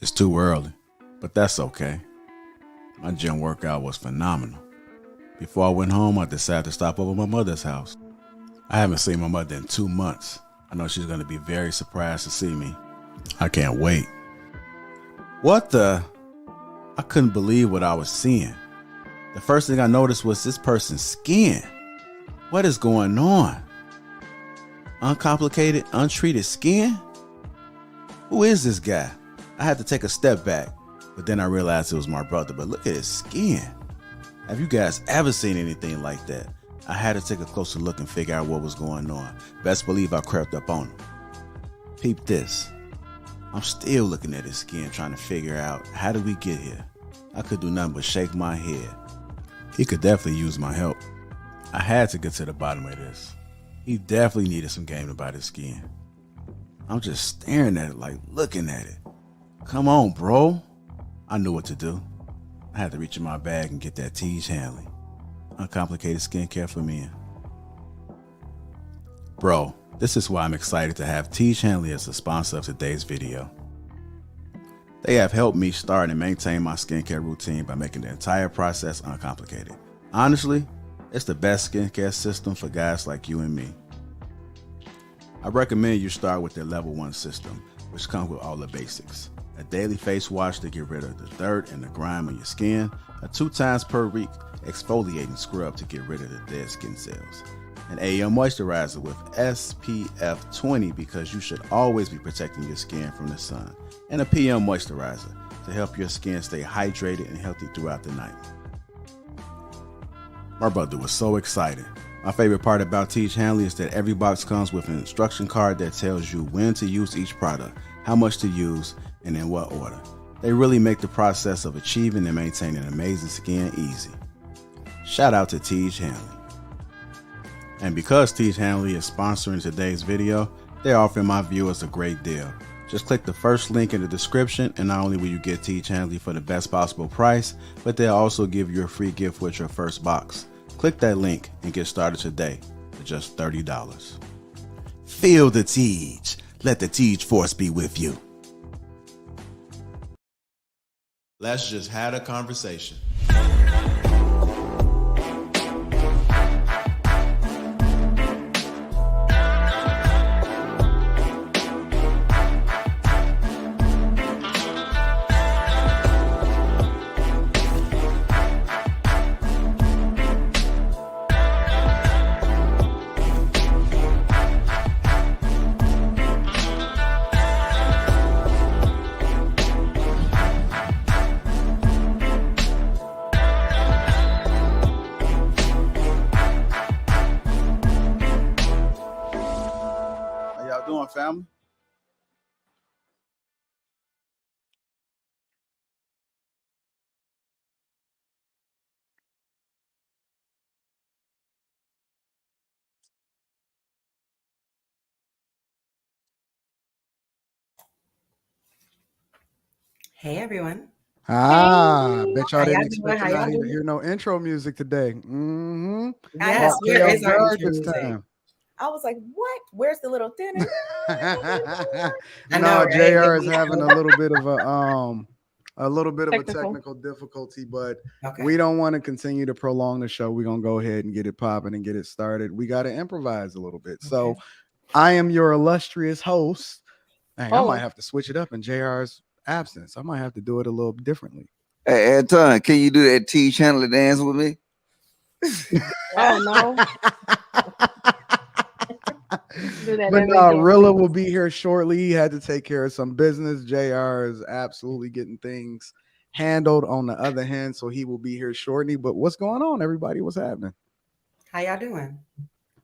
It's too early, but that's okay. My gym workout was phenomenal. Before I went home, I decided to stop over at my mother's house. I haven't seen my mother in 2 months. I know she's going to be very surprised to see me. I can't wait. What the? I couldn't believe what I was seeing. The first thing I noticed was this person's skin. What is going on? Uncomplicated, untreated skin? Who is this guy? I had to take a step back, but then I realized it was my brother. But look at his skin. Have you guys ever seen anything like that? I had to take a closer look and figure out what was going on. Best believe I crept up on him. Peep this. I'm still looking at his skin, trying to figure out how did we get here. I could do nothing but shake my head. He could definitely use my help. I had to get to the bottom of this. He definitely needed some game about his skin. I'm just staring at it, like looking at it. Come on, bro. I knew what to do. I had to reach in my bag and get that Tej Hanley. Uncomplicated skincare for men. Bro, this is why I'm excited to have Tej Hanley as the sponsor of today's video. They have helped me start and maintain my skincare routine by making the entire process uncomplicated. Honestly, it's the best skincare system for guys like you and me. I recommend you start with their level 1 system, which comes with all the basics. A daily face wash to get rid of the dirt and the grime on your skin, a 2 times per week exfoliating scrub to get rid of the dead skin cells, an AM moisturizer with SPF 20 because you should always be protecting your skin from the sun, and a PM moisturizer to help your skin stay hydrated and healthy throughout the night. My brother was so excited. My favorite part about Tej Hanley is that every box comes with an instruction card that tells you when to use each product, how much to use, and in what order. They really make the process of achieving and maintaining amazing skin easy. Shout out to Tej Hanley. And because Tej Hanley is sponsoring today's video, they're offering my viewers a great deal. Just click the first link in the description, and not only will you get Tej Hanley for the best possible price, but they'll also give you a free gift with your first box. Click that link and get started today for just $30. Feel the Tej. Let the Tej force be with you. Let's just have a conversation. Doing, family? Hey everyone. Ah, bet y'all How didn't y'all doing? expect to How not y'all hear, doing? hear no intro music today. Mm-hmm. Yes, Caught where Kay off is our guard intro this music? time. I was like, what? Where's the little dinner? I know, No, right? JR Make is me having a little bit of a Technical. technical difficulty, but we okay. don't want to continue to prolong the show. We're gonna go ahead and get it popping and get it started. We gotta improvise a little bit. So Okay. I am your illustrious host. Hey, I might Oh, have to switch it up in JR's absence. I might have to do it a little differently. Hey, Anton, can you do that T Chandler dance with me? oh no. Do that But ever no, again, Rilla will please. be here shortly. He had to take care of some business. JR is absolutely getting things handled on the other hand, so he will be here shortly. But what's going on, everybody? What's happening? How y'all doing?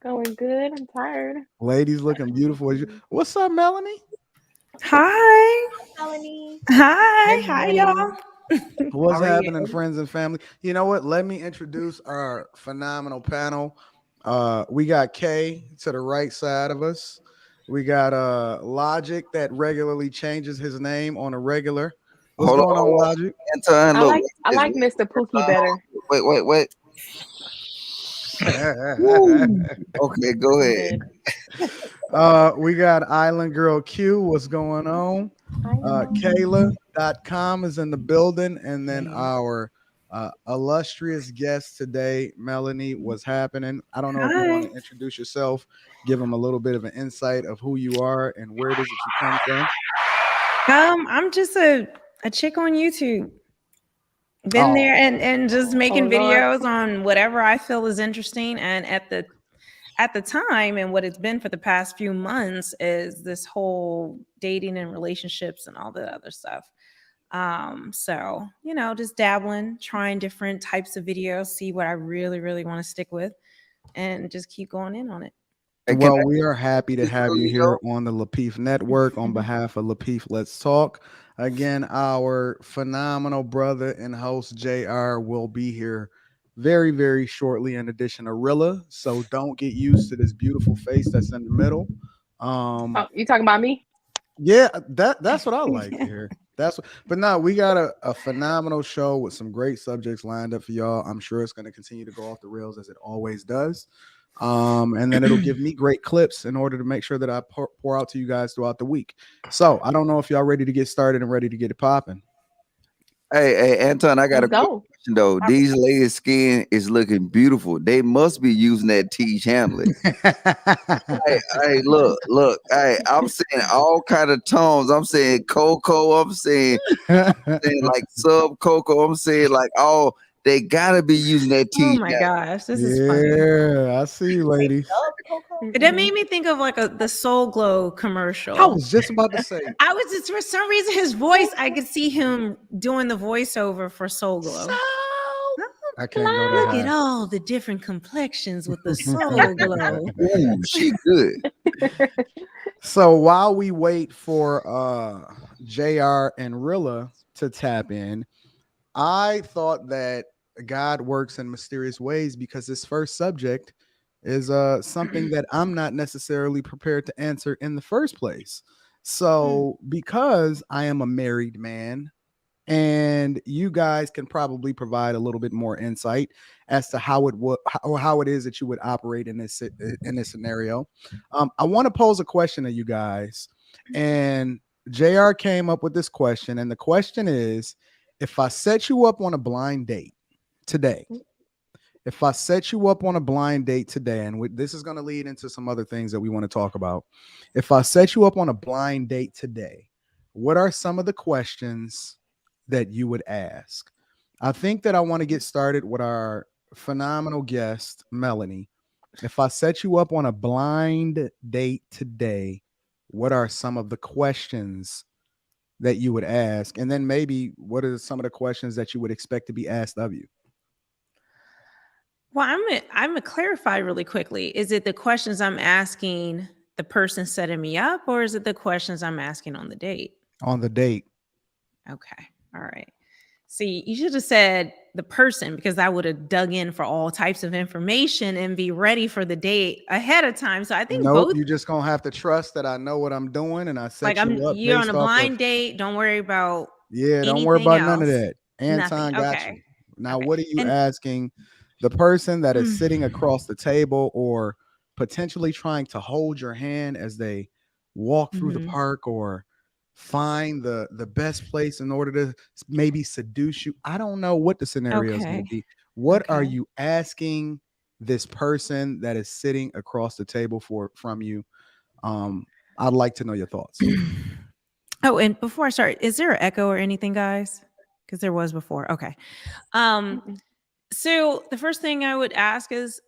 Going good. I'm tired. Ladies looking beautiful. What's up, Melanie? Hi. Melanie. Hi. Hey, Hi, Melanie. y'all. What's How are you? happening, friends and family? You know what? Let me introduce our phenomenal panel. We got Kay to the right side of us. We got Logic that regularly changes his name on a regular. What's Hold on, going on, hold on. Logic? Anton, look. I Wait, like Mr. Pookie better. wait. Woo. Okay, go I'm ahead. dead. We got Island Girl Q. What's going on? I know. Kayla.com is in the building. And then Hey. our illustrious guest today, Melanie, what's happening? I don't know if you want Hi. to introduce yourself, give them a little bit of an insight of who you are and where it is that you come from. I'm just a chick on YouTube. Been Oh, there and just Oh making Lord. videos on whatever I feel is interesting. And at the time and what it's been for the past few months is this whole dating and relationships and all the other stuff. So just dabbling, trying different types of videos, see what I really, really want to stick with, and just keep going in on it. Hey, can well, I we are happy to have you you here on the Lapeef Network. On behalf of Lapeef, let's talk. Again, our phenomenal brother and host JR will be here very, very shortly. In addition to Rilla, so don't get used to this beautiful face that's in the middle. Oh, you talking about me? Yeah, that's what I like to hear. But no, we got a phenomenal show with some great subjects lined up for y'all. I'm sure it's going to continue to go off the rails as it always does. And then it'll give me great clips in order to make sure that I pour out to you guys throughout the week. So I don't know if y'all ready to get started and ready to get it popping. Hey, Anton, I got Let's a quick go. question though. These ladies' skin is looking beautiful. They must be using that T Chandler. Hey, look. Hey, I'm saying all kind of tones. I'm saying cocoa. I'm saying like sub cocoa. I'm saying like all. They gotta be using that Oh T my Chandler. gosh, this is funny. Yeah, I see you, ladies. That made me think of like the Soul Glow commercial. I was just about to say. I was just for some reason his voice, I could see him doing the voiceover for Soul Glow. I can't go Look that at high. all the different complexions with the Soul Glow. Ooh, she good. So while we wait for JR and Rilla to tap in, I thought that God works in mysterious ways because this first subject is something that I'm not necessarily prepared to answer in the first place. So because I am a married man, and you guys can probably provide a little bit more insight as to how it would how it is that you would operate in this scenario. I want to pose a question to you guys, and JR came up with this question, and the question is: if I set you up on a blind date today, if I set you up on a blind date today, and this is going to lead into some other things that we want to talk about. If I set you up on a blind date today, what are some of the questions that you would ask? I think that I want to get started with our phenomenal guest, Melanie. If I set you up on a blind date today, what are some of the questions that you would ask? And then maybe what are some of the questions that you would expect to be asked of you? Well, I'm gonna clarify really quickly. Is it the questions I'm asking the person setting me up, or is it the questions I'm asking on the date? On the date. Okay. All right. See, you should have said the person because I would have dug in for all types of information and be ready for the date ahead of time. So I think Nope, both you just gonna have to trust that I know what I'm doing and I like set you up you're on based a off of blind date. Don't worry about Yeah, don't worry Anything about none of else? that. Nothing. Anton got you. Okay. Now, Okay. what are you And asking the person that is sitting across the table or potentially trying to hold your hand as they walk through the Mhm. park or find the best place in order to maybe seduce you? I don't know what the scenario is going to Okay. be. What are Okay. you asking this person that is sitting across the table from you? I'd like to know your thoughts. Oh, and before I start, is there an echo or anything, guys? Because there was before. Okay. Mm-mm. So the first thing I would ask is,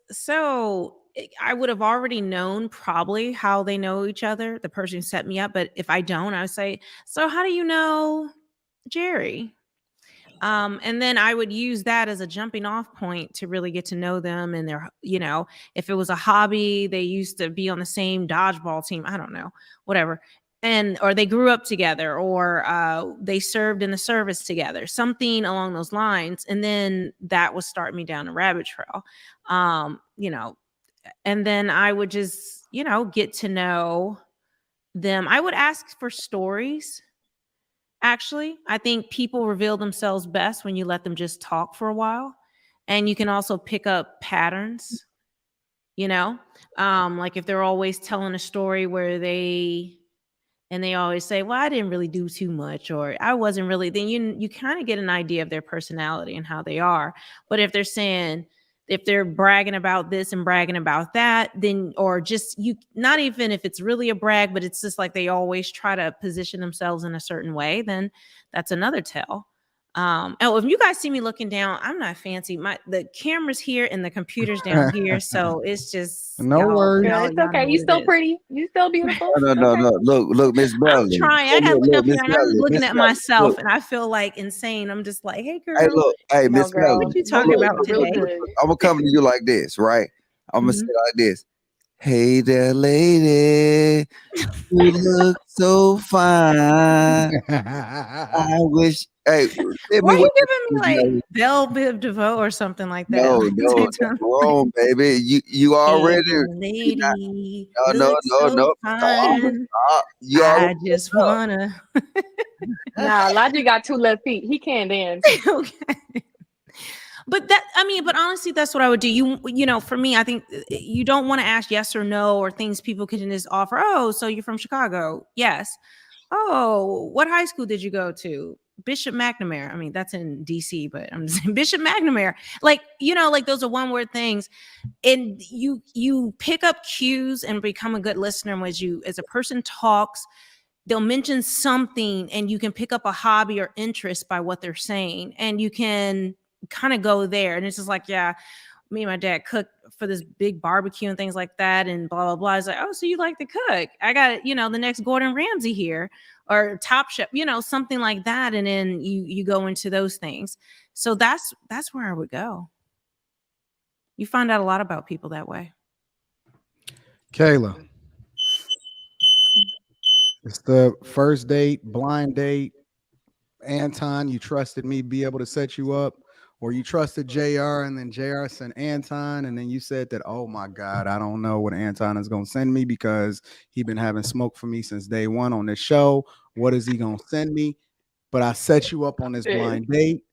I would have already known probably how they know each other, the person who set me up. But if I don't, I would say, so how do you know Jerry? And then I would use that as a jumping off point to really get to know them and their, if it was a hobby, they used to be on the same dodgeball team. I don't know, whatever. Or they grew up together, or they served in the service together, something along those lines. And then that would start me down a rabbit trail. And then I would just, get to know them. I would ask for stories. Actually, I think people reveal themselves best when you let them just talk for a while. And you can also pick up patterns, you know? Like if they're always telling a story where they always say, well, I didn't really do too much, or I wasn't really, then you kind of get an idea of their personality and how they are. But if they're bragging about this and bragging about that, then, or just not even if it's really a brag, but it's just like they always try to position themselves in a certain way, then that's another tell. If you guys see me looking down, I'm not fancy. The camera's here and the computer's down here, so it's just No worries. Girl, it's okay. know You what it still is. pretty. You still beautiful. No, It's no, okay. no. Look, Miss I'm Melody. trying. I gotta look Look, up here. Miss And I'm Melody. looking Miss at Melody. myself, Look. and I feel like insane. I'm just like, hey, Hey, girl, look. Hey, No, Miss girl. what Melody. you No, talking you Look, about looking real today? good. I'm gonna come to you like this, right? I'm gonna say Mhm. it like this. Hey there, lady. You look so fine. I wish. Hey, tell Why me are you what giving me Miss like Melody. Belle Biv DeVoe or something like that? No, no, that's wrong, baby. You Hey already. there, You not, lady, no, look no, so no. Stop, fine. stop. You already I just wanna. Nah, Logic got 2 left feet. He can't dance. Okay. But honestly, that's what I would do. For me, I think you don't want to ask yes or no or things people can just offer. Oh, so you're from Chicago? Yes. Oh, what high school did you go to? Bishop McNamara. I mean, that's in DC, but I'm just saying Bishop McNamara. Like those are one word things. And you pick up cues and become a good listener as a person talks, they'll mention something and you can pick up a hobby or interest by what they're saying. And you can kind of go there. And it's just like, yeah, me and my dad cooked for this big barbecue and things like that and blah blah blah. It's like, oh, so you like to cook? I got the next Gordon Ramsay here or Top Chef, something like that. And then you go into those things. So that's where I would go. You find out a lot about people that way. Kayla, it's the first date, blind date. Anton, you trusted me be able to set you up, or you trusted JR and then JR sent Anton, and then you said that, oh my God, I don't know what Anton is gonna send me because he been having smoke for me since day one on this show. What is he gonna send me? But I set you up on this blind date,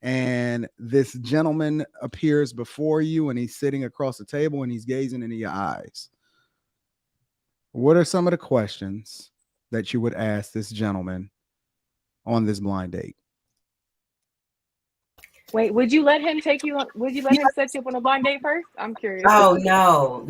and this gentleman appears before you, and he's sitting across the table and he's gazing into your eyes. What are some of the questions that you would ask this gentleman on this blind date? Wait, would you let him would you let him set you up on a blind date first? I'm curious. Oh no,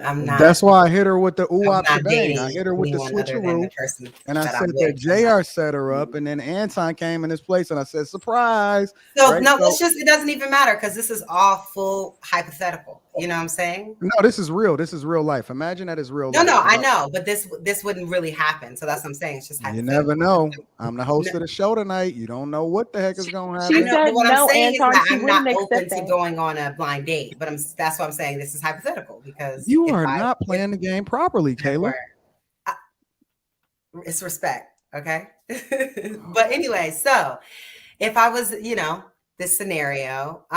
I'm not. That's why I hit her with the ooh I'm wop not shebang. dating I hit her with the anyone other than the switcheroo, person and I that said I'm that with. JR set her up, and then Anton came in his place, and I said surprise. So right? no, it doesn't even matter because this is all full hypothetical. You know what I'm saying? No, this is real. This is real life. Imagine that is real life. No, I know, but this wouldn't really happen. So that's what I'm saying. It's just You hypothetical. never know. I'm the host of the show tonight. You don't know what the heck is going to She happen. said But what no, I'm saying Anton, is that she I'm not wouldn't open accept to that. going on a blind date. But that's what I'm saying. This is hypothetical because You are not playing the game properly, Kayla. It's respect, okay? But anyway, so if I was, this scenario,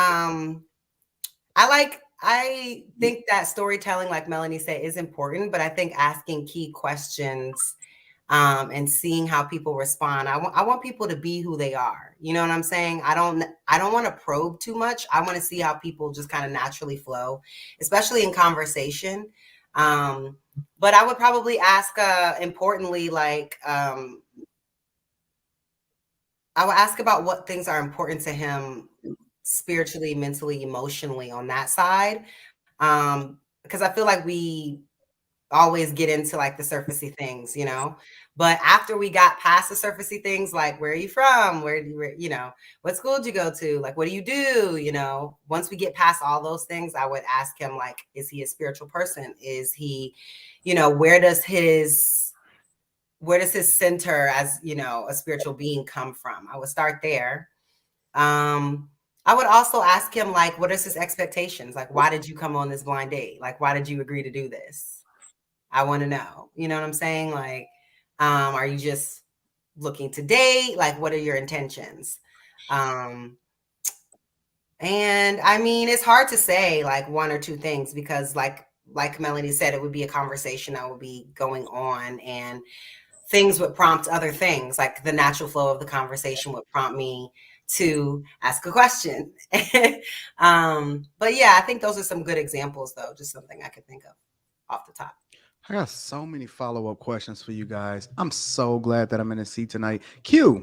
I think that storytelling, like Melanie said, is important, but I think asking key questions and seeing how people respond. I want people to be who they are. You know what I'm saying? I don't want to probe too much. I want to see how people just kind of naturally flow, especially in conversation. But I would probably ask, importantly, like, I would ask about what things are important to him spiritually, mentally, emotionally on that side. Because I feel like we always get into like the surfacey things, you know. But after we got past the surfacey things, like where are you from? Where do you, you know, what school did you go to? Like, what do you do? You know, once we get past all those things, I would ask him, like, is he a spiritual person? Is he, you know, where does his center as, you know, a spiritual being come from? I would start there. I would also ask him, like, what is his expectations? Like, why did you come on this blind date? Like, why did you agree to do this? I want to know. You know what I'm saying? Like, are you just looking to date? Like, what are your intentions? And I mean, it's hard to say like one or two things because like Melanie said, it would be a conversation that would be going on and things would prompt other things. Like the natural flow of the conversation would prompt me to ask a question. But yeah, I think those are some good examples though, just something I could think of off the top. I got so many follow-up questions for you guys. I'm so glad that I'm in a seat tonight. Q.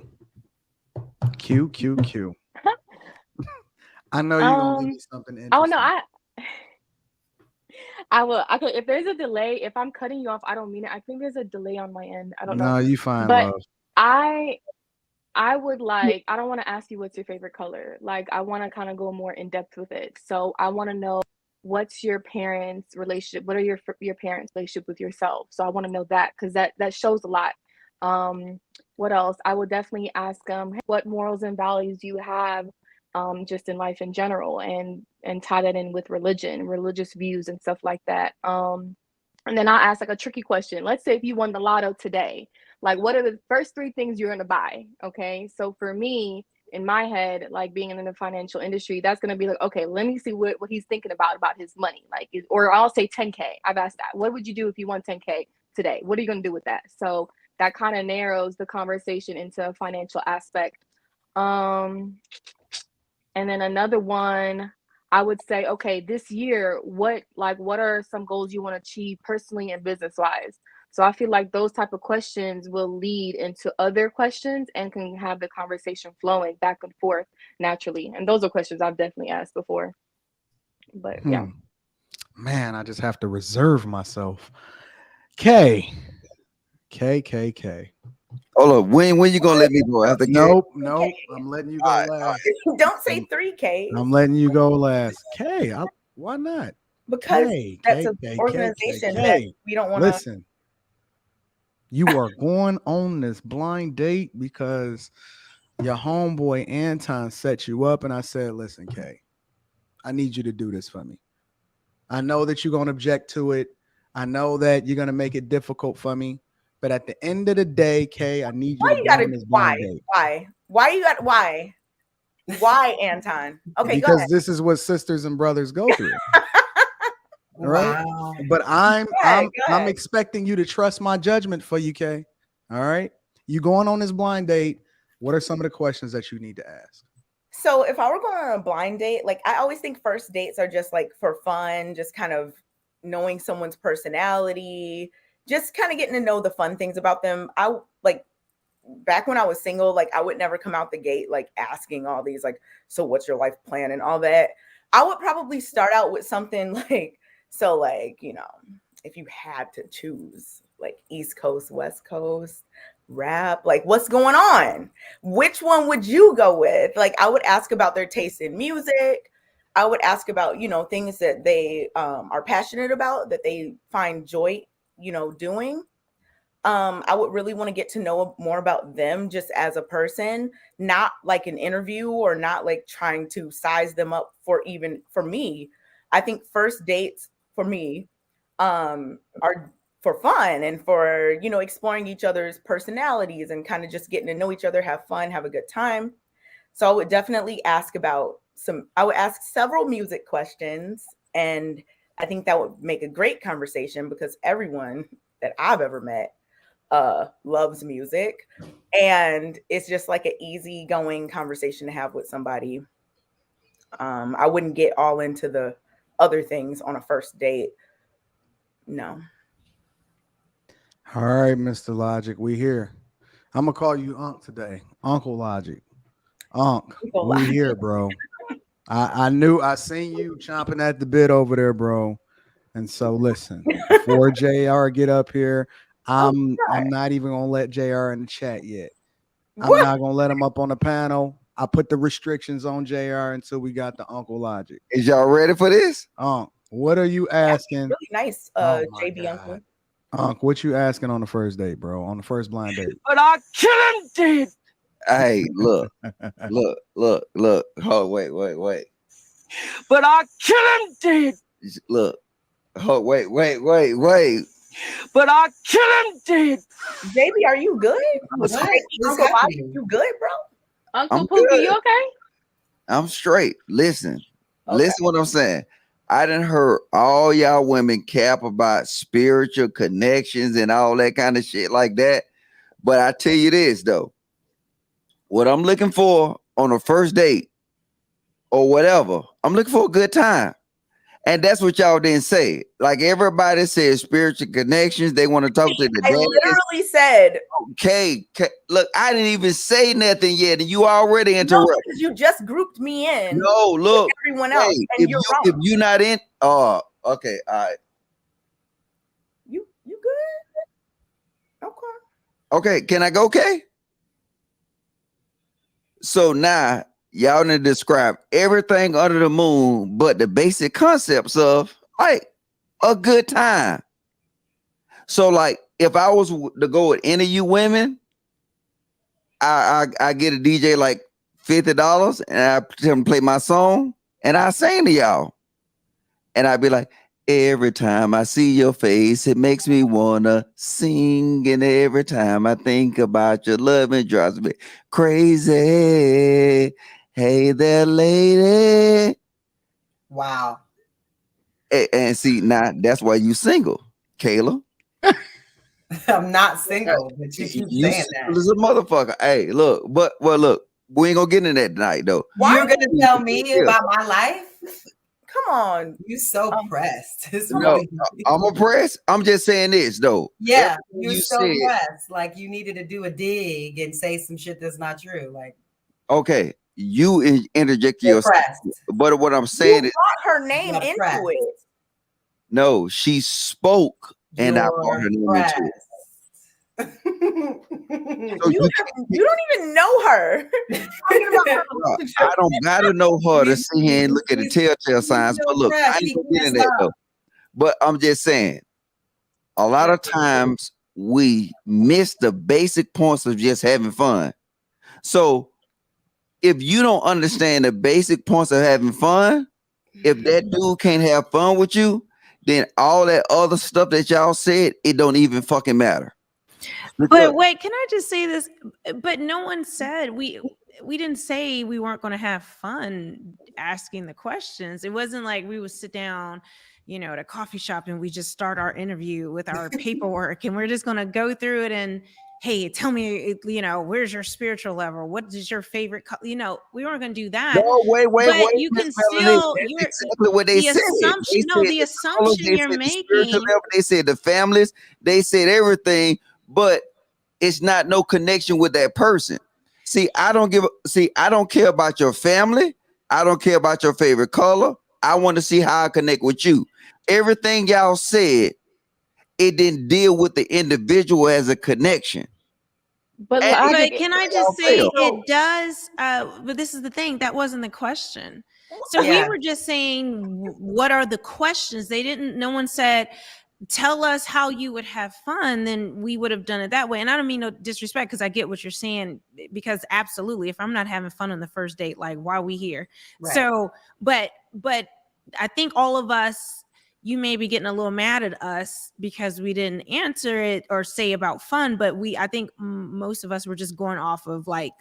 I know you're gonna give me something interesting. Oh no, I will. I could, if there's a delay, if I'm cutting you off, I don't mean it. I think there's a delay on my end. I don't know. No, you fine, But love. I would like, I don't want to ask you what's your favorite color. Like, I want to kind of go more in depth with it. So I want to know what's your parents' relationship? What are your parents' relationship with yourself? So I want to know that because that shows a lot. What else? I would definitely ask them what morals and values do you have just in life in general, and tie that in with religion, religious views and stuff like that. And then I'll ask like a tricky question. Let's say if you won the lotto today, like what are the first three things you're gonna buy? Okay. So for me, in my head, like being in the financial industry, that's gonna be like, okay, let me see what he's thinking about his money. Like, or I'll say 10K. I've asked that. What would you do if you won 10K today? What are you gonna do with that? So that kind of narrows the conversation into a financial aspect. And then another one, I would say, okay, this year, what are some goals you want to achieve personally and business wise? So I feel like those type of questions will lead into other questions and can have the conversation flowing back and forth naturally. And those are questions I've definitely asked before. But yeah. Man, I just have to reserve myself. K. Hold up. When you gonna let me go after? Nope. I'm letting you go last. Don't say 3K. I'm letting you go last. K. Why not? Because that's an organization that we don't want to. Listen, you are going on this blind date because your homeboy Anton set you up, and I said, listen, K, I need you to do this for me. I know that you're going to object to it. I know that you're going to make it difficult for me. But at the end of the day, Kay, I need you to go on this blind date. Why, Anton? Okay, because this is what sisters and brothers go through. All right. Wow. But I'm expecting you to trust my judgment for you, Kay. All right. You going on this blind date. What are some of the questions that you need to ask? So if I were going on a blind date, like I always think first dates are just like for fun, just kind of knowing someone's personality, just kind of getting to know the fun things about them. I like back when I was single, like I would never come out the gate like asking all these like, so what's your life plan and all that. I would probably start out with something like, so like, you know, if you had to choose like East Coast, West Coast, rap, like what's going on? Which one would you go with? Like I would ask about their taste in music. I would ask about, you know, things that they are passionate about, that they find joy, you know, doing. I would really want to get to know more about them just as a person, not like an interview or not like trying to size them up for me. I think first dates for me are for fun and for, you know, exploring each other's personalities and kind of just getting to know each other, have fun, have a good time. So I would definitely ask several music questions, and I think that would make a great conversation because everyone that I've ever met loves music, and it's just like an easygoing conversation to have with somebody. I wouldn't get all into the other things on a first date. No. All right, Mr. Logic, we here. I'm gonna call you Unc today. Uncle Logic. Unc, Uncle we Logic. here, bro. I seen you chomping at the bit over there, bro. And so listen, before JR get up here, I'm not even gonna let JR in the chat yet. I'm not gonna let him up on the panel. I put the restrictions on JR until we got the Uncle Logic. Is y'all ready for this? What are you asking? Really nice, Oh JB God. Uncle. Unc, what you asking on the first date, bro? On the first blind date? But I kill him dead. Hey, look. Oh, wait. But I kill him dead. Look. Oh, wait. But I kill him dead. JB, are you good? What's Uncle happening? Logic, you good, bro? Uncle I'm Pookie, good. you okay? I'm straight. Listen. Okay. Listen what I'm saying. I done heard all y'all women cap about spiritual connections and all that kind of shit like that. But I tell you this, though. What I'm looking for on a first date or whatever, I'm looking for a good time. And that's what y'all didn't say. Like everybody says spiritual connections. They want to talk to the I literally said, okay, look, I didn't even say nothing yet, and you already no, interrupted. because you just grouped me in. No, look, with everyone else, hey, and you're wrong. if you're not in, okay, all right. You good? Okay, can I go? Okay. So now y'all need to describe everything under the moon, but the basic concepts of like a good time. So, like, if I was to go with any of you women, I get a DJ like $50 and I tell him to play my song and I sing to y'all. And I'd be like, every time I see your face, it makes me wanna sing. And every time I think about your love, it drives me crazy. Hey there, lady. Wow. And see, now that's why you single, Kayla. I'm not single, but you keep You saying single that. as a motherfucker. Hey, look, look, we ain't gonna get into that tonight though. You're gonna tell me about my life? Come on. You so pressed. It's No, really I'm oppressed. I'm just saying this though. yeah, Everything you're you so said, pressed. Like you needed to do a dig and say some shit that's not true. Like okay, you interject you're yourself. pressed. But what I'm saying You is, brought her name You're into pressed. it. no, she spoke and I brought her name into it. So You don't even know her. Talking about her relationship. I don't gotta know her to sit here and look at the telltale signs. But look, I ain't gonna get in that though. But I'm just saying, a lot of times we miss the basic points of just having fun. So if you don't understand the basic points of having fun, if that dude can't have fun with you, then all that other stuff that y'all said, it don't even fucking matter. But wait, can I just say this? But no one said we didn't say we weren't going to have fun asking the questions. It wasn't like we would sit down, at a coffee shop and we just start our interview with our paperwork and we're just going to go through it and, hey, tell me, where's your spiritual level? What is your favorite? We weren't going to do that. No, wait. But you can still, that's exactly what they said. The assumption you're making. They said the families, they said everything, but it's not no connection with that person. See, I don't care about your family. I don't care about your favorite color. I want to see how I connect with you. Everything y'all said, it didn't deal with the individual as a connection. But can I just say it does? But this is the thing, that wasn't the question. So we were just saying, what are the questions? No one said, tell us how you would have fun, then we would have done it that way. And I don't mean no disrespect, because I get what you're saying, because absolutely, if I'm not having fun on the first date, like, why are we here? Right. So, but I think all of us, you may be getting a little mad at us because we didn't answer it or say about fun, but I think most of us were just going off of like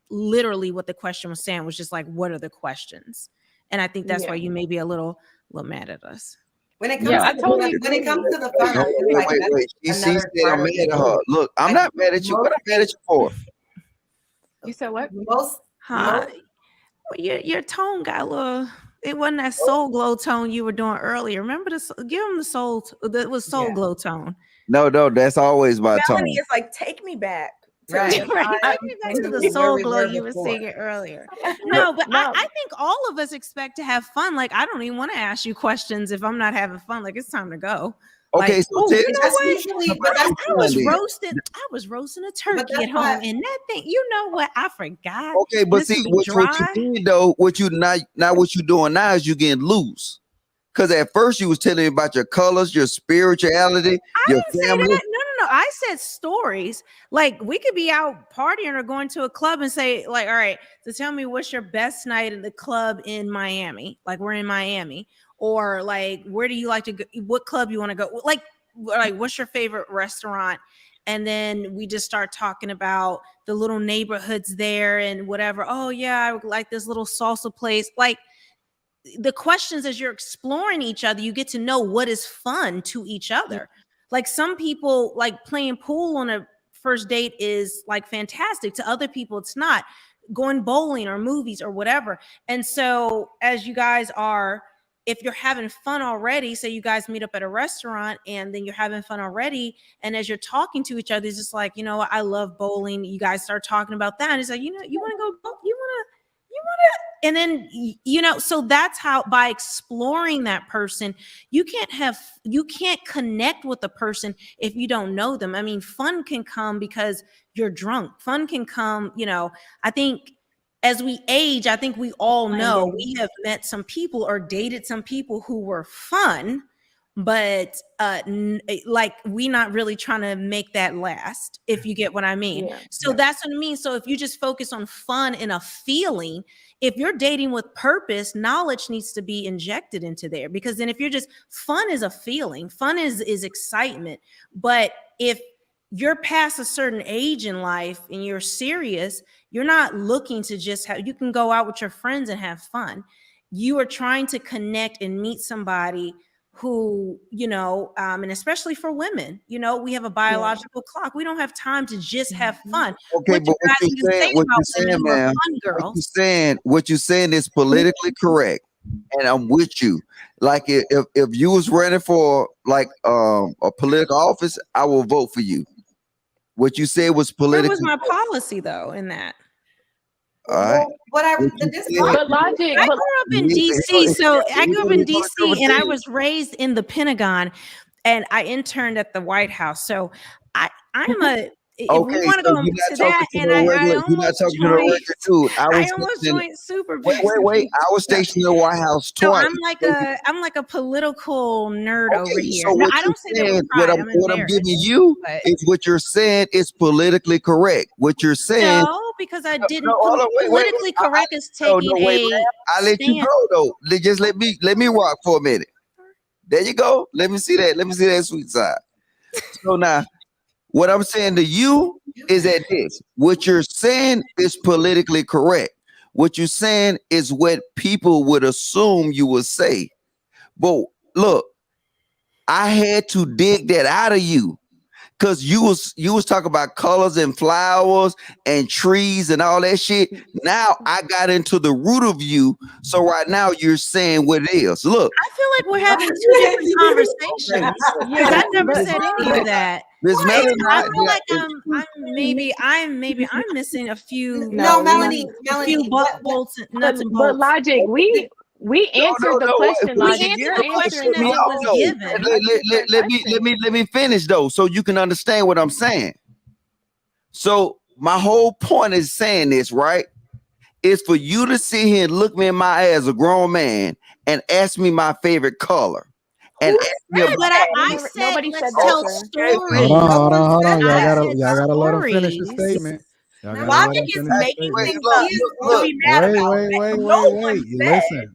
literally what the question was saying was just like, what are the questions? And I think that's why you may be a little mad at us. When it comes Yeah, I to totally when it agree. comes to the fun, I feel like that's Wait. She said another I'm part of mad at her. Look, I'm Like, not mad at you. What I'm mad at you for? You said what? most Huh? Well, your tone got a little. It wasn't that soul glow tone you were doing earlier. Remember give him the soul. That was soul glow tone. No, that's always my tone. Melanie is like, take me back. Right. Take me back to the soul glow you were singing earlier. No, but I think all of us expect to have fun. Like, I don't even want to ask you questions if I'm not having fun. Like, it's time to go. Okay, like, so you know what? I was roasting a turkey at home, and that thing, you know what? I forgot. Okay, but see what you did though, what you doing now is you getting loose. Because at first you was telling me about your colors, your spirituality, your family. No. I said stories. Like, we could be out partying or going to a club and say, like, all right, so tell me what's your best night in the club in Miami? Like, we're in Miami. Or like, where do you like to go? What club you want to go? Like what's your favorite restaurant? And then we just start talking about the little neighborhoods there and whatever. Oh yeah, I like this little salsa place. Like, the questions, as you're exploring each other, you get to know what is fun to each other. Like, some people, like, playing pool on a first date is like fantastic. To other people, it's not. Going bowling or movies or whatever. And so as you guys are, if you're having fun already, say you guys meet up at a restaurant and then you're having fun already, and as you're talking to each other, it's just like, you know what, I love bowling. You guys start talking about that, and it's like, you know, you want to go, you want to, and then, you know, so that's how, by exploring that person, you can't connect with a person if you don't know them. I mean, fun can come because you're drunk. Fun can come, you know, I think as we age, I think we all know we have met some people or dated some people who were fun, but like, we not really trying to make that last, if you get what I mean. So that's what I mean. So if you just focus on fun and a feeling, if you're dating with purpose, knowledge needs to be injected into there, because then if you're just, fun is a feeling, fun is excitement. But if you're past a certain age in life and you're serious, you're not looking to just have, you can go out with your friends and have fun. You are trying to connect and meet somebody who, you know, and especially for women, you know, we have a biological clock. We don't have time to just have fun. Okay, but what you're saying is politically correct, and I'm with you. Like, if you was running for like a political office, I will vote for you. What you said was politically. That was my policy, though, in that. All right. But logic. I grew up in DC, so I grew up in DC, and I was raised in the Pentagon, and I interned at the White House. So I'm a. If we want to go to that, and I almost joined Super. Wait! I was stationed in the White House twice. So I'm like a political nerd over here. So no, I don't say that. What I'm giving you is what you're saying is politically correct. What you're saying. No, because I didn't. Politically correct is taking I let you go though. Just let me rock for a minute. There you go. Let me see that. Let me see that sweet side. So now. What I'm saying to you is that what you're saying is politically correct. What you're saying is what people would assume you would say. But look, I had to dig that out of you, because you was talking about colors and flowers and trees and all that shit. Now I got into the root of you. So right now you're saying what it is. Look, I feel like we're having two different conversations. I never said any of that. I feel like I'm missing a few. No, Melanie, a few bolts, nuts and bolts. But logic, we answered the question. We answered the question as it was given. Let me finish though, so you can understand what I'm saying. So my whole point is saying this, right? Is for you to sit here and look me in my eye as a grown man and ask me my favorite color. And I said, nobody let's said tell that. stories. Hold on. Y'all gotta let him finish the statement. Logic is making things up. Wait.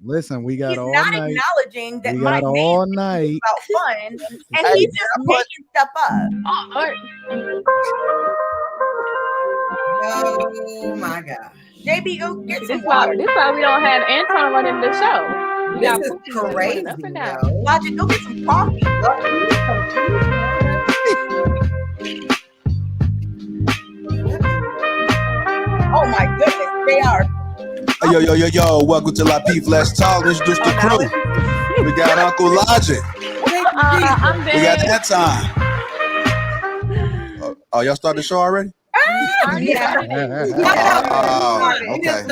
Listen. We got all night. He's not acknowledging that we got all night about fun, and he's just making stuff up. Oh my God. JB, go get This why we don't have Anton running the show. We This got is Pookie running crazy, up and down. yo. Logic, go get some coffee. Oh my goodness, they are. Yo, welcome to Lapeef Let's Talk. Introduce the now crew. We got Uncle Logic. I'm We got dead. that time. Oh, y'all started the show already? I already started it. Okay.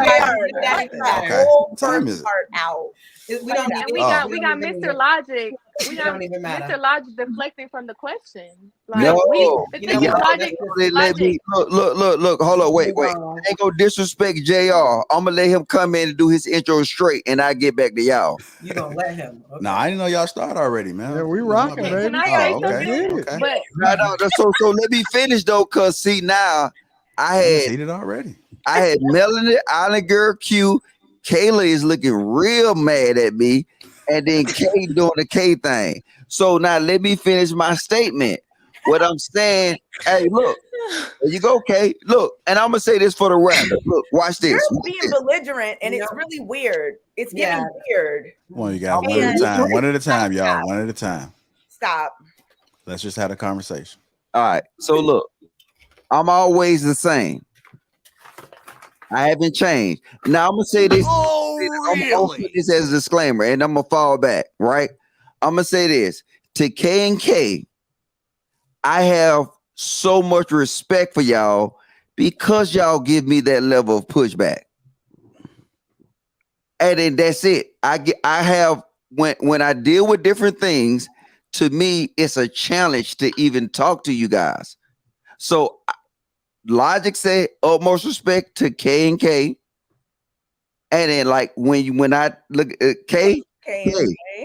Okay. What time is it? Part out. We don't And even, we got Mr. Logic. We it got don't even matter. Mr. Logic deflecting from the question. Like No. the You thing know is, what? Logic. Let me look. Hold on, wait. I ain't gonna disrespect JR. I'm gonna let him come in and do his intro straight, and I get back to y'all. You gonna let him? Okay. No, I didn't know y'all started already, man. Yeah, we rocking, My bad. baby. Can I say okay. something? Okay. But No, so let me finish though, cause see now I It's had heated already. Melanie, Island Girl Q. Kayla is looking real mad at me, and then Kay doing the K thing. So now let me finish my statement. What I'm saying, hey, look, there you go, Kay. Look, and I'm gonna say this for the record. Look, watch this. You're being belligerent, and it's really weird. It's getting weird. Come on, you guys. One at a time. One at a time, y'all. One at a time. Stop. Let's just have a conversation. All right. So look, I'm always the same. I haven't changed. Now I'm gonna say this. I'm gonna put this as a disclaimer, and I'm gonna fall back. Right. I'm gonna say this to K and K. I have so much respect for y'all because y'all give me that level of pushback, and then that's it. I have when I deal with different things. To me, it's a challenge to even talk to you guys. So, Logic say utmost respect to K and K, and then like when I look at K,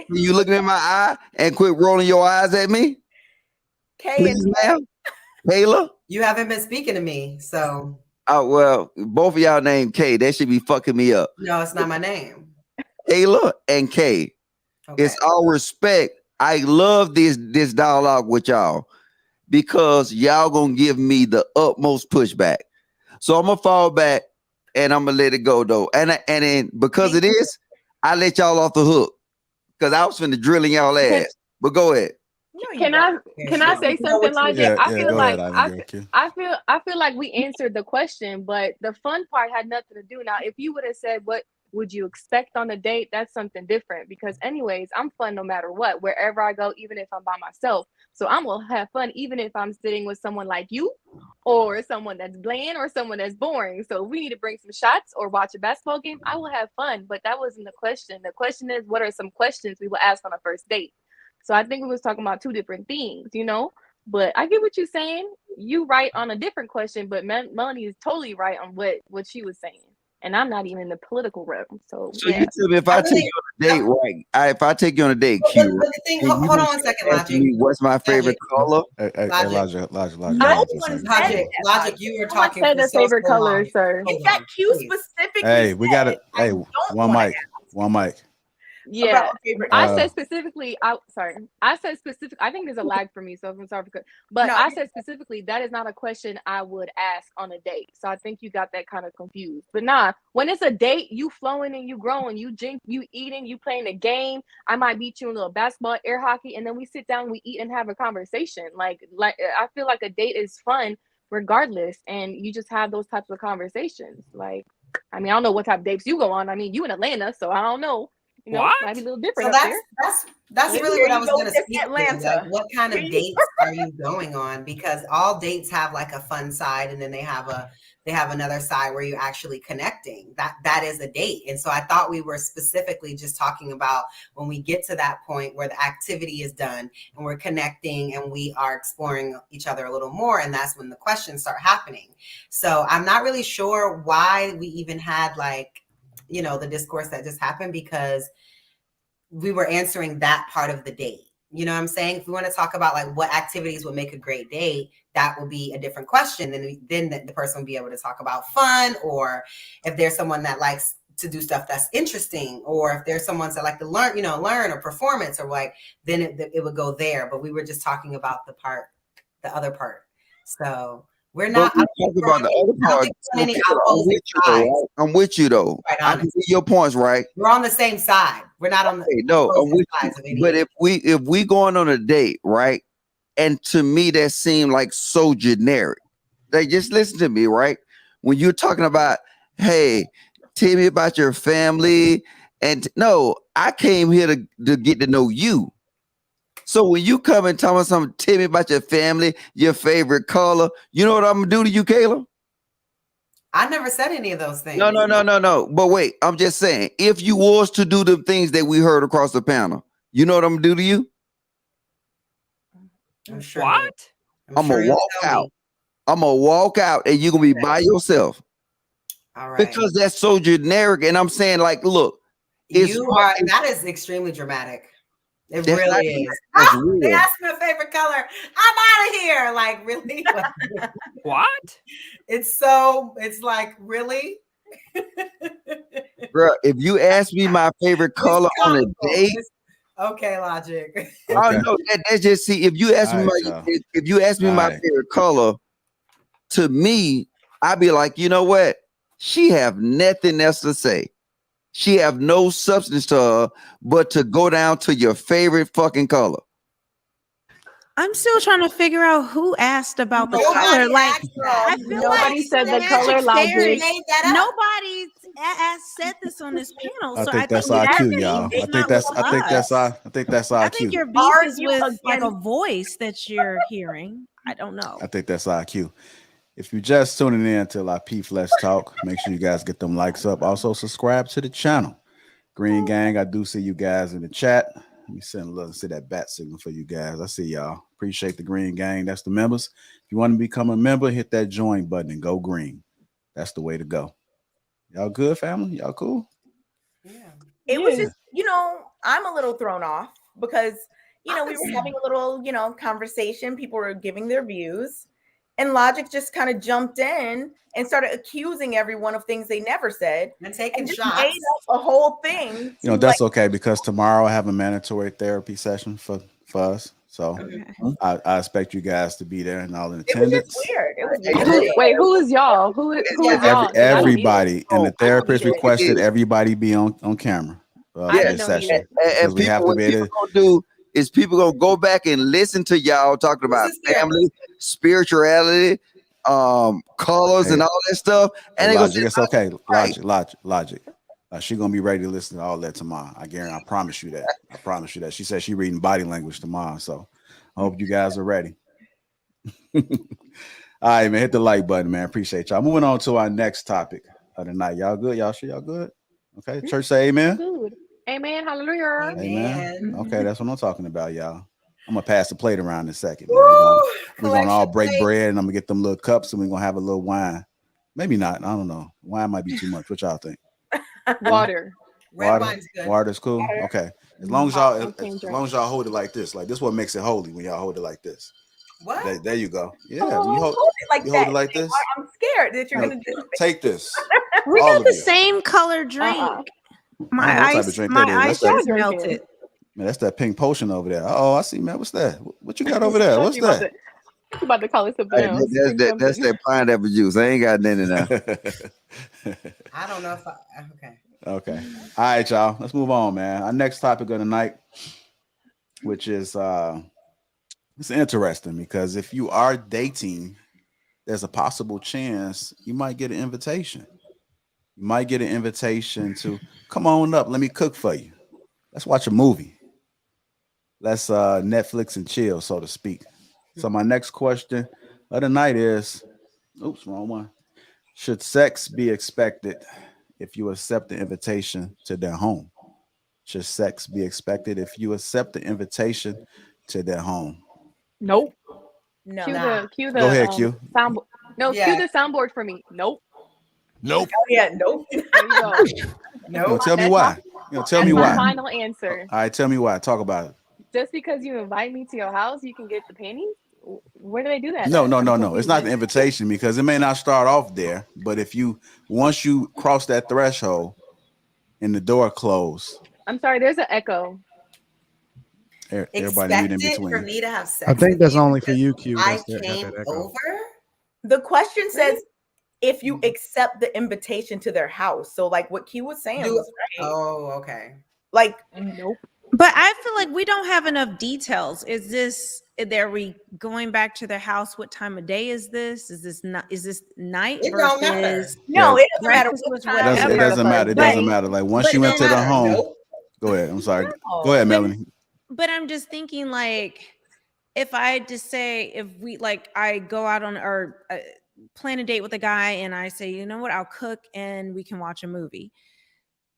you looking in my eye and quit rolling your eyes at me. Please, ma'am. Kayla, you haven't been speaking to me, so. Oh well, both of y'all named K. That should be fucking me up. No, it's not my name. Kayla and K. Okay. It's all respect. I love this dialogue with y'all because y'all gonna give me the utmost pushback. So I'm gonna fall back and I'm gonna let it go though. And then because of this, I let y'all off the hook because I was finna drilling y'all ass. But go ahead. Can I say something, Logic? Yeah, I feel like I feel like we answered the question, but the fun part had nothing to do. Now, if you would have said what would you expect on a date, that's something different. Because anyways, I'm fun no matter what, wherever I go, even if I'm by myself. So I'm gonna have fun, even if I'm sitting with someone like you, or someone that's bland, or someone that's boring. So if we need to bring some shots or watch a basketball game, I will have fun. But that wasn't the question. The question is, what are some questions we will ask on a first date? So I think we was talking about two different things, you know. But I get what you're saying. You right on a different question, but Melanie is totally right on what she was saying. And I'm not even in the political realm. So yeah. You tell me if I take you on a date, right? If I take you on a date, Q. But the thing, hold on 1 second, Logic. What's my favorite color? Logic. Logic. You were talking. Say the favorite color, sir. Is that Q specifically? Hey, we got it. Hey, one mic. Yeah, I said specifically. I said specific. I think there's a lag for me, so I'm sorry. But I said specifically that is not a question I would ask on a date. So I think you got that kind of confused. But nah, when it's a date, you flowing and you growing, you eating, you playing a game. I might beat you in a little basketball, air hockey, and then we sit down, we eat, and have a conversation. Like I feel like a date is fun regardless, and you just have those types of conversations. Like, I mean, I don't know what type of dates you go on. I mean, you in Atlanta, so I don't know. You know, might be a little different. So that's really what I was going to speak to. Like, what kind of dates are you going on? Because all dates have like a fun side, and then they have another side where you're actually connecting. That is a date. And so I thought we were specifically just talking about when we get to that point where the activity is done and we're connecting and we are exploring each other a little more, and that's when the questions start happening. So I'm not really sure why we even had like, you know, the discourse that just happened, because we were answering that part of the date. You know what I'm saying? If we want to talk about like what activities would make a great date, that will be a different question. Then the person will be able to talk about fun, or if there's someone that likes to do stuff that's interesting, or if there's someone that like to learn or performance, or like, then it would go there. But we were just talking about the other part. So we're not talking about the other part. I'm with you though. Right, I can see your points, right? We're on the same side. We're not on the no, opposite sides of but idiots. if we going on a date, right? And to me, that seemed like so generic. Like, just listen to me, right? When you're talking about, hey, tell me about your family, and no, I came here to get to know you. So when you come and tell me something, tell me about your family, your favorite color, you know what I'm gonna do to you, Kayla? I never said any of those things. No. But wait, I'm just saying, if you was to do the things that we heard across the panel, you know what I'm gonna do to you? I'm sure. What? I'm gonna walk out. I'm gonna walk out, and you're gonna be by yourself. All right. Because that's so generic, and I'm saying, like, look, that is extremely dramatic. It really is. They asked me a favorite color. I'm out of here. Like, really? What? It's like, really? Bro, if you ask me my favorite color on a date, okay, Logic. Oh no, that's just if you ask me my favorite color, to me, I'd be like, you know what? She have nothing else to say. She have no substance to her but to go down to your favorite fucking color. I'm still trying to figure out who asked about the color. Like, I feel nobody said the color. Logic. Nobody said this on this panel. I so think that's our cue, y'all. I think that's our cue. I think your beef is with like a voice that you're hearing. I don't know. I think that's our cue. If you're just tuning in to Lapeef Let's Talk, make sure you guys get them likes up. Also, subscribe to the channel. Green Gang, I do see you guys in the chat. Let me see that bat signal for you guys. I see y'all. Appreciate the Green Gang. That's the members. If you want to become a member, hit that join button and go green. That's the way to go. Y'all good, family? Y'all cool? Yeah. It was just, I'm a little thrown off because, we were having a little, conversation. People were giving their views. And Logic just kind of jumped in and started accusing everyone of things they never said and taking shots. Made up a whole thing. That's okay because tomorrow I have a mandatory therapy session for us. So I expect you guys to be there and all in attendance. It was weird. Wait, who is y'all? Who is y'all? Everybody and the therapist requested everybody be on camera. This session. And we have to be able to is people gonna go back and listen to y'all talking about family, spirituality, colors, and all that stuff. And it's okay. Logic. She's gonna be ready to listen to all that tomorrow. I guarantee. I promise you that. She said she's reading body language tomorrow. So I hope you guys are ready. All right, man. Hit the like button, man. Appreciate y'all. Moving on to our next topic of the night. Y'all good? Y'all sure y'all good? Okay. Church say amen. Good. Amen. Hallelujah. Amen. Okay, that's what I'm talking about, y'all. I'm gonna pass the plate around in a second. We're gonna all break bread, and I'm gonna get them little cups, and we're gonna have a little wine. Maybe not. I don't know. Wine might be too much. What y'all think? Water. Red wine's good. Water's cool. Okay. As long as y'all hold it like this. Like this, what makes it holy when y'all hold it like this. What? There you go. Yeah. You hold it like this. I'm scared that you're gonna do. Take this. We got the same color drink. My ice melted. Man, that's that pink potion over there. Oh, I see, man. What's that? What you got over there? What's that? You about to call it something else. That's that pineapple juice. I ain't got none of that. I don't know if Okay. All right, y'all. Let's move on, man. Our next topic of the night, which is it's interesting because if you are dating, there's a possible chance you might get an invitation. You might get an invitation to come on up. Let me cook for you. Let's watch a movie. Let's Netflix and chill, so to speak. So my next question of the night is, oops, wrong one. Should sex be expected if you accept the invitation to their home? Should sex be expected if you accept the invitation to their home? Nope. No. Cue the Go ahead, Q. Soundboard. No, cue the soundboard for me. Nope. Nope. Oh, yeah, nope. There you go. Nope. Tell me why. Tell me why. Final answer. All right, tell me why. Talk about it. Just because you invite me to your house, you can get the panties? Where do they do that? No. It's not the invitation because it may not start off there, but once you cross that threshold and the door closed. I'm sorry, there's an echo. Everybody mute in between. For me to have sex. I think that's only for you, Q. I came over. The question says if you accept the invitation to their house. So like what Q was saying was right. Oh, okay. Like, Nope. But I feel like we don't have enough details. Is this, are we going back to their house? What time of day is this? Is this not, is this night It don't matter. versus no, Yeah. it doesn't matter breakfast what was time. whatever? It doesn't matter. It doesn't But- matter. Like once but she went to then- the home. Nope. Go ahead. I'm sorry. No. Go ahead, But- Melanie. But I'm just thinking, like, if I just say, if we, like, I go out on or plan a date with a guy and I say, you know what, I'll cook and we can watch a movie.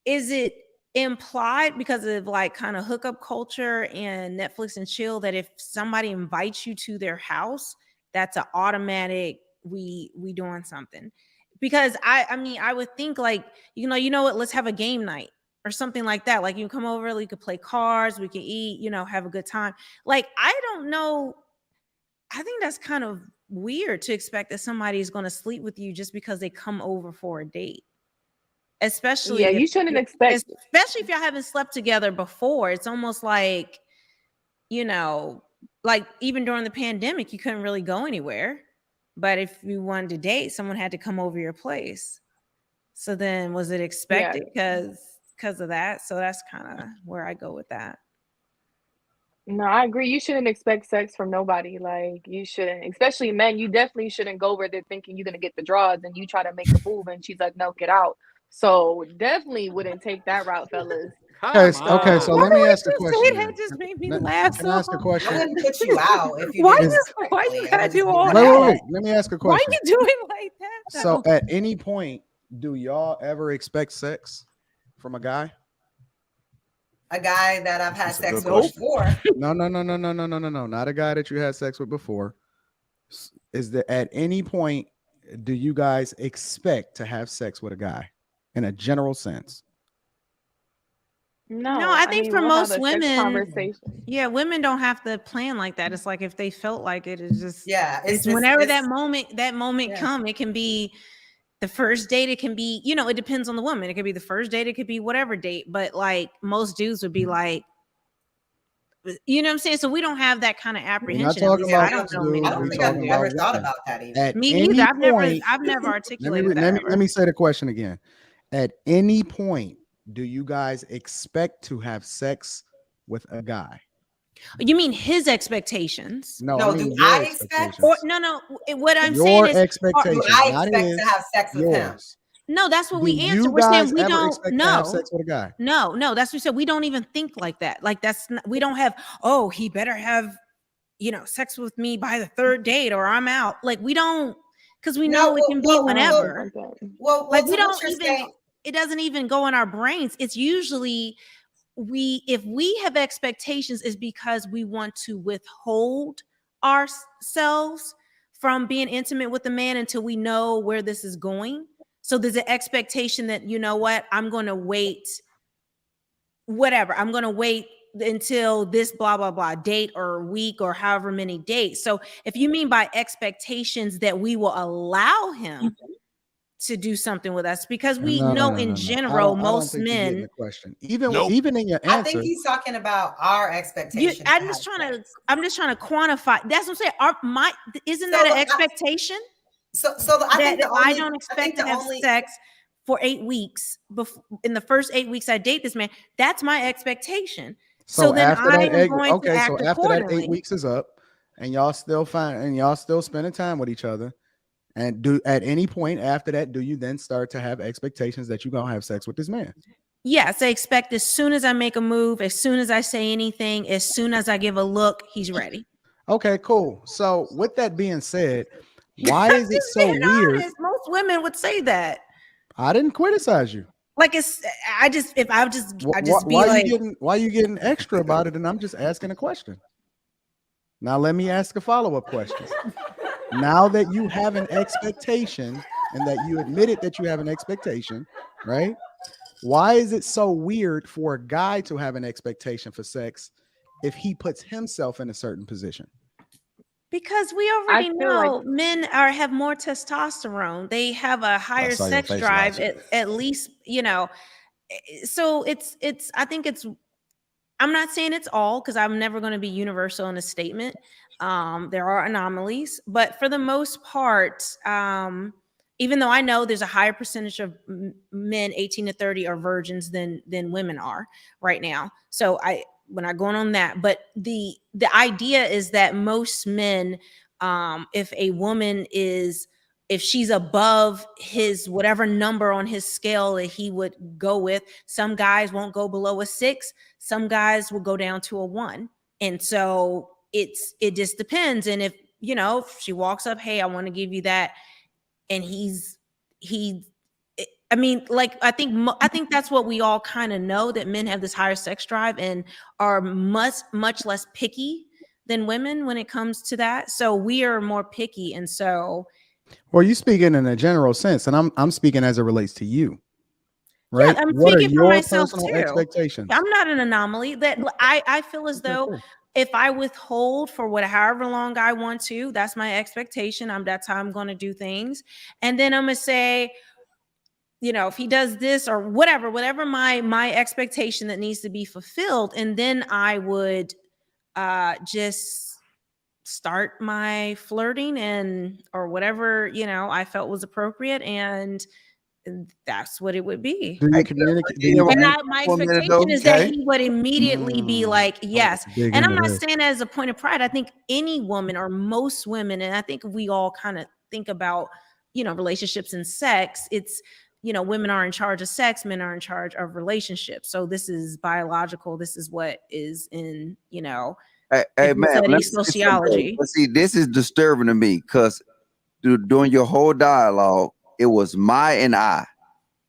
Is it implied because of like kind of hookup culture and Netflix and chill that if somebody invites you to their house, that's an automatic we doing something? Because I mean, I would think like, you know what, let's have a game night or something like that. Like you come over, we could play cards, we can eat, have a good time. Like, I don't know. I think that's kind of weird to expect that somebody is going to sleep with you just because they come over for a date. Especially Yeah, you shouldn't expect, especially if y'all haven't slept together before. It's almost like, like even during the pandemic, you couldn't really go anywhere. But if you wanted to date, someone had to come over your place. So then was it expected because of that? So that's kind of where I go with that. No, I agree. You shouldn't expect sex from nobody. Like, you shouldn't, especially men. You definitely shouldn't go over there thinking you're gonna get the draws, and you try to make a move, and she's like, "No, get out." So definitely wouldn't take that route, fellas. Okay, so let me ask a question. That just made me laugh. Can I ask a I question? wouldn't put you out if you Why didn't you respect me. I gotta would do just all leave it that? at Wait. Let me ask a Why question. you doing like that? So though? at any point, do y'all ever expect sex from a guy? A guy that I've had That's a sex good with question. before. No. Not a guy that you had sex with before. Is that at any point do you guys expect to have sex with a guy in a general sense? No, I think for we'll have most a sex women, conversation. yeah, women don't have to plan like that. It's like if they felt like it's just Yeah, it's whenever that moment yeah. come. It can be the first date. It can be, it depends on the woman. It could be the first date. It could be whatever date. But like most dudes would be like, you know what I'm saying? So we don't have that kind of apprehension. At talking least about I don't this, know dude. many I don't We're think women. I've talking ever about thought women. about that even. At Me any neither. point, I've never articulated that. let me say the question again. At any point, do you guys expect to have sex with a guy? You mean his expectations? No, No, I mean do your I expect- expectations. Or no. What I'm Your saying is, expectations. Do I not expect his, to have sex with him? yours. no, that's what Do we answered. you We're saying guys we ever don't expect to have sex with a guy? No, that's what we said. We don't even think like that. Like that's not, we don't have, oh, he better have, sex with me by the third date or I'm out. Like we don't, because we know it can be whenever. Well, Like we to what don't you're even, saying- it doesn't even go in our brains. It's usually if we have expectations is because we want to withhold ourselves from being intimate with the man until we know where this is going. So there's an expectation that, you know what, I'm going to wait, whatever. I'm going to wait until this blah, blah, blah date or week or however many dates. So if you mean by expectations that we will allow him to do something with us, because we know in general, most I don't think you're getting men. the question. Even in your I answer, think he's talking about our expectations. I'm just trying to quantify. That's what I'm saying. Isn't So that an look, expectation? I think I don't expect to have sex for 8 weeks before in the first 8 weeks I date this man. That's my expectation. So then I am going to act accordingly. After that 8 weeks is up, and y'all still spending time with each other, and at any point after that, do you then start to have expectations that you're gonna have sex with this man? Yes, I expect as soon as I make a move, as soon as I say anything, as soon as I give a look, he's ready. Okay, cool. So with that being said, why is it so weird? Honest. Most women would say that. I didn't criticize you. Like why you getting extra about it? And I'm just asking a question. Now let me ask a follow-up question. Now that you have an expectation and that you admitted that you have an expectation, right? Why is it so weird for a guy to have an expectation for sex if he puts himself in a certain position? Because we already know men have more testosterone. They have a higher sex drive, at least, so I think it's, I'm not saying it's all, because I'm never going to be universal in a statement. There are anomalies, but for the most part, even though I know there's a higher percentage of men 18 to 30 are virgins than women are right now. So we're not going on that, but the idea is that most men, if a woman if she's above his whatever number on his scale that he would go with, some guys won't go below a 6, some guys will go down to a 1. And so it just depends. And if, you know, if she walks up, hey, I want to give you that, and I mean, like, I think that's what we all kind of know, that men have this higher sex drive and are much less picky than women when it comes to that. So we are more picky. And so, well, you speaking in a general sense, and I'm speaking as it relates to you, right? Yeah, I'm what are speaking your for myself personal too. expectations? I'm not an anomaly. That I feel as though if I withhold for however long I want to, that's my expectation. That's how I'm going to do things. And then I'm going to say, you know, if he does this or whatever my expectation that needs to be fulfilled, and then I would just start my flirting and or whatever, you know, I felt was appropriate, and that's what it would be. Do you communicate? And my expectation is that he would immediately be like, yes. And I'm not saying that as a point of pride. I think any woman or most women, and I think we all kind of think about, you know, relationships and sex. It's, you know, women are in charge of sex, men are in charge of relationships. So this is biological. This is what is in, you know, hey man, sociology. But see, this is disturbing to me because during your whole dialogue, it was my and I.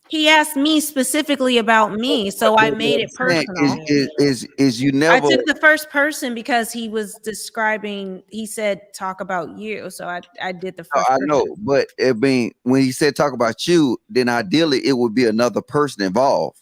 He asked me specifically about me, so I made it personal. Is you never? I took the first person because he was describing. He said, "Talk about you," so I did the first. I know, but I mean, when he said talk about you, then ideally it would be another person involved.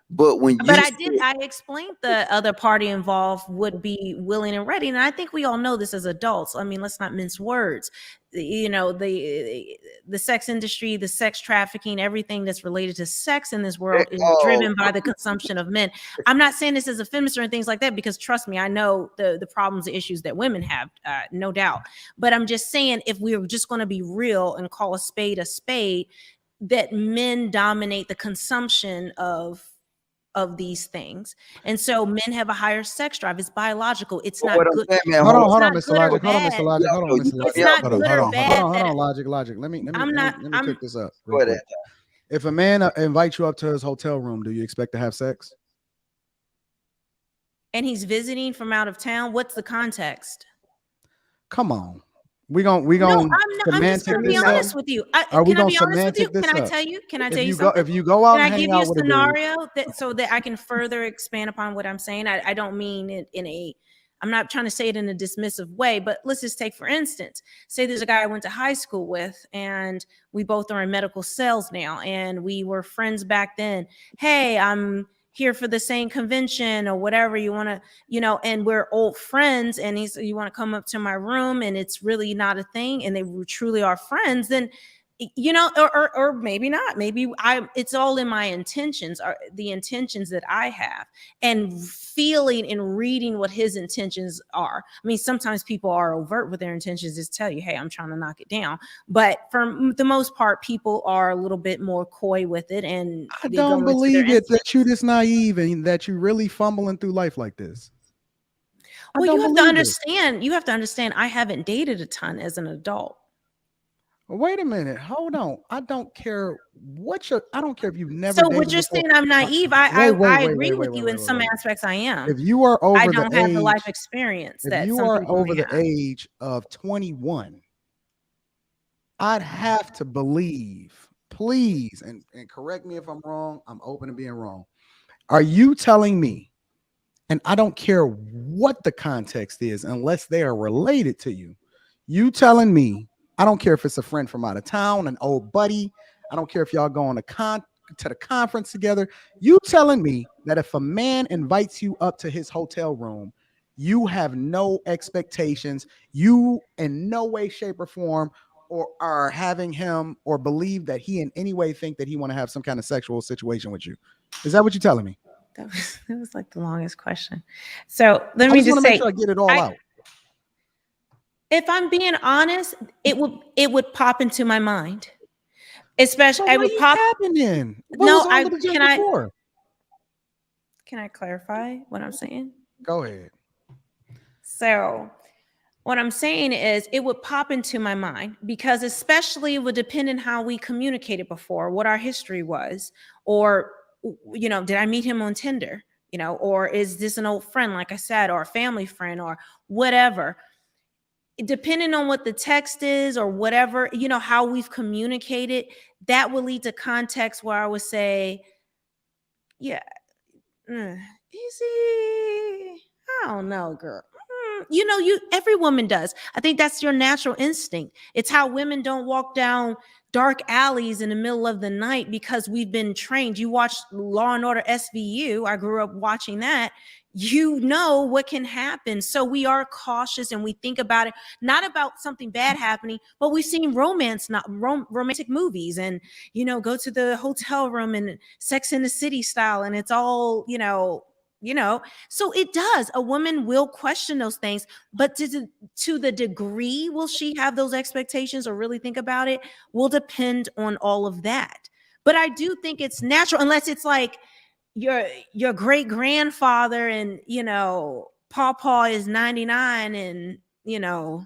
But I explained the other party involved would be willing and ready. And I think we all know this as adults. I mean, let's not mince words. You know, the sex industry, the sex trafficking, everything that's related to sex in this world is driven by the consumption of men. I'm not saying this as a feminist or things like that, because trust me, I know the problems, the issues that women have, no doubt. But I'm just saying, if we were just going to be real and call a spade, that men dominate the consumption of these things, and so men have a higher sex drive. It's biological. It's not good. Hold on, Mr. Logic. Hold on, Mr. Logic. Hold on, Mr. Logic. It's not good or bad. Hold on, Logic. Let me pick this up. If a man invites you up to his hotel room, do you expect to have sex? And he's visiting from out of town. What's the context? Come on. We gonna I'm just gonna be honest with you. Can I be honest with you? Can I tell you? Can I tell you something? If you go out, can I give you a scenario so that I can further expand upon what I'm saying? I don't mean it I'm not trying to say it in a dismissive way, but let's just take, for instance, say there's a guy I went to high school with, and we both are in medical sales now, and we were friends back then. Hey, I'm here for the same convention or whatever you want to, you know, and we're old friends, and he said, you want to come up to my room, and it's really not a thing, and they truly are friends, then, you know, or maybe not, maybe it's all in my intentions, or the intentions that I have, and feeling and reading what his intentions are. I mean, sometimes people are overt with their intentions, just tell you, hey, I'm trying to knock it down. But for the most part, people are a little bit more coy with it. And I don't believe it that you this naive and that you really fumbling through life like this. Well, you have to understand. You have to understand. I haven't dated a ton as an adult. Wait a minute. Hold on. I don't care I don't care if you've never. So what you're saying, I'm naive. I agree with you in some aspects. I am. If you are over, I don't have the life experience. If you are over the age of 21, I'd have to believe, please, and correct me if I'm wrong. I'm open to being wrong. Are you telling me, and I don't care what the context is, unless they are related to you, telling me, I don't care if it's a friend from out of town, an old buddy. I don't care if y'all go on to the conference together. You telling me that if a man invites you up to his hotel room, you have no expectations, you in no way, shape, or form, or are having him or believe that he in any way think that he want to have some kind of sexual situation with you? Is that what you're telling me? That was like the longest question. So let me just say, make sure I get it all out. If I'm being honest, it would pop into my mind. Especially, I would pop. happening? What No, was all the junk before? Can I clarify what I'm saying? Go ahead. So what I'm saying is it would pop into my mind because especially it would depend on how we communicated before, what our history was, or, you know, did I meet him on Tinder, you know, or is this an old friend, like I said, or a family friend or whatever. Depending on what the text is or whatever, you know, how we've communicated, that will lead to context where I would say, yeah, easy. I don't know, girl. You know, every woman does. I think that's your natural instinct. It's how women don't walk down dark alleys in the middle of the night because we've been trained. You watch Law and Order SVU. I grew up watching that. You know what can happen. So we are cautious and we think about it, not about something bad happening, but we've seen romantic movies and, you know, go to the hotel room and Sex in the City style. And it's all, you know, so it does. A woman will question those things, but to the degree will she have those expectations or really think about it will depend on all of that. But I do think it's natural, unless it's like your great grandfather and, you know, Pawpaw is 99 and, you know,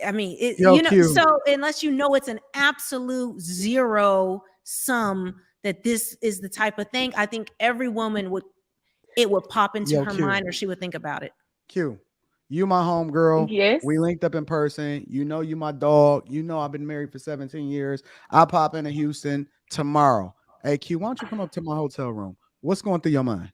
I mean, so unless you know it's an absolute zero sum that this is the type of thing, I think every woman would pop into her mind or she would think about it. Q, you my home girl. Yes. We linked up in person. You know you my dog. You know I've been married for 17 years. I'll pop into Houston tomorrow. Hey, Q, why don't you come up to my hotel room? What's going through your mind?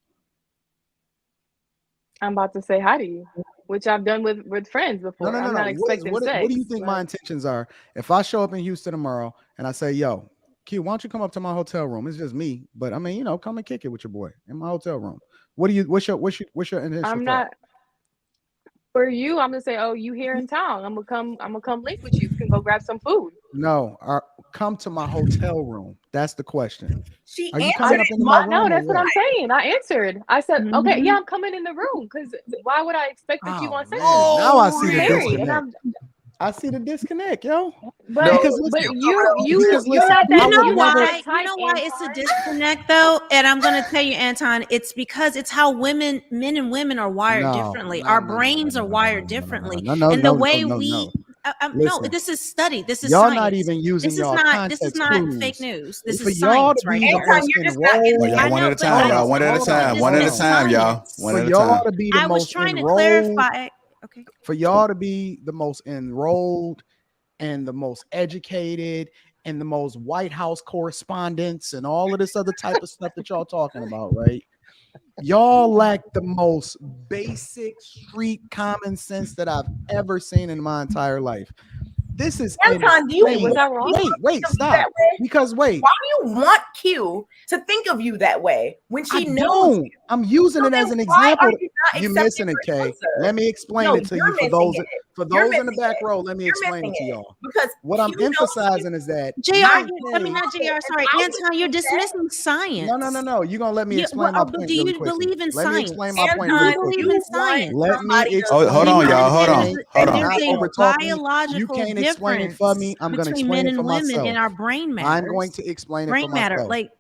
I'm about to say hi to you, which I've done with friends before. No. I'm not expecting sex. What do you think my intentions are? If I show up in Houston tomorrow and I say, yo, Q, why don't you come up to my hotel room? It's just me, but I mean, you know, come and kick it with your boy in my hotel room. What's your initial I'm thought? not for you. I'm gonna say, oh, you here in town? I'm gonna come link with you. We can go grab some food. No, come to my hotel room. That's the question. She Are you coming up into my room? No, that's what I'm saying. I answered. I said, okay, yeah, I'm coming in the room because why would I expect that you want sex? Now I see the disconnect. I see the disconnect, yo. But you're not that. You know why it's a disconnect though? And I'm gonna tell you, Anton, it's because it's how men and women are wired differently. Our brains are wired differently, and the way no, this is study. This is y'all science. Not even using this y'all is not. context This is not clues. fake news. This For is y'all science, to right be here. the most enrolled. Y'all one at a time. Y'all one at a time. One at a time, y'all. One at a time. To be the I was most trying to enrolled, clarify. Okay. For y'all to be the most enrolled and the most educated and the most White House correspondents and all of this other type of stuff that y'all talking about, right? Y'all lack the most basic street common sense that I've ever seen in my entire life. This is Anton, do you was that wrong? Wait, stop. Because why do you want Q to think of you that way when she knows you? I'm using it as an example. You're missing it, Kay. Let me explain it to you for those in the back row. Let me explain it to y'all. Because what I'm emphasizing is that Sorry, Anton, you're dismissing science. No. You're gonna let me explain my point. Do you believe in science? Let me explain my point. Do you believe in science? Let me explain. Hold on, y'all. Hold on. There's a biological you can't explain it for me. I'm going to explain it for myself. In our brain matter. I'm going to explain it for myself. Brain matter,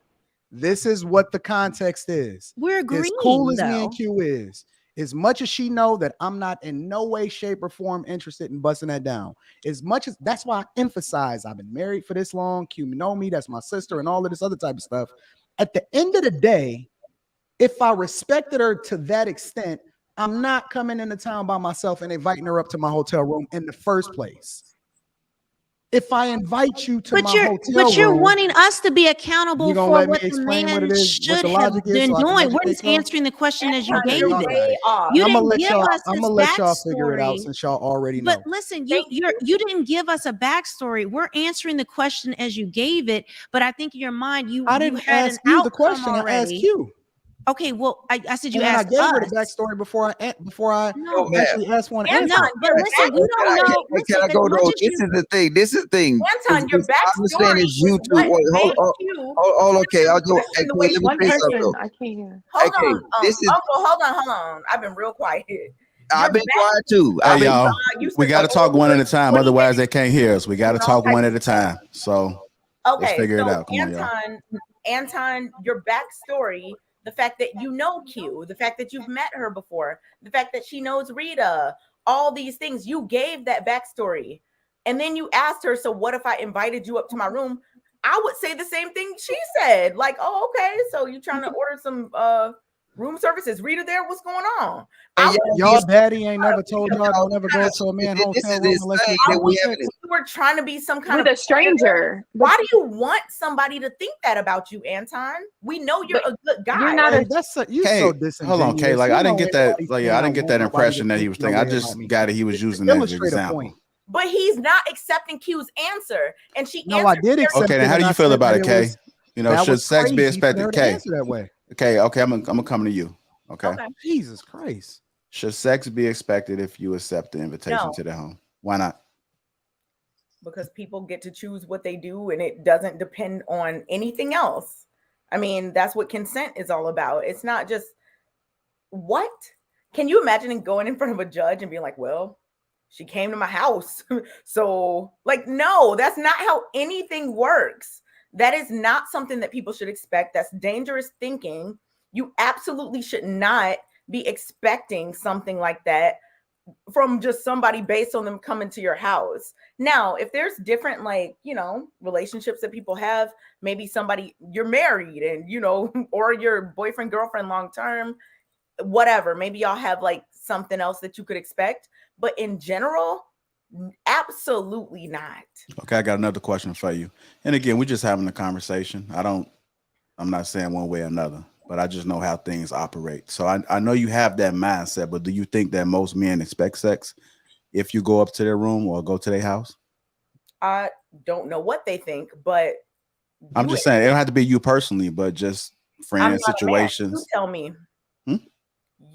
this is what the context is. We're agreeing. As cool as me and Q is, as much as she know that I'm not in no way, shape, or form interested in busting that down. As much as that's why I emphasize I've been married for this long. Q know me. That's my sister, and all of this other type of stuff. At the end of the day, if I respected her to that extent, I'm not coming into town by myself and inviting her up to my hotel room in the first place. If I invite you to my hotel but you're room, wanting us to be accountable for what the man should have been doing. We're just answering the question as you gave it. You didn't give us this backstory. I'm gonna let y'all figure it out since y'all already know. But listen, you didn't give us a backstory. We're answering the question as you gave it. But I think in your mind, I didn't ask you the question. I asked you. Okay, well, I said you asked. I gave her the backstory before I actually asked one. But listen, we don't know. Can I go though? This is the thing. This is the thing. Anton, your backstory is you two. Hold on. Okay, I'll go. Let me say something. I can't hear. Hold on. Hold on. I've been real quiet. I've been quiet too. Hey, y'all, we got to talk one at a time. Otherwise, they can't hear us. We got to talk one at a time. So Let's Okay, figure it so out. Come on, y'all. Anton, your backstory, the fact that you know Q, the fact that you've met her before, the fact that she knows Rita, all these things, you gave that backstory. And then you asked her, so what if I invited you up to my room? I would say the same thing she said. Like, oh, okay, so you trying to order some room service? Is Rita there? What's going on? And Y'all daddy ain't never told y'all don't ever go to a man this hotel is room unless insane you're that we sex. haven't. You were trying to be some kind with of a stranger. Why do you want somebody to think that about you, Anton? We know you're a good guy. You're not Hey, that's you Kay, so disingenuous. hold on, Kay. Like You I didn't know get that. everybody Like, saying I I didn't get want that nobody impression to that he think was no thinking. I way about just me. got it. He was using To that as an illustrate a example. point. But he's not accepting Q's answer. And she No, I answered did very- accept Okay, it. then how do and you I feel said about that it, Kay? was- You know, that should was sex be crazy for her expected? to Kay, answer that way. okay, I'm gonna come to you. Okay. Jesus Christ. Should sex be expected if you accept the invitation No. to the home? Why not? because people get to choose what they do and it doesn't depend on anything else. I mean, that's what consent is all about. It's not just what? Can you imagine going in front of a judge and being like, well, she came to my house. So, like, no, that's not how anything works. That is not something that people should expect. That's dangerous thinking. You absolutely should not be expecting something like that from just somebody based on them coming to your house. Now, if there's different, like, relationships that people have, maybe somebody you're married and, or your boyfriend, girlfriend, long term, whatever, maybe y'all have like something else that you could expect. But in general, absolutely not. Okay, I got another question for you. And again, we're just having a conversation. I'm not saying one way or another, but I just know how things operate. So I know you have that mindset, but do you think that most men expect sex if you go up to their room or go to their house? I don't know what they think, but I'm just saying it don't have to be you personally, but just friends, situations. You tell me.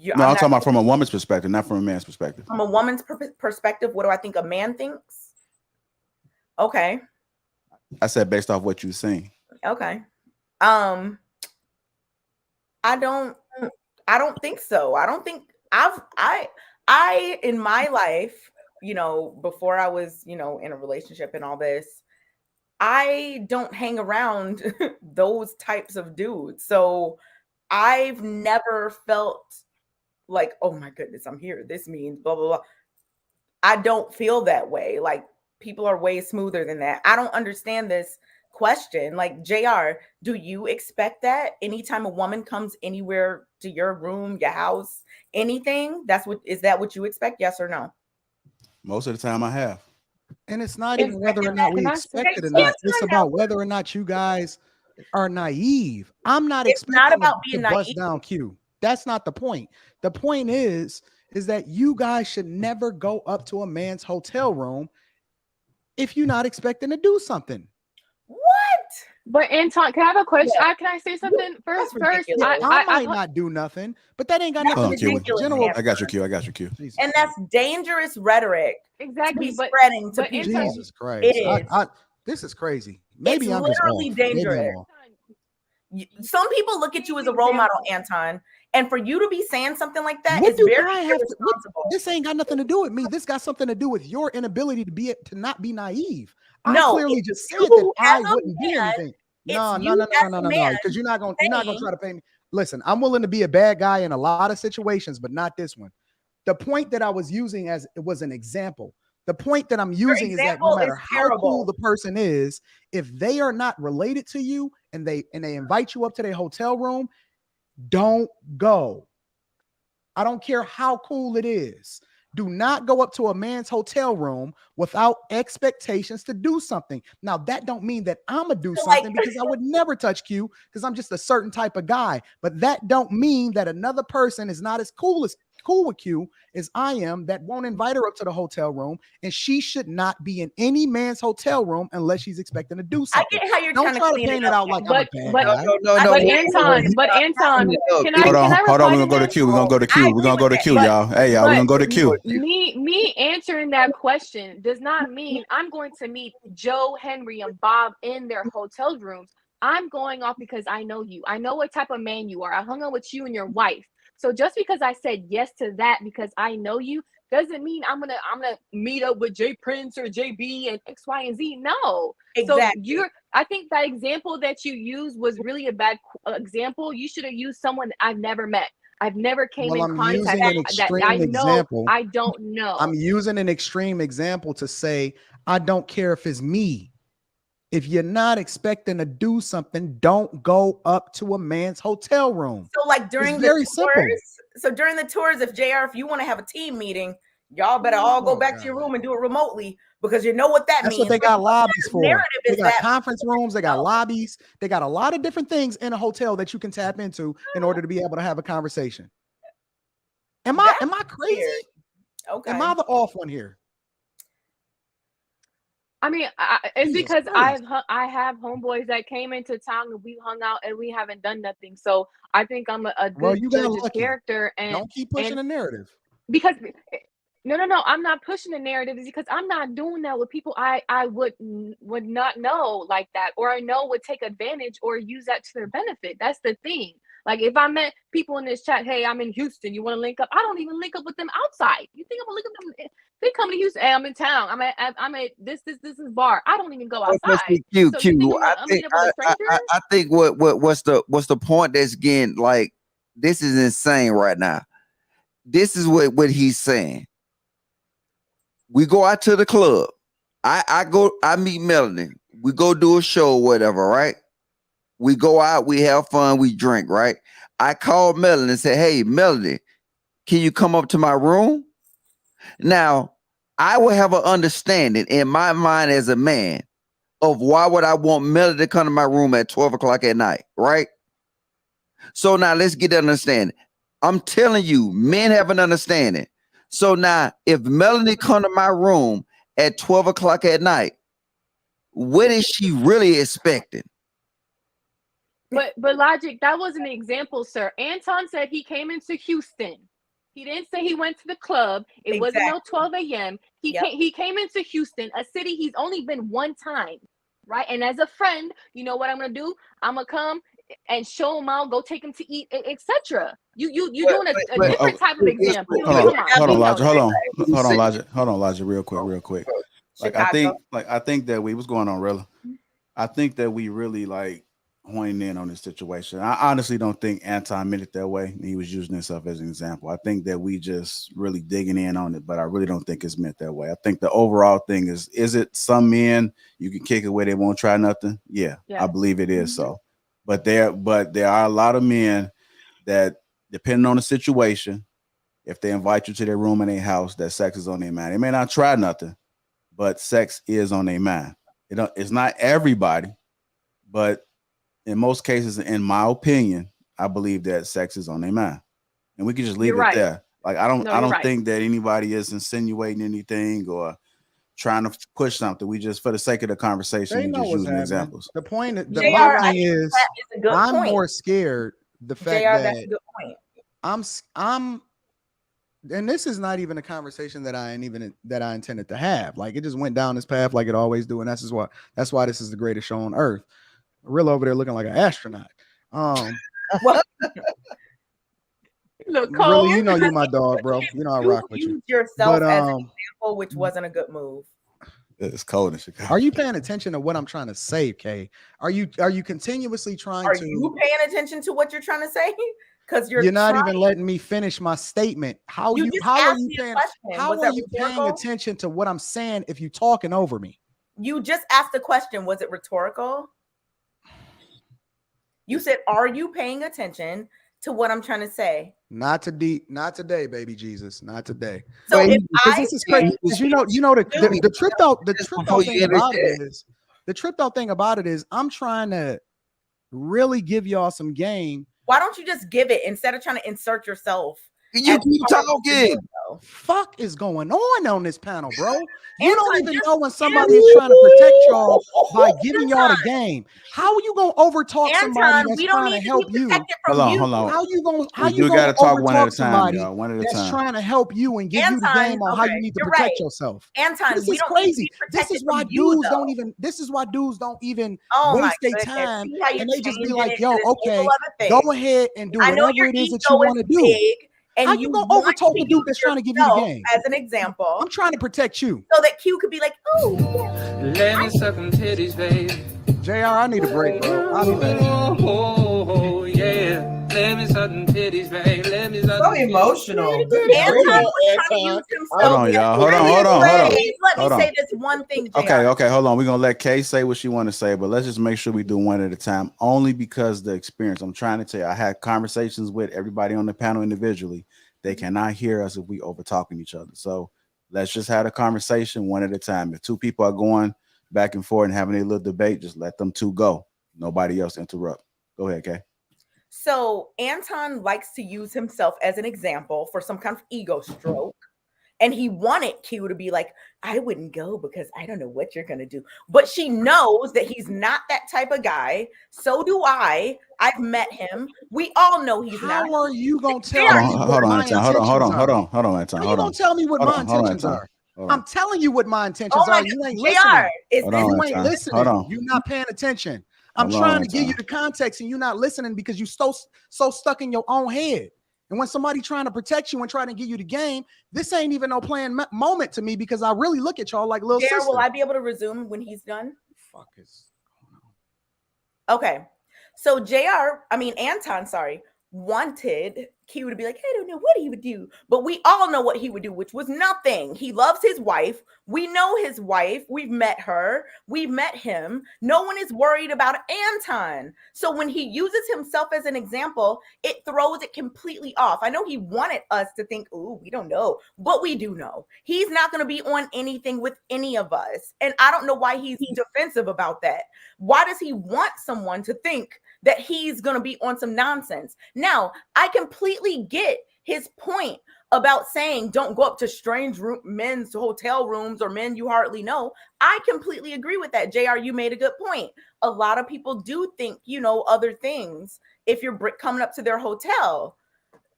No, I'm talking about from a woman's perspective, not from a man's perspective. From a woman's perspective, what do I think a man thinks? Okay. I said based off what you've seen. Okay. I don't think so. I don't think I in my life, before I was, in a relationship and all this, I don't hang around those types of dudes. So I've never felt like, oh my goodness, I'm here. This means blah, blah, blah. I don't feel that way. Like, people are way smoother than that. I don't understand this question. Like, JR, do you expect that anytime a woman comes anywhere to your room, your house, anything? Is that what you expect? Yes or no? Most of the time I have. And it's not even whether or not we expect it or not. It's about whether or not you guys are naive. I'm not expecting not about being to bust naive. down Q. That's not the point. The point is that you guys should never go up to a man's hotel room if you're not expecting to do something. What? But Anton, can I have a question? Can I say something first? I might not do nothing, but that ain't got nothing to do with general. I got your Q. And that's dangerous rhetoric. Exactly. To be spreading to people. Jesus Christ. This is crazy. Maybe I'm just literally dangerous. Some people look at you as a role model, Anton, and for you to be saying something like that is very irresponsible. This ain't got nothing to do with me. This got something to do with your inability to not be naive. No, I clearly just said that I wouldn't do anything. No. Because you're not gonna try to pay me. Listen, I'm willing to be a bad guy in a lot of situations, but not this one. The point that I was using as it was an example. The point that I'm using is that no matter how cool the person is, if they are not related to you and they invite you up to their hotel room, don't go. I don't care how cool it is. Do not go up to a man's hotel room without expectations to do something. Now, that don't mean that I'm gonna do something because I would never touch Q because I'm just a certain type of guy. But that don't mean that another person is not as cool with Q as I am, that won't invite her up to the hotel room, and she should not be in any man's hotel room unless she's expecting to do something. I get how you're Don't try to paint it out like I'm a bad guy. No. But Anton, can I hold on, we're gonna go to Q. We're gonna go to Q, y'all. Hey, y'all, we're gonna go to Q. Me answering that question does not mean I'm going to meet Joe, Henry, and Bob in their hotel rooms. I'm going off because I know you. I know what type of man you are. I hung out with you and your wife. So just because I said yes to that because I know you doesn't mean I'm gonna meet up with J Prince or JB and X, Y, and Z. No. Exactly. So I think that example that you used was really a bad example. You should have used someone I've never met. I've never came in contact that I know. Example. I don't know. I'm using an extreme example to say I don't care if it's me. If you're not expecting to do something, don't go up to a man's hotel room. So like during it's the very tours, simple. So during the tours, if you want to have a team meeting, y'all better all go back to your room and do it remotely, because you know what that means. That's what they got lobbies for. They got that conference rooms, they got lobbies, they got a lot of different things in a hotel that you can tap into in order to be able to have a conversation. Am I crazy? Weird. Okay. Am I the off one here? I mean, it's because I have homeboys that came into town and we hung out and we haven't done nothing. So I think I'm a good judge of character. And don't keep pushing the narrative. Because no, I'm not pushing the narrative. It's because I'm not doing that with people I would not know like that, or I know would take advantage or use that to their benefit. That's the thing. Like if I met people in this chat, hey, I'm in Houston, you want to link up? I don't even link up with them outside. You think I'm gonna link up with them? They come to Houston, hey, I'm in town. I'm at this is bar. I don't even go outside. I think what's the point that's getting, like, this is insane right now. This is what he's saying. We go out to the club. I meet Melanie. We go do a show or whatever, right? We go out, we have fun, we drink, right? I called Melanie and said, hey, Melanie, can you come up to my room? Now, I will have an understanding in my mind as a man of why would I want Melanie to come to my room at 12 o'clock at night, right? So now let's get that understanding. I'm telling you, men have an understanding. So now, if Melanie come to my room at 12 o'clock at night, what is she really expecting? But Logic, that wasn't an example, sir. Anton said he came into Houston. He didn't say he went to the club. It wasn't no 12 a.m. He came into Houston, a city he's only been one time, right? And as a friend, you know what I'm gonna do? I'm gonna come and show him out, go take him to eat, etc. You doing a different type of example. Hold on, Logic, real quick. Like I think that what's going on, Rilla? I think that we really like honing in on this situation. I honestly don't think Anton meant it that way. He was using himself as an example. I think that we just really digging in on it, but I really don't think it's meant that way. I think the overall thing is it some men you can kick it where they won't try nothing? Yeah. I believe it is so. But there are a lot of men that, depending on the situation, if they invite you to their room in their house, that sex is on their mind. They may not try nothing, but sex is on their mind. It's not everybody, but in most cases, in my opinion, I believe that sex is on their mind, and we can just leave it there. Like I don't think that anybody is insinuating anything or trying to push something. We just, for the sake of the conversation, we just using examples. The point is, I'm more scared the fact that I'm, and this is not even a conversation that I intended to have. Like it just went down this path like it always do, and that's why this is the greatest show on earth. Real over there looking like an astronaut. Look, Cole, really, you know you're my dog, bro. You know I rock with you. Yourself as an example, which wasn't a good move. It's cold in Chicago. Are you paying attention to what I'm trying to say, Kay? Are you continuously trying to? Are you paying attention to what you're trying to say? Because you're not even letting me finish my statement. How are you paying attention to what I'm saying if you're talking over me? You just asked the question. Was it rhetorical? You said, "Are you paying attention to what I'm trying to say?" Not today, baby Jesus. Not today. So if this is crazy, you know the tripped out thing about it is I'm trying to really give y'all some game. Why don't you just give it instead of trying to insert yourself? You keep talking. Fuck is going on this panel, bro? You don't even know when somebody is trying to protect y'all by giving y'all the game. How are you gonna overtalk somebody that's trying to help you? Hold on. How you gonna talk one at a time, y'all. One at a time. That's trying to help you and give you the game on how you need to protect yourself. Anton, this is crazy. This is why dudes don't even waste their time, and they just be like, "Yo, okay, go ahead and do whatever it is that you want to do." and How you gonna want overtalk to the dude use that's trying to give you the yourself game? as an example, I'm trying to protect you. so that Q could be like, oh, Let me suck them titties, baby. JR, I need a break, bro. I'll be back. Oh, yeah. Let me suck them titties, baby. Let me suck So them emotional. Good Anton grief. was trying to use himself. Hold on, y'all. Hold on. Let me Hold on. say this one thing, JR. Okay, hold on. We're gonna let Kay say what she want to say, but let's just make sure we do one at a time, only because the experience. I'm trying to tell you, I had conversations with everybody on the panel individually. They cannot hear us if we over talking each other. So let's just have a conversation one at a time. If two people are going back and forth and having a little debate, just let them two go. Nobody else interrupt. Go ahead, Kay. So Anton likes to use himself as an example for some kind of ego stroke. And he wanted Q to be like, I wouldn't go because I don't know what you're going to do. But she knows that he's not that type of guy. So do I. I've met him. We all know he's not. How are you going to tell me what my intentions are? Hold on, Anton. How you going to tell me what my intentions are? I'm telling you what my intentions are. You ain't listening. You ain't listening. You're not paying attention. I'm trying to give you the context and you're not listening because you're so stuck in your own head. And when somebody trying to protect you and trying to give you the game, this ain't even no playing moment to me because I really look at y'all like little sister. Will I be able to resume when he's done? Fuck is going on? Okay. So Anton, wanted Q to be like, I don't know what he would do. But we all know what he would do, which was nothing. He loves his wife. We know his wife. We've met her. We've met him. No one is worried about Anton. So when he uses himself as an example, it throws it completely off. I know he wanted us to think, oh, we don't know. But we do know. He's not going to be on anything with any of us. And I don't know why he's defensive about that. Why does he want someone to think that he's going to be on some nonsense? Now, I completely get his point about saying don't go up to strange men's hotel rooms or men you hardly know. I completely agree with that. JR, you made a good point. A lot of people do think, other things if you're coming up to their hotel.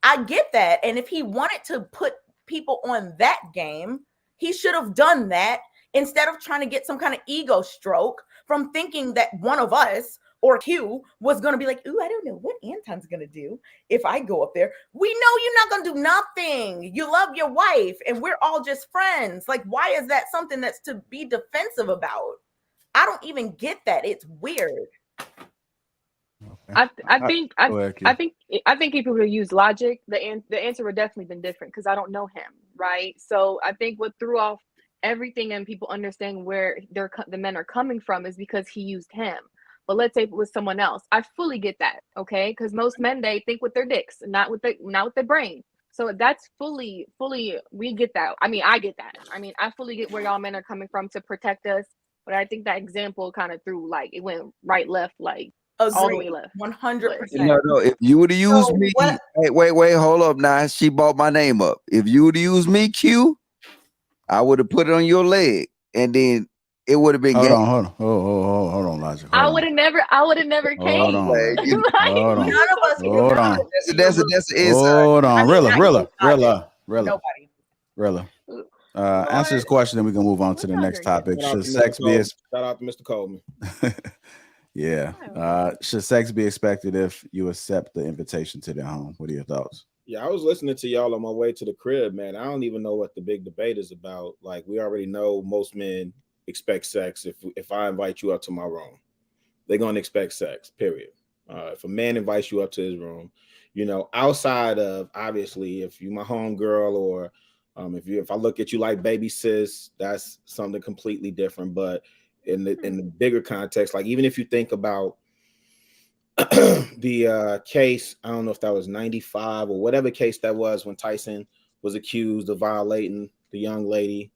I get that. And if he wanted to put people on that game, he should have done that instead of trying to get some kind of ego stroke from thinking that one of us or Q was going to be like, ooh, I don't know what Anton's going to do if I go up there. We know you're not going to do nothing. You love your wife and we're all just friends. Like, why is that something that's to be defensive about? I don't even get that. It's weird. I think people who use logic, the answer would definitely been different because I don't know him, right? So I think what threw off everything and people understand where the men are coming from is because he used him. But let's say it was someone else. I fully get that, okay? Because most men, they think with their dicks, not with their brain. So that's fully, we get that. I mean, I get that. I mean, I fully get where y'all men are coming from to protect us. But I think that example kind of threw, like, it went right, left, like, all the way left. 100%. No, if you would have used me, wait, hold up now. She brought my name up. If you would have used me, Q, I would have put it on your leg. And then it would have been hold on, Logic. I would have never came. Hold on. None of us. Hold on. That's an inside. Hold on. Rilla. Nobody. Answer this question, then we can move on to the next topic. Should sex be shout out to Mr. Coleman? Yeah. Should sex be expected if you accept the invitation to their home? What are your thoughts? Yeah, I was listening to y'all on my way to the crib, man. I don't even know what the big debate is about. Like, we already know most men expect sex. If I invite you up to my room, they're gonna expect sex, period. If a man invites you up to his room, outside of, obviously, if you my home girl, or if I look at you like baby sis, that's something completely different. But in the bigger context, like, even if you think about the case, I don't know if that was 95 or whatever case that was, when Tyson was accused of violating the young lady,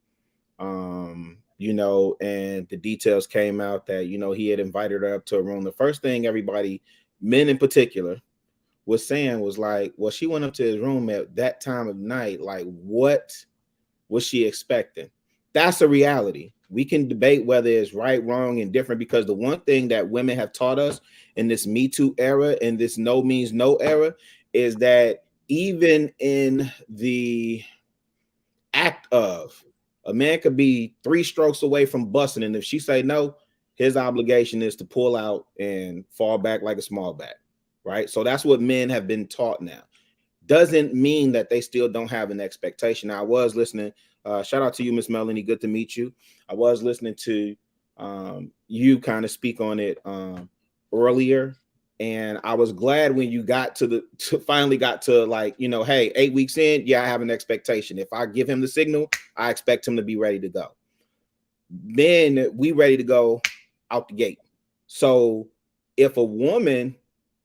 and the details came out that, he had invited her up to a room. The first thing everybody, men in particular, was saying was like, well, she went up to his room at that time of night. Like, what was she expecting? That's a reality. We can debate whether it's right, wrong, and different, because the one thing that women have taught us in this Me Too era, in this no means no era, is that even in the act of, a man could be 3 strokes away from busting, and if she say no, his obligation is to pull out and fall back like a small bat, right? So that's what men have been taught now. doesn't mean that they still don't have an expectation. Now, I was listening. Shout out to you, Miss Melanie. Good to meet you. I was listening to you kind of speak on it earlier, and I was glad when you got finally got to like, you know, hey, 8 weeks in, yeah, I have an expectation. If I give him the signal, I expect him to be ready to go. Then we ready to go out the gate. So if a woman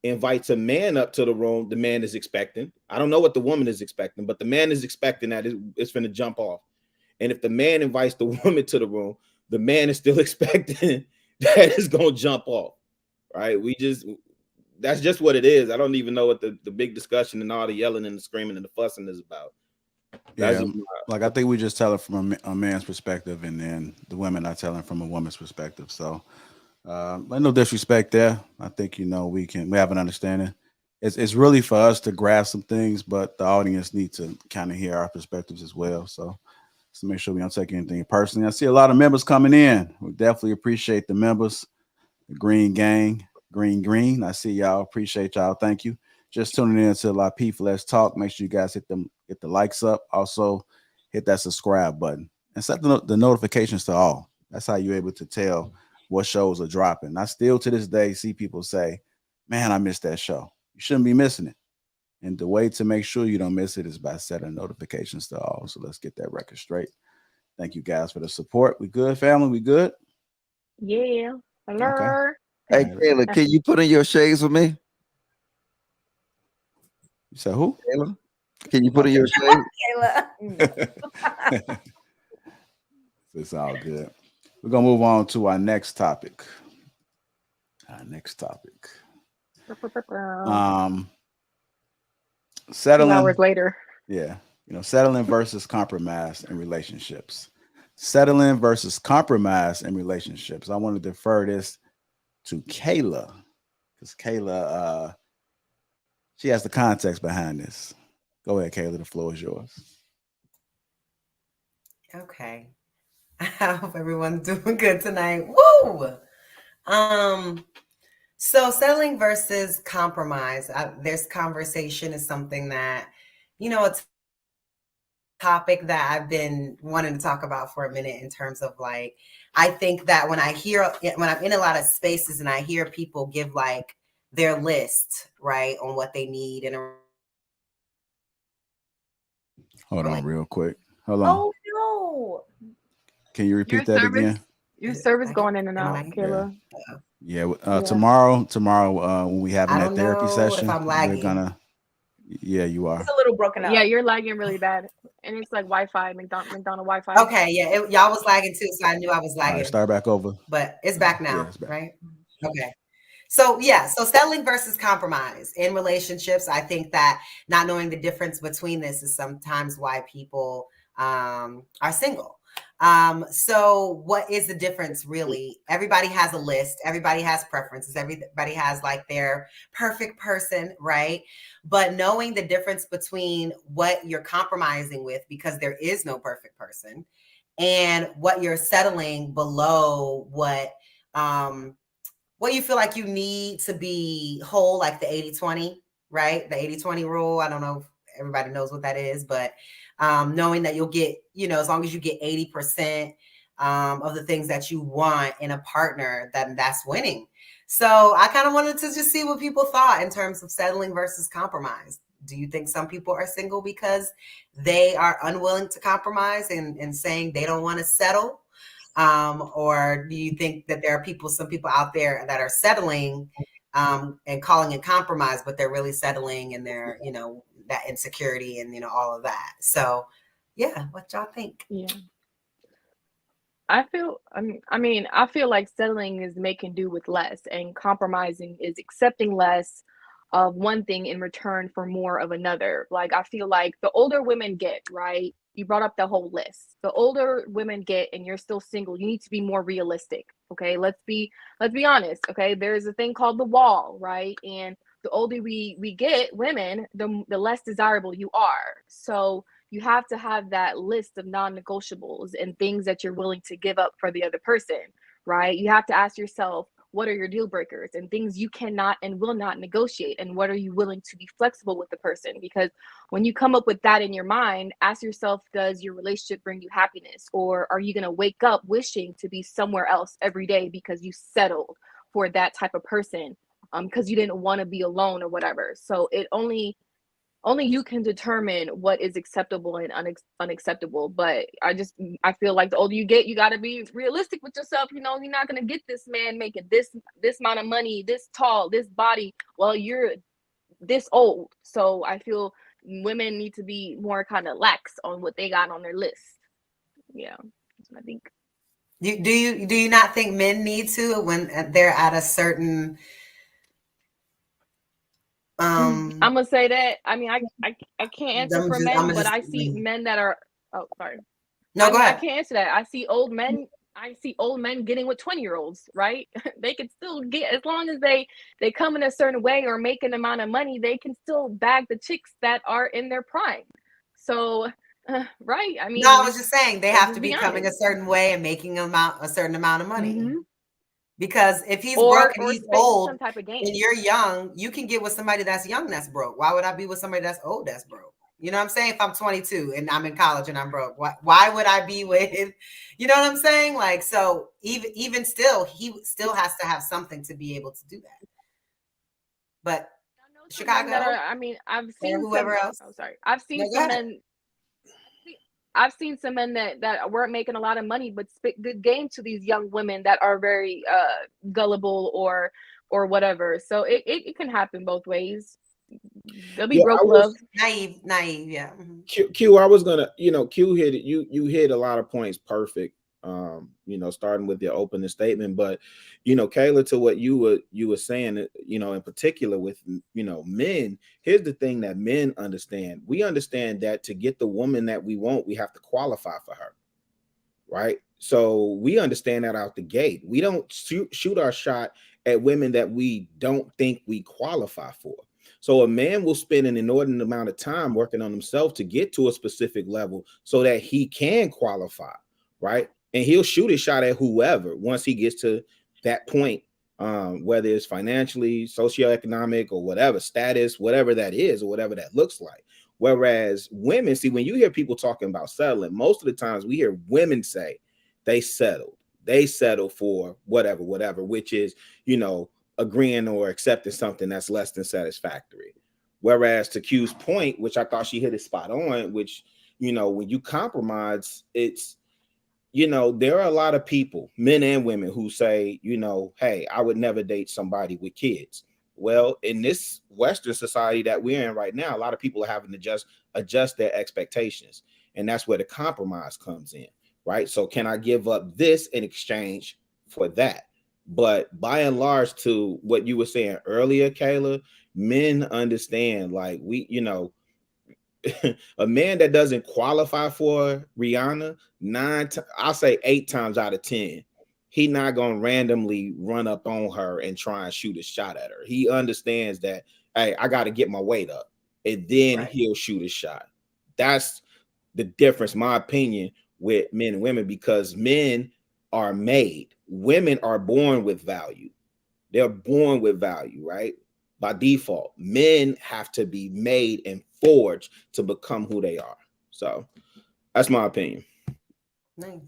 invites a man up to the room, the man is expecting. I don't know what the woman is expecting, but the man is expecting that it's going to jump off. And if the man invites the woman to the room, the man is still expecting that it's going to jump off. Right? That's just what it is. I don't even know what the big discussion and all the yelling and the screaming and the fussing is about. Yeah, like I think we just tell it from a man's perspective, and then the women are telling from a woman's perspective. So, no disrespect there. I think, you know, we have an understanding. It's really for us to grasp some things, but the audience needs to kind of hear our perspectives as well. So make sure we don't take anything personally. I see a lot of members coming in. We definitely appreciate the members, the Green Gang, Green. I see y'all. Appreciate y'all. Thank you. Just tuning in to Lapeef Let's Talk. Make sure you guys hit the likes up. Also, hit that subscribe button and set the notifications to all. That's how you're able to tell what shows are dropping. I still to this day see people say, "Man, I missed that show." You shouldn't be missing it. And the way to make sure you don't miss it is by setting notifications to all. So let's get that record straight. Thank you guys for the support. We good, family? We good? Yeah. Hello. Okay. Hey, Kayla, can you put in your shades with me? You said who? Kayla? Can you put in your shades? Kayla. It's all good. We're going to move on to our next topic. Settling 2 hours later. Yeah. You know, settling versus compromise in relationships. Settling versus compromise in relationships. I want to defer this to Kayla, because Kayla, she has the context behind this. Go ahead, Kayla. The floor is yours. Okay. I hope everyone's doing good tonight. Woo! So settling versus compromise. This conversation is something that, you know, it's a topic that I've been wanting to talk about for a minute in terms of like, I think that when I'm in a lot of spaces and I hear people give like their list, right, on what they need and Hold on real quick. Hold on. Oh no. Can you repeat that again? Your service going in and out, Kayla. Yeah. Tomorrow, when we having that therapy session, if I'm lagging. we're gonna. Yeah, you are. It's a little broken up. Yeah, you're lagging really bad, and it's like Wi-Fi, McDonald Wi-Fi. Okay, yeah, y'all was lagging too, so I knew I was lagging. All right, start back over. But it's back now, it's back. right? Okay. So settling versus compromise in relationships. I think that not knowing the difference between this is sometimes why people are single. So what is the difference really? Everybody has a list. Everybody has preferences. Everybody has like their perfect person, right? But knowing the difference between what you're compromising with, because there is no perfect person, and what you're settling below what you feel like you need to be whole, like the 80-20, right? The 80-20 rule. I don't know if everybody knows what that is, but knowing that you'll get, you know, as long as you get 80% of the things that you want in a partner, then that's winning. So I kind of wanted to just see what people thought in terms of settling versus compromise. Do you think some people are single because they are unwilling to compromise and saying they don't want to settle? Or do you think that there are some people out there that are settling and calling it compromise, but they're really settling and they're, you know, that insecurity and, you know, all of that. So yeah, what y'all think? Yeah. I feel like settling is making do with less, and compromising is accepting less of one thing in return for more of another. Like, I feel like the older women get, right? You brought up the whole list. The older women get and you're still single, you need to be more realistic. Okay. Let's be honest. Okay. There's a thing called the wall, right? And the older we get women, the less desirable you are. So you have to have that list of non-negotiables and things that you're willing to give up for the other person, right? You have to ask yourself, what are your deal breakers and things you cannot and will not negotiate, and what are you willing to be flexible with the person? Because when you come up with that in your mind, ask yourself, does your relationship bring you happiness, or are you going to wake up wishing to be somewhere else every day because you settled for that type of person, because you didn't want to be alone or whatever? So it only you can determine what is acceptable and unacceptable. But I feel like the older you get, you got to be realistic with yourself. You know, you're not going to get this man making this amount of money, this tall, this body, while you're this old. So I feel women need to be more kind of lax on what they got on their list. Yeah, that's what I think. Do you not think men need to, when they're at a certain I'm gonna say that. I mean, I can't answer for men, but I see men that are. Oh, sorry. No, go ahead. I can't answer that. I see old men getting with 20-year-olds, right? They can still get, as long as they come in a certain way or make an amount of money, they can still bag the chicks that are in their prime. So, right? I mean, no, I was just saying they have to be coming a honest. certain way and making a certain amount of money. Mm-hmm. Because if he's broke and he's old some type of game, and you're young, you can get with somebody that's young that's broke. Why would I be with somebody that's old that's broke? You know what I'm saying? If I'm 22 and I'm in college and I'm broke, why would I be with, you know what I'm saying? Like, so even still, he still has to have something to be able to do that. But Chicago, I've seen whoever else. Oh, sorry. I've seen some men. I've seen some men that weren't making a lot of money, but spit good game to these young women that are very gullible or whatever. So it can happen both ways. They'll be broke love. Naive, yeah. Q, I was gonna, Q hit it. You hit a lot of points perfect. Starting with your opening statement, but Kayla, to what you were saying, in particular with men. Here's the thing that men understand. We understand that to get the woman that we want, we have to qualify for her, right? So we understand that out the gate. We don't shoot our shot at women that we don't think we qualify for. So a man will spend an inordinate amount of time working on himself to get to a specific level so that he can qualify, right? And he'll shoot his shot at whoever once he gets to that point, whether it's financially, socioeconomic, or whatever status, whatever that is, or whatever that looks like. Whereas women, see, when you hear people talking about settling, most of the times we hear women say they settled. They settle for whatever, which is, agreeing or accepting something that's less than satisfactory. Whereas to Q's point, which I thought she hit it spot on, which, when you compromise, it's, there are a lot of people, men and women, who say, hey, I would never date somebody with kids. Well, in this Western society that we're in right now, a lot of people are having to adjust their expectations. And that's where the compromise comes in, right? So can I give up this in exchange for that? But by and large, to what you were saying earlier, Kayla, men understand, like, a man that doesn't qualify for Rihanna, I'll say 8 times out of 10, he not gonna randomly run up on her and try and shoot a shot at her. He understands that, hey, I got to get my weight up, and then he'll shoot a shot. That's the difference, my opinion, with men and women, because men are made. Women are born with value. They're born with value, right? By default. Men have to be made and forged to become who they are. So that's my opinion. Nice.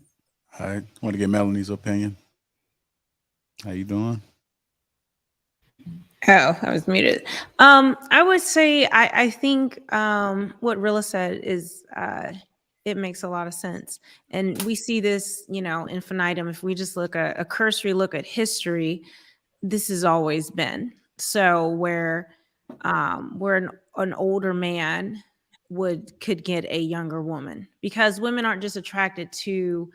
All right. I want to get Melanie's opinion. How you doing? Oh, I was muted. I would say I think what Rilla said is it makes a lot of sense. And we see this, infinitum. If we just look at a cursory look at history, this has always been. So where an older man could get a younger woman, because women aren't just attracted to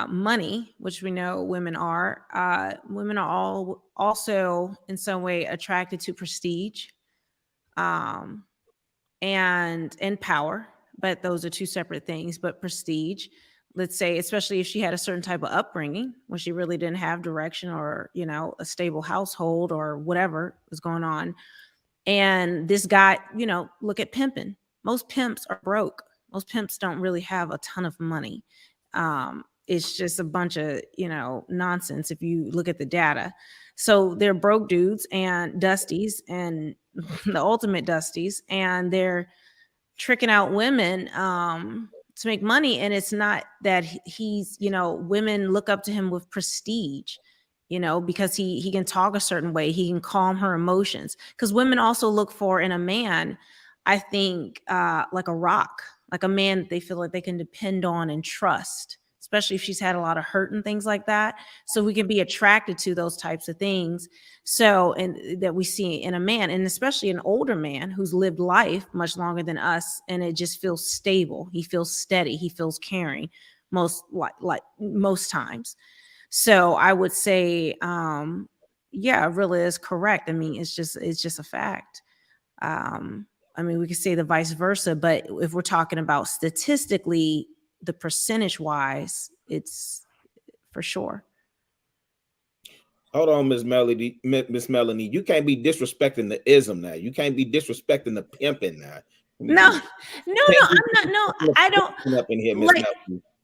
money, which we know women are. Women are all also in some way attracted to prestige, and power. But those are two separate things. But prestige, let's say, especially if she had a certain type of upbringing where she really didn't have direction or, a stable household or whatever was going on. And this guy, look at pimping. Most pimps are broke. Most pimps don't really have a ton of money. it's just a bunch of, nonsense if you look at the data. So they're broke dudes and dusties and the ultimate dusties, and they're tricking out women to make money. And it's not that he's, women look up to him with prestige, because he can talk a certain way. He can calm her emotions. Because women also look for in a man, I think, like a rock, like a man that they feel like they can depend on and trust, especially if she's had a lot of hurt and things like that. So we can be attracted to those types of things. So, and that we see in a man, and especially an older man who's lived life much longer than us, and it just feels stable. He feels steady. He feels caring most times. So I would say, Rilla is correct. I mean, it's just a fact. I mean, we could say the vice versa, but if we're talking about statistically, the percentage wise, it's for sure. Hold on, Miss Melanie. You can't be disrespecting the ism now. You can't be disrespecting the pimping now. No, I'm not. No, I don't. Up in here,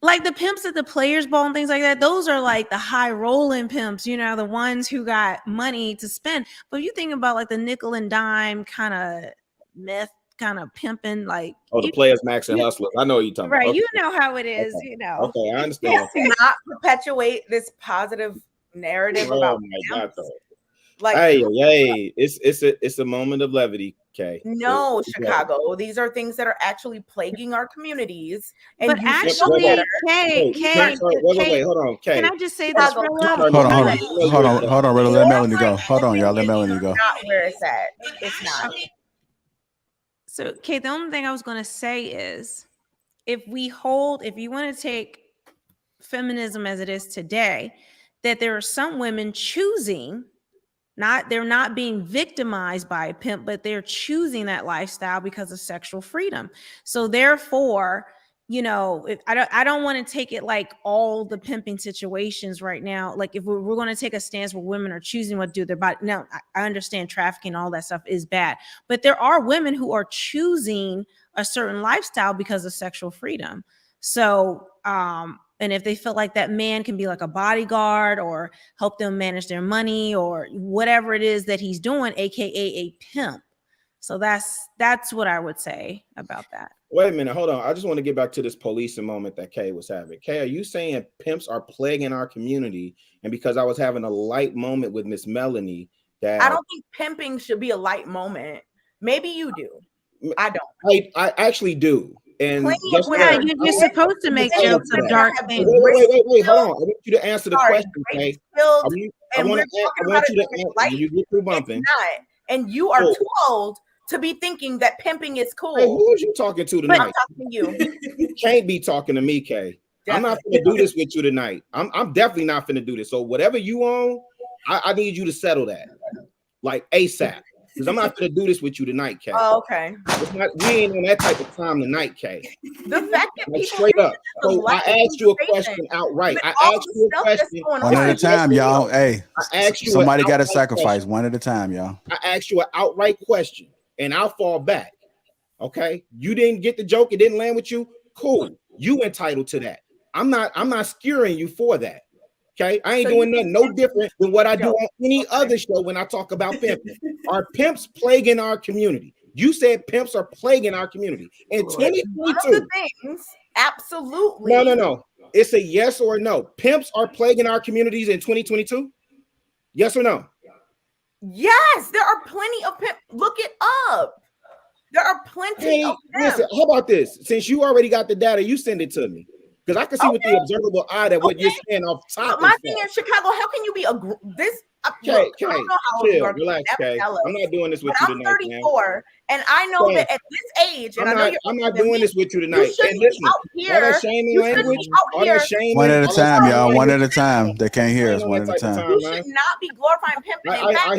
like the pimps at the Players Ball and things like that. Those are like the high rolling pimps, the ones who got money to spend. But if you think about like the nickel and dime kind of meth kind of pimping, like the Players, Max, and Hustlers. I know what you're talking right. about. Okay. You know how it is. Okay. Okay, I understand. To not perpetuate this positive narrative about my God, like, hey, it's a moment of levity. Okay. No, Chicago. These are things that are actually plaguing our communities. And but actually, Kay, hold on, Kay. Can I just say this, Rilla? Hold on, Rilla. Let Melanie go. Hold on, y'all. Let Melanie go. Not where it's at. It's not. So, Kay, the only thing I was going to say is, if you want to take feminism as it is today, that there are some women choosing. They're not being victimized by a pimp, but they're choosing that lifestyle because of sexual freedom. So therefore, I don't want to take it like all the pimping situations right now. Like if we're going to take a stance where women are choosing what to do with their body. Now, I understand trafficking, all that stuff is bad, but there are women who are choosing a certain lifestyle because of sexual freedom. So, and if they feel like that man can be like a bodyguard or help them manage their money or whatever it is that he's doing, aka a pimp. So that's what I would say about that. Wait a minute, hold on. I just want to get back to this policing moment that Kay was having. Kay, are you saying pimps are plaguing our community? And because I was having a light moment with Miss Melanie, that I don't think pimping should be a light moment. Maybe you do. I don't. I actually do. And you're supposed to make jokes of dark things. Wait, hold on. I want you to answer the question, Kay. I want you to answer when you get through bumping. And you are too old to be thinking that pimping is cool. Hey, who is you talking to tonight? I'm talking to you. You can't be talking to me, Kay. I'm not going to do this with you tonight. I'm definitely not going to do this. So whatever you own, I need you to settle that, like ASAP. Because I'm not going to do this with you tonight, Kay. Oh, okay. We ain't on that type of time tonight, Kay. The fact that like straight up. So I asked you a question outright. I asked you a question. One at a time, y'all. Hey, somebody got to sacrifice. One at a time, y'all. I asked you an outright question, and I'll fall back. Okay? You didn't get the joke. It didn't land with you. Cool. You entitled to that. I'm not skewering you for that. Okay, I ain't doing nothing no different than what I do on any other show when I talk about pimping. Are pimps plaguing our community? You said pimps are plaguing our community. In 2022, one of the things, absolutely. No. It's a yes or no. Pimps are plaguing our communities in 2022? Yes or no? Yes, there are plenty of pimps. Look it up. There are plenty of pimps. Listen, how about this? Since you already got the data, you send it to me. Because I can see with the observable eye that what you're saying off top. My thing in Chicago, how can you be this? Chill, relax, Kay. I'm not doing this with you tonight. I'm 34, and I know that at this age, and I'm not doing this with you tonight. And listen, all that shaming language, all that shaming. One at a time, y'all. One at a time. They can't hear us. One at a time. You should not be glorifying pimping. I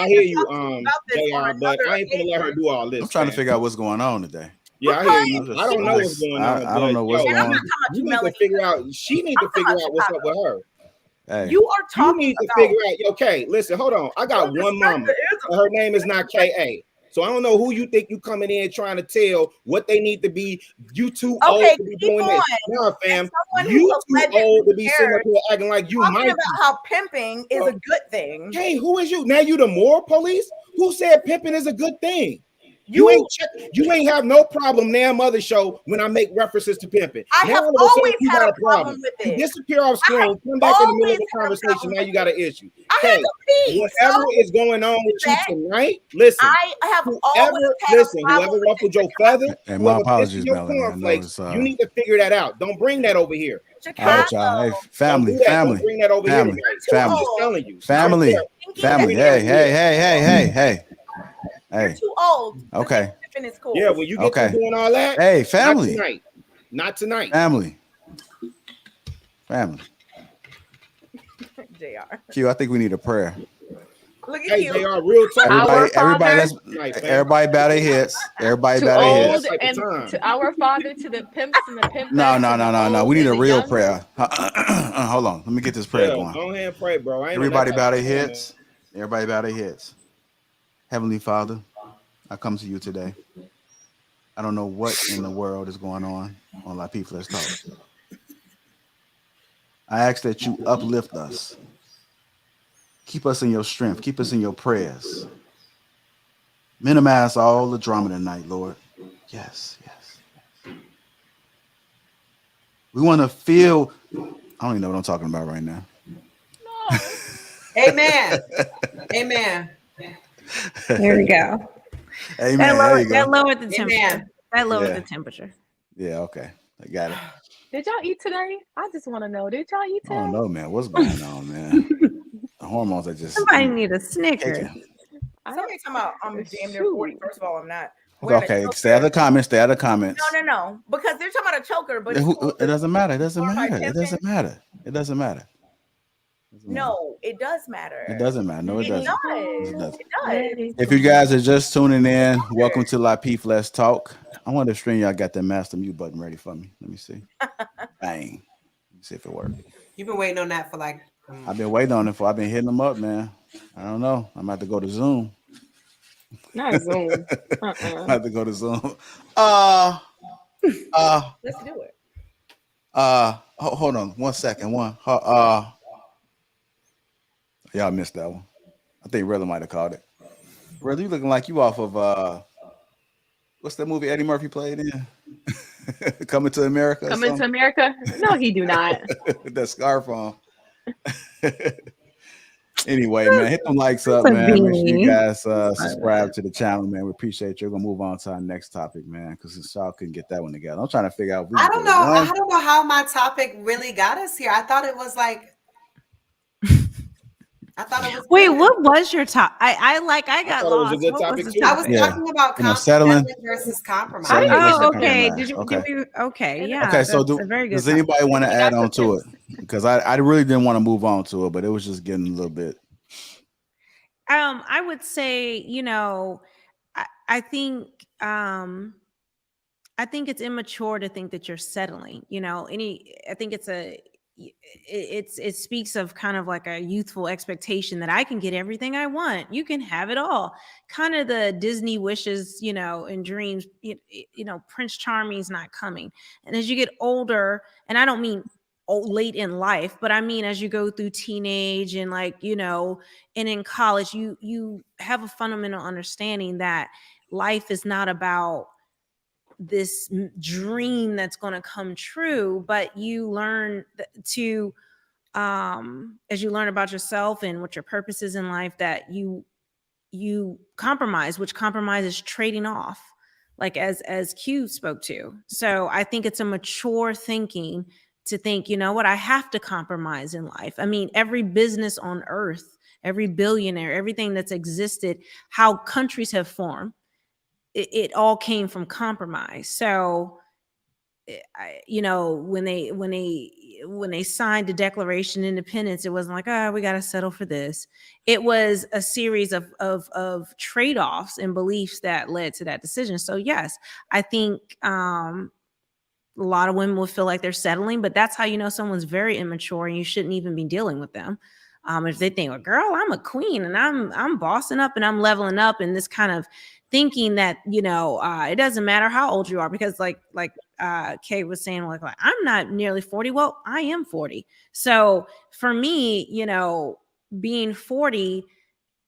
hear you, JR, but I ain't gonna let her do all this. I'm trying to figure out what's going on today. Yeah, I hear you. I don't know what's going on. I don't know what's going on. You need to figure out. She needs to figure out what's up with her. Hey. You are talking. You need to figure out. Okay, listen, hold on. I got one mama. Her name is not K.A. So I don't know who you think you coming in trying to tell what they need to be. You too old to be doing this. No, fam. You too old to be sitting up here acting like you might about how pimping is a good thing. Hey, who is you? Now you the moral police? Who said pimping is a good thing? You ain't have no problem now, Mother Show, when I make references to pimping. I have always had a problem with it. You disappear off screen, come back in the middle of the conversation. Now you got an issue. Okay, whatever is going on with you tonight, listen. I have always had whoever ruffled your feather, and my apologies, your Melanie. cornflakes, you need to figure that out. Don't bring that over here. All right, y'all. Hey, family. Don't bring that over here. I'm just telling you. Family. Hey. You're too old. Okay. Is cool. Yeah, when you get to doing all that, hey, family. Not tonight. Family. JR. Q, I think we need a prayer. Look at you. JR, real talk. Everybody bow their heads. Everybody bow their heads. And to our Father, to the pimps and the pimps. No. We need a real prayer. Hold on. Let me get this prayer going. Go ahead and pray, bro. Everybody bow their heads. Everybody bow their heads. Heavenly Father, I come to you today. I don't know what in the world is going on Lapeef Let's Talk. I ask that you uplift us. Keep us in your strength. Keep us in your prayers. Minimize all the drama tonight, Lord. Yes. We want to feel, I don't even know what I'm talking about right now. No. Amen. There we go. Amen. That lowered the temperature. That lowered the temperature. Yeah, okay. I got it. Did y'all eat today? I just want to know. Did y'all eat today? I don't know, man. What's going on, man? The hormones are just. Somebody need a Snicker. Somebody talking about I'm damn near 40. First of all, I'm not. Okay, stay out of the comments. No. Because they're talking about a choker, but it doesn't matter. It doesn't matter. No, it does matter. It doesn't matter. No, it doesn't. It does. If you guys are just tuning in, welcome to Lapeef Let's Talk. I wonder if stream y'all got that master mute button ready for me. Let me see. Bang. Let me see if it works. You've been waiting on that for like. I've been waiting on it for. I've been hitting them up, man. I don't know. I'm about to go to Zoom. Not Zoom. I have to go to Zoom. Let's do it. Hold on 1 second. Y'all missed that one. I think Rilla might have called it. Rilla, you looking like you off of what's that movie Eddie Murphy played in? Coming to America. Coming to America? No, he do not. That scarf on. Anyway, man, hit them likes up, man. Make sure you guys subscribe to the channel, man. We appreciate you. We're gonna move on to our next topic, man, because y'all couldn't get that one together. I'm trying to figure out. I don't know how my topic really got us here. I thought it was like. Wait, what was your top? I got lost. It was a good topic too. I was talking about settling versus compromise. Okay. Yeah. Okay. So does anybody want to add on to it? Because I really didn't want to move on to it, but it was just getting a little bit. I would say, I think it's immature to think that you're settling. I think it speaks of kind of like a youthful expectation that I can get everything I want. You can have it all. Kind of the Disney wishes, and dreams, Prince Charming's not coming. And as you get older, and I don't mean late in life, but I mean, as you go through teenage and and in college, you have a fundamental understanding that life is not about this dream that's going to come true, but you learn to as you learn about yourself and what your purpose is in life, that you compromise, which compromise is trading off, like as Q spoke to. So I think it's a mature thinking to think, I have to compromise in life. I mean, every business on earth, every billionaire, everything that's existed, how countries have formed, it all came from compromise. So, when they signed the Declaration of Independence, it wasn't like, we got to settle for this. It was a series of trade-offs and beliefs that led to that decision. So yes, I think a lot of women will feel like they're settling, but that's how someone's very immature and you shouldn't even be dealing with them. If they think, well, girl, I'm a queen and I'm bossing up and I'm leveling up, and this kind of thinking that, it doesn't matter how old you are, because like Kate was saying, like I'm not nearly 40. Well, I am 40. So for me, being 40,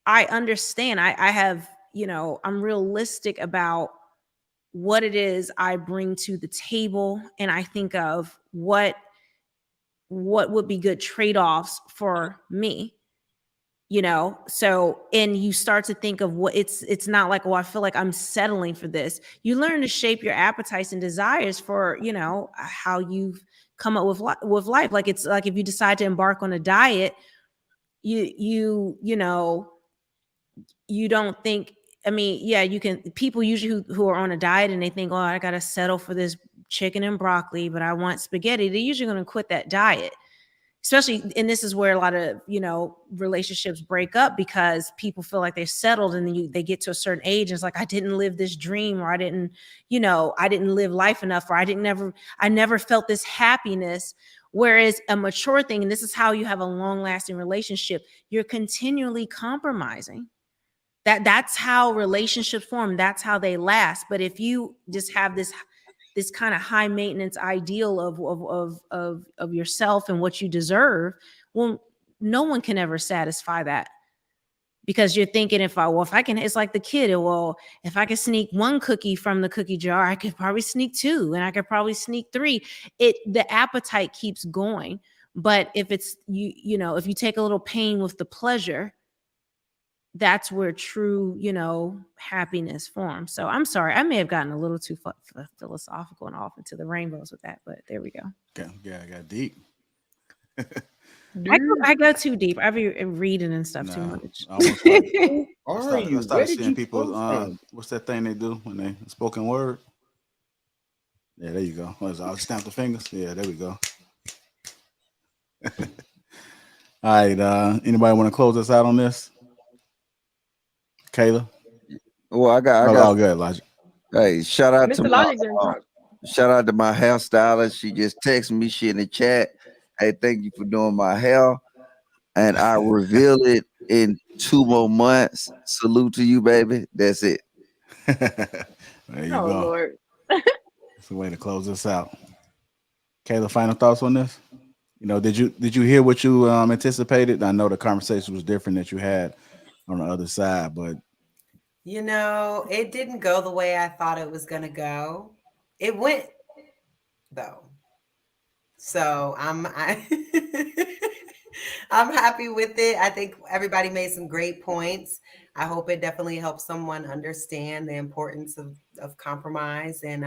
I understand. I have, I'm realistic about what it is I bring to the table, and I think of what would be good trade-offs for me. So, and you start to think of what it's not like, oh, I feel like I'm settling for this. You learn to shape your appetites and desires for, how you've come up with life. Like, it's like, if you decide to embark on a diet, you don't think, I mean, yeah, you can, people usually who are on a diet and they think, oh, I got to settle for this chicken and broccoli, but I want spaghetti. They're usually going to quit that diet. Especially, and this is where a lot of, relationships break up, because people feel like they're settled, and then they get to a certain age and it's like, I didn't live this dream, or I didn't live life enough, or I never felt this happiness. Whereas a mature thing, and this is how you have a long lasting relationship, you're continually compromising. That's how relationships form. That's how they last. But if you just have this kind of high maintenance ideal of yourself and what you deserve, well, no one can ever satisfy that, because you're thinking, if I can, it's like the kid, well, if I could sneak one cookie from the cookie jar, I could probably sneak two, and I could probably sneak three. The appetite keeps going. But if it's if you take a little pain with the pleasure, that's where true, happiness forms. So I'm sorry, I may have gotten a little too philosophical and off into the rainbows with that, but there we go. Yeah, I got deep. I go too deep. I be reading and stuff too much. I started seeing people. What's that thing they do when they spoken word? Yeah, there you go. I'll snap the fingers. Yeah, there we go. All right. Anybody want to close us out on this? Kayla? Well, I got good, Logic. Hey, shout out Mr. to Logic my hairstylist. She just texted me, she in the chat. Hey, thank you for doing my hair. And I reveal it in 2 more months. Salute to you, baby. That's it. There you go. Lord. That's a way to close this out. Kayla, final thoughts on this? Did you hear what you anticipated? I know the conversation was different that you had on the other side, but it didn't go the way I thought it was gonna go. It went though, so I'm happy with it. I think everybody made some great points. I hope it definitely helps someone understand the importance of compromise, and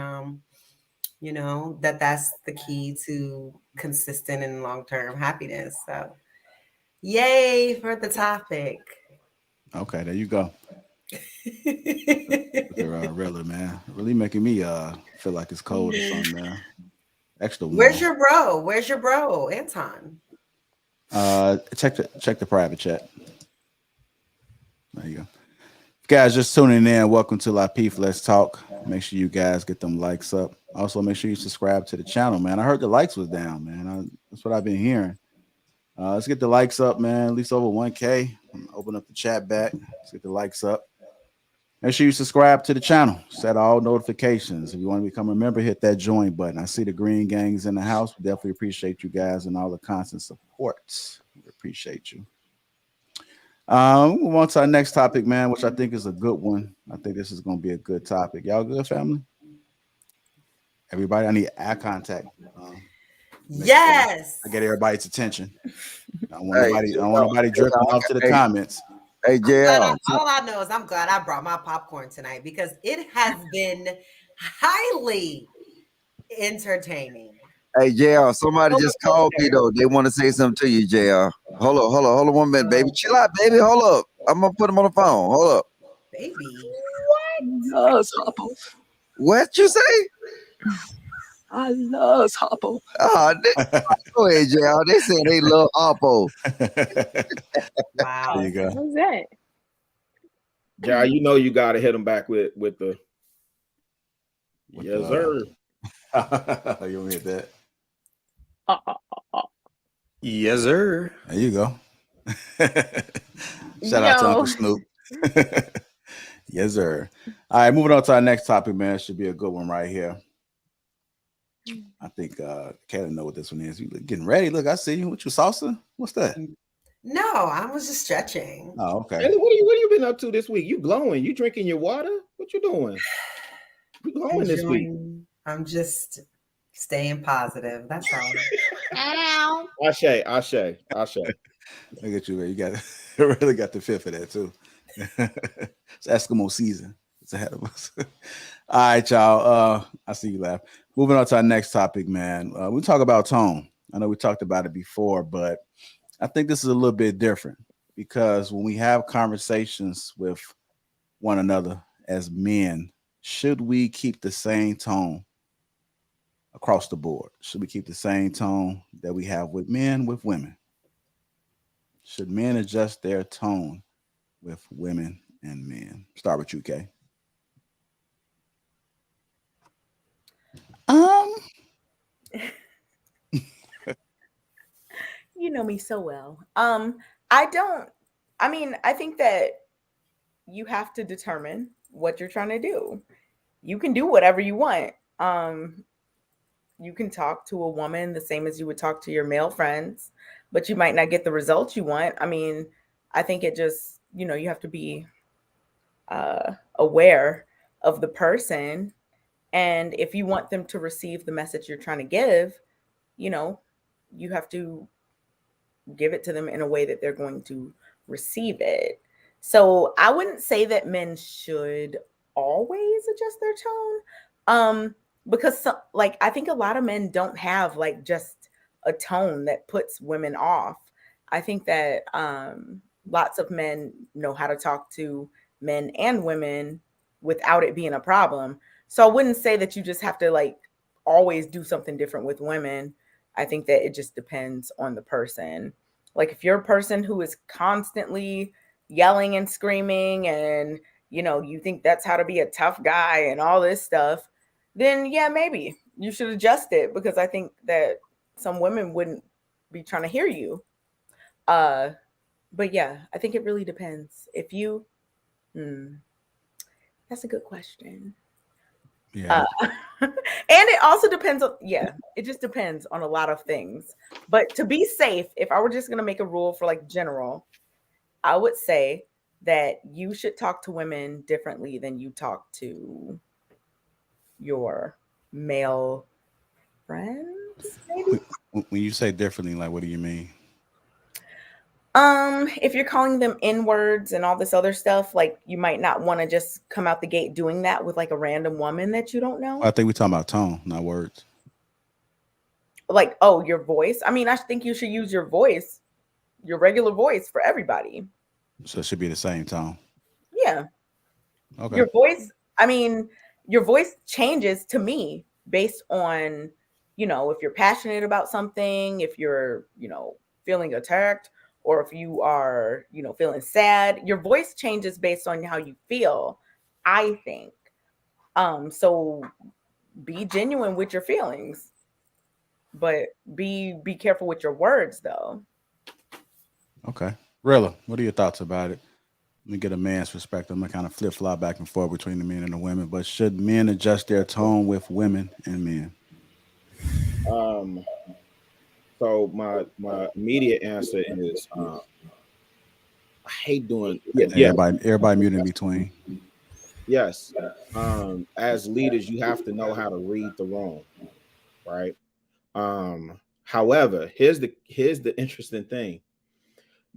that's the key to consistent and long-term happiness. So yay for the topic. Okay, there you go. Really, man, really making me feel like it's cold or something, man. Extra warm. Where's your bro, Anton? Check the private chat. There you go. Guys, just tuning in, welcome to Lapeef Let's Talk. Make sure you guys get them likes up. Also, make sure you subscribe to the channel, man. I heard the likes was down, man. That's what I've been hearing. Let's get the likes up, man. At least over 1K. Open up the chat back. Let's get the likes up. Make sure you subscribe to the channel. Set all notifications. If you want to become a member, hit that join button. I see the green gangs in the house. We definitely appreciate you guys and all the constant supports. We appreciate you. We'll move on to our next topic, man, which I think is a good one. I think this is going to be a good topic. Y'all good, family? Everybody, I need eye contact. Yes. I get everybody's attention. I don't want nobody dripping off to the comments. Hey, JL. All I know is I'm glad I brought my popcorn tonight, because it has been highly entertaining. Hey, JL, somebody just called me, though. They want to say something to you, JL. Hold on 1 minute, baby. Chill out, baby. Hold up. I'm going to put him on the phone. Hold up. Baby. What you say? I love Hoppo. Oh, go ahead, JL. They say they love Oppo. Wow. There you go. What's that? Yeah, you got to hit them back with the yes, sir. You want to hit that? Yes, sir. There you go. Shout out to Uncle Snoop. Yes, sir. All right, moving on to our next topic, man. Should be a good one right here. I think Kayla know what this one is. You getting ready? Look, I see you with your salsa. What's that? No, I was just stretching. Oh, okay. Kayla, what you been up to this week? You glowing? You drinking your water? What you doing? You glowing this week? I'm just staying positive. That's all. Ashe. Look at you, man. You got really got the fifth of that too. It's Eskimo season. It's ahead of us. All right, y'all. I see you laugh. Moving on to our next topic, man. We talk about tone. I know we talked about it before, but I think this is a little bit different because when we have conversations with one another as men, should we keep the same tone across the board? Should we keep the same tone that we have with men, with women? Should men adjust their tone with women and men? Start with you, Kay. You know me so well. I think that you have to determine what you're trying to do. You can do whatever you want. You can talk to a woman the same as you would talk to your male friends, but you might not get the results you want. I mean, I think it just, you have to be aware of the person. And if you want them to receive the message you're trying to give, you have to give it to them in a way that they're going to receive it. So I wouldn't say that men should always adjust their tone. Because I think a lot of men don't have just a tone that puts women off. I think that lots of men know how to talk to men and women without it being a problem. So I wouldn't say that you just have to always do something different with women. I think that it just depends on the person. Like if you're a person who is constantly yelling and screaming and you think that's how to be a tough guy and all this stuff, then yeah, maybe you should adjust it, because I think that some women wouldn't be trying to hear you. But yeah, I think it really depends. If you, that's a good question. Yeah. And it also depends on, it just depends on a lot of things. But to be safe, if I were just going to make a rule for general, I would say that you should talk to women differently than you talk to your male friends, maybe. When you say differently, what do you mean? If you're calling them N-words and all this other stuff, you might not want to just come out the gate doing that with a random woman that you don't know. I think we're talking about tone, not words. Your voice. I mean, I think you should use your voice, your regular voice, for everybody. So it should be the same tone. Yeah. Okay. Your voice changes to me based on, if you're passionate about something, if you're, feeling attacked, or if you are, feeling sad. Your voice changes based on how you feel, I think. So be genuine with your feelings, but be careful with your words, though. Okay. Rilla, what are your thoughts about it? Let me get a man's perspective. I'm going to kind of flip-flop back and forth between the men and the women, but should men adjust their tone with women and men? So my immediate answer is I hate doing everybody mute in between. Yes. As leaders, you have to know how to read the room, right? However, here's the interesting thing.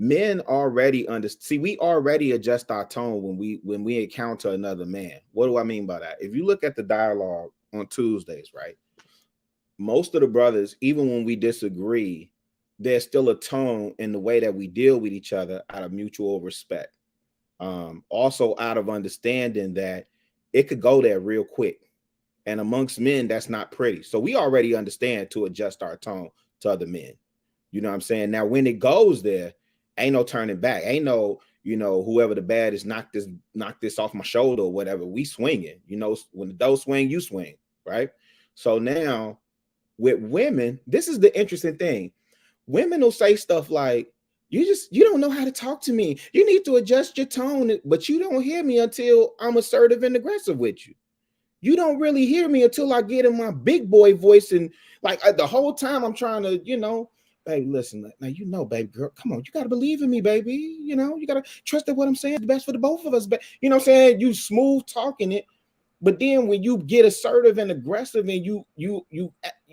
Men already we already adjust our tone when we encounter another man. What do I mean by that? If you look at the dialogue on Tuesdays, right? Most of the brothers, even when we disagree, there's still a tone in the way that we deal with each other out of mutual respect. Also out of understanding that it could go there real quick. And amongst men, that's not pretty. So we already understand to adjust our tone to other men. You know what I'm saying? Now, when it goes there, ain't no turning back. Ain't no, whoever the bad is, knock this off my shoulder or whatever. We swinging. When the dough swing, you swing, right? So now with women, this is the interesting thing. Women will say stuff like, You don't know how to talk to me. You need to adjust your tone, but you don't hear me until I'm assertive and aggressive with you. You don't really hear me until I get in my big boy voice, and like the whole time I'm trying to, baby, listen, now baby girl, come on, you gotta believe in me, baby. You gotta trust that what I'm saying is the best for the both of us. But you know what I'm saying? You smooth talking it, but then when you get assertive and aggressive, and you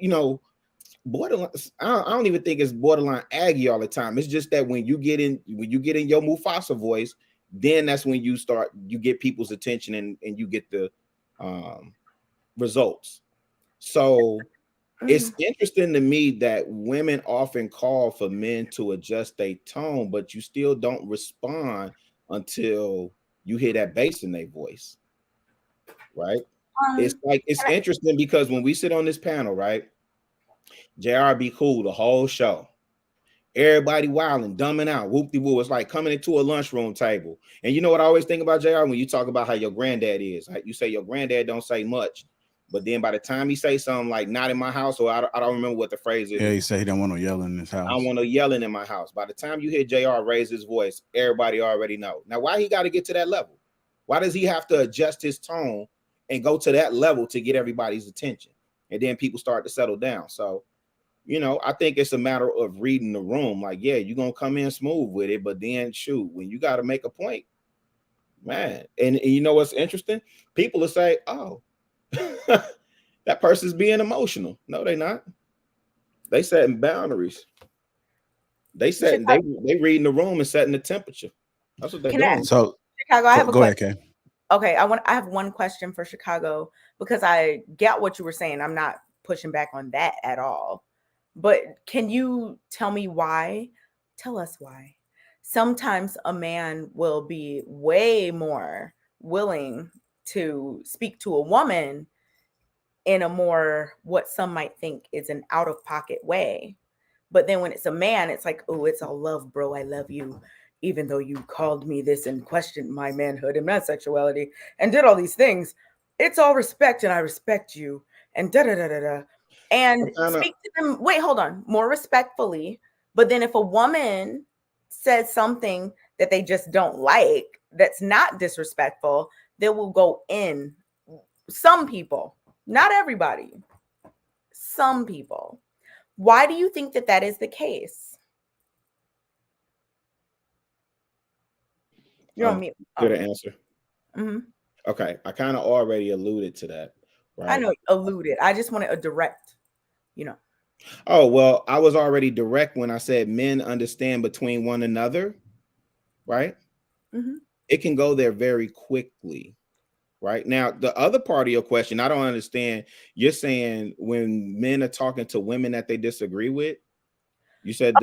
know, borderline, I don't even think it's borderline Aggie all the time. It's just that when you get in your Mufasa voice, then that's when you get people's attention, and you get the results. So it's interesting to me that women often call for men to adjust their tone, but you still don't respond until you hear that bass in their voice, right? It's interesting because when we sit on this panel, right, JR be cool the whole show. Everybody wilding, dumbing out, whoop-de-woo. It's like coming into a lunchroom table. And you know what I always think about, JR, when you talk about how your granddad is. You say your granddad don't say much, but then by the time he say something like "not in my house," or I don't remember what the phrase is. Yeah, he say he don't want no yelling in his house. I don't want no yelling in my house. By the time you hear JR raise his voice, everybody already know. Now, why he got to get to that level? Why does he have to adjust his tone and go to that level to get everybody's attention? And then people start to settle down. So, I think it's a matter of reading the room. Like, yeah, you're going to come in smooth with it, but then shoot, when you got to make a point, man. And you know what's interesting? People will say, oh, that person's being emotional. No, they're not. They setting boundaries. They reading the room and setting the temperature. That's what they're doing. So Chicago, I have a question. Ahead, Kay. Okay, I have one question for Chicago, because I get what you were saying. I'm not pushing back on that at all. But can you tell me why? Tell us why. Sometimes a man will be way more willing to speak to a woman in a more, what some might think is an out-of-pocket way. But then when it's a man, it's like, oh, it's all love, bro. I love you. Even though you called me this and questioned my manhood and my sexuality and did all these things, it's all respect, and I respect you, and da-da-da-da-da. And speak to them, wait, hold on, more respectfully. But then if a woman says something that they just don't like, that's not disrespectful, they will go in. Some people, not everybody, some people. Why do you think that is the case? You're on mute. Good answer. Mm-hmm. Okay, I kind of already alluded to that. Right? I know, alluded. I just wanted a direct, Oh, well, I was already direct when I said men understand between one another, right? Mm-hmm. It can go there very quickly, right? Now, the other part of your question, I don't understand. You're saying when men are talking to women that they disagree with, you said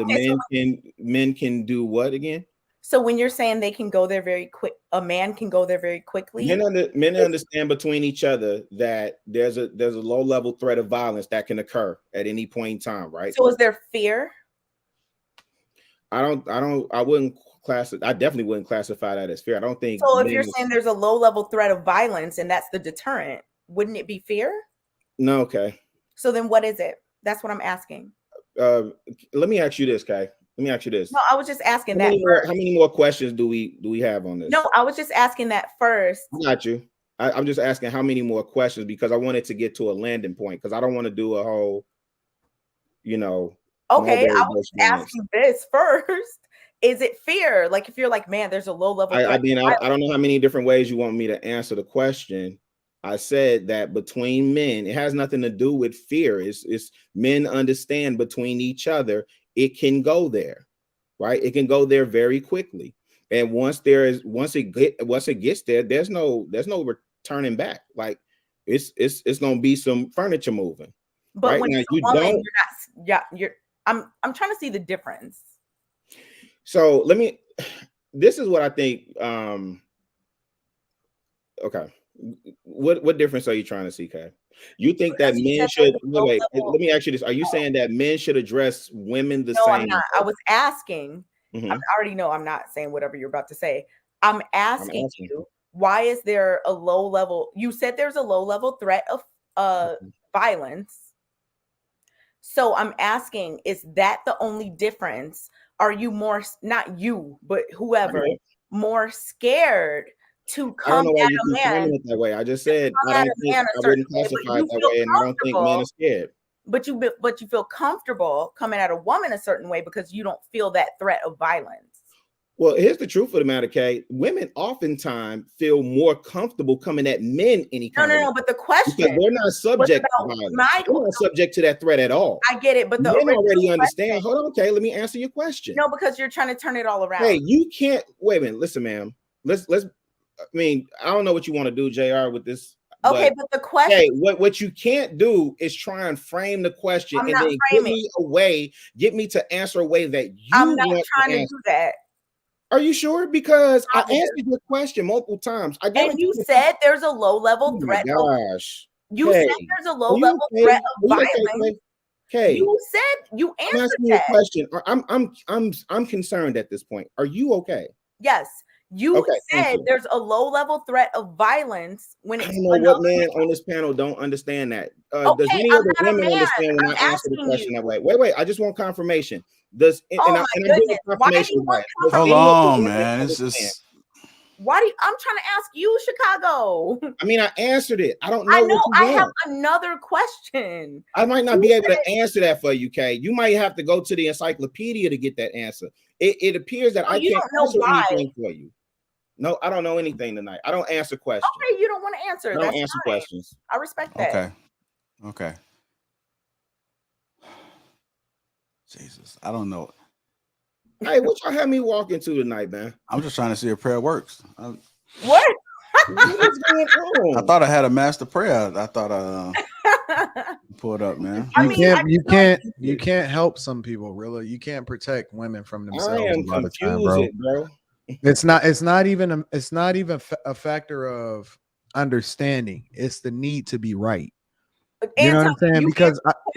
men can do what again? So when you're saying they can go there very quick, a man can go there very quickly. Men understand between each other that there's a low level threat of violence that can occur at any point in time, right? So is there fear? I definitely wouldn't classify that as fear. I don't think. So if you're saying there's a low level threat of violence and that's the deterrent, wouldn't it be fear? No. Okay. So then what is it? That's what I'm asking. Let me ask you this, Kay. Let me ask you this. No, I was just asking how many more questions do we have on this? No, I was just asking that first. I got you. I'm just asking how many more questions, because I wanted to get to a landing point, because I don't want to do a whole, Okay, I was asking this first. Is it fear? Like if you're like, man, there's a low level. I don't know how many different ways you want me to answer the question. I said that between men, it has nothing to do with fear. It's men understand between each other. It can go there, right? It can go there very quickly. And once it gets there, there's no returning back. Like it's gonna be some furniture moving. But right? when Now, you don't, I'm trying to see the difference. So this is what I think. Okay. What difference are you trying to see, Kay? You think that men should wait? Let me ask you this: are you saying that men should address women the same? No, I'm not. I was asking. I already know I'm not saying whatever you're about to say. I'm asking you, why is there a low level? You said there's a low level threat of violence. So I'm asking, is that the only difference? are you more, not you, but whoever, more scared to I don't come know why at you a keep man, framing it that way. I just said I come at don't a think man a I certain wouldn't way, but classify it you that feel way, and I don't think men are comfortable, scared. but you feel comfortable coming at a woman a certain way because you don't feel that threat of violence. Well, here's the truth of the matter, Kay. Women oftentimes feel more comfortable coming at men any kind of way. But the Because question they're not subject to about violence. They're not subject to that threat at all. I get it, but the Men already original understand. question, Hold on, Kay. Let me answer your question. no, because you're trying to turn it all around. Hey, you can't wait a minute. Listen, ma'am. Let's. I mean, I don't know what you want to do, JR, with this. Okay, but the question. Hey, what you can't do is try and frame the question I'm and not then framing. get me to answer a way that you I'm not want trying to do that. Are you sure? Because I answered your question multiple times. I got and you said there's a low level threat. Oh my gosh. You said there's a low level threat of violence. Okay. You said you answered I'm asking that. you a question. I'm concerned at this point. Are you okay? Yes. You said there's a low level threat of violence when it's I don't know what man on this panel don't understand that. Does any I'm of the not a women man. understand when I'm I answer the asking question you. that way? Wait. I just want confirmation. Does Oh and my I'm goodness. getting Why do you confirmation want right. Hold on, man. It's just why do you, I'm trying to ask you, Chicago? I mean, I answered it. I don't know. I know. What you I want. have another question. I might not be able to answer that for you, Kay. You might have to go to the encyclopedia to get that answer. It appears that I can't answer anything for you. No, I don't know anything tonight. I don't answer questions. Okay, you don't want to answer. I don't answer questions. I respect that. Okay. Jesus, I don't know. Hey, what y'all have me walk into tonight, man? I'm just trying to see if prayer works. What? What is going on? I thought I had a master prayer. I thought I pulled up, man. You can't help some people, really. You can't protect women from themselves. I am confused, bro. It's not even a factor of understanding. It's the need to be right. You know what I'm saying?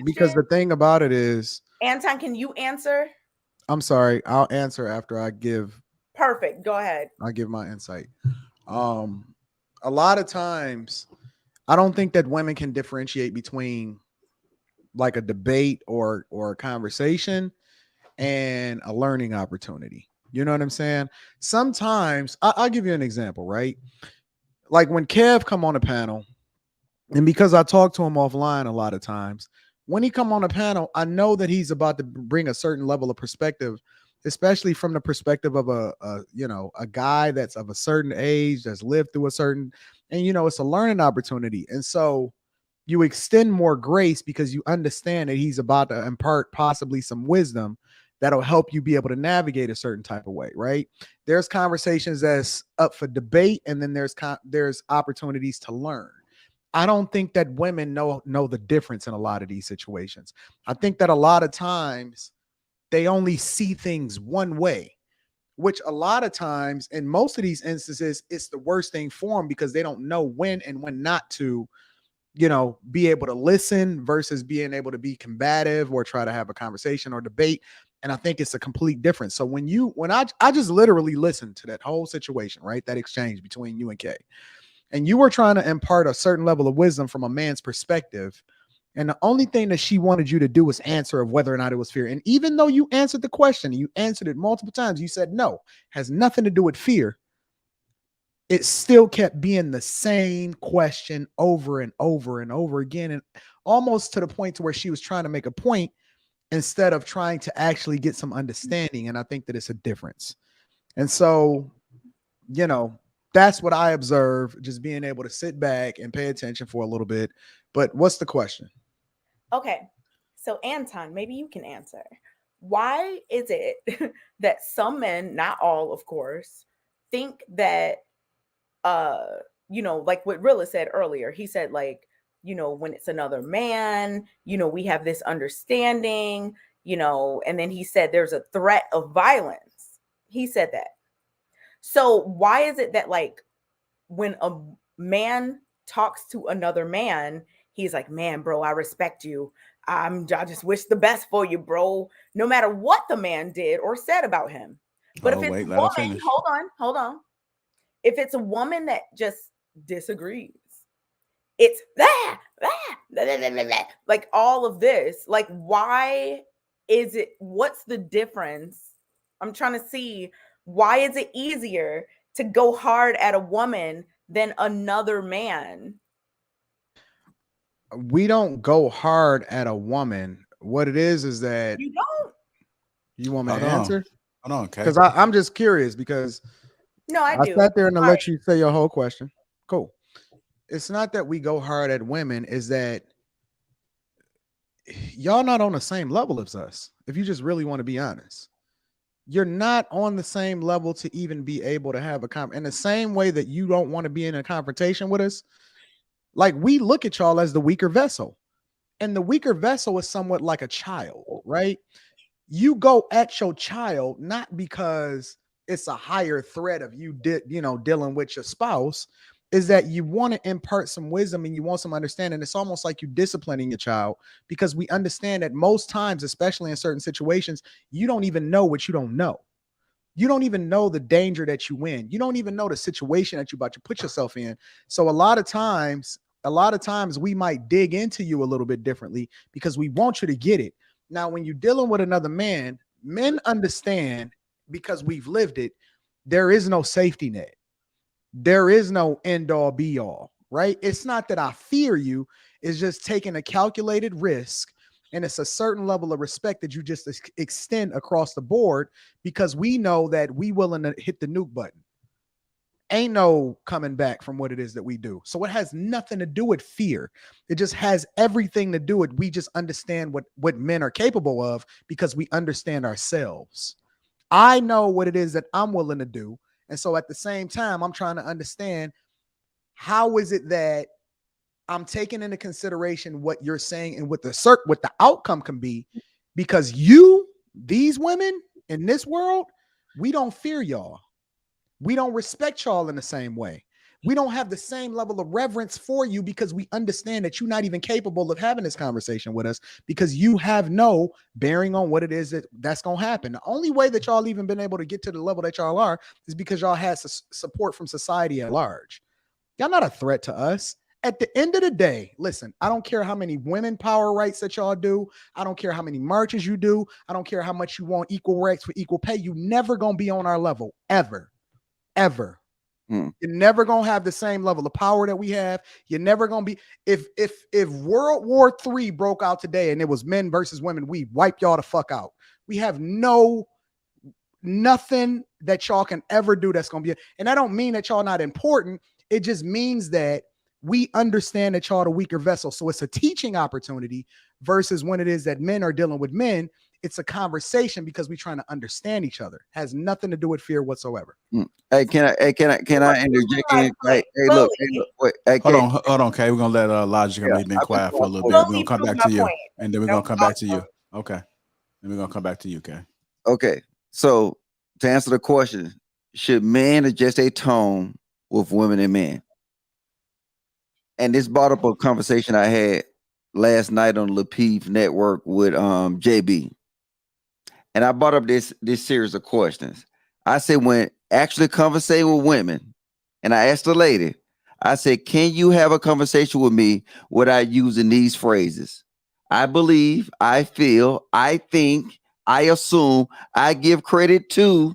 Because the thing about it is, Anton, can you answer? I'm sorry. I'll answer after I give. Perfect. Go ahead. I'll give my insight. A lot of times, I don't think that women can differentiate between like a debate or a conversation and a learning opportunity. You know what I'm saying? Sometimes I'll give you an example, right? Like when Kev come on a panel, and because I talk to him offline a lot of times, when he come on a panel, I know that he's about to bring a certain level of perspective, especially from the perspective of a guy that's of a certain age, that's lived through a certain, and it's a learning opportunity. And so you extend more grace because you understand that he's about to impart possibly some wisdom that'll help you be able to navigate a certain type of way, right? There's conversations that's up for debate, and then there's opportunities to learn. I don't think that women know the difference in a lot of these situations. I think that a lot of times they only see things one way, which a lot of times in most of these instances, it's the worst thing for them because they don't know when and when not to, be able to listen versus being able to be combative or try to have a conversation or debate. And I think it's a complete difference. So when I just literally listened to that whole situation, right? That exchange between you and Kay. And you were trying to impart a certain level of wisdom from a man's perspective. And the only thing that she wanted you to do was answer of whether or not it was fear. And even though you answered the question, you answered it multiple times, you said, no, has nothing to do with fear. It still kept being the same question over and over and over again. And almost to the point to where she was trying to make a point instead of trying to actually get some understanding. And I think that it's a difference. And so, that's what I observe, just being able to sit back and pay attention for a little bit. But what's the question? Okay. So Anton, maybe you can answer. Why is it that some men, not all, of course, think that, like what Rilla said earlier, he said, like, when it's another man, we have this understanding, and then he said there's a threat of violence. He said that. So why is it that, like, when a man talks to another man, he's like, man, bro, I respect you. I just wish the best for you, bro, no matter what the man did or said about him. But if it's a woman, hold on. If it's a woman that just disagrees, it's like all of this. Like, why is it? What's the difference I'm trying to see, why is it easier to go hard at a woman than another man? We don't go hard at a woman. What it is that You don't? you want me to Hold on. answer? Hold on, okay. Because I'm just curious because No, I do. sat there and All let you say your whole question. Cool. It's not that we go hard at women, is that y'all not on the same level as us. If you just really want to be honest, you're not on the same level to even be able to have a in the same way that you don't want to be in a confrontation with us. Like, we look at y'all as the weaker vessel, and the weaker vessel is somewhat like a child, right? You go at your child not because it's a higher threat of you dealing with your spouse, is that you want to impart some wisdom and you want some understanding. It's almost like you disciplining your child, because we understand that most times, especially in certain situations, you don't even know what you don't know. You don't even know the danger that you in. You don't even know the situation that you're about to put yourself in. So a lot of times we might dig into you a little bit differently because we want you to get it. Now, when you're dealing with another man, men understand, because we've lived it, there is no safety net. There is no end all be all, right? It's not that I fear you. It's just taking a calculated risk. And it's a certain level of respect that you just extend across the board, because we know that we willing to hit the nuke button. Ain't no coming back from what it is that we do. So it has nothing to do with fear. It just has everything to do with, we just understand what men are capable of, because we understand ourselves. I know what it is that I'm willing to do. And so at the same time, I'm trying to understand, how is it that I'm taking into consideration what you're saying and what the outcome can be, because these women in this world, we don't fear y'all. We don't respect y'all in the same way. We don't have the same level of reverence for you, because we understand that you're not even capable of having this conversation with us, because you have no bearing on what it is that's going to happen. The only way that y'all even been able to get to the level that y'all are is because y'all had support from society at large. Y'all not a threat to us. At the end of the day, listen, I don't care how many women power rights that y'all do. I don't care how many marches you do. I don't care how much you want equal rights for equal pay. You never going to be on our level, ever. Ever. You're never gonna have the same level of power that we have. You're never gonna be. If World War III broke out today and it was men versus women, we wipe y'all the fuck out. We have nothing that y'all can ever do that's gonna be. And I don't mean that y'all not important. It just means that we understand that y'all the weaker vessel. So it's a teaching opportunity, versus when it is that men are dealing with men, it's a conversation, because we're trying to understand each other. Has nothing to do with fear whatsoever. Hey, can I interject in? Hey, look, wait, hey, hold on, Kay. We're gonna let Logic. We've been quiet for a little bit. We're gonna come back to you, and then we're gonna come back to you. Okay, and we're gonna come back to you, Kay. Okay, so to answer the question, should men adjust their tone with women and men? And this brought up a conversation I had last night on Lapeef Network with JB. And I brought up this series of questions. I said, when actually conversating with women, and I asked the lady, I said, can you have a conversation with me without using these phrases? I believe, I feel, I think, I assume, I give credit to.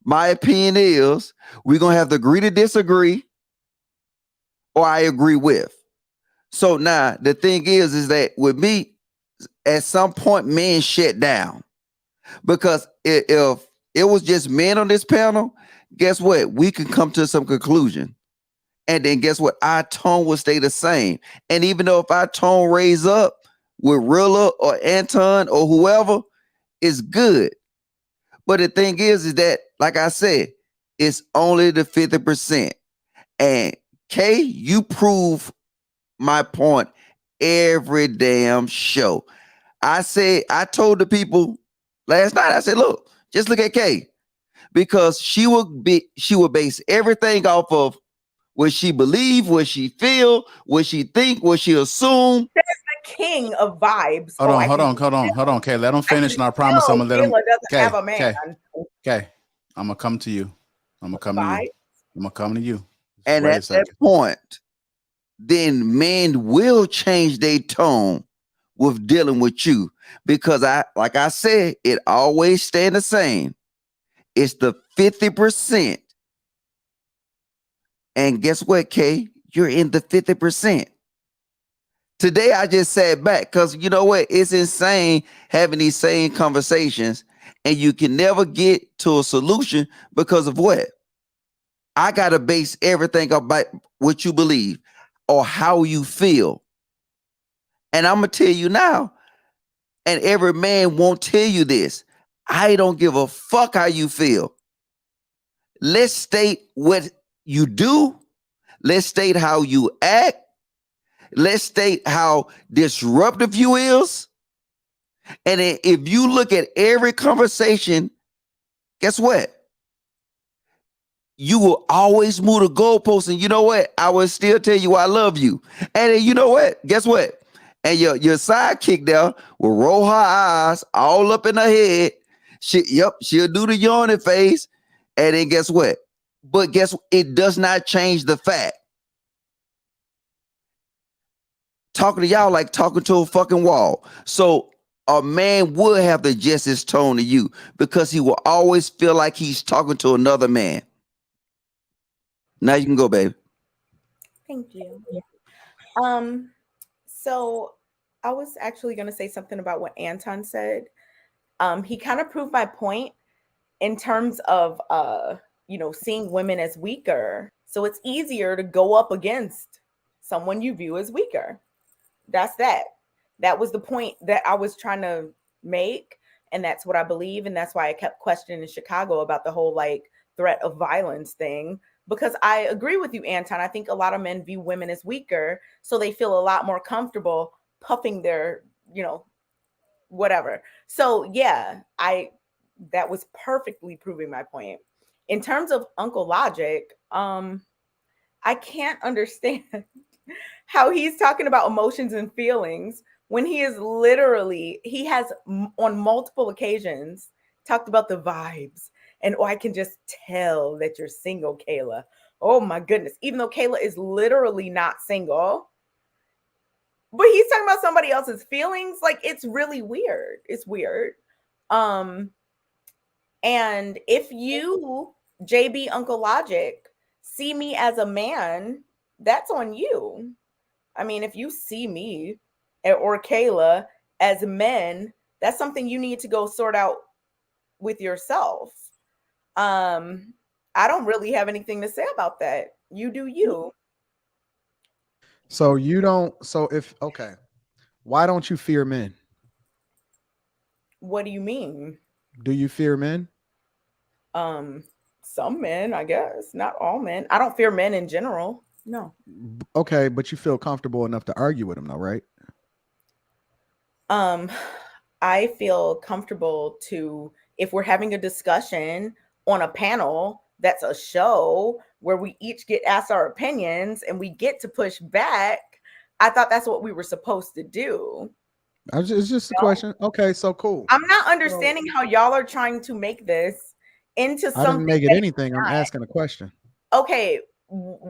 My opinion is, we're going to have to agree to disagree, or I agree with. So now the thing is that with me, at some point, men shut down, because if it was just men on this panel, guess what? We can come to some conclusion, and then guess what? Our tone will stay the same. And even though if our tone raise up with Rilla or Anton or whoever, it's good. But the thing is that, like I said, it's only the 50%. And Kay, you prove my point every damn show. I told the people last night, I said, look, just look at Kay, because she would base everything off of what she believe, what she feel, what she think, what she assume. That's the king of vibes. Hold on, Kay. Let him finish, and I promise I'm gonna let him. Doesn't have a man. Okay, I'm gonna come to you. I'm gonna come to you. And at that point, then men will change their tone with dealing with you, because like I said, it always stay the same. It's the 50%. And guess what, Kay? You're in the 50%. Today, I just sat back because you know what? It's insane having these same conversations and you can never get to a solution because of what? I got to base everything about what you believe or how you feel. And I'm going to tell you now, and every man won't tell you this. I don't give a fuck how you feel. Let's state what you do. Let's state how you act. Let's state how disruptive you is. And if you look at every conversation, guess what? You will always move the goalposts. And you know what? I will still tell you I love you. And then you know what? Guess what? And your sidekick there will roll her eyes all up in her head. She'll do the yawning face. And then guess what? But guess what? It does not change the fact. Talking to y'all like talking to a fucking wall. So a man would have to adjust his tone to you because he will always feel like he's talking to another man. Now you can go, baby. Thank you. So I was actually going to say something about what Anton said. He kind of proved my point in terms of, seeing women as weaker. So it's easier to go up against someone you view as weaker. That's that. That was the point that I was trying to make. And that's what I believe. And that's why I kept questioning Chicago about the whole threat of violence thing. Because I agree with you, Anton. I think a lot of men view women as weaker, so they feel a lot more comfortable puffing their, whatever. So yeah, that was perfectly proving my point. In terms of Uncle Logic, I can't understand how he's talking about emotions and feelings when he has on multiple occasions talked about the vibes. And I can just tell that you're single, Kayla. Oh my goodness. Even though Kayla is literally not single. But he's talking about somebody else's feelings. It's really weird. It's weird. And if you, JB Uncle Logic, see me as a man, that's on you. I mean, if you see me or Kayla as men, that's something you need to go sort out with yourself. I don't really have anything to say about that. You do you. So you don't. So okay, why don't you fear men? What do you mean? Do you fear men? Some men, I guess. Not all men. I don't fear men in general. No. Okay, but you feel comfortable enough to argue with them, though, right? I feel comfortable if we're having a discussion on a panel that's a show where we each get asked our opinions and we get to push back. I thought that's what we were supposed to do. It's just a question. Okay, so cool. I'm not understanding how y'all are trying to make this into something. I didn't make it anything. I'm asking a question. Okay. What?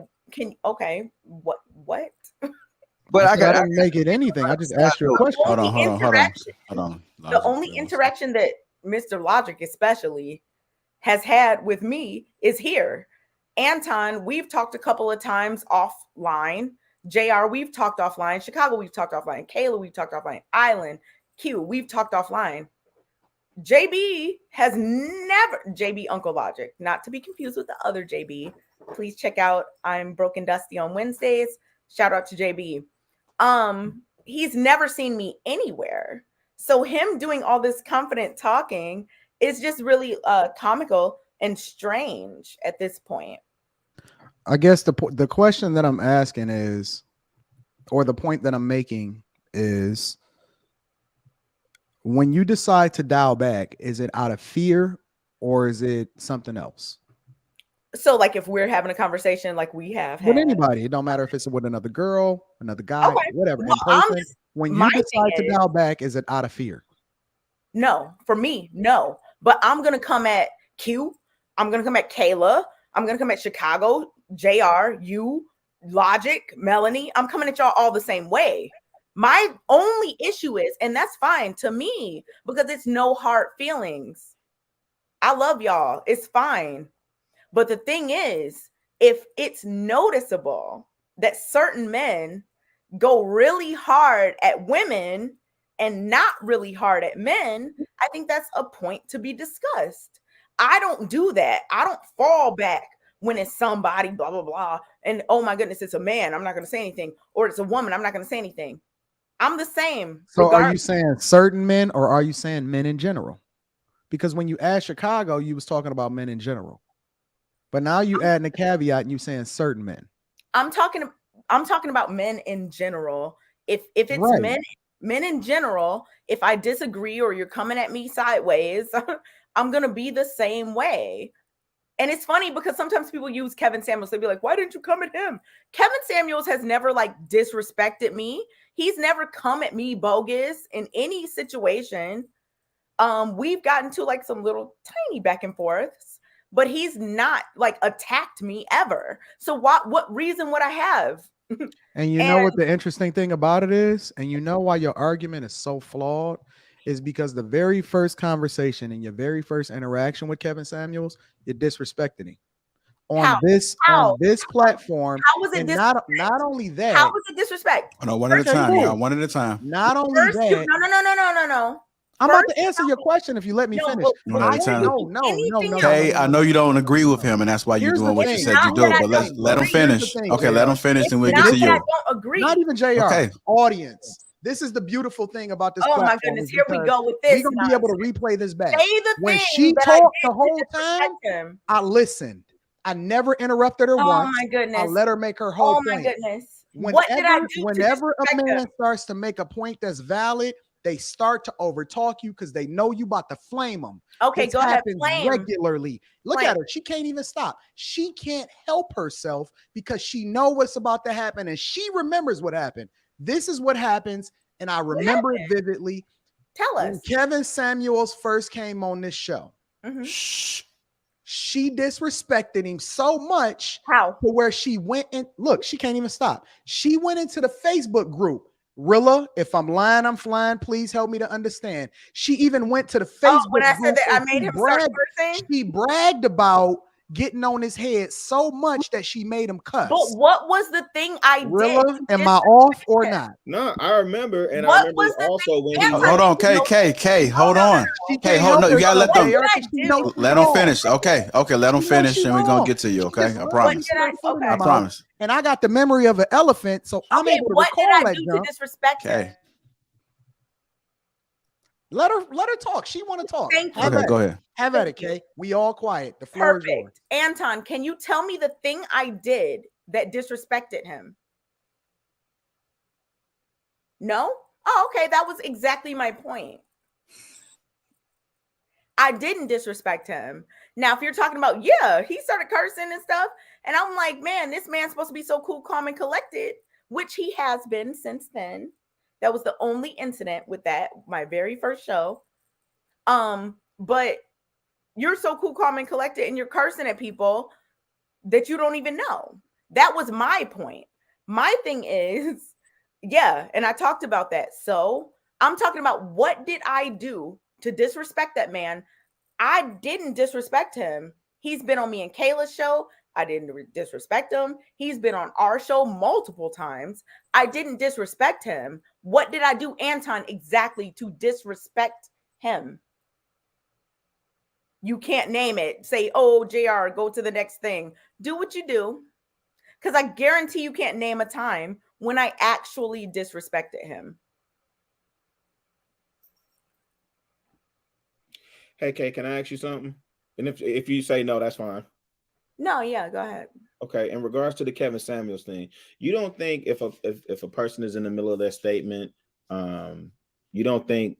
But I didn't make it anything. I just asked you a question. Hold on. The only interaction that Mr. Logic especially has had with me is here. Anton, we've talked a couple of times offline. JR, we've talked offline. Chicago, we've talked offline. Kayla, we've talked offline. Island, Q, we've talked offline. JB has never, JB Uncle Logic, not to be confused with the other JB. Please check out I'm Broken Dusty on Wednesdays. Shout out to JB. He's never seen me anywhere. So him doing all this confident talking is just really comical and strange at this point. I guess the question that I'm asking is, or the point that I'm making is, when you decide to dial back, is it out of fear or is it something else? So if we're having a conversation like we have with anybody, it don't matter if it's with another girl, another guy, whatever. Well, in person, when you decide to dial back, is it out of fear? No, for me, no. But I'm going to come at Q. I'm going to come at Kayla. I'm going to come at Chicago, JR, you, Logic, Melanie. I'm coming at y'all all the same way. My only issue is, and that's fine to me because it's no hard feelings. I love y'all. It's fine. But the thing is, if it's noticeable that certain men go really hard at women and not really hard at men, I think that's a point to be discussed. I don't do that. I don't fall back when it's somebody, blah, blah, blah. And oh my goodness, it's a man. I'm not going to say anything. Or it's a woman. I'm not going to say anything. I'm the same. So are you saying certain men or are you saying men in general? Because when you asked Chicago, you was talking about men in general. But now you adding a caveat and you saying certain men. I'm talking about men in general. If it's right. men in general, if I disagree or you're coming at me sideways, I'm gonna be the same way. And it's funny because sometimes people use Kevin Samuels. They'll be like, why didn't you come at him? Kevin Samuels has never like disrespected me. He's never come at me bogus in any situation. We've gotten to like some little tiny back and forths, but he's not like attacked me ever. So what reason would I have? And you know what the interesting thing about it is, and you know why your argument is so flawed, is because the very first conversation and your very first interaction with Kevin Samuels, you disrespected him on this platform. How was it disrespect? Not only that. How was it disrespect? Oh, no, one at a time, y'all. One at a time. Not only that. No. I'm about to answer your question if you let me finish. One at a time. No. Kay, I know you don't agree with him, and that's why you're doing what you said you do. But let him finish. Okay, let him finish, and we'll get to you. I don't agree. Not even JR. Okay. Audience. This is the beautiful thing about this. Oh my goodness! Here we go with this. We're gonna be able to replay this back. When she talked the whole time, I listened. I never interrupted her once. Oh my goodness! I let her make her whole point. Oh my goodness! What did I do? Whenever a man starts to make a point that's valid, they start to overtalk you because they know you about to flame them. Okay, this go ahead. Flame regularly. Look at her. She can't even stop. She can't help herself because she knows what's about to happen and she remembers what happened. This is what happens, and I remember it vividly. Tell us. When Kevin Samuels first came on this show, she disrespected him so much to where she went and look, she can't even stop. She went into the Facebook group. Rilla, if I'm lying, I'm flying. Please help me to understand. She even went to the Facebook when I group. said that I made him start cursing. She bragged about getting on his head so much that she made him cuss. But what was the thing I Rilla, did? am I off or not? No, I remember, and I remember also when he hold on, Kay, hold on. Kay, hold on. You gotta let them finish. Okay, let them finish, and we're gonna get to you. Okay, I promise. I promise. And I got the memory of an elephant, so I'm able to recall that. What did I do to disrespect him? Let her talk. She want to talk. Thank you. Okay, go ahead. Have at it, Kay. We all quiet. The floor is yours. Anton, can you tell me the thing I did that disrespected him? No? Oh, okay. That was exactly my point. I didn't disrespect him. Now, if you're talking about, he started cursing and stuff, and I'm like, man, this man's supposed to be so cool, calm, and collected, which he has been since then. That was the only incident with that, my very first show. But you're so cool, calm, and collected, and you're cursing at people that you don't even know. That was my point. My thing is, and I talked about that. So I'm talking about what did I do to disrespect that man? I didn't disrespect him. He's been on me and Kayla's show. I didn't disrespect him. He's been on our show multiple times. I didn't disrespect him. What did I do, Anton, exactly to disrespect him? You can't name it. Say, oh, JR, go to the next thing. Do what you do. Because I guarantee you can't name a time when I actually disrespected him. Hey, Kay, can I ask you something? And if you say no, that's fine. No, go ahead. Okay, in regards to the Kevin Samuels thing, you don't think if a person is in the middle of their statement, you don't think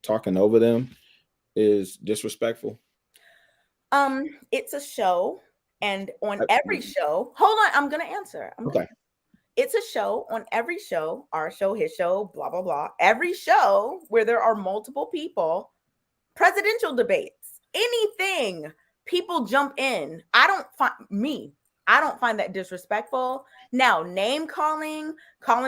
talking over them is disrespectful? It's a show, and on every show, hold on, I'm gonna answer. It's a show. On every show, our show, his show, blah blah blah. Every show where there are multiple people, presidential debates, anything. People jump in. I I don't find that disrespectful. Now, name calling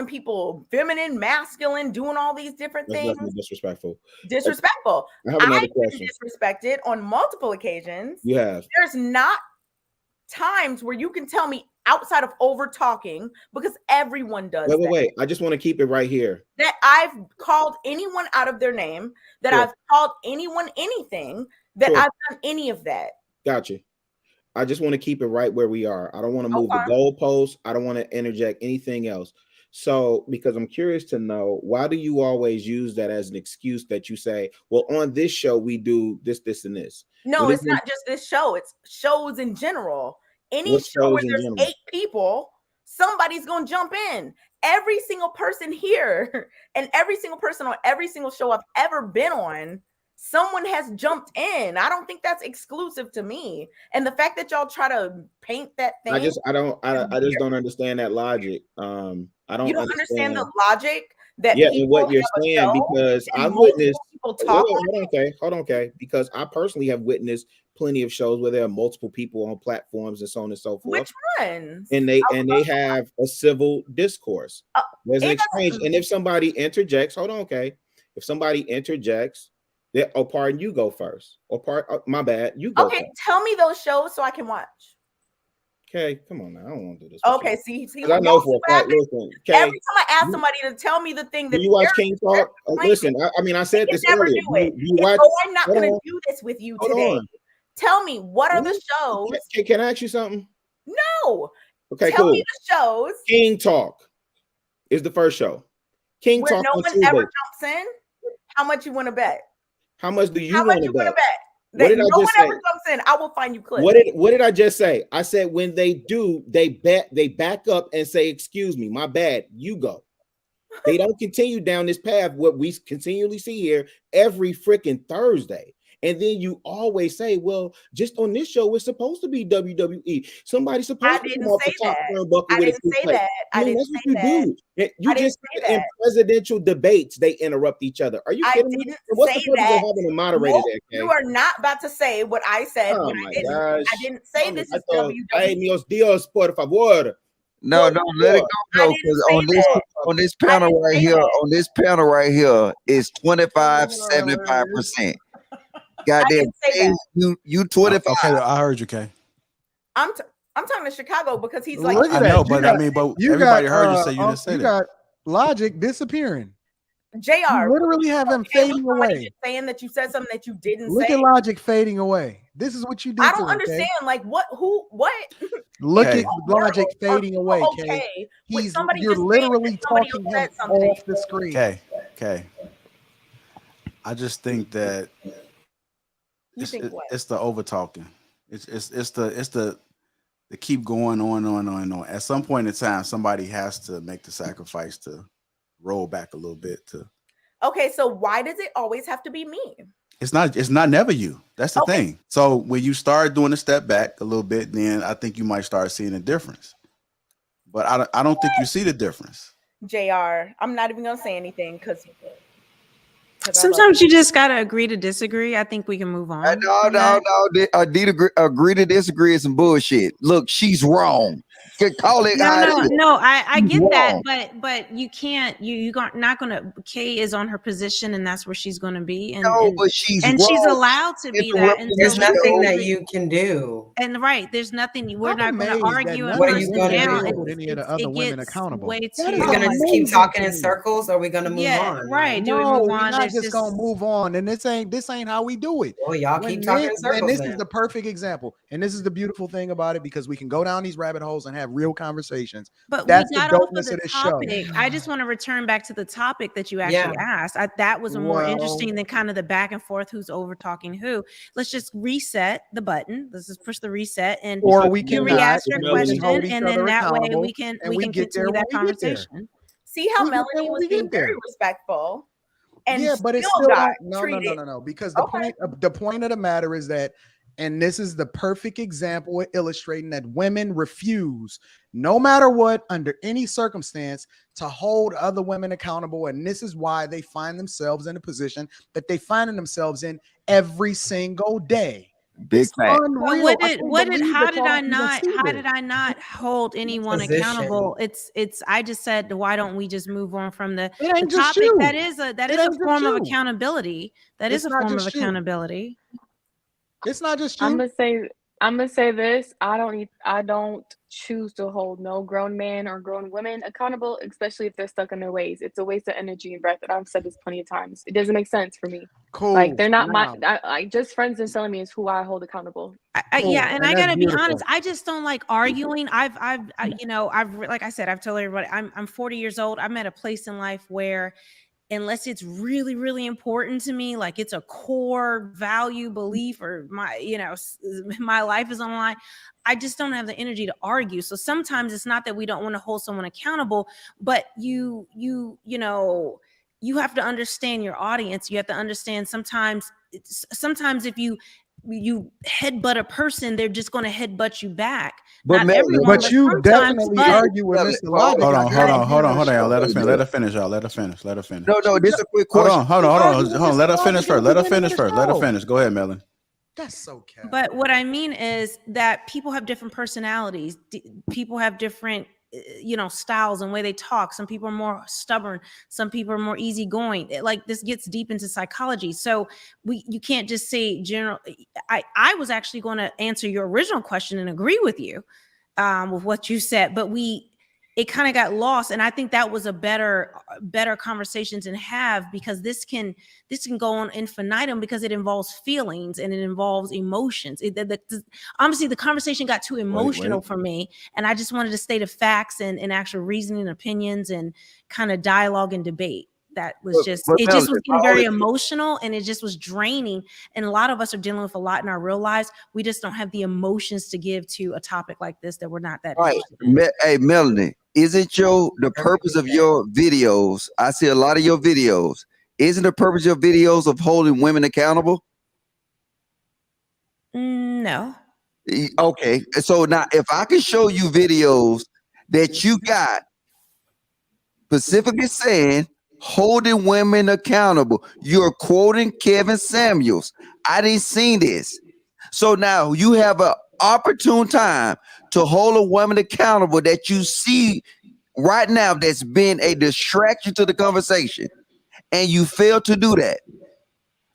people masculine, doing all these different That's things. definitely disrespectful. Disrespectful. I have another I've been question. disrespected on multiple occasions. You have. There's not times where you can tell me outside of over talking, because everyone does that. Wait. I just want to keep it right here. That I've called anyone out of their name, that I've called anyone anything, that I've done any of that. Gotcha. I just want to keep it right where we are. I don't want to move the goalposts. I don't want to interject anything else. So, because I'm curious to know, why do you always use that as an excuse that you say, well, on this show, we do this, this, and this? No, it's not just this show. It's shows in general. Any show where there's 8 people, somebody's going to jump in. Every single person here and every single person on every single show I've ever been on, someone has jumped in. I don't think that's exclusive to me. And the fact that y'all try to paint that thing, I just don't understand that logic. I don't. You don't understand the logic that and what you're saying, because I've witnessed. Hold on, okay. Because I personally have witnessed plenty of shows where there are multiple people on platforms and so on and so forth. Which ones? And they have a civil discourse. There's an exchange, and if somebody interjects, if somebody interjects. Pardon, you go first. My bad, you go. Okay, first. Tell me those shows so I can watch. Okay, come on now. I don't want to do this. Okay, see, I know for a fact. Listen, okay. Every time I ask somebody to tell me the thing that you watch King Talk, listen. I said this earlier. You watch, I'm not going to do this with you today. Tell me, what are the shows? Can I ask you something? No. Okay, tell me the shows. King Talk is the first show. King where Talk. No one ever jumps in. How much you want to bet? How much do you want to bet? What did I just say? Jumps in, I will find you clips. What did I just say? I said when they do, they back up and say, "Excuse me, my bad, you go." They don't continue down this path. What we continually see here every freaking Thursday. And then you always say, well, just on this show, it's supposed to be WWE. Somebody's supposed to come off the top turnbuckle with a didn't say that. I didn't say that. You just in presidential debates, they interrupt each other. Are you kidding me? What's the purpose of having a moderator there, you are not about to say what I said. Oh my gosh. I didn't say this is WWE. Ay, Dios, Dios, por favor. No, let it go. Because on this panel right here, is 25-75%. Goddamn, you 25. Okay, I heard you, Kay. I'm talking to Chicago because he's like, I know, but everybody heard you say you didn't say that. You got Logic disappearing. JR, you literally have him fading away. Saying that you said something that you didn't say. Look at Logic fading away. This is what you did. I don't understand. Like what? Look at Logic fading away. Okay, you're literally talking him off the screen. Okay. I just think that. It's the over talking. It's the keep going on. At some point in time, somebody has to make the sacrifice to roll back a little bit. Okay, so why does it always have to be me? It's not never you. That's the thing. So when you start doing a step back a little bit, then I think you might start seeing a difference. But I don't think you see the difference. JR, I'm not even gonna say anything because. Sometimes you just gotta agree to disagree. I think we can move on. No. Agree to disagree is some bullshit. Look, she's wrong. Call it. No. I get that, but you can't. You're not gonna. Kay is on her position, and that's where she's gonna be. But she's wrong. She's allowed to be that. There's nothing that you can do. And there's nothing. We're not going to argue. What are you going to do? Hold any of the other women accountable. We're going to just keep talking in circles, or are we going to move on? Right. No, we're not just going to move on. And this ain't how we do it. Well, y'all keep talking in circles. And this is the perfect example. And this is the beautiful thing about it, because we can go down these rabbit holes and have real conversations. But that's we got the off dopeness of of the this topic. show. I just want to return back to the topic that you actually asked. That was more interesting than kind of the back and forth who's over talking who. Let's just reset the button. Let's just push the reset, and or we can re-ask your question, and then that way we can continue that conversation. See how Melanie was being very respectful. And but it's still no. Because the point of the matter is that, and this is the perfect example of illustrating that women refuse, no matter what, under any circumstance, to hold other women accountable. And this is why they find themselves in a position that they find themselves in every single day. Big fact. Unreal. How did I not hold anyone accountable? I just said, why don't we just move on from the topic? That is a form of accountability. That is a form of accountability. It's not just you. I'm gonna say this. I don't choose to hold no grown man or grown women accountable, especially if they're stuck in their ways. It's a waste of energy and breath. And I've said this plenty of times. It doesn't make sense for me. Cool. Like they're not just friends and telling me is who I hold accountable. Yeah, and I gotta be honest. I just don't like arguing. I've like I said, I've told everybody I'm 40 years old. I'm at a place in life where, unless it's really, really important to me, like it's a core value, belief, or my life is on the line, I just don't have the energy to argue. So sometimes it's not that we don't want to hold someone accountable, but you have to understand your audience. You have to understand sometimes if you headbutt a person, they're just going to headbutt you back. But you definitely argue with Mr. Logic. Hold on, y'all. Let her finish. No, this is a quick question. Hold on. Let her finish first. Go ahead, Melon. That's so cat. But what I mean is that people have different personalities. People have different styles and way they talk. Some people are more stubborn, some people are more easygoing. Like, this gets deep into psychology, so you can't just say general. I was actually going to answer your original question and agree with you with what you said, but it kind of got lost, and I think that was a better conversation to have, because this can go on infinitum, because it involves feelings and it involves emotions. Honestly, the conversation got too emotional for me, and I just wanted to state the facts and actual reasoning, opinions, and kind of dialogue and debate. That was just was getting very emotional, and it just was draining. And a lot of us are dealing with a lot in our real lives. We just don't have the emotions to give to a topic like this that we're not that interested in. Hey, Melanie, isn't the purpose of your videos? I see a lot of your videos. Isn't the purpose of your videos of holding women accountable? No. Okay, so now if I can show you videos that you got specifically saying holding women accountable, you're quoting Kevin Samuels. I didn't see this. So now you have an opportune time to hold a woman accountable that you see right now that's been a distraction to the conversation, and you fail to do that.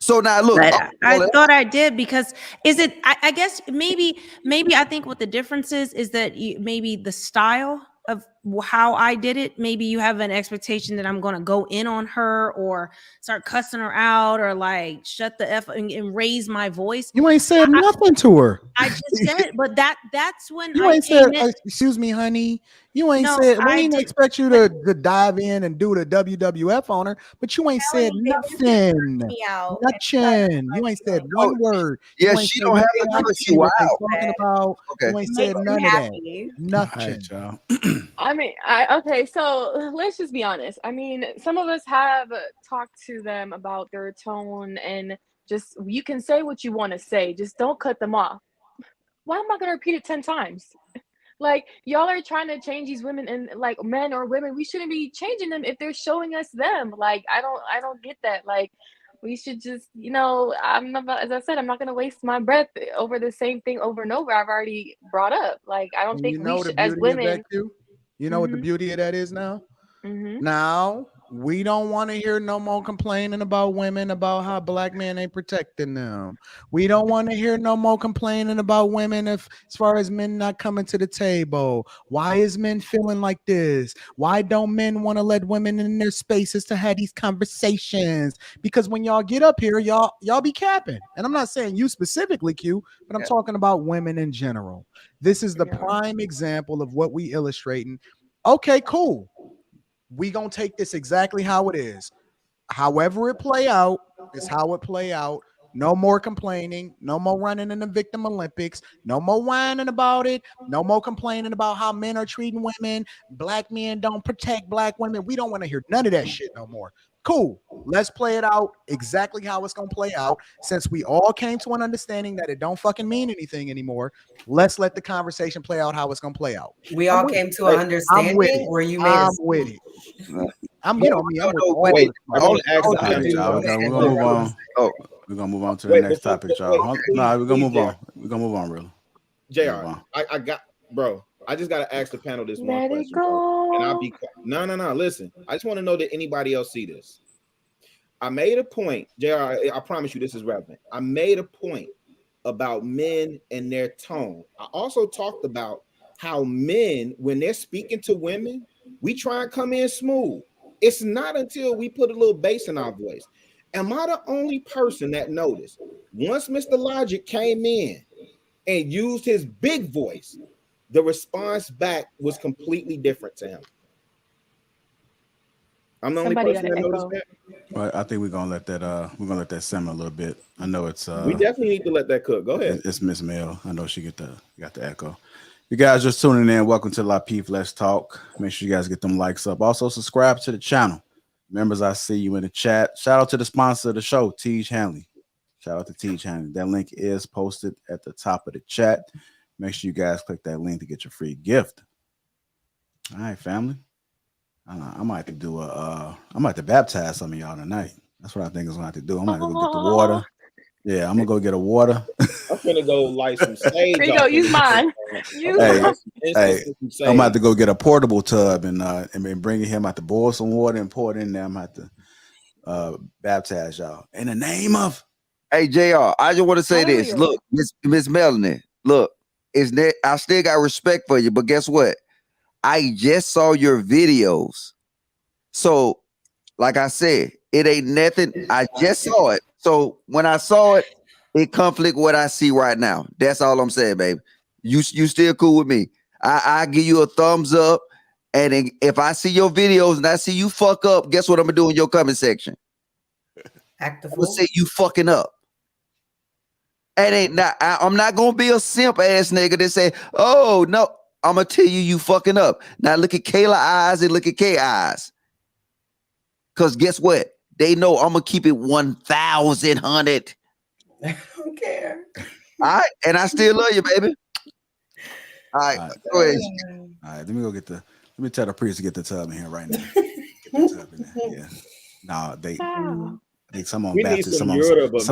So now look, I thought I did, because I guess maybe I think what the difference is that maybe the style of how I did it, maybe you have an expectation that I'm going to go in on her or start cussing her out or like shut the F and raise my voice. You ain't said nothing to her. I just said, but that's when you ain't said, excuse me, honey. You ain't said, we didn't expect you to dive in and do the WWF on her, but you ain't said nothing. Nothing. You ain't said one word. Yeah, she don't have to cuss you out. Talking about, you ain't said none of that. Nothing. I mean, okay, so let's just be honest. I mean, some of us have talked to them about their tone, and just, you can say what you want to say, just don't cut them off. Why am I going to repeat it 10 times? Like, y'all are trying to change these women, and like, men or women, we shouldn't be changing them if they're showing us them. Like, I don't get that. Like, we should just, I'm not, as I said, I'm not going to waste my breath over the same thing over and over. I've already brought up. Like, I don't think we should, as women. You know what the beauty of that is now? Mm-hmm. Now, we don't want to hear no more complaining about women, about how black men ain't protecting them. We don't want to hear no more complaining about women as far as men not coming to the table. Why is men feeling like this? Why don't men want to let women in their spaces to have these conversations? Because when y'all get up here, y'all be capping. And I'm not saying you specifically, Q, but I'm talking about women in general. This is the prime example of what we illustrating. Okay, cool. We gonna take this exactly how it is. However it play out is how it play out. No more complaining. No more running in the victim Olympics. No more whining about it. No more complaining about how men are treating women. Black men don't protect black women. We don't want to hear none of that shit no more. Cool. Let's play it out exactly how it's going to play out. Since we all came to an understanding that it don't fucking mean anything anymore, let's let the conversation play out how it's going to play out. We all came to an understanding where you made I'm with it. I'm, you know me. I'm wait. I want to ask the All right, panel. y'all. We're gonna move on. Oh, We're gonna move on to the Wait, next before- topic, wait, y'all. please, Nah, we're gonna please, move on. We're gonna move on, really. JR, Move on. I got, bro. I just got to ask the panel this one Let it question, bro. And I'll go. be no. Listen, I just want to know that anybody else see this. I made a point, JR. I promise you this is relevant. I made a point about men and their tone. I also talked about how men, when they're speaking to women, we try and come in smooth. It's not until we put a little bass in our voice. Am I the only person that noticed? Once Mr. Logic came in and used his big voice, the response back was completely different to him. I'm the only Somebody person got that an noticed echo. that. Well, I think we're gonna let that simmer a little bit. I know it's We definitely need to let that cook. Go ahead. it's Miss Mel. I know she got the echo. You guys just tuning in. Welcome to Lapeef Let's Talk. Make sure you guys get them likes up. Also subscribe to the channel. Members, I see you in the chat. Shout out to the sponsor of the show, Tej Hanley. Shout out to Tej Hanley. That link is posted at the top of the chat. Make sure you guys click that link to get your free gift. All right, family. I might have to do I might have to baptize some of y'all tonight. That's what I think is gonna have to do. I'm gonna have to go get the water. Yeah, I'm gonna go get a water. I'm gonna go light some sage. Here you go. Use mine. Hey, I'm about to go get a portable tub and bring him out to boil some water and pour it in there. I'm about to baptize y'all in the name of. Hey, JR, I just want to say this. Look, Miss Melanie, look, I still got respect for you, but guess what? I just saw your videos. So, like I said, it ain't nothing. I just saw it. So when I saw it, it conflict what I see right now. That's all I'm saying, baby. You still cool with me. I give you a thumbs up. And then if I see your videos and I see you fuck up, guess what I'm gonna do in your comment section? I'm gonna say you fucking up. And I'm not gonna be a simp ass nigga that say, oh no, I'm gonna tell you fucking up. Now look at Kayla eyes and look at K eyes. Cause guess what? They know I'm gonna keep it 1,000. I don't care. All right, and I still love you, baby. All right, go ahead. All right, let me tell the priest to get the tub in here right now. Get the tub in there. Yeah. No, they some on Baptist, some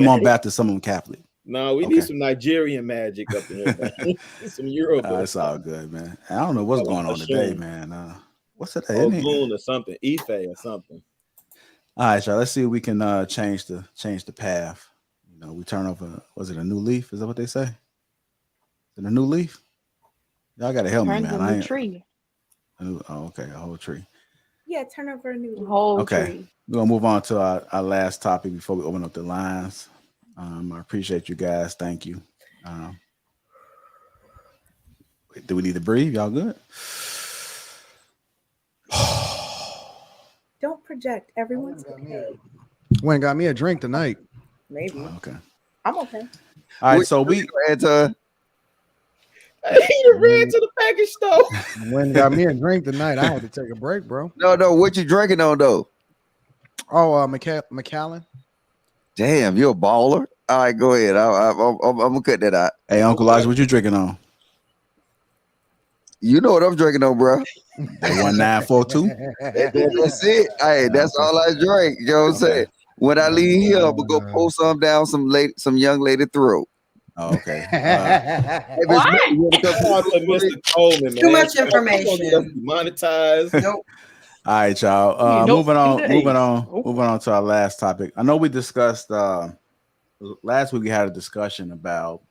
on Baptist, some on Catholic. No, we need some Nigerian magic up in here. Some Yoruba. It's all good, man. I don't know what's going on today, man. What's today? Ogun or something, Ife or something. All right, y'all. Let's see if we can change the path. You know, we turn over. Was it a new leaf? Is that what they say? Is it a new leaf? Y'all gotta help me, man. A new tree. Okay, a whole tree. Yeah, turn over a new whole okay. tree. We're gonna move on to our last topic before we open up the lines. I appreciate you guys. Thank you. Do we need to breathe? Y'all good? Don't project. Everyone's okay. Went got me a drink tonight. Maybe. Okay. I'm okay. All right. So we. You ran to the package store. Went got me a drink tonight. I had to take a break, bro. No. What you drinking on though? Oh, Macallan. Damn, you're a baller. All right, go ahead. I'm gonna cut that out. Hey, Uncle Elijah, what you drinking on? You know what I'm drinking on, bro. That 1942. That's it. Hey, that's all I drink. You know what I'm saying? When I leave here, I'm gonna go pull some down some young lady throat. Oh, okay. Mr. Coleman, man. Too much information. Monetized. Nope. All right, y'all. Moving on to our last topic. I know we discussed last week. We had a discussion about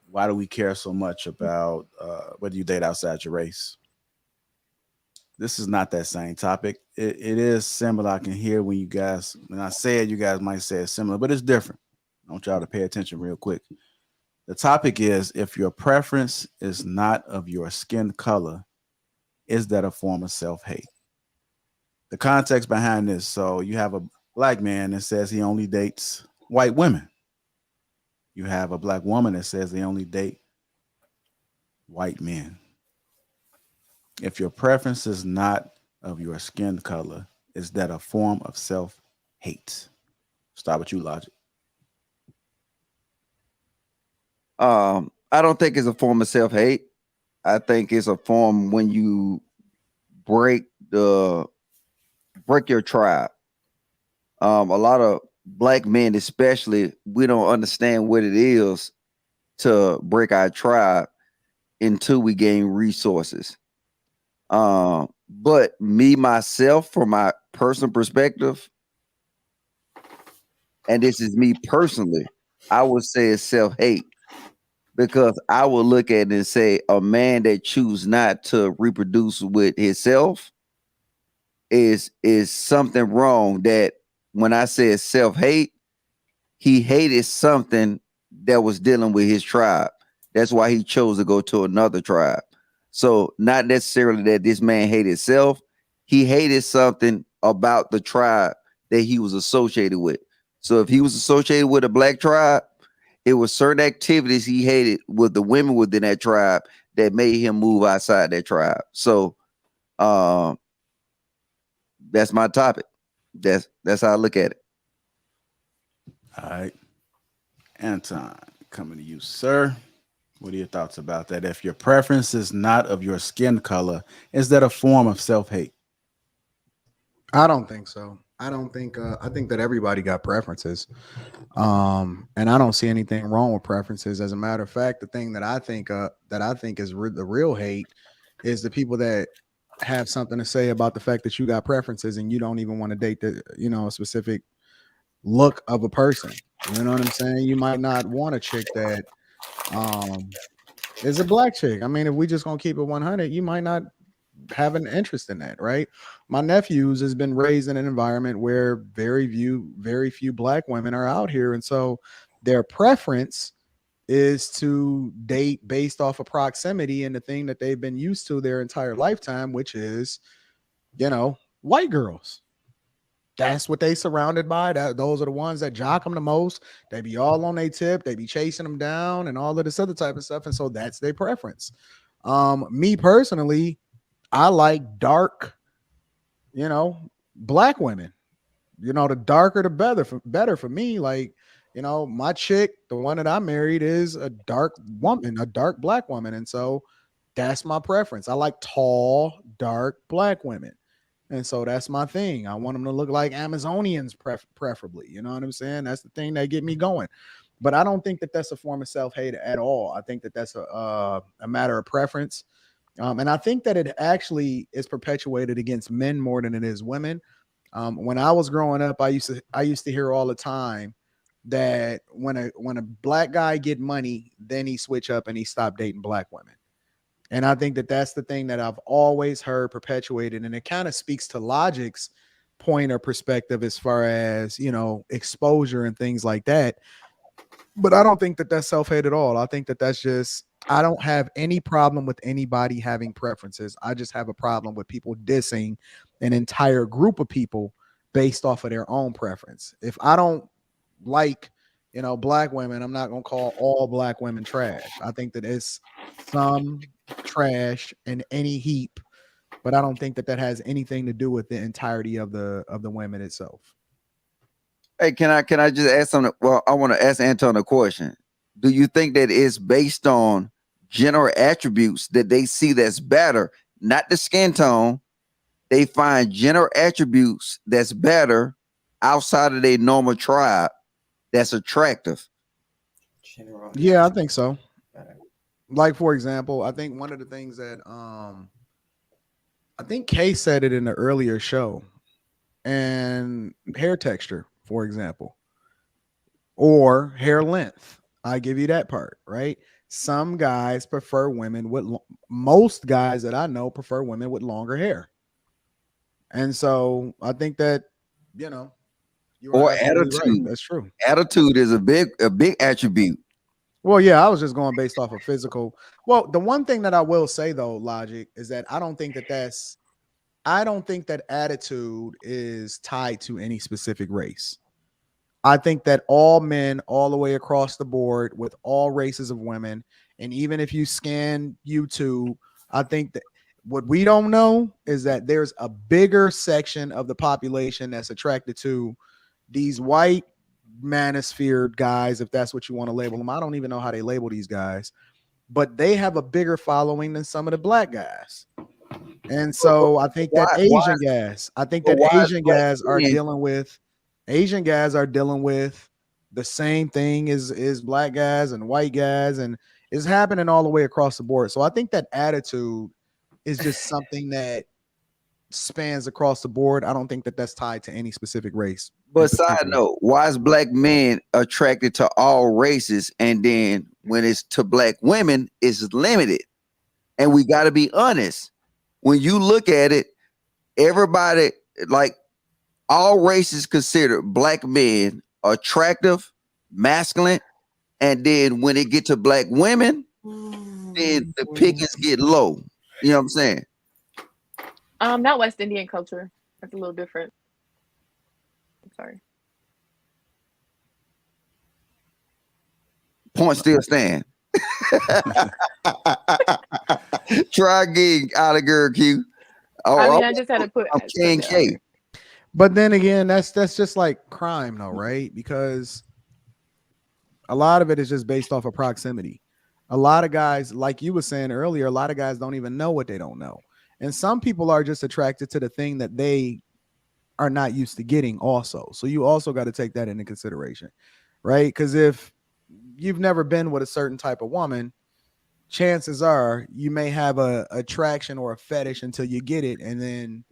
why do we care so much about whether you date outside your race. This is not that same topic. It is similar. I can hear when I say it, you guys might say it's similar, but it's different. I want y'all to pay attention real quick. The topic is, if your preference is not of your skin color, is that a form of self-hate? The context behind this, so you have a black man that says he only dates white women. You have a black woman that says they only date white men. If your preference is not of your skin color, is that a form of self-hate? Start with you, Logic. I don't think it's a form of self-hate. I think it's a form when you break the break your tribe. A lot of black men, especially, we don't understand what it is to break our tribe until we gain resources. But me, myself, from my personal perspective, and this is me personally, I would say it's self-hate, because I would look at it and say a man that choose not to reproduce with himself is something wrong. That when I say self-hate, he hated something that was dealing with his tribe. That's why he chose to go to another tribe. So not necessarily that this man hated self. He hated something about the tribe that he was associated with. So if he was associated with a black tribe, it was certain activities he hated with the women within that tribe that made him move outside that tribe. So that's my topic. That's how I look at it. All right. Anton, coming to you, sir. What are your thoughts about that? If your preference is not of your skin color, is that a form of self-hate? I don't think so. I don't think I think that everybody got preferences. And I don't see anything wrong with preferences. As a matter of fact, the thing that I think is the real hate is the people that have something to say about the fact that you got preferences and you don't even want to date a specific look of a person. You know what I'm saying? You might not want a chick that is a black chick. I mean, if we just gonna keep it 100, you might not have an interest in that, right? My nephews has been raised in an environment where very few black women are out here, and so their preference is to date based off of proximity and the thing that they've been used to their entire lifetime, which is, white girls. That's what they surrounded by. Those are the ones that jock them the most. They be all on their tip. They be chasing them down and all of this other type of stuff. And so that's their preference. Me personally, I like dark, black women. The darker the better for me. Like, my chick, the one that I married, is a dark woman, a dark black woman. And so that's my preference. I like tall, dark black women. And so that's my thing. I want them to look like Amazonians, preferably. You know what I'm saying? That's the thing that get me going. But I don't think that that's a form of self-hate at all. I think that that's a matter of preference. And I think that it actually is perpetuated against men more than it is women. When I was growing up, I used to hear all the time that when a black guy get money, then he switch up and he stop dating black women. And I think that that's the thing that I've always heard perpetuated. And it kind of speaks to Logic's point or perspective as far as, exposure and things like that. But I don't think that that's self-hate at all. I think that that's just, I don't have any problem with anybody having preferences. I just have a problem with people dissing an entire group of people based off of their own preference. If I don't like, black women, I'm not going to call all black women trash. I think that it's some trash in any heap, but I don't think that has anything to do with the entirety of the women itself. Hey, can I just ask something? Well, I want to ask Anton a question. Do you think that it's based on general attributes that they see that's better, not the skin tone? They find general attributes that's better outside of their normal tribe that's attractive. Yeah, I think so. Like, for example, I think one of the things that I think Kay said it in the earlier show, and hair texture, for example, or hair length. I give you that part, right? Some guys prefer women with most guys that I know prefer women with longer hair. And so I think that, or attitude. Right. That's true. Attitude is a big attribute. Well, yeah, I was just going based off of physical. Well, the one thing that I will say though, Logic, is that I don't think that attitude is tied to any specific race. I think that all men, all the way across the board, with all races of women, and even if you scan YouTube, I think that what we don't know is that there's a bigger section of the population that's attracted to these white manosphere guys, if that's what you want to label them. I don't even know how they label these guys, but they have a bigger following than some of the black guys. And so I think that Asian guys, Asian guys are dealing with the same thing as black guys and white guys, and it's happening all the way across the board. So I think that attitude is just something that spans across the board. I don't think that that's tied to any specific race. But side note, why is black men attracted to all races, and then when it's to black women, it's limited? And we got to be honest. When you look at it, everybody, like all races, consider black men attractive, masculine, and then when it get to black women, then the pickings get low. You know what I'm saying? Not West Indian culture. That's a little different. I'm sorry. Point still stand. Try again, out of girl Q. Oh, I just had to put. I'm King K. But then again, that's just like crime, though, right? Because a lot of it is just based off of proximity. A lot of guys, like you were saying earlier, a lot of guys don't even know what they don't know. And some people are just attracted to the thing that they are not used to getting also. So you also got to take that into consideration, right? Because if you've never been with a certain type of woman, chances are you may have a attraction or a fetish until you get it. And then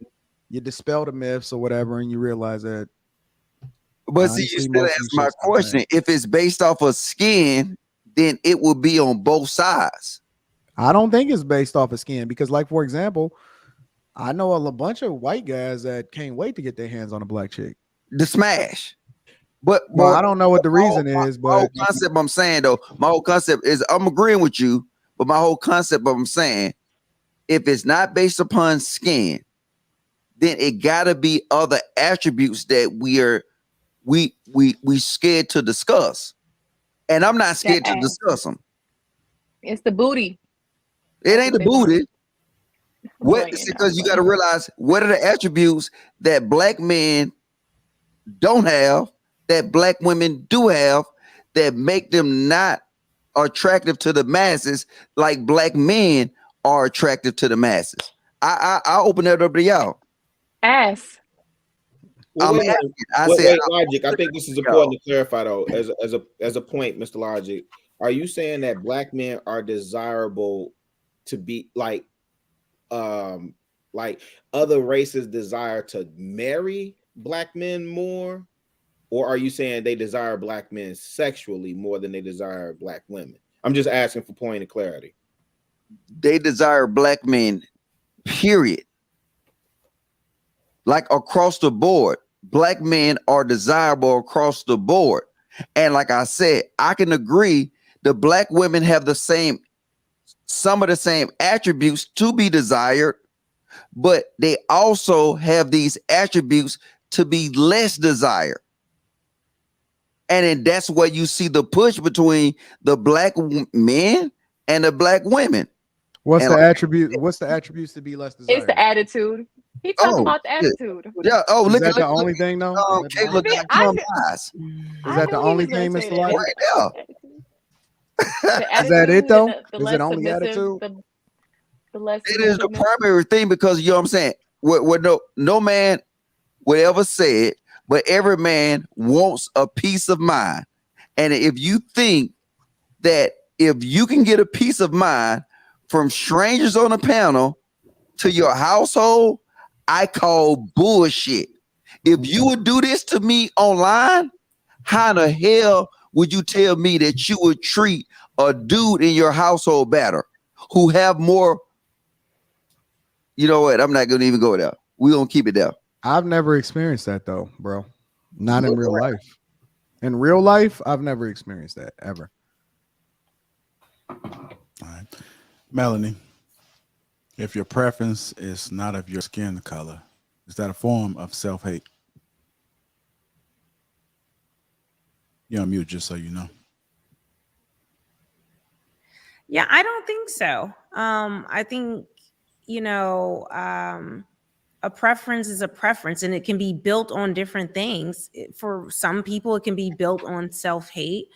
you dispel the myths or whatever, and you realize that. But see, you still ask my question. If it's based off of skin, then it will be on both sides. I don't think it's based off of skin because, like, for example, I know a bunch of white guys that can't wait to get their hands on a black chick. The smash. But well, I don't know what the reason is, but my whole concept I'm saying though, my whole concept is I'm agreeing with you, but my whole concept I'm saying, if it's not based upon skin, then it gotta be other attributes that we scared to discuss. And I'm not scared to discuss them. It's the booty. It ain't the booty. What? Because you got to realize what are the attributes that black men don't have that black women do have that make them not attractive to the masses like black men are attractive to the masses. I open that up to y'all. Ass. Well, wait, Logic. I think this is important to clarify though, as a point, Mr. Logic. Are you saying that black men are desirable to be like other races desire to marry black men more? Or are you saying they desire black men sexually more than they desire black women? I'm just asking for point of clarity. They desire black men, period. Like across the board, black men are desirable across the board. And like I said, I can agree the black women have some of the same attributes to be desired, but they also have these attributes to be less desired. And then that's where you see the push between the black men and the black women. What's the attribute? What's the attributes to be less desired? It's the attitude. He talking about the attitude. Yeah. Oh, is that the only thing though? Is that the only thing, Mr. Light? Right now. Is that it though? Is it only attitude? It is the primary thing because you know what I'm saying. What no man would ever say it, but every man wants a peace of mind. And if you think that if you can get a peace of mind from strangers on a panel to your household, I call bullshit. If you would do this to me online, how the hell would you tell me that you would treat a dude in your household better who have more? You know what? I'm not going to even go there. We're going to keep it there. I've never experienced that though, bro. Not in real life. In real life, I've never experienced that ever. All right. Melanie, if your preference is not of your skin color, is that a form of self-hate? You're on mute, just so you know. Yeah, I don't think so. I think, a preference is a preference and it can be built on different things. For some people, it can be built on self-hate.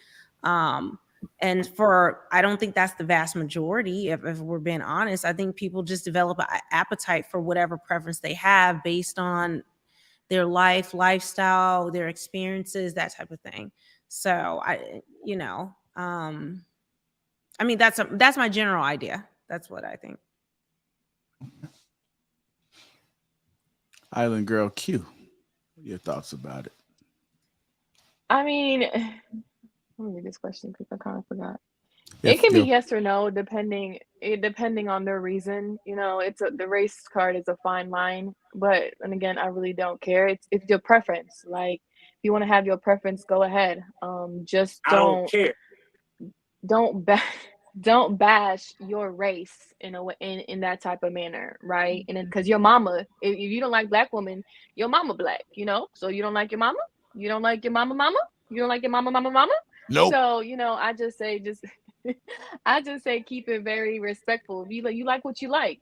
And I don't think that's the vast majority. If we're being honest, I think people just develop an appetite for whatever preference they have based on their lifestyle, their experiences, that type of thing. So I mean, that's my general idea. That's what I think. Island Girl Q, what are your thoughts about it? I mean, let me read this question because I kind of forgot. It can be yes or no, depending on their reason. You know, the race card is a fine line, but and again, I really don't care. It's your preference. Like, if you want to have your preference, go ahead. Just don't care. Don't don't bash your race in a way, in that type of manner, right? And because your mama, if you don't like black women, your mama black, you know. So you don't like your mama, you don't like your mama, you don't like your mama. Nope. So I just say I just say keep it very respectful. You like what you like,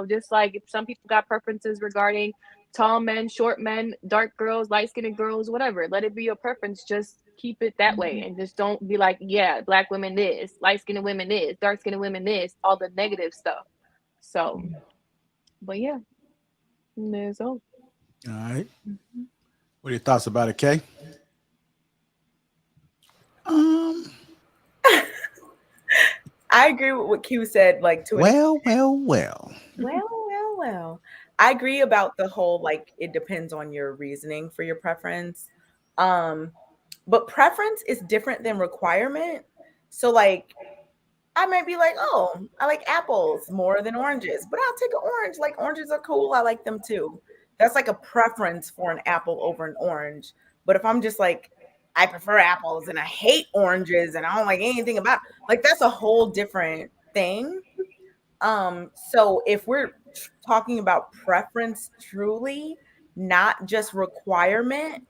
just like if some people got preferences regarding tall men, short men, dark girls, light-skinned girls, whatever. Let it be your preference. Just keep it that way, and just don't be like, yeah, black women this, light-skinned women this, dark-skinned women this, all the negative stuff. So, but yeah, there's all. All right. What are your thoughts about it, Kay? I agree with what Q said. Like, to well. I agree about the whole, like, it depends on your reasoning for your preference. But preference is different than requirement. So, like, I might be like, oh, I like apples more than oranges, but I'll take an orange. Like, oranges are cool. I like them too. That's like a preference for an apple over an orange. But if I'm just like, I prefer apples and I hate oranges and I don't like anything about, like, that's a whole different thing. So if we're talking about preference truly, not just requirement,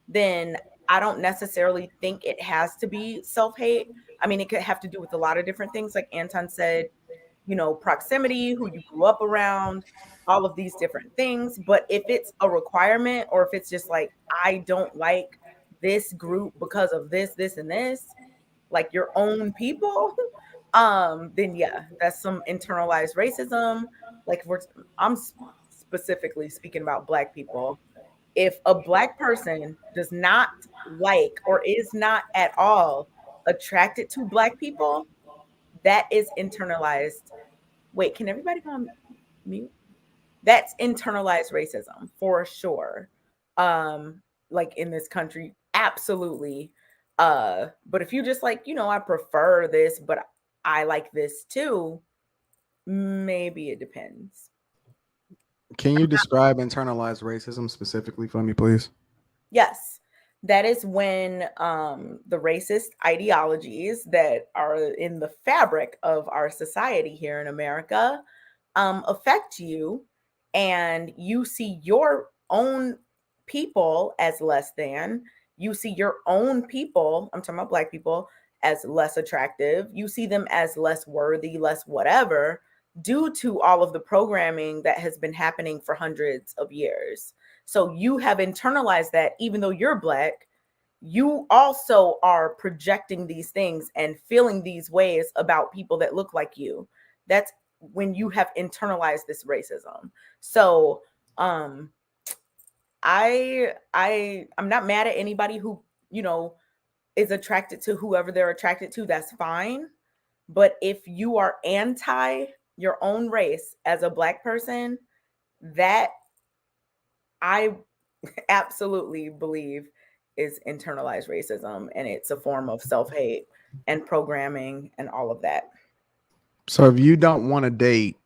then I don't necessarily think it has to be self-hate. I mean, it could have to do with a lot of different things, like Anton said, proximity, who you grew up around, all of these different things. But if it's a requirement, or if it's just like, I don't like this group because of this and this, like your own people, then yeah, that's some internalized racism. Like, I'm specifically speaking about Black people. If a Black person does not like or is not at all attracted to Black people, that is internalized. Wait, can everybody go on mute? That's internalized racism for sure. Like, in this country, absolutely. But if you just like, I prefer this, but I like this too, maybe it depends. Can you describe internalized racism specifically for me, please? Yes. That is when the racist ideologies that are in the fabric of our society here in America affect you, and you see your own people as less than. You see your own people, I'm talking about Black people, as less attractive. You see them as less worthy, less whatever, due to all of the programming that has been happening for hundreds of years. So you have internalized that. Even though you're Black, you also are projecting these things and feeling these ways about people that look like you. That's when you have internalized this racism. So I'm not mad at anybody who, is attracted to whoever they're attracted to. That's fine. But if you are anti your own race as a Black person, that I absolutely believe is internalized racism, and it's a form of self-hate and programming and all of that. So if you don't want to date,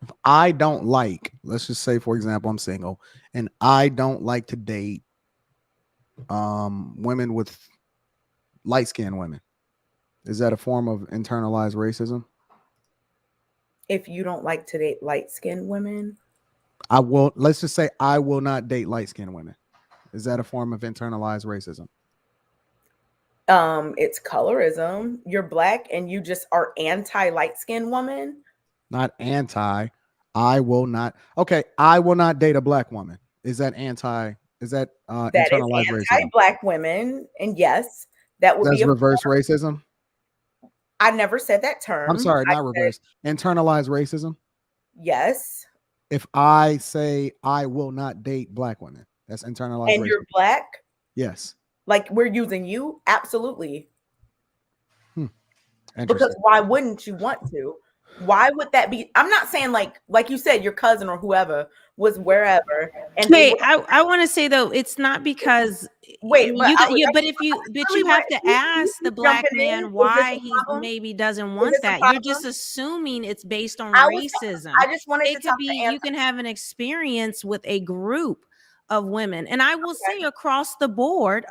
if I don't like, let's just say, for example, I'm single and I don't like to date women with light-skinned women, is that a form of internalized racism? If you don't like to date light-skinned women, let's just say I will not date light-skinned women. Is that a form of internalized racism? It's colorism. You're Black and you just are anti light-skinned woman. Not anti. I will not. Okay, I will not date a Black woman. Is that anti? Is that that internalized is racism? anti-Black women? And yes, That would That's be reverse racism. I never said that term. I'm sorry, not reverse. Internalized racism. Yes. If I say I will not date black women, that's internalized racism. And you're black? Yes. Like we're using you? Absolutely. Interesting. Because why wouldn't you want to? Why would that be? I'm not saying like you said, your cousin or whoever was wherever. And Wait, I want to say though, it's not because wait, but if you have to ask the black man why he maybe doesn't want that. You're just assuming it's based on racism. I just wanted it could be you can have an experience with a group of women, and I will say across the board,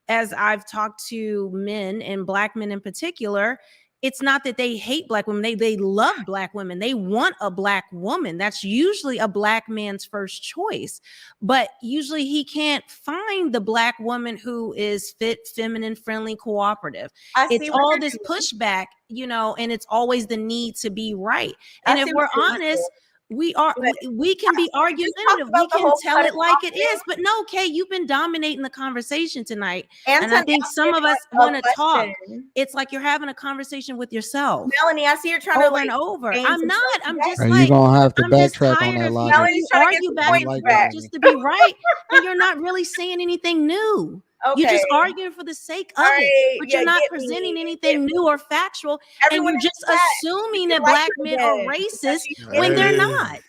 as I've talked to men and black men in particular. It's not that they hate black women. They love black women. They want a black woman. That's usually a black man's first choice. But usually he can't find the black woman who is fit, feminine, friendly, cooperative. It's all this pushback, and it's always the need to be right. And if we're honest, we can be argumentative. We can tell it like it is. But no, Kay, you've been dominating the conversation tonight. And I think some of us want to talk. It's like you're having a conversation with yourself. Melanie, I see you're trying over and over. I'm not. I'm just like, you're going to have to backtrack on that logic. You argue back and forth just to be right. And you're not really saying anything new. Okay. You're just arguing for the sake of it, but you're not presenting anything new or factual. And you're just assuming that black men are racist when they're not.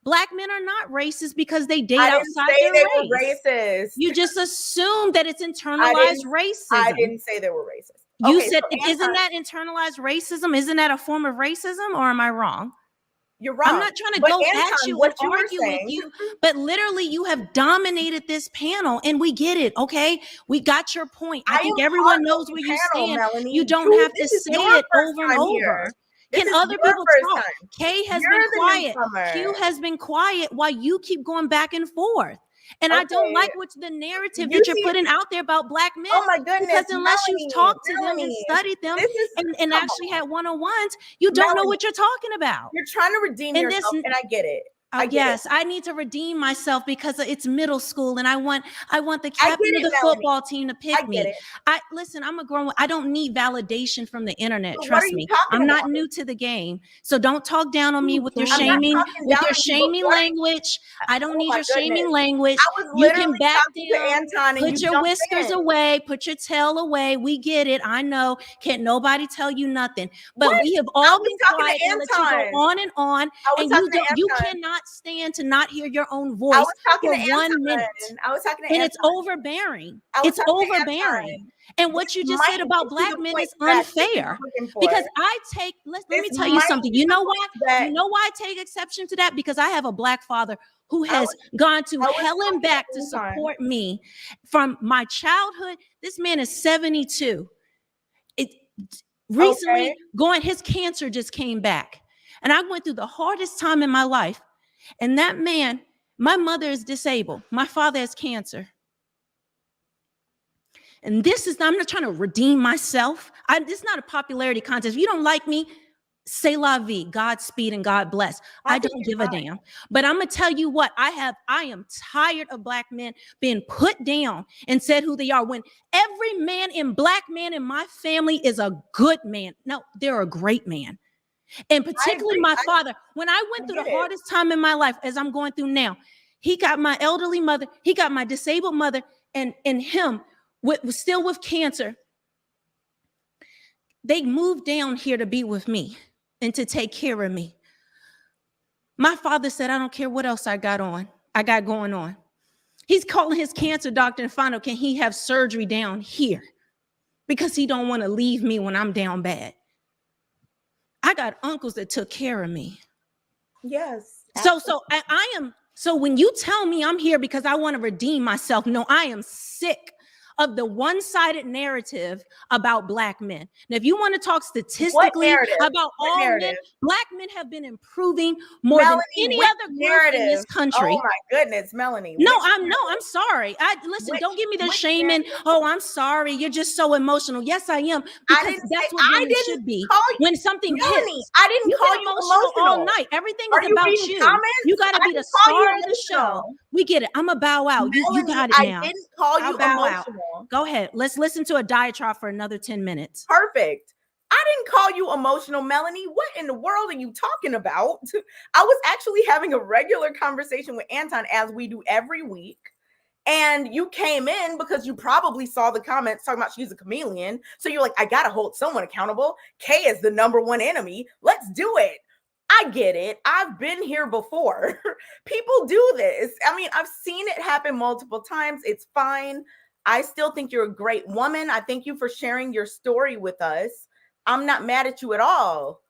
Black men are not racist because they date outside their race. Were racist. You just assume that it's internalized racism. I didn't say they were racist. You said, isn't that internalized racism? Isn't that a form of racism, or am I wrong? You're wrong. I'm not trying to go at you and argue with you, but literally you have dominated this panel and we get it. Okay. We got your point. I think everyone knows where you stand. Melanie. You don't have to say it over and over. Can other people talk? Kay has been quiet. Q has been quiet while you keep going back and forth. And I don't like what's the narrative that you're putting out there about black men. Oh my goodness. Because unless you've talked to them and studied them and actually had one-on-ones, you don't know what you're talking about. You're trying to redeem yourself, and I get it. I need to redeem myself because it's middle school and I want the captain of the football team to pick me. Listen, I'm a grown. I don't need validation from the internet. Trust me. I'm not new to the game. So don't talk down on me with your shaming language. I don't need your shaming language. You can back down, put your whiskers away, put your tail away. We get it. I know. Can't nobody tell you nothing. But we have all been quiet and let you go on and on. And you cannot stand to not hear your own voice for 1 minute. I was talking to and it's overbearing. It's overbearing. And what you just said about black men is unfair. Because let me tell you something. You know why? You know why I take exception to that? Because I have a black father who has gone to hell and back to support me from my childhood. This man is 72. Recently, his cancer just came back. And I went through the hardest time in my life. And that man, my mother is disabled. My father has cancer. And I'm not trying to redeem myself. This is not a popularity contest. If you don't like me, say la vie, Godspeed and God bless. I don't give a damn. But I'm going to tell you what, I am tired of black men being put down and said who they are when every black man in my family is a good man. No, they're a great man. And particularly my father, when I went through the hardest time in my life, as I'm going through now, he got my elderly mother, he got my disabled mother, and him still with cancer. They moved down here to be with me and to take care of me. My father said, I don't care what else I got going on. He's calling his cancer doctor and find out, can he have surgery down here? Because he don't want to leave me when I'm down bad. I got uncles that took care of me. Yes. So when you tell me I'm here because I want to redeem myself, no, I am sick of the one-sided narrative about black men. Now, if you want to talk statistically about all men, black men have been improving more than any other group in this country. Oh my goodness, Melanie. I'm sorry. Don't give me the shaming. Oh, I'm sorry. You're just so emotional. Yes, I am. Because that's what women should be. When something hits, I didn't call you emotional all night. Everything is about you. You got to be the star of the show. We get it. I'm a bow out. You got it now. I didn't call you emotional. Out. Go ahead. Let's listen to a diatribe for another 10 minutes. Perfect. I didn't call you emotional, Melanie. What in the world are you talking about? I was actually having a regular conversation with Anton, as we do every week. And you came in because you probably saw the comments talking about she's a chameleon. So you're like, I got to hold someone accountable. Kay is the number one enemy. Let's do it. I get it. I've been here before. People do this. I mean, I've seen it happen multiple times. It's fine. I still think you're a great woman. I thank you for sharing your story with us. I'm not mad at you at all.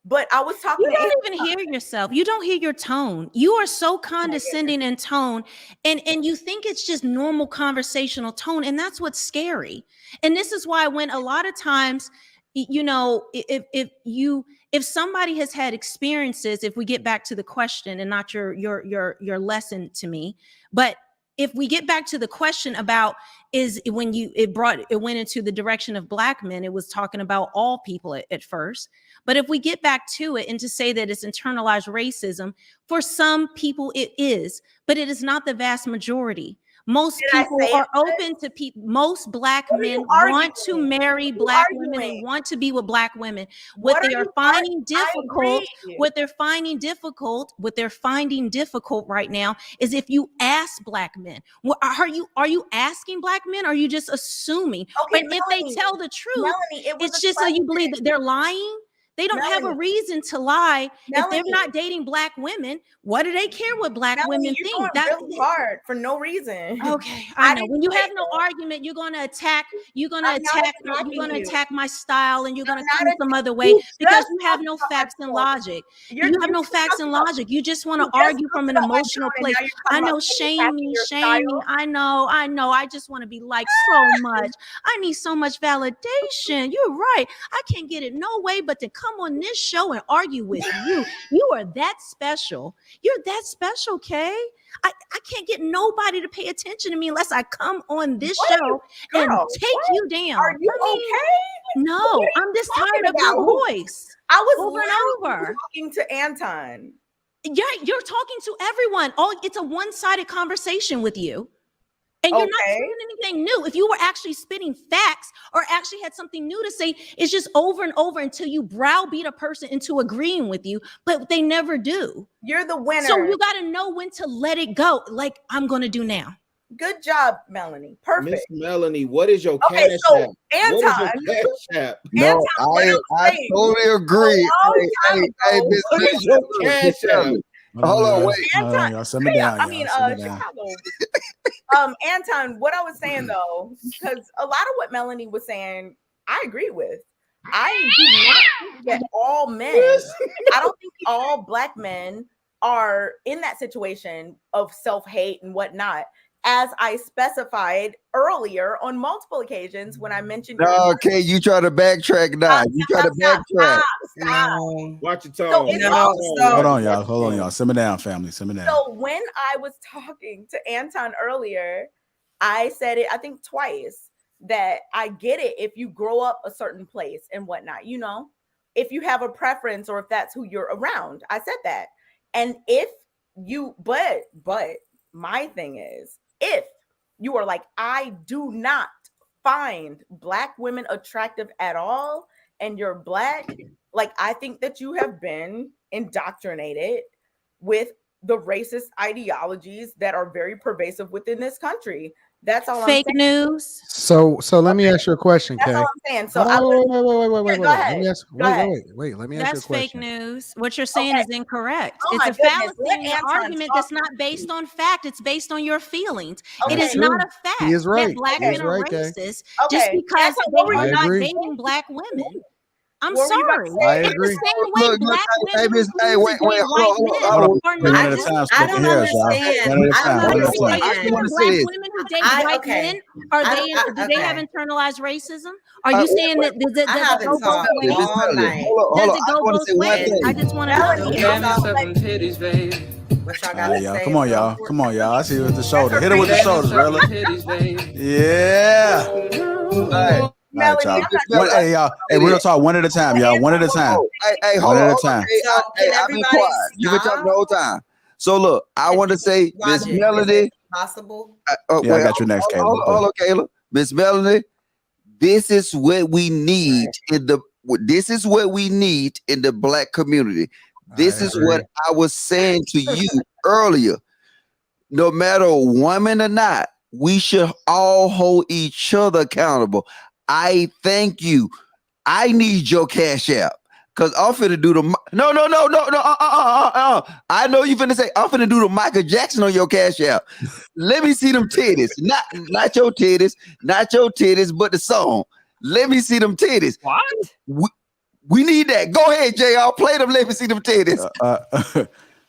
But I was talking. You don't even hear yourself. You don't hear your tone. You are so condescending in tone, and you think it's just normal conversational tone, and that's what's scary. And this is why when a lot of times, you know, if somebody has had experiences, if we get back to the question and not your lesson to me, but if we get back to the question about is when it went into the direction of Black men, it was talking about all people at first. But if we get back to it and to say that it's internalized racism, for some people it is, but it is not the vast majority. Most people are open to people. Most Black men want to marry Black women and want to be with Black women. What they're finding difficult right now is if you ask Black men. Are you asking Black men? Or are you just assuming? Okay, but if they tell the truth, Melanie, it's just so you believe that they're lying. They don't have a reason to lie. If they're not dating Black women, what do they care what Black women think? That's really hard for no reason. Okay, I know. When you have no argument, you're gonna attack. You're gonna attack my style, and you're gonna come some other way because you have no facts and logic. You have no facts and logic. You just want to argue from an emotional place. I know, shame me. I know. I just want to be liked so much. I need so much validation. You're right. I can't get it no way but to come on this show and argue with you. You are that special. You're that special, Kay. I can't get nobody to pay attention to me unless I come on this show and take you down. Are you okay? No, I'm just tired of your voice. I was over talking to Anton. Yeah, you're talking to everyone. It's a one-sided conversation with you. And you're not saying anything new. If you were actually spitting facts or actually had something new to say, it's just over and over until you browbeat a person into agreeing with you, but they never do. You're the winner. So you got to know when to let it go, like I'm going to do now. Good job, Melanie. Perfect. Miss Melanie, what is your cash app? Anton. No, I totally agree. Hey, Miss what is your cash app? Hold on, wait. Y'all simmer down. Chicago. Anton, what I was saying though, because a lot of what Melanie was saying, I agree with. I do not think that all men, I don't think all Black men are in that situation of self-hate and whatnot. As I specified earlier on multiple occasions when I mentioned. Okay, you try to backtrack now. You try to backtrack. Stop. Watch your tone. Hold on, y'all. Simmer down, family. Simmer down. So when I was talking to Anton earlier, I said it, I think twice, that I get it if you grow up a certain place and whatnot, you know, if you have a preference or if that's who you're around. I said that. And if you, but my thing is, if you are like, I do not find Black women attractive at all, and you're Black, like, I think that you have been indoctrinated with the racist ideologies that are very pervasive within this country. That's all. Fake I'm saying. News. So let me ask you a question, Kay. That's all I'm saying. So wait. Go ahead. Let me ask you a question. That's fake news. What you're saying is incorrect. Oh it's a goodness. fallacy in your argument that's not based on fact. It's based on your feelings. Okay. It is not a fact He is right. that Black men are racist Okay. just because they are not agree. dating Black women. I'm What were you about sorry. to say? I It's agree. the same way Black women wait, white men are not. I don't understand. Are you saying I Black wanna say women who date white men do they have internalized racism? Are you saying that does it go both ways? Does it go both ways? I just want to know. Come on, y'all. I see you with the shoulder. Hit it with the shoulders, brother. Yeah. All right. Melanie, Hey, y'all. Hey, we're gonna talk one at a time, y'all. One at a time. Hey, hold One on. at a time. Hey, I've been quiet. You been talking the whole time. So look, I want to say, Miss Logic, is Melody. it possible? Yeah, I got you next, Caleb. Hold on, Caleb. Miss Melody, this is what we need in the. This is what we need in the Black community. This is what I was saying to you earlier. No matter woman or not, we should all hold each other accountable. I thank you. I need your cash app. Cause I'm finna do the no. I know you finna say I'm finna do the Michael Jackson on your cash app. Let me see them titties, not your titties, but the song. Let me see them titties. What? We need that. Go ahead, JR. Play them. Let me see them titties.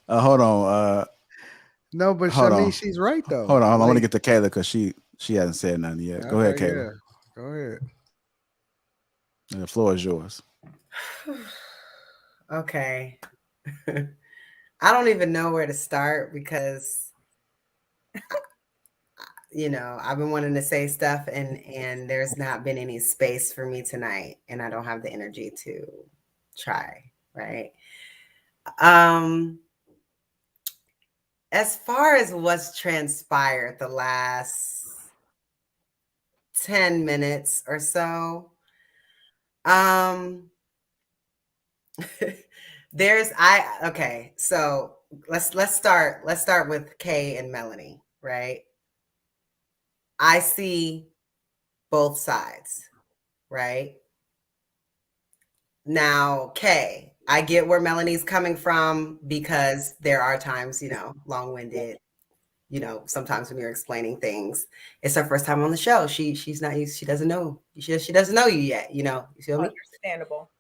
Hold on. No, but Shami, she's right though. Hold on. I want to get to Kayla because she hasn't said nothing yet. Go ahead, Kayla. Yeah. Go ahead. And the floor is yours. Okay. I don't even know where to start because I've been wanting to say stuff and there's not been any space for me tonight and I don't have the energy to try, right? As far as what's transpired the last 10 minutes or so, so let's start with Kay and Melanie, right? I see both sides, right? Now, Kay, I get where Melanie's coming from because there are times, long-winded, sometimes when you're explaining things, it's her first time on the show. She's not used, she doesn't know you yet, you feel me? Understandable.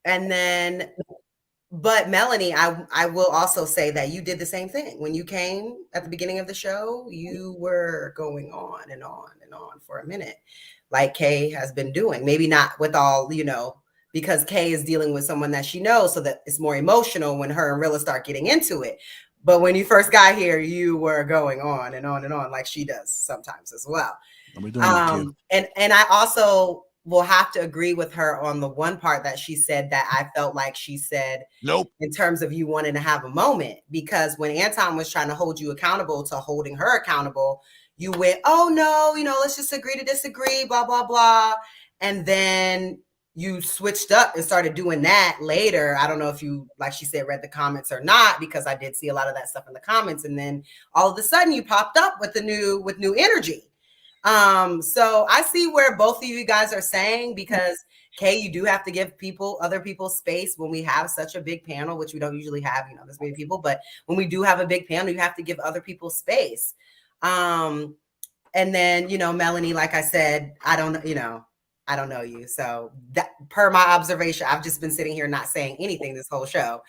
And then, but Melanie, I will also say that you did the same thing. When you came at the beginning of the show, you were going on and on and on for a minute, like Kay has been doing. Maybe not with all, because Kay is dealing with someone that she knows, so that it's more emotional when her and Rilla start getting into it. But when you first got here, you were going on and on and on, like she does sometimes as well. And I also will have to agree with her on the one part that she said that I felt like she said, nope, in terms of you wanting to have a moment, because when Anton was trying to hold you accountable to holding her accountable, you went, oh no, let's just agree to disagree, blah, blah, blah. And then you switched up and started doing that later. I don't know if you, like she said, read the comments or not, because I did see a lot of that stuff in the comments. And then all of a sudden you popped up with new energy. So I see where both of you guys are saying, because Kay, you do have to give other people space when we have such a big panel, which we don't usually have, this many people, but when we do have a big panel, you have to give other people space. And then, Melanie, like I said, I don't know you. So that, per my observation, I've just been sitting here not saying anything this whole show.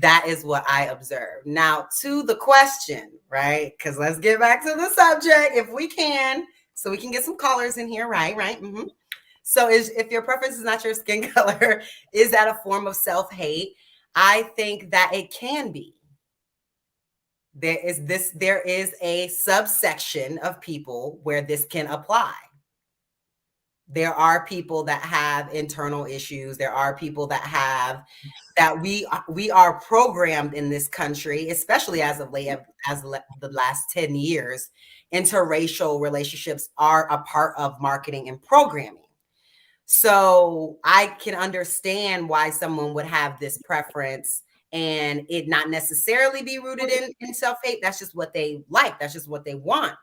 That is what I observed. Now to the question, right? Because let's get back to the subject if we can, so we can get some callers in here, right? Mm-hmm. So if your preference is not your skin color, is that a form of self-hate? I think that it can be. There is a subsection of people where this can apply. There are people that have internal issues. There are people that we are programmed in this country, especially as of late, as the last 10 years, interracial relationships are a part of marketing and programming. So I can understand why someone would have this preference and it not necessarily be rooted in self-hate. That's just what they like. That's just what they want.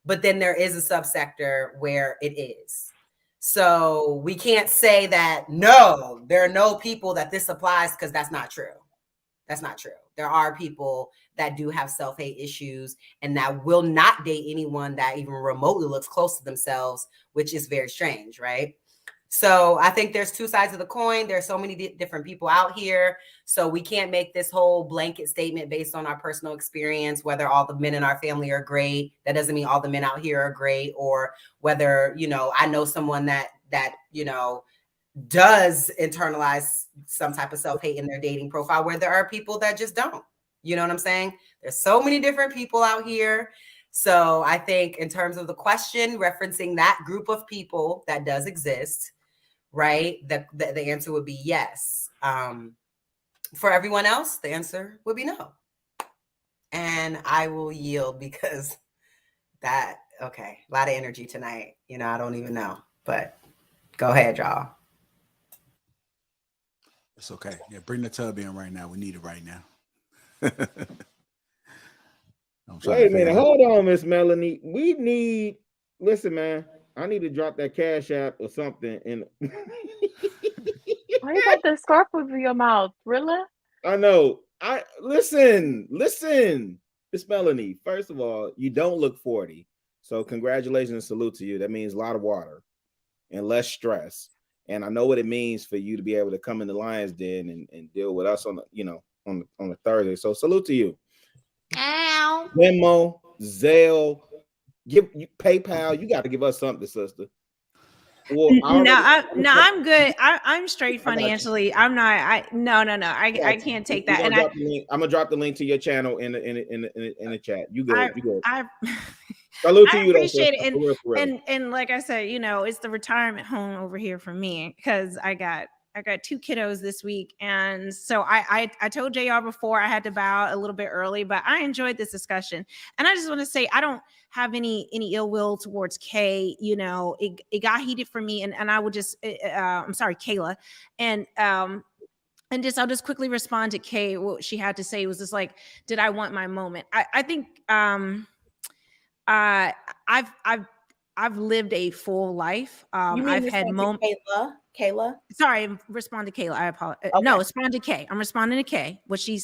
But then there is a subsector where it is. So we can't say that, no, there are no people that this applies, because that's not true. That's not true. There are people that do have self-hate issues and that will not date anyone that even remotely looks close to themselves, which is very strange, right? So I think there's two sides of the coin. There's so many different people out here. So we can't make this whole blanket statement based on our personal experience, whether all the men in our family are great. That doesn't mean all the men out here are great, or whether, I know someone that does internalize some type of self-hate in their dating profile, where there are people that just don't. You know what I'm saying? There's so many different people out here. So I think in terms of the question, referencing that group of people that does exist, right? The answer would be yes. For everyone else, the answer would be no. and I will yield because a lot of energy tonight. I don't even know, but go ahead, y'all. It's okay. Yeah, bring the tub in right now. We need it right now. Wait a minute. Hold on, Miss Melanie. Listen, man. I need to drop that Cash App or something. Why you got the scarf over your mouth, Rilla? I know. Listen. Miss Melanie, first of all, you don't look 40. So congratulations and salute to you. That means a lot of water and less stress. And I know what it means for you to be able to come in the Lions Den and deal with us on the Thursday. So salute to you. Ow. Venmo, Zelle, PayPal. You got to give us something, sister. I'm good. I'm straight financially. I'm not. I can't take that. I'm gonna drop the link to your channel in the chat. You good? You good? Salute to you. Appreciate it. And like I said, it's the retirement home over here for me because I got 2 kiddos this week, and so I told JR before I had to bow a little bit early, but I enjoyed this discussion, and I just want to say I don't have any ill will towards Kay. It got heated for me, and I would just I'm sorry, Kayla, and I'll just quickly respond to Kay. What she had to say was just like, did I want my moment? I think I've lived a full life. I've had moments. Kayla. Sorry, respond to Kayla. I apologize. Okay. No, respond to Kay. I'm responding to Kay. What she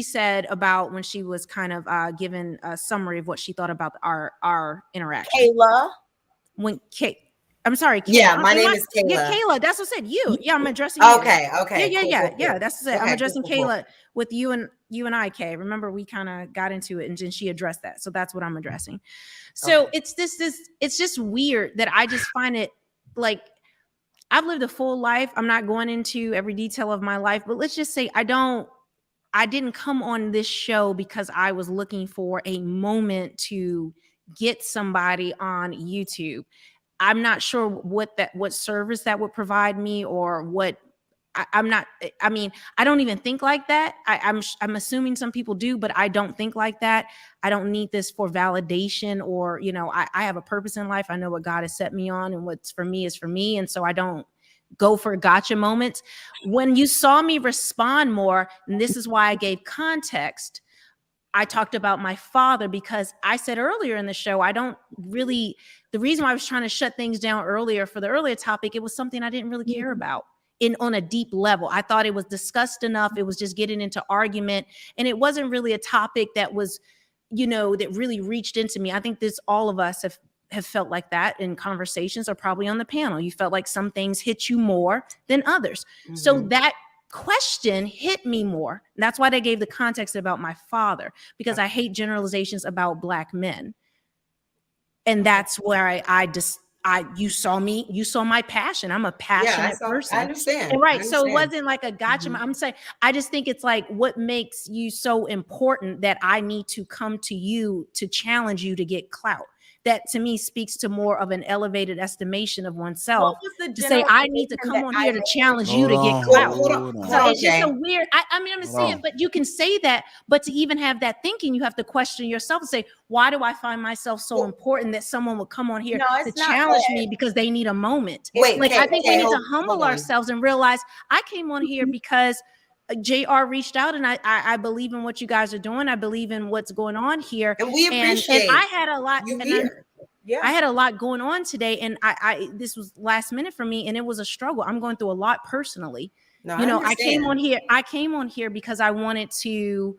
said about when she was kind of given a summary of what she thought about our interaction. Kayla. When Kay, I'm sorry. Kay, yeah, my name is Kayla. Yeah, Kayla. That's what I said. You. Yeah, I'm addressing you. Okay. Yeah. That's what I said. I'm addressing cool. Kayla with you and I, Kay. Remember, we kind of got into it, and then she addressed that. So that's what I'm addressing. So it's just weird that I just find it like I've lived a full life. I'm not going into every detail of my life, but let's just say I didn't come on this show because I was looking for a moment to get somebody on YouTube. I'm not sure what service that would provide me or what. I don't even think like that. I'm assuming some people do, but I don't think like that. I don't need this for validation or, I have a purpose in life. I know what God has set me on and what's for me is for me. And so I don't go for gotcha moments. When you saw me respond more, and this is why I gave context, I talked about my father because I said earlier in the show, the reason why I was trying to shut things down earlier for the earlier topic, it was something I didn't really care about. On a deep level. I thought it was discussed enough. It was just getting into argument. And it wasn't really a topic that was, that really reached into me. I think all of us have felt like that in conversations or probably on the panel. You felt like some things hit you more than others. Mm-hmm. So that question hit me more. And that's why they gave the context about my father, because I hate generalizations about Black men. And that's where you saw my passion. I'm a passionate person. I understand. And right. So it wasn't like a gotcha. Mm-hmm. I'm saying, I just think it's like what makes you so important that I need to come to you to challenge you to get clout. That to me speaks to more of an elevated estimation of oneself. To say I need to come on here to challenge you to get clout. So it's just a weird. I'm saying, but you can say that, but to even have that thinking, you have to question yourself and say, why do I find myself so important that someone would come on here to challenge me because they need a moment? I think we need to humble ourselves and realize I came on here because JR reached out and I believe in what you guys are doing. I believe in what's going on here. And we appreciate and I had a lot I had a lot going on today, and I this was last minute for me, and it was a struggle. I'm going through a lot personally. I came on here because I wanted to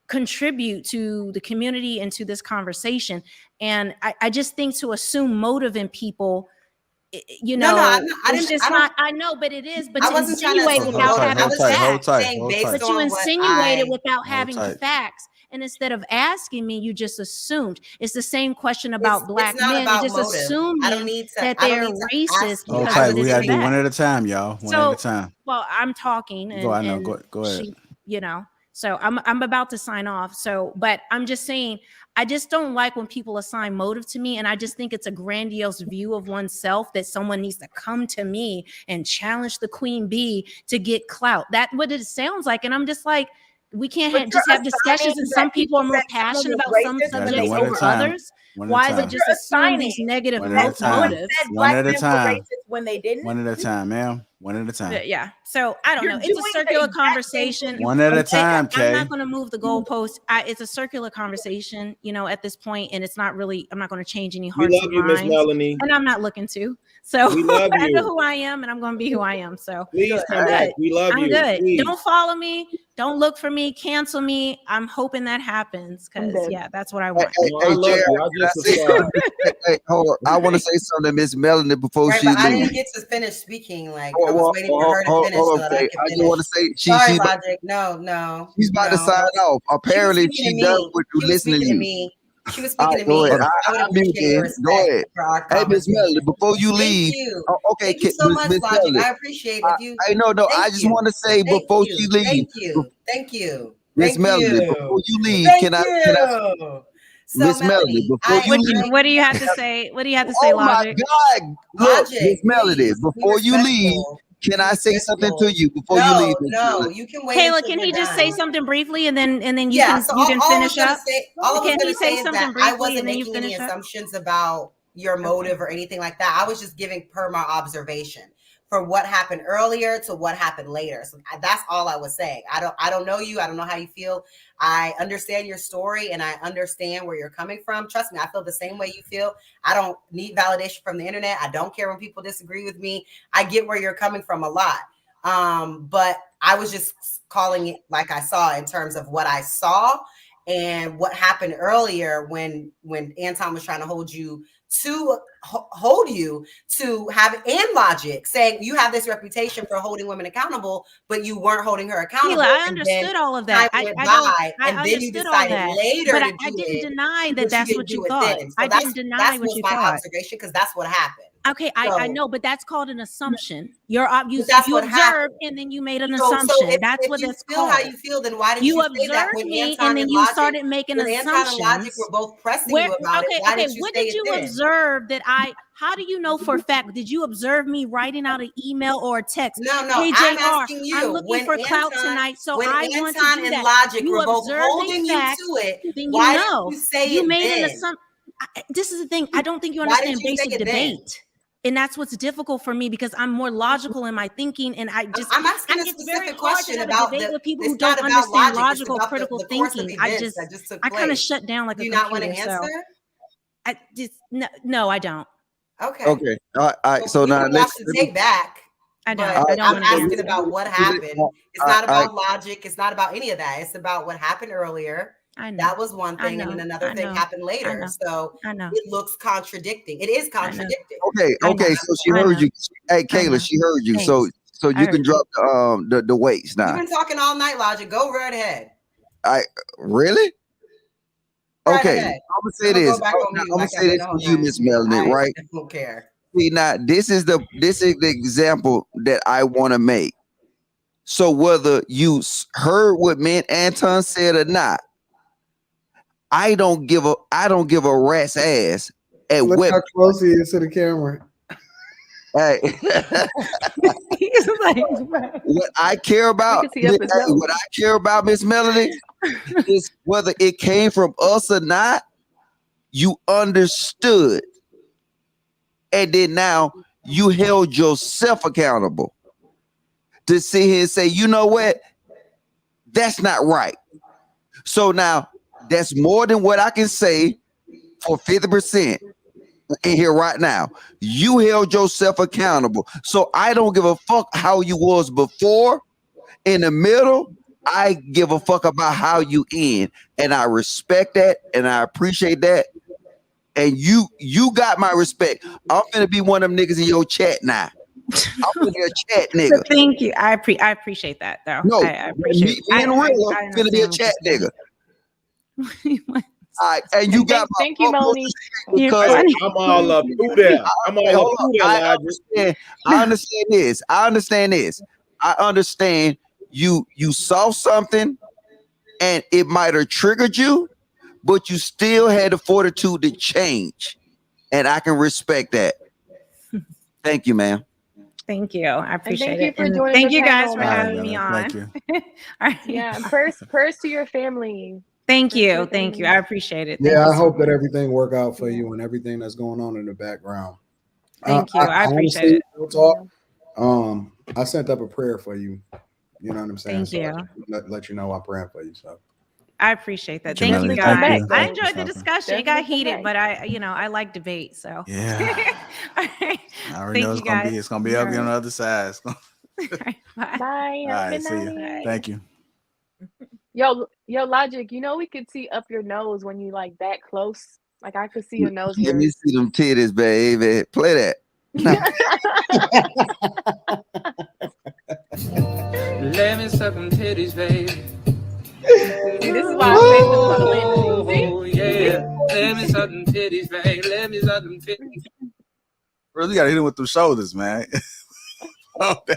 contribute to the community and to this conversation. And I just think to assume motive in people, I know, but it is. But to insinuate without having facts, but you insinuated without having facts, and instead of asking me, you just assumed. It's the same question about Black men. You just assume that they're racist. Hold tight. We gotta do one at a time, y'all. One at a time. Well, I'm talking. And, go ahead. So I'm about to sign off. So, but I'm just saying, I just don't like when people assign motive to me. And I just think it's a grandiose view of oneself that someone needs to come to me and challenge the queen bee to get clout. That's what it sounds like. And I'm just like, we can't But just you're have discussions, and assigning some that people are more that passionate someone about was some racist when subjects they one at a over time. others. One at a Why is time. it just assume these negative One at a false time. motives? Said One black at a men time. were racist when they didn't. One at a time, ma'am. One at a time. Yeah. So I don't You're know. It's a doing the circular exact same conversation. thing you One at a said. time, I'm Kay. not going to move the goalpost. It's a circular conversation, at this point, and it's not really. I'm not going to change any We hearts love and you, Miss minds, Melanie. and I'm not looking to. So We love I know you. who I am, and I'm going to be who I am. So Please come I'm back. good. We love I'm you. good. Please. Don't follow me. Don't look for me. Cancel me. I'm hoping that happens because good. that's what I want. I love you. I just subscribed. Hold on. I want to say something to Miss Melanie before Right, she but I leaves. didn't get to finish speaking. Like I was waiting for her to finish Hold so on, that I Kay. could I finish. just want to say Sorry, she's Logic. No. she's about to sign off. Apparently, she does what you listening to you. Me. She was All speaking right, to go me. ahead. I would I mute appreciate your then. Go respect ahead. for our Hey, Miss Melody, conversation. before you leave. Thank you. Okay, Thank you so much, Miss Logic. Melody. I appreciate if you. No. I Thank just you. want to say Thank before you. she leaves. Thank you. Miss Thank Melody, you. before you leave, Thank can I? you. So, Miss Melody, before you leave. What do you have to say? What do you have to say, Oh my Logic? God! Look, Logic, Miss Melody, please, be before you leave, respectful. can I say something to you before you leave? Miss No, Melody? you can wait. Kayla, until can we're he just done. say something briefly and then you Yeah, can so you can all I was finish gonna up? say, all I was Can gonna he say say is something that I briefly wasn't and then you making any finish up? assumptions about your motive or anything like that. I was just giving per my observation for what happened earlier to what happened later. So that's all I was saying. I don't know you. I don't know how you feel. I understand your story and I understand where you're coming from. Trust me, I feel the same way you feel. I don't need validation from the internet. I don't care when people disagree with me. I get where you're coming from a lot. But I was just calling it like I saw in terms of what I saw and what happened earlier when Anton was trying to hold you to have and Logic saying you have this reputation for holding women accountable, but you weren't holding her accountable. Kayla, I understood all of that. Time went I by, I and then you understood all decided that. later But to I do didn't it. deny but that that's didn't what you do it thought. then. So I didn't deny what was you my thought. observation because that's what happened. Okay, I know, but that's called an assumption. You what observed happened. and then you made an So assumption. if that's what you that's feel called. how you feel, then why did You you say that observed when me Anton and then you Logic, started making when assumptions. Anton and Logic were both pressing you about it? Why did you what say did it you then? observe that how do you know for a fact? Did you observe me writing out an email or a text? No, Hey, I'm JR, asking you. I'm looking for clout tonight, so I want to do and that. Logic You were both observed holding you fact, to it. then Why know. did you say You it made then? an assumption. This is the thing. I don't think you Why did understand you say basic it then? debate. And that's what's difficult for me because I'm more logical in my thinking, and I'm asking a it's very specific hard to question have a about debate with people it's who don't not about understand logic, it's logical, about critical the course of thinking. events that just took I kind of place. shut down like Do a you computer. not want to answer? I just no, I don't. Okay. All right. So now let's take back. I don't. But I don't I'm want to asking answer. about what happened. It's not about logic. It's not about any of that. It's about what happened earlier. I know. That was one thing, and then another thing happened later. So it looks contradicting. It is contradicting. Okay. So she heard you. Hey, Kayla, she heard you. Thanks. So you can drop the weights now. You've been talking all night, Logic. Go right ahead. Really? Right okay. ahead. I'm gonna say this. I'm gonna say this to you, Miss Melanie. Right? I don't care. See, now this is the example that I want to make. So whether you heard what me and Anton said or not, I don't give a rat's ass at Look what. how close he is to the camera. Hey. What I care about, what I care about, Miss Melody, is whether it came from us or not. You understood, and then now you held yourself accountable to sit here and say, you know what, that's not right. So now that's more than what I can say for 50% in here right now. You held yourself accountable. So I don't give a fuck how you was before, in the middle. I give a fuck about how you end. And I respect that and I appreciate that. And you got my respect. I'm gonna be one of them niggas in your chat now. I'm gonna be a chat nigga. Thank you. I appreciate that though. No, I appreciate me and Real are gonna be a chat nigga. All right, and you got my thank you, Melanie. because I'm all up through there. I'm all up through there. I understand this. I understand you saw something and it might have triggered you, but you still had the fortitude to change. And I can respect that. Thank you, ma'am. Thank you. I appreciate you it. for And joining thank the you guys panel, for man. having me on. Thank you. All right. Yeah, prayers to your family. Thank Prayers to your you. Thank you. family. I appreciate it. Yeah, Thank you I so hope that much. everything work out for you and everything that's going on in the background. Thank you. I appreciate honestly, it. real talk, I sent up a prayer for you. You know what I'm saying? Thank you. Let you know I'm praying for you. So I appreciate that. Jamali, Thank you, thank guys. you. I Thank you, enjoyed the Smoker. discussion. It got heated, but I like debate. So Yeah. All right. I already know Thank it's you, gonna guys. be ugly on the other side. It's gonna- Bye. Bye. All Have a right, good see you. night. Thank you. Yo, Logic, you know we could see up your nose when you like that close. Like I could see your nose Let here. me see them titties, baby. Play that. Let me suck them titties, baby. See, this is why I say stuff about lip. See? Oh, yeah. Let me suck them titties, baby. Let me suck them titties. Bro, you gotta hit him with the shoulders, man.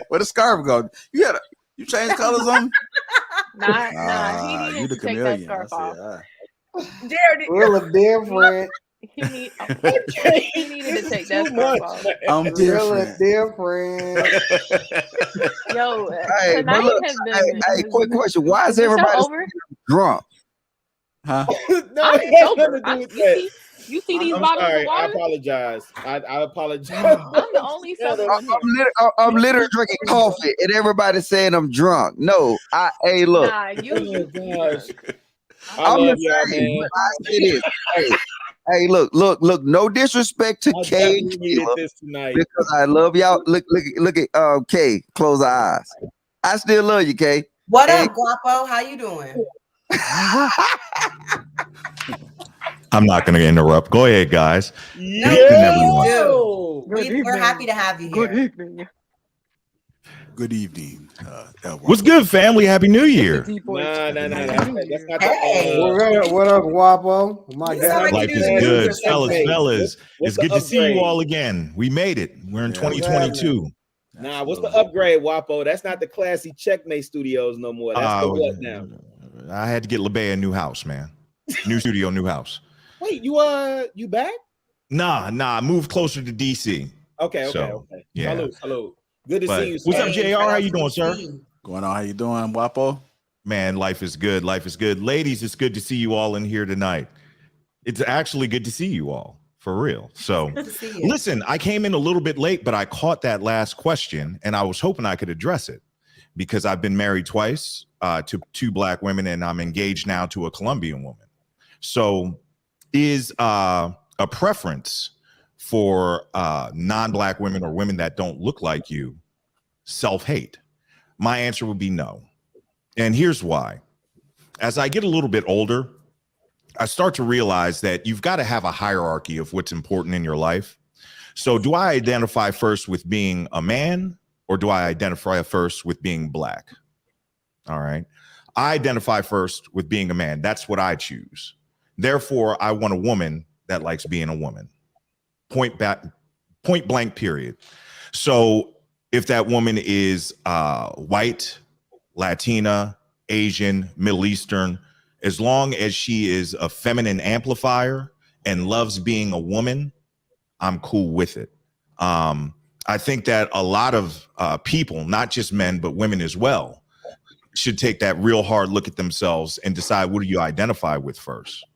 Where the scarf go? You change colors on me? Nah, he you needed the to take that chameleon. scarf I off. said, all right. Jared, Real different. He needed to take that Too scarf much, off. man. I'm Real different. different. Yo, Hey, tonight but look, has been. hey, quick question. Why is this show everybody over? drunk? Huh? No, I'm it has sober. nothing to do with You that. see these I'm bottles sorry. of I water? apologize. I apologize. I'm the only sober one here. I'm literally drinking coffee and everybody's saying I'm drunk. No, hey, look. Nah, you gosh. drunk. I I'm love the y'all, same. man. I say this. Hey, look. No disrespect to I Kay and definitely needed Keela this tonight. because I love y'all. Look at Kay. Close her eyes. I still love you, Kay. What Hey. up, Guapo? How you doing? I'm not going to interrupt. Go ahead, guys. No, Good evening, please everyone. do. We're happy to have you here. Good evening. Good evening. What's good, family? Happy New Year. Nah. That's not Hey. What up, Guapo? My You sound God. like Life you is do the good. news or something. Fellas. What's It's the good to see you upgrade? all again. We made it. We're in Yeah, 2022. Nah, what's the upgrade, Wapo? That's not the classy Checkmate Studios no more. That's the what now? I had to get LeBay a new house, man. New studio, new house. Wait, you back? Nah, I moved closer to DC. Okay. Yeah. Salute. Good to see you. What's up, Sir. JR? How you doing, sir? Going on? How you doing, Wapo? Man, life is good. Ladies, it's good to see you all in here tonight. It's actually good to see you all, for real. So, listen, I came in a little bit late, but I caught that last question, and I was hoping I could address it because I've been married twice to 2 Black women, and I'm engaged now to a Colombian woman. So, is a preference for non-Black women or women that don't look like you self-hate? My answer would be no. And here's why. As I get a little bit older, I start to realize that you've got to have a hierarchy of what's important in your life. So do I identify first with being a man, or do I identify first with being Black? All right. I identify first with being a man. That's what I choose. Therefore, I want a woman that likes being a woman. Point blank, period. So if that woman is white, Latina, Asian, Middle Eastern, as long as she is a feminine amplifier and loves being a woman, I'm cool with it. I think that a lot of people, not just men, but women as well, should take that real hard look at themselves and decide, what do you identify with first?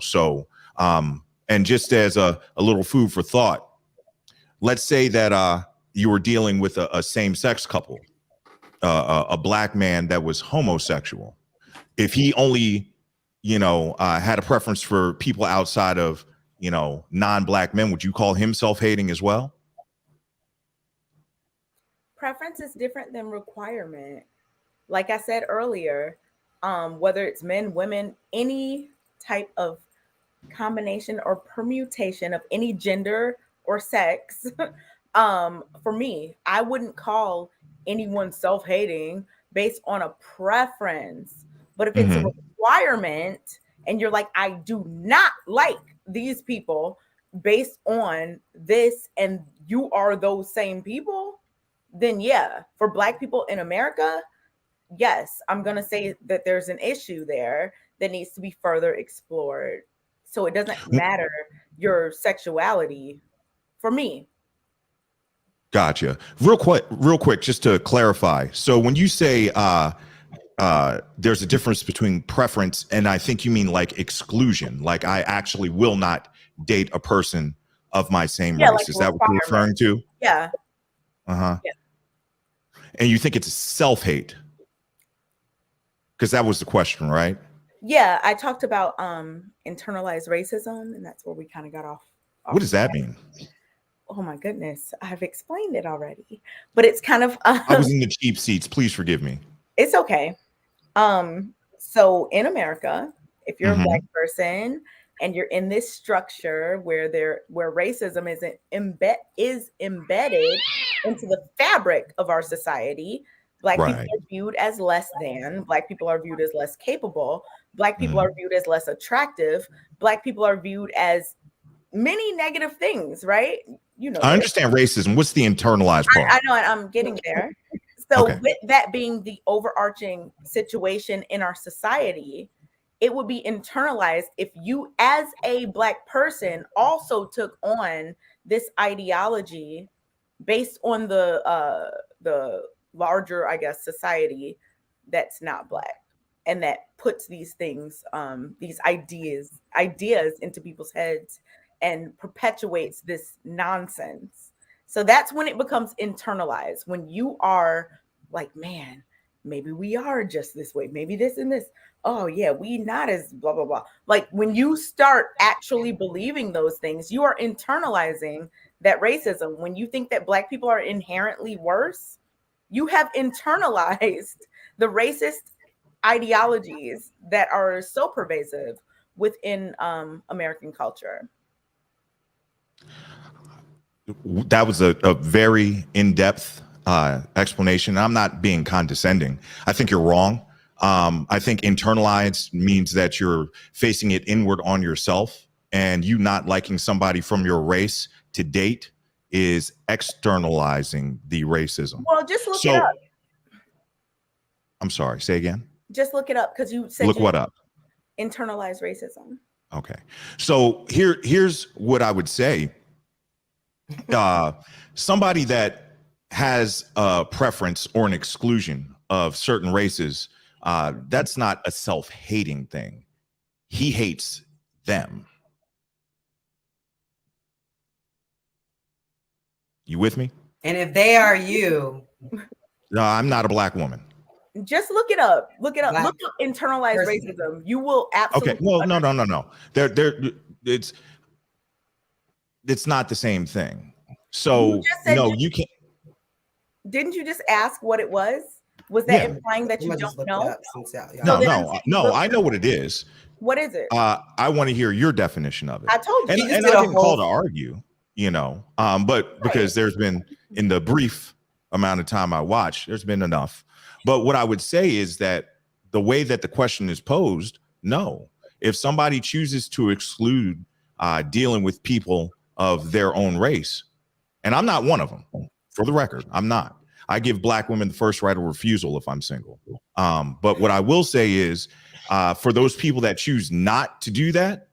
So, and just as a little food for thought, let's say that you were dealing with a same-sex couple, a Black man that was homosexual. If he only, had a preference for people outside of, non-Black men, would you call him self-hating as well? Preference is different than requirement. Like I said earlier, whether it's men, women, any type of combination or permutation of any gender or sex, for me, I wouldn't call anyone self-hating based on a preference. But if it's a requirement and you're like, I do not like these people based on this, and you are those same people, then yeah, for Black people in America, yes, I'm going to say that there's an issue there that needs to be further explored. So it doesn't matter your sexuality for me. Gotcha. Real quick, just to clarify. So when you say there's a difference between preference and I think you mean like exclusion, like I actually will not date a person of my same race. Like Is that what you're referring to? Yeah. Uh-huh. Yeah. And you think it's self-hate? Because that was the question, right? Yeah, I talked about internalized racism, and that's where we kind of got off. What does that mean? Oh my goodness, I've explained it already, but it's kind of I was in the cheap seats. Please forgive me. It's okay. So in America, if you're a Black person and you're in this structure where racism is embedded into the fabric of our society, Black people are viewed as less than, Black people are viewed as less capable, Black people are viewed as less attractive, Black people are viewed as many negative things, right? You know, I understand racism. What's the internalized part? I know, I'm getting there. So with that being the overarching situation in our society, it would be internalized if you as a Black person also took on this ideology based on the larger, I guess, society that's not Black and that puts these things, these ideas into people's heads and perpetuates this nonsense. So that's when it becomes internalized, when you are like, man, maybe we are just this way, maybe this and this. Oh yeah, we not as blah, blah, blah. Like when you start actually believing those things, you are internalizing that racism. When you think that Black people are inherently worse, you have internalized the racist ideologies that are so pervasive within American culture. That was a very in-depth explanation. I'm not being condescending. I think you're wrong. I think internalized means that you're facing it inward on yourself, and you not liking somebody from your race to date is externalizing the racism. Well, just look it up. I'm sorry, say again. Just look it up, because you said look what up. Internalized racism. Okay. So here's what I would say. Somebody that has a preference or an exclusion of certain races, that's not a self-hating thing. He hates them. You with me? And if they are you, no, I'm not a Black woman. Just look it up. Look it up. Look up internalized racism. You will absolutely. Okay. Well, no. It's not the same thing. So no, you can't. Didn't you just ask what it was? Was that implying that you don't know? No. I know what it is. What is it? I want to hear your definition of it. I told you. And I didn't call to argue, but because there's been, in the brief amount of time I watched, there's been enough. But what I would say is that the way that the question is posed, no. If somebody chooses to exclude dealing with people of their own race, and I'm not one of them, for the record, I'm not. I give Black women the first right of refusal if I'm single. But what I will say is, for those people that choose not to do that,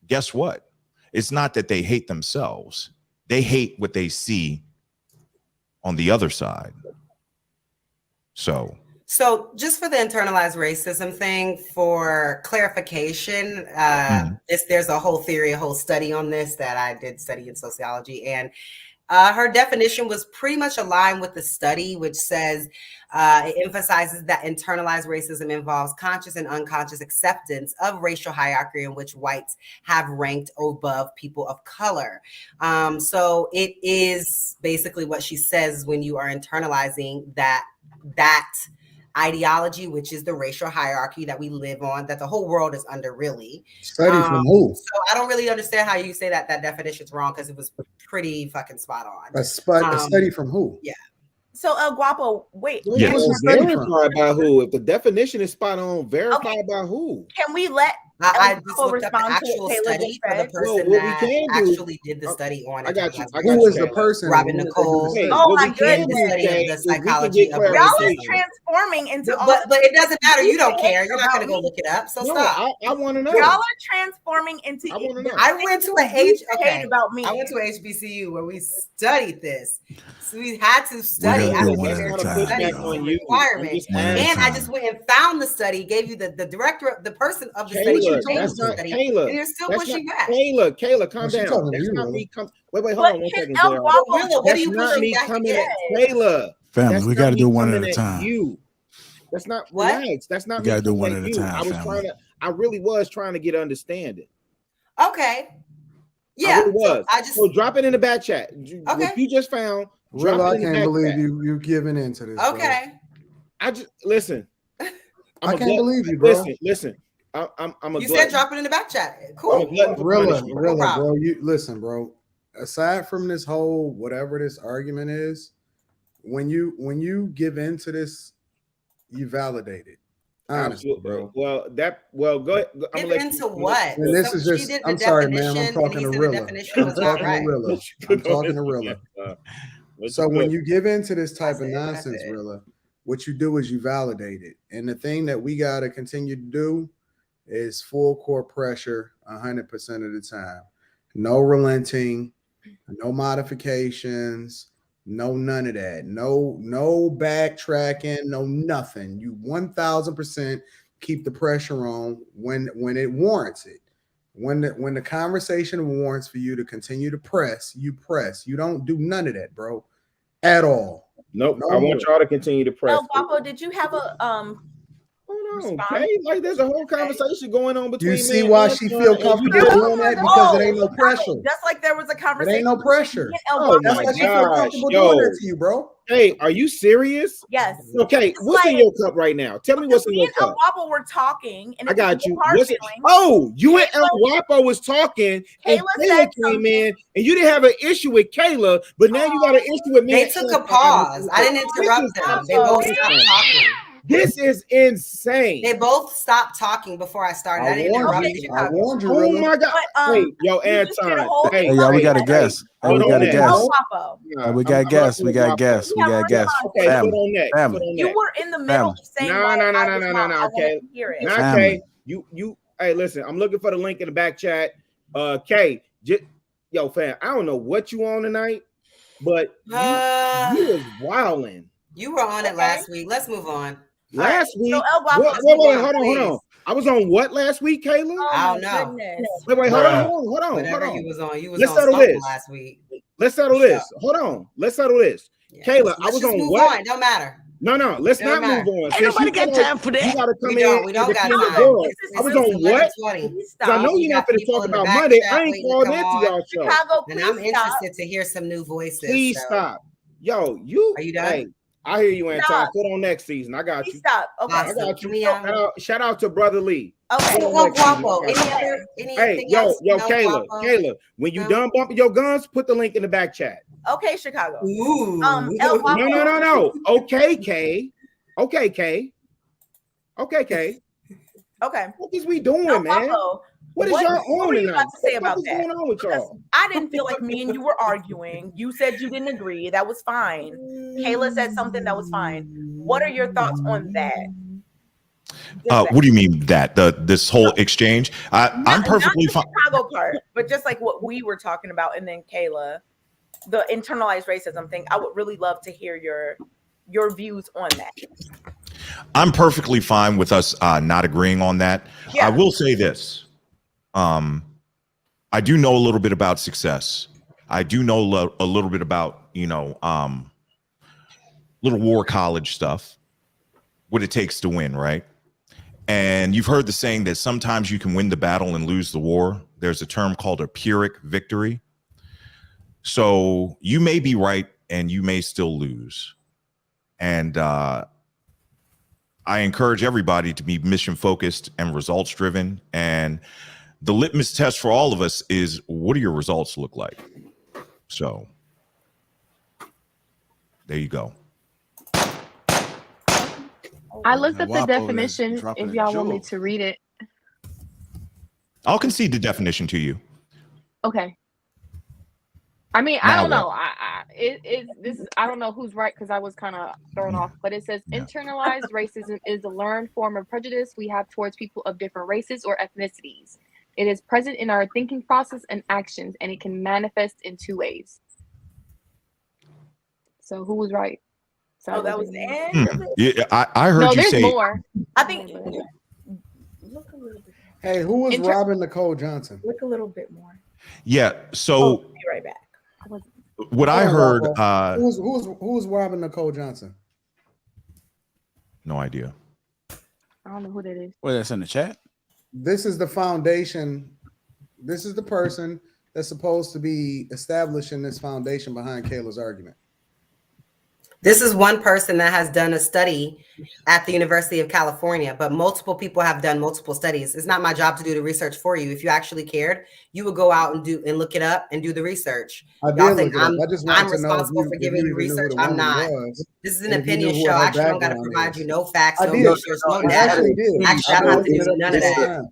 guess what? It's not that they hate themselves. They hate what they see on the other side. So just for the internalized racism thing, for clarification, there's a whole theory, a whole study on this that I did study in sociology, and her definition was pretty much aligned with the study, which says it emphasizes that internalized racism involves conscious and unconscious acceptance of racial hierarchy in which whites have ranked above people of color. So it is basically what she says when you are internalizing that ideology, which is the racial hierarchy that we live on, that the whole world is under, really. Study from who? So I don't really understand how you say that definition's wrong, because it was pretty fucking spot on. A study from who? Yeah. So Guapo, wait. Verified by who? If the definition is spot on, verified by who? Can we let I just looked up the actual study for the person that actually did the study on it. I got you. Who is the person? Robin Nicole. Oh my did the goodness. study of the psychology of Y'all are transforming into all but it doesn't matter. You don't care. You're not going to go look it up. So stop. I want to know. Y'all are transforming into. I want to know. I went to an about me. I went to HBCU where we studied this. So we had to study. I was there to study requirement. And I just went and found the study, gave you the director, the person of the study. She told us the study. And they're still pushing back. Kayla, calm down. That's not me. Wait, hold on 1 second. What are you pushing back against? Kayla. Family, we got to do one at a time. That's not relax. That's not. We got to do one at a time. I really was trying to get understanding. Okay. Yeah. I really was. So drop it in the back chat. Okay. What you just found. Well, I can't believe you're giving into this. Okay. Bro. I just listen. I can't believe you, bro. Listen. I'm a. You said drop it in the back chat. Cool. Really, bro. You listen, bro. Aside from this whole whatever this argument is, when you give into this, you validate it. Honestly, bro. Well, go ahead. Give into what? And this is just. I'm sorry, man. I'm talking to Rilla. I'm talking to Rilla. So when you give into this type of nonsense, Rilla, what you do is you validate it. And the thing that we got to continue to do is full court pressure 100% of the time. No relenting, no modifications, no none of that. No backtracking, no nothing. You 1000% keep the pressure on when it warrants it. When the conversation warrants for you to continue to press, you press. You don't do none of that, bro, at all. Nope. I want y'all to continue to press. No, Papo, did you have a Hold on, okay. Like there's a whole conversation going on between. You see why she feel comfortable doing that? Because it ain't no pressure. Just like there was a conversation. It ain't no pressure. Oh that's why she feel comfortable doing that to you, bro. Hey, are you serious? Yes. Okay, what's in your cup right now? Tell me what's in your cup. El Guapo were talking, and I got you. You and El Guapo was talking, and Kayla came in, and you didn't have an issue with Kayla, but now you got an issue with me. They took a pause. I didn't interrupt them. They both stopped talking. This is insane. They both stopped talking before I started. I didn't interrupt you. I warned you. Oh my God! Hey, yo, Anton. Hey, y'all, we got a guest. We got a guest. We got guests. We got guests. We got guests. Family. You were in the middle of saying no. Okay. Okay. You. Hey, listen. I'm looking for the link in the back chat. Kay, yo, fam. I don't know what you on tonight, but you was wilding. You were on it last week. Let's move on. Last week? So wait, hold on. I was on what last week, Kayla? I don't know. Wait, hold on. Whatever you was on, Let's settle this last week. Let's settle this. Hold on. Let's settle this. Yeah. Kayla, I was on what? Don't matter. No, let's not move on. Ain't nobody got time for that. You gotta come in. We don't got time. I was on what? I know you're not going to talk about Monday. I ain't called into y'all show. And I'm interested to hear some new voices. Please stop. Yo, you. Are you done? Hey, I hear you, Anton. Put on next season. I got you. Stop. Okay. I got you. Shout out to Brother Lee. Okay. Hey, yo, Kayla. When you done bumping your guns, put the link in the back chat. Okay, Chicago. Ooh. No. Okay, Kay. Okay, Kay. Okay. What is we doing, man? What is y'all on tonight? To say about that? What's going on with y'all? I didn't feel like me and you were arguing. You said you didn't agree. That was fine. Kayla said something that was fine. What are your thoughts on that? What do you mean that this whole exchange? I'm perfectly fine. Chicago part, but just like what we were talking about, and then Kayla, the internalized racism thing. I would really love to hear your views on that. I'm perfectly fine with us not agreeing on that. Yeah. I will say this. I do know a little bit about success. I do know a little bit about, little war college stuff, what it takes to win, right? And you've heard the saying that sometimes you can win the battle and lose the war. There's a term called a Pyrrhic victory. So you may be right and you may still lose. And I encourage everybody to be mission focused and results driven. And the litmus test for all of us is, what do your results look like? So there you go. I looked up the definition if y'all want me to read it. I'll concede the definition to you. Okay. I mean, I Now don't know. what? I don't know who's right because I was kind of thrown off. But it says internalized racism is a learned form of prejudice we have towards people of different races or ethnicities. It is present in our thinking process and actions, and it can manifest in two ways. So who was right? Oh, that was the end of it? Yeah, I heard you there's say more. I think. Look a little bit. Hey, who was robbing Nicole Johnson? Look a little bit more. Yeah. So I'll be right back. What I heard. Who was robbing Nicole Johnson? No idea. I don't know who that is. Well, that's in the chat. This is the foundation. This is the person that's supposed to be establishing this foundation behind Kayla's argument. This is one person that has done a study at the University of California, but multiple people have done multiple studies. It's not my job to do the research for you. If you actually cared, you would go out and look it up and do the research. Y'all think I'm responsible for giving you research? I'm not. This is an opinion show. I actually don't got to provide you no facts, no research, no data. Actually, I don't have to do none of that.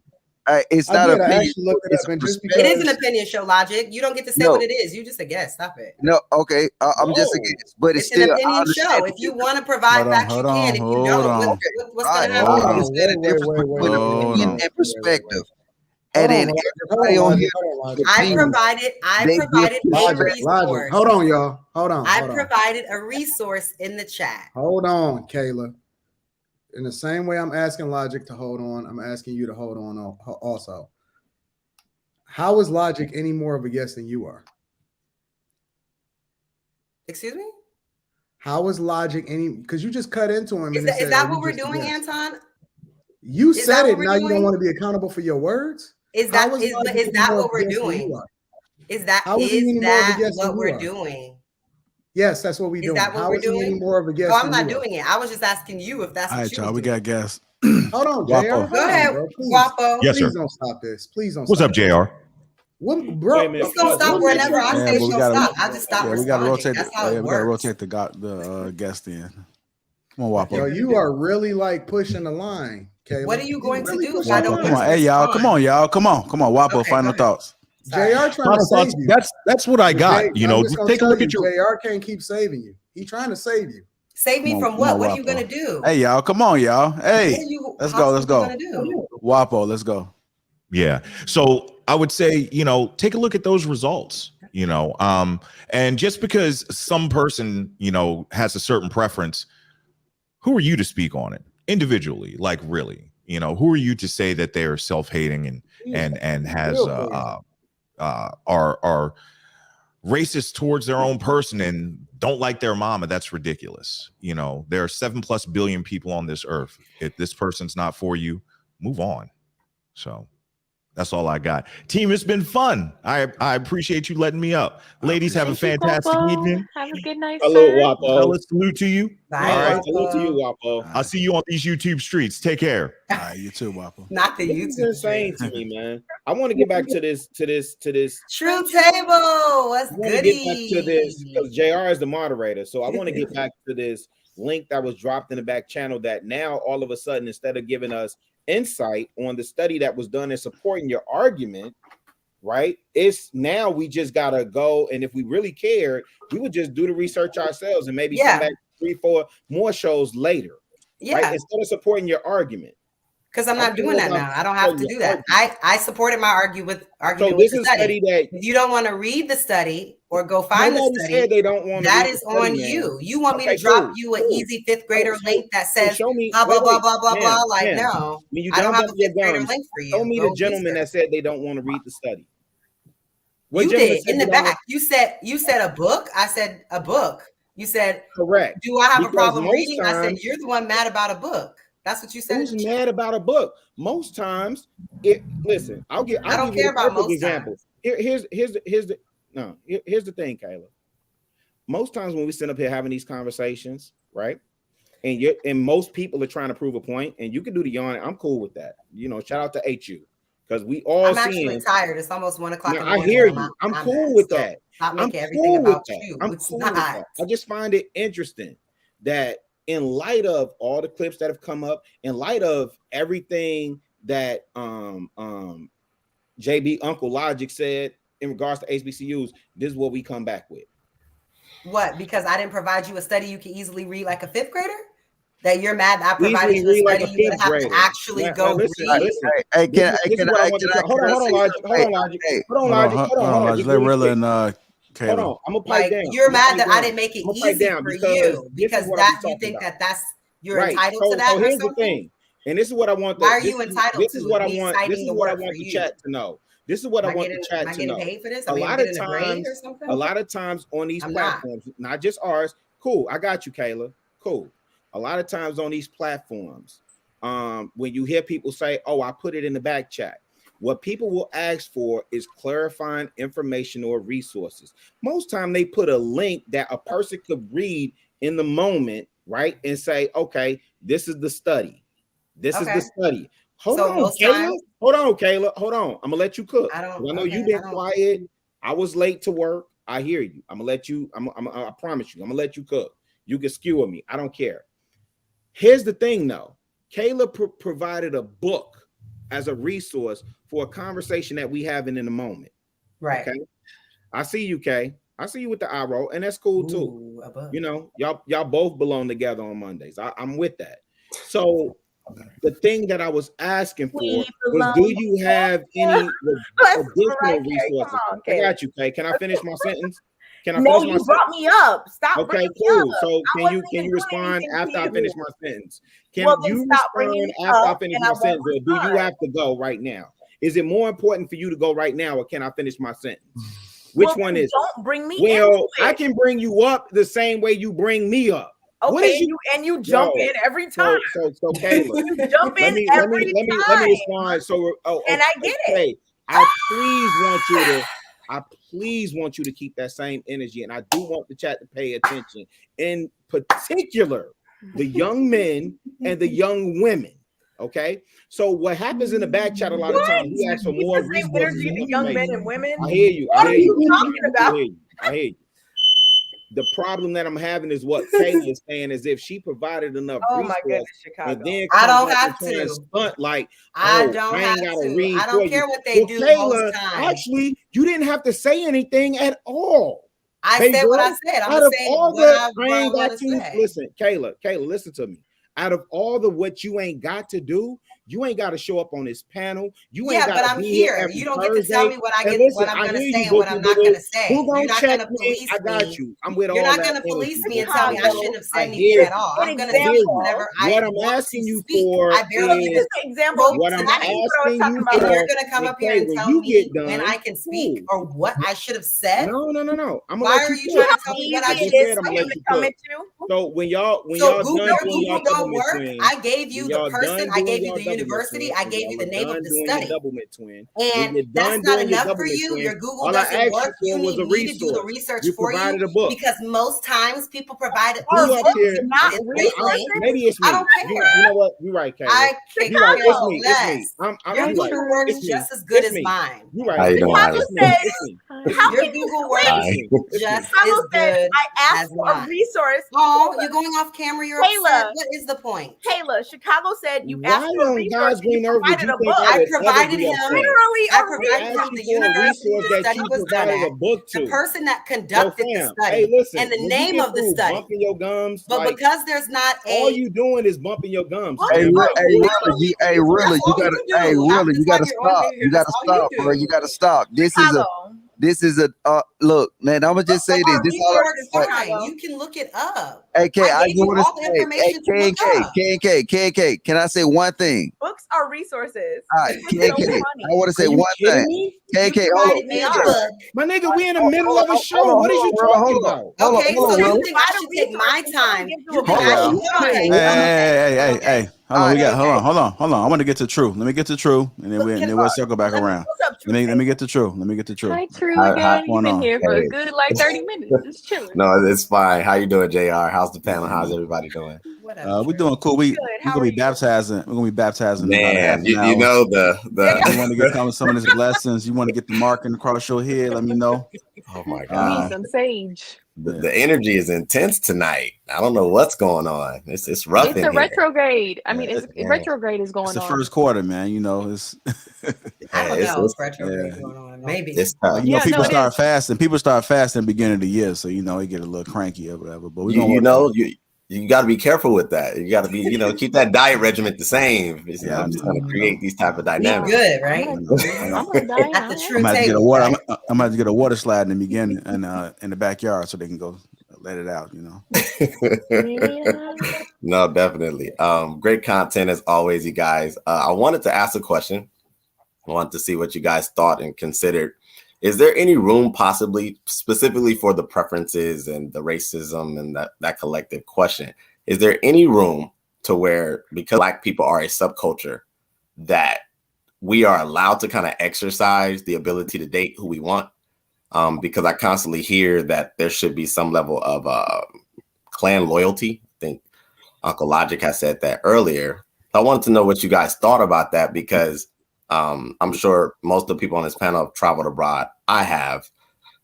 It's not an opinion. It is an opinion show, Logic. You don't get to say what it is. You just a guest. Stop it. No, okay. I'm just a guest, but it's still an opinion show. If you want to provide facts, you can. If you don't, what's going to happen? I understand the difference between opinion and perspective. And then everybody on here, I provided a resource. Hold on, y'all. Hold on. I provided a resource in the chat. Hold on, Kayla. In the same way I'm asking Logic to hold on, I'm asking you to hold on also. How is Logic any more of a guest than you are? Excuse me? How is Logic any? Because you just cut into him. Is that what we're doing, Anton? You said it. Now you don't want to be accountable for your words? Is that what we're doing? Is that what we're doing? Yes, that's what we do. Is that what we're doing? More of a guest? Oh, I'm not doing it. I was just asking you if that's what you're doing. We got guests. Hold on, JR. Go ahead, Guapo. Yes, sir. Please don't stop this. Please don't. What's up, JR? What, bro? It's gonna stop whenever I say it's gonna stop. I just stop responding. We gotta rotate. That's how it works. We gotta rotate the guest in. Come on, Wapo. Yo, you are really like pushing the line, Kayla. What are you going to do? I don't come on, hey y'all, come on, y'all, come on, Wapo. Okay, final thoughts. JR trying to save you. That's what I got. You know, take a look at your. JR can't keep saving you. He's trying to save you. Save me from what? What are you gonna do? Hey y'all, come on, y'all. Hey, let's go. Wapo, let's go. Yeah. So I would say, you know, take a look at those results. You know, and just because some person, you know, has a certain preference, who are you to speak on it individually? Like, really, you know, who are you to say that they're self-hating and has are racist towards their own person and don't like their mama? That's ridiculous. You know, there are 7+ billion people on this earth. If this person's not for you, move on. So that's all I got. Team, it's been fun. I appreciate you letting me up. Ladies, have a fantastic evening. Have a good night. Hello, Wapo. Salute to you. Bye, all right. Salute to you, Wapo. I'll see you on these YouTube streets. Take care. All right, you too, Wapo. Not the YouTube. It's insane to me, man. I want to get back to this. True Table. What's goody? Get back to this because JR is the moderator. So I want to get back to this link that was dropped in the back channel that now all of a sudden, instead of giving us insight on the study that was done and supporting your argument, right? It's now we just gotta go, and if we really cared, we would just do the research ourselves and maybe come back 3-4 more shows later. Right? Instead of supporting your argument. Because I'm not doing that now. I don't have to do that. I supported my argument so with the study. That if you don't want to read the study or go find the study, said they don't want that is on you. You want me to drop you an easy 5th grader link that says show me, blah, blah, blah, blah, blah, blah. Like, no, you I don't have a 5th grader link for you. Show me the gentleman that said they don't want to read the study. You did in the back. You said a book. I said a book. You said correct. Do I have a problem reading? I said you're the one mad about a book. That's what you said. Who's mad about a book? Most times, listen. I don't care about most examples. Here's the thing, Kayla. Most times when we sit up here having these conversations, right? And most people are trying to prove a point, and you can do the yarn. I'm cool with that. You know, shout out to HU because we all. I'm actually tired. It's almost 1 o'clock. I hear you. I'm cool with that. Stop making everything about you. I'm cool with that. I just find it interesting that in light of all the clips that have come up, in light of everything that JB Uncle Logic said in regards to HBCUs, this is what we come back with. What? Because I didn't provide you a study you can easily read like a fifth grader? That you're mad that I provided you a study you would have to actually go read? Listen. Hey, can I? Hold on. Let Rilla and Kayla. Hold on. I'm gonna pipe down. You're mad that I didn't make it easy for you because that you think that's you're entitled to that. So here's the thing, and this is what I want. Why are you entitled to? This is what I want. This is what I want the chat to know. This is what I want the chat to know. Paid for this? A lot of times on these platforms, not just ours. Cool, I got you, Kayla. Cool. A lot of times on these platforms, when you hear people say, "Oh, I put it in the back chat," what people will ask for is clarifying information or resources. Most time they put a link that a person could read in the moment, right? And say, "Okay, this is the study. This is the study." Hold on, Kayla. Hold on. I'm gonna let you cook. I know you've been quiet. I was late to work. I hear you. I'm gonna let you. I promise you. I'm gonna let you cook. You can skewer me. I don't care. Here's the thing, though. Kayla provided a book as a resource for a conversation that we having in the moment. Right. Okay. I see you, Kay. I see you with the eye roll, and that's cool too. You know, y'all both belong together on Mondays. I'm with that. So the thing that I was asking for was, do you have any additional resources? I got you, Kay. Can I finish my sentence? No, you brought me up. Stop. Okay, cool. So can you respond after I finish my sentence? Can you respond after I finish my sentence, or do you have to go right now? Is it more important for you to go right now, or can I finish my sentence? Which one is? Don't bring me. Well, I can bring you up the same way you bring me up. Okay, you jump in every time. So Kayla, you jump in every time. Let me respond. So, and I get it. I please want you to keep that same energy, and I do want the chat to pay attention. In particular, the young men and the young women. Okay, so what happens in the back chat a lot of times, we ask for more resources. The young men and women. I hear you. What are you talking about? I hear you. The problem that I'm having is what Kayla is saying, as if she provided enough resources. My goodness, Chicago. And then I don't have to stunt like I don't have to. I don't care what they do. Kayla, actually, you didn't have to say anything at all. I said what I said. I'm saying what I say. Listen, Kayla, listen to me. Out of all the what you ain't got to do, you ain't got to show up on this panel. You ain't got but I'm here. You don't get to tell me what I'm going to say and what I'm not going to say. You're not going to police me. I got you. I'm with all that. You're not going to police me and tell me I shouldn't have said anything at all. I'm going to say whatever what I'm asking you for is what I'm asking you for. If you're going to come up here and tell me when I can speak or what I should have said. No. Why are you trying to tell me what I did? So when y'all Google don't work. I gave you the person. I gave you the university. I gave you the name of the study. And that's not enough for you. Your Google doesn't work. You need me to do the research for you because most times people provide it. Maybe it's me. I don't care. You know what? You're right, Kayla. I can't care less. Your Google works just as good as mine. You're right. Your Google works just as good. I asked for a resource. Oh, you're going off camera. You're upset. What is the point? Kayla, Chicago said you asked for a resource. I provided him the university the study was done at. The person that conducted the study and the name of the study. Bumping your gums, but because there's not all you doing is bumping your gums. Really, you gotta stop. You gotta stop, bro. You gotta stop. This is a look, man. I'm gonna just say this. This all you can look it up. Hey, I just want to say, K. Can I say one thing? Books are resources. All right, I want to say one thing. KK, hold on. My nigga, we in the middle of a show. What are you talking about? Okay, so you think I should take my time? Hey. Hold on. I want to get to True. Let me get to True, and then we'll circle back around. Let me get to True. Hi, True again. You've been here for a good 30 minutes. Just chilling. No, it's fine. How you doing, JR? How's the panel? How's everybody doing? We're doing cool. We're gonna be baptizing. We're gonna be baptizing. Man, you know the. You want to get some of his blessings. You want to get the marking across your head. Let me know. Oh my God! Some sage. The energy is intense tonight. I don't know what's going on. It's rough. It's a retrograde. I mean, retrograde is going on. It's the first quarter, man. You know, it's I don't It's, know. it's, Retrograde going on. Maybe. it's tough. Yeah, people no, it start is. fasting. People start fasting at the beginning of the year, so it get a little cranky or whatever. But we're gonna You work know, on it. you got to be careful with that. You got to be, keep that diet regimen the same. Yeah, I'm just going to create these type of Be dynamics. good, right? I'm gonna die At the young. true I'm gonna have to get a table. water. Right? I'm gonna have to get a water slide in the beginning and in the backyard so they can go let it out. Yeah. No, definitely. Great content as always, you guys. I wanted to ask a question. I wanted to see what you guys thought and considered. Is there any room possibly specifically for the preferences and the racism and that collective question? Is there any room to where, because Black people are a subculture, that we are allowed to kind of exercise the ability to date who we want? Because I constantly hear that there should be some level of clan loyalty. I think Uncle Logic has said that earlier. I wanted to know what you guys thought about that, because I'm sure most of the people on this panel have traveled abroad. I have.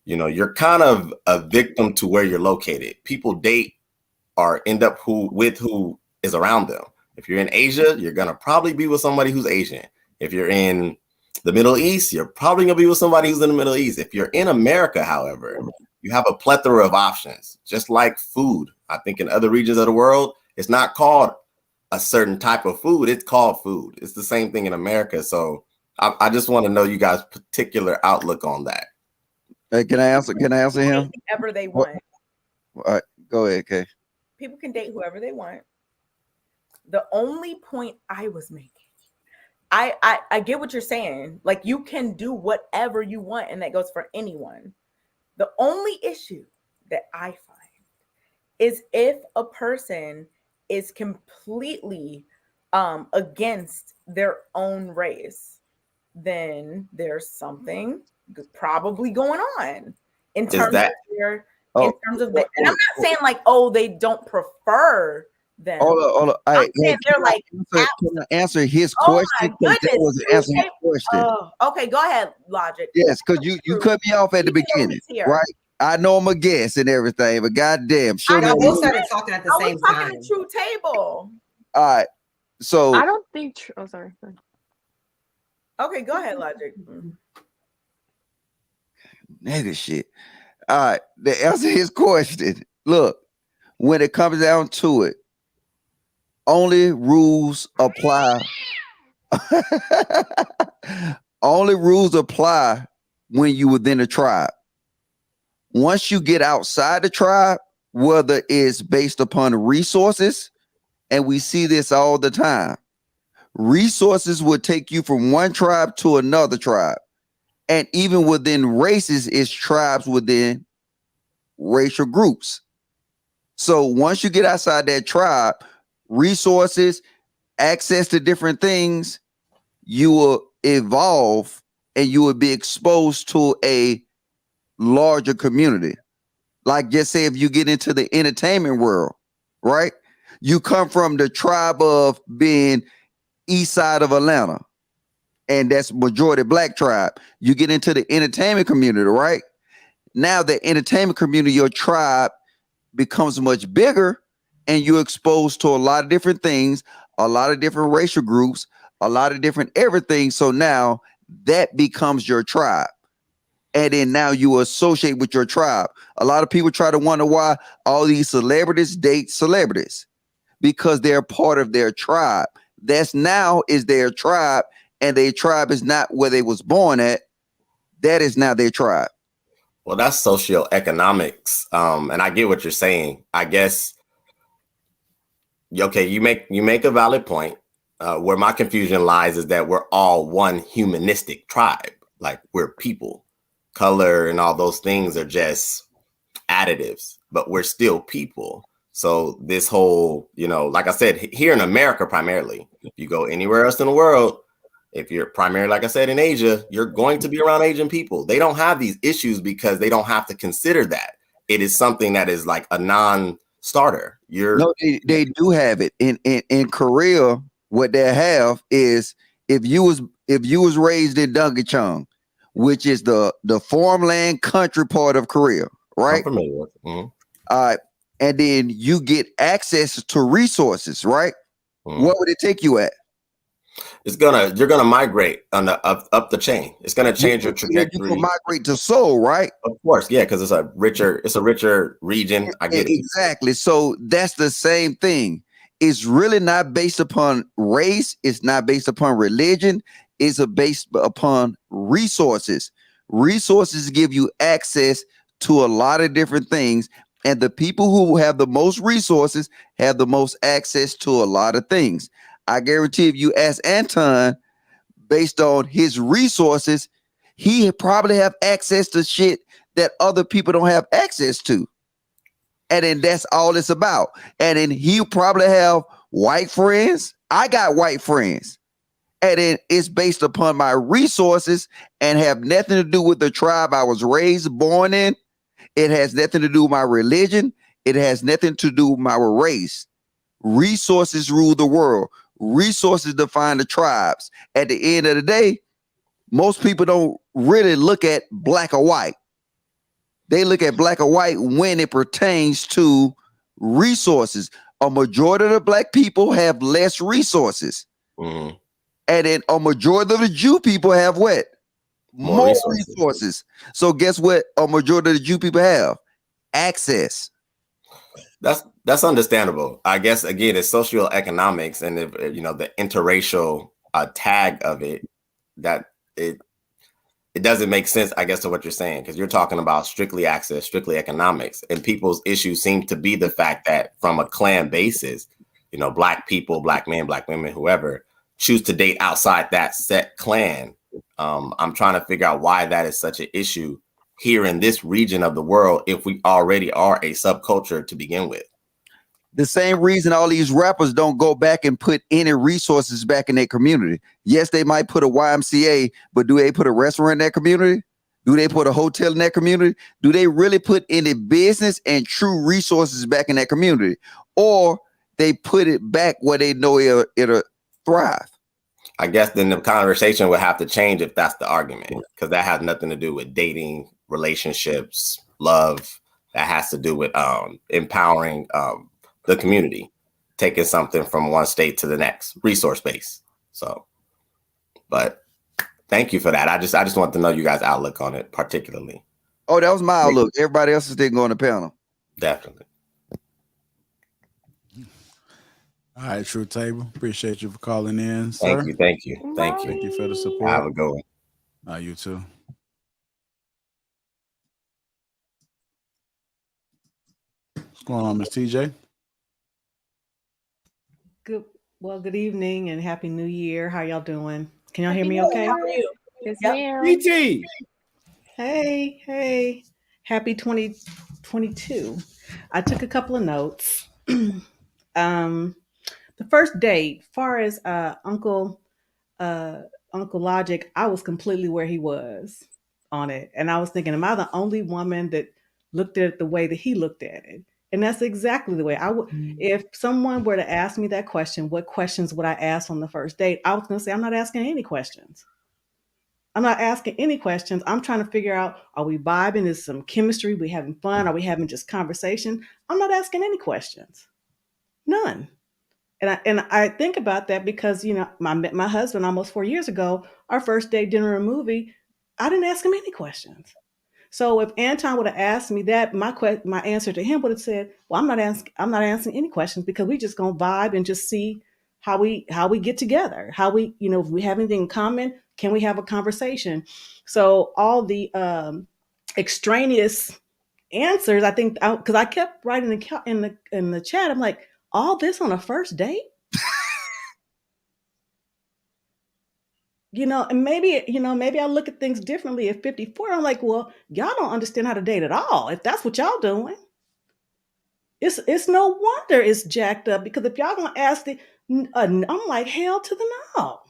You're kind of a victim to where you're located. People date or end up with who is around them. If you're in Asia, you're gonna probably be with somebody who's Asian. If you're in the Middle East, you're probably gonna be with somebody who's in the Middle East. If you're in America, however, you have a plethora of options, just like food. I think in other regions of the world, it's not called a certain type of food. It's called food. It's the same thing in America. So I just want to know you guys' particular outlook on that. Hey, can I answer him? Whoever they want. All right, go ahead, Kay. People can date whoever they want. The only point I was making, I get what you're saying. Like, you can do whatever you want, and that goes for anyone. The only issue that I find is if a person is completely against their own race, then there's something probably going on in terms of their, in terms of the, and I'm not saying like, oh, they don't prefer them. Hold on. I'm saying they're like, can I answer his question? Oh my goodness. Answer his question. Okay, go ahead, Logic. Yes, because you cut me off at the beginning, right? I know I'm a guest and everything, but goddamn, sure. We started talking at the same time. Talking the true table. All right, so I don't think. Oh, sorry. Okay, go ahead, Logic. Nigga shit. All right, to answer his question, look, when it comes down to it, only rules apply. Only rules apply when you within a tribe. Once you get outside the tribe, whether it's based upon resources, and we see this all the time, resources will take you from one tribe to another tribe. And even within races, it's tribes within racial groups. So once you get outside that tribe, resources, access to different things, you will evolve and you will be exposed to a larger community. Like, just say if you get into the entertainment world, right? You come from the tribe of being east side of Atlanta, and that's majority Black tribe. You get into the entertainment community, right? Now the entertainment community, your tribe becomes much bigger, and you're exposed to a lot of different things, a lot of different racial groups, a lot of different everything. So now that becomes your tribe. And then now you associate with your tribe. A lot of people try to wonder why all these celebrities date celebrities, because they're part of their tribe. That's now is their tribe, and their tribe is not where they was born at. That is now their tribe. Well, that's socioeconomics. And I get what you're saying. I guess, okay, you make a valid point. Where my confusion lies is that we're all one humanistic tribe. Like, we're people. Color and all those things are just additives, but we're still people. So this whole, like I said, here in America, primarily, if you go anywhere else in the world, if you're primarily, like I said, in Asia, you're going to be around Asian people. They don't have these issues because they don't have to consider that. It is something that is like a non-starter. No, they do have it. In Korea, what they have is if you was raised in Dongchang, which is the farmland country part of Korea, right? I'm familiar with it. Mm-hmm. All right. And then you get access to resources, right? Mm-hmm. What would it take you at? you're gonna migrate on the up the chain. It's gonna change your trajectory. You can migrate to soul, right? Of course, yeah, because it's a richer region. I get it. Exactly. So that's the same thing. It's really not based upon race. It's not based upon religion. It's based upon resources. Resources give you access to a lot of different things. And the people who have the most resources have the most access to a lot of things. I guarantee if you ask Anton, based on his resources, he probably have access to shit that other people don't have access to. And then that's all it's about. And then he'll probably have white friends. I got white friends. And then it's based upon my resources and have nothing to do with the tribe I was raised, born in. It has nothing to do with my religion. It has nothing to do with my race. Resources rule the world. Resources define the tribes. At the end of the day, most people don't really look at black or white. They look at black or white when it pertains to resources. A majority of the black people have less resources. Mm-hmm. And then a majority of the Jew people have what? More resources. So guess what a majority of the Jew people have? Access. That's understandable. I guess again, it's socioeconomics and the interracial tag of it, that it doesn't make sense, I guess, to what you're saying, because you're talking about strictly access, strictly economics, and people's issues seem to be the fact that from a clan basis, black people, black men, black women, whoever, choose to date outside that set clan. I'm trying to figure out why that is such an issue here in this region of the world if we already are a subculture to begin with. The same reason all these rappers don't go back and put any resources back in their community. Yes, they might put a YMCA, but do they put a restaurant in that community? Do they put a hotel in that community? Do they really put any business and true resources back in that community? Or they put it back where they know it'll thrive? I guess then the conversation would have to change if that's the argument, because that has nothing to do with dating, relationships, love. That has to do with empowering the community, taking something from one state to the next, resource base. So, but thank you for that. I just want to know you guys' outlook on it particularly. Oh, that was my outlook. Everybody else didn't go on the panel. Definitely. All right, True Table. Appreciate you for calling in, sir. Thank you for the support. Have a good one. You too. What's going on, Miss TJ? Good evening and happy new year. How y'all doing? Can y'all hear me okay? How are you? Yes, ma'am. PT. Hey. Happy 2022. I took a couple of notes. The first date, far as Uncle Logic, I was completely where he was on it. And I was thinking, am I the only woman that looked at it the way that he looked at it? And that's exactly the way I would. If someone were to ask me that question, what questions would I ask on the first date? I was going to say, I'm not asking any questions. I'm not asking any questions. I'm trying to figure out, are we vibing? Is some chemistry? We having fun? Are we having just conversation? I'm not asking any questions. None. And I think about that because, I met my husband almost 4 years ago. Our first date, dinner and movie, I didn't ask him any questions. So if Anton would have asked me that, my answer to him would have said, well, I'm not answering any questions because we just gonna vibe and just see how we get together, how we, if we have anything in common, can we have a conversation? So all the extraneous answers, I think, because I kept writing in the chat, I'm like, all this on a first date? And maybe I look at things differently at 54. I'm like, well, y'all don't understand how to date at all. If that's what y'all doing, it's no wonder it's jacked up, because if y'all gonna ask I'm like, hell to the no.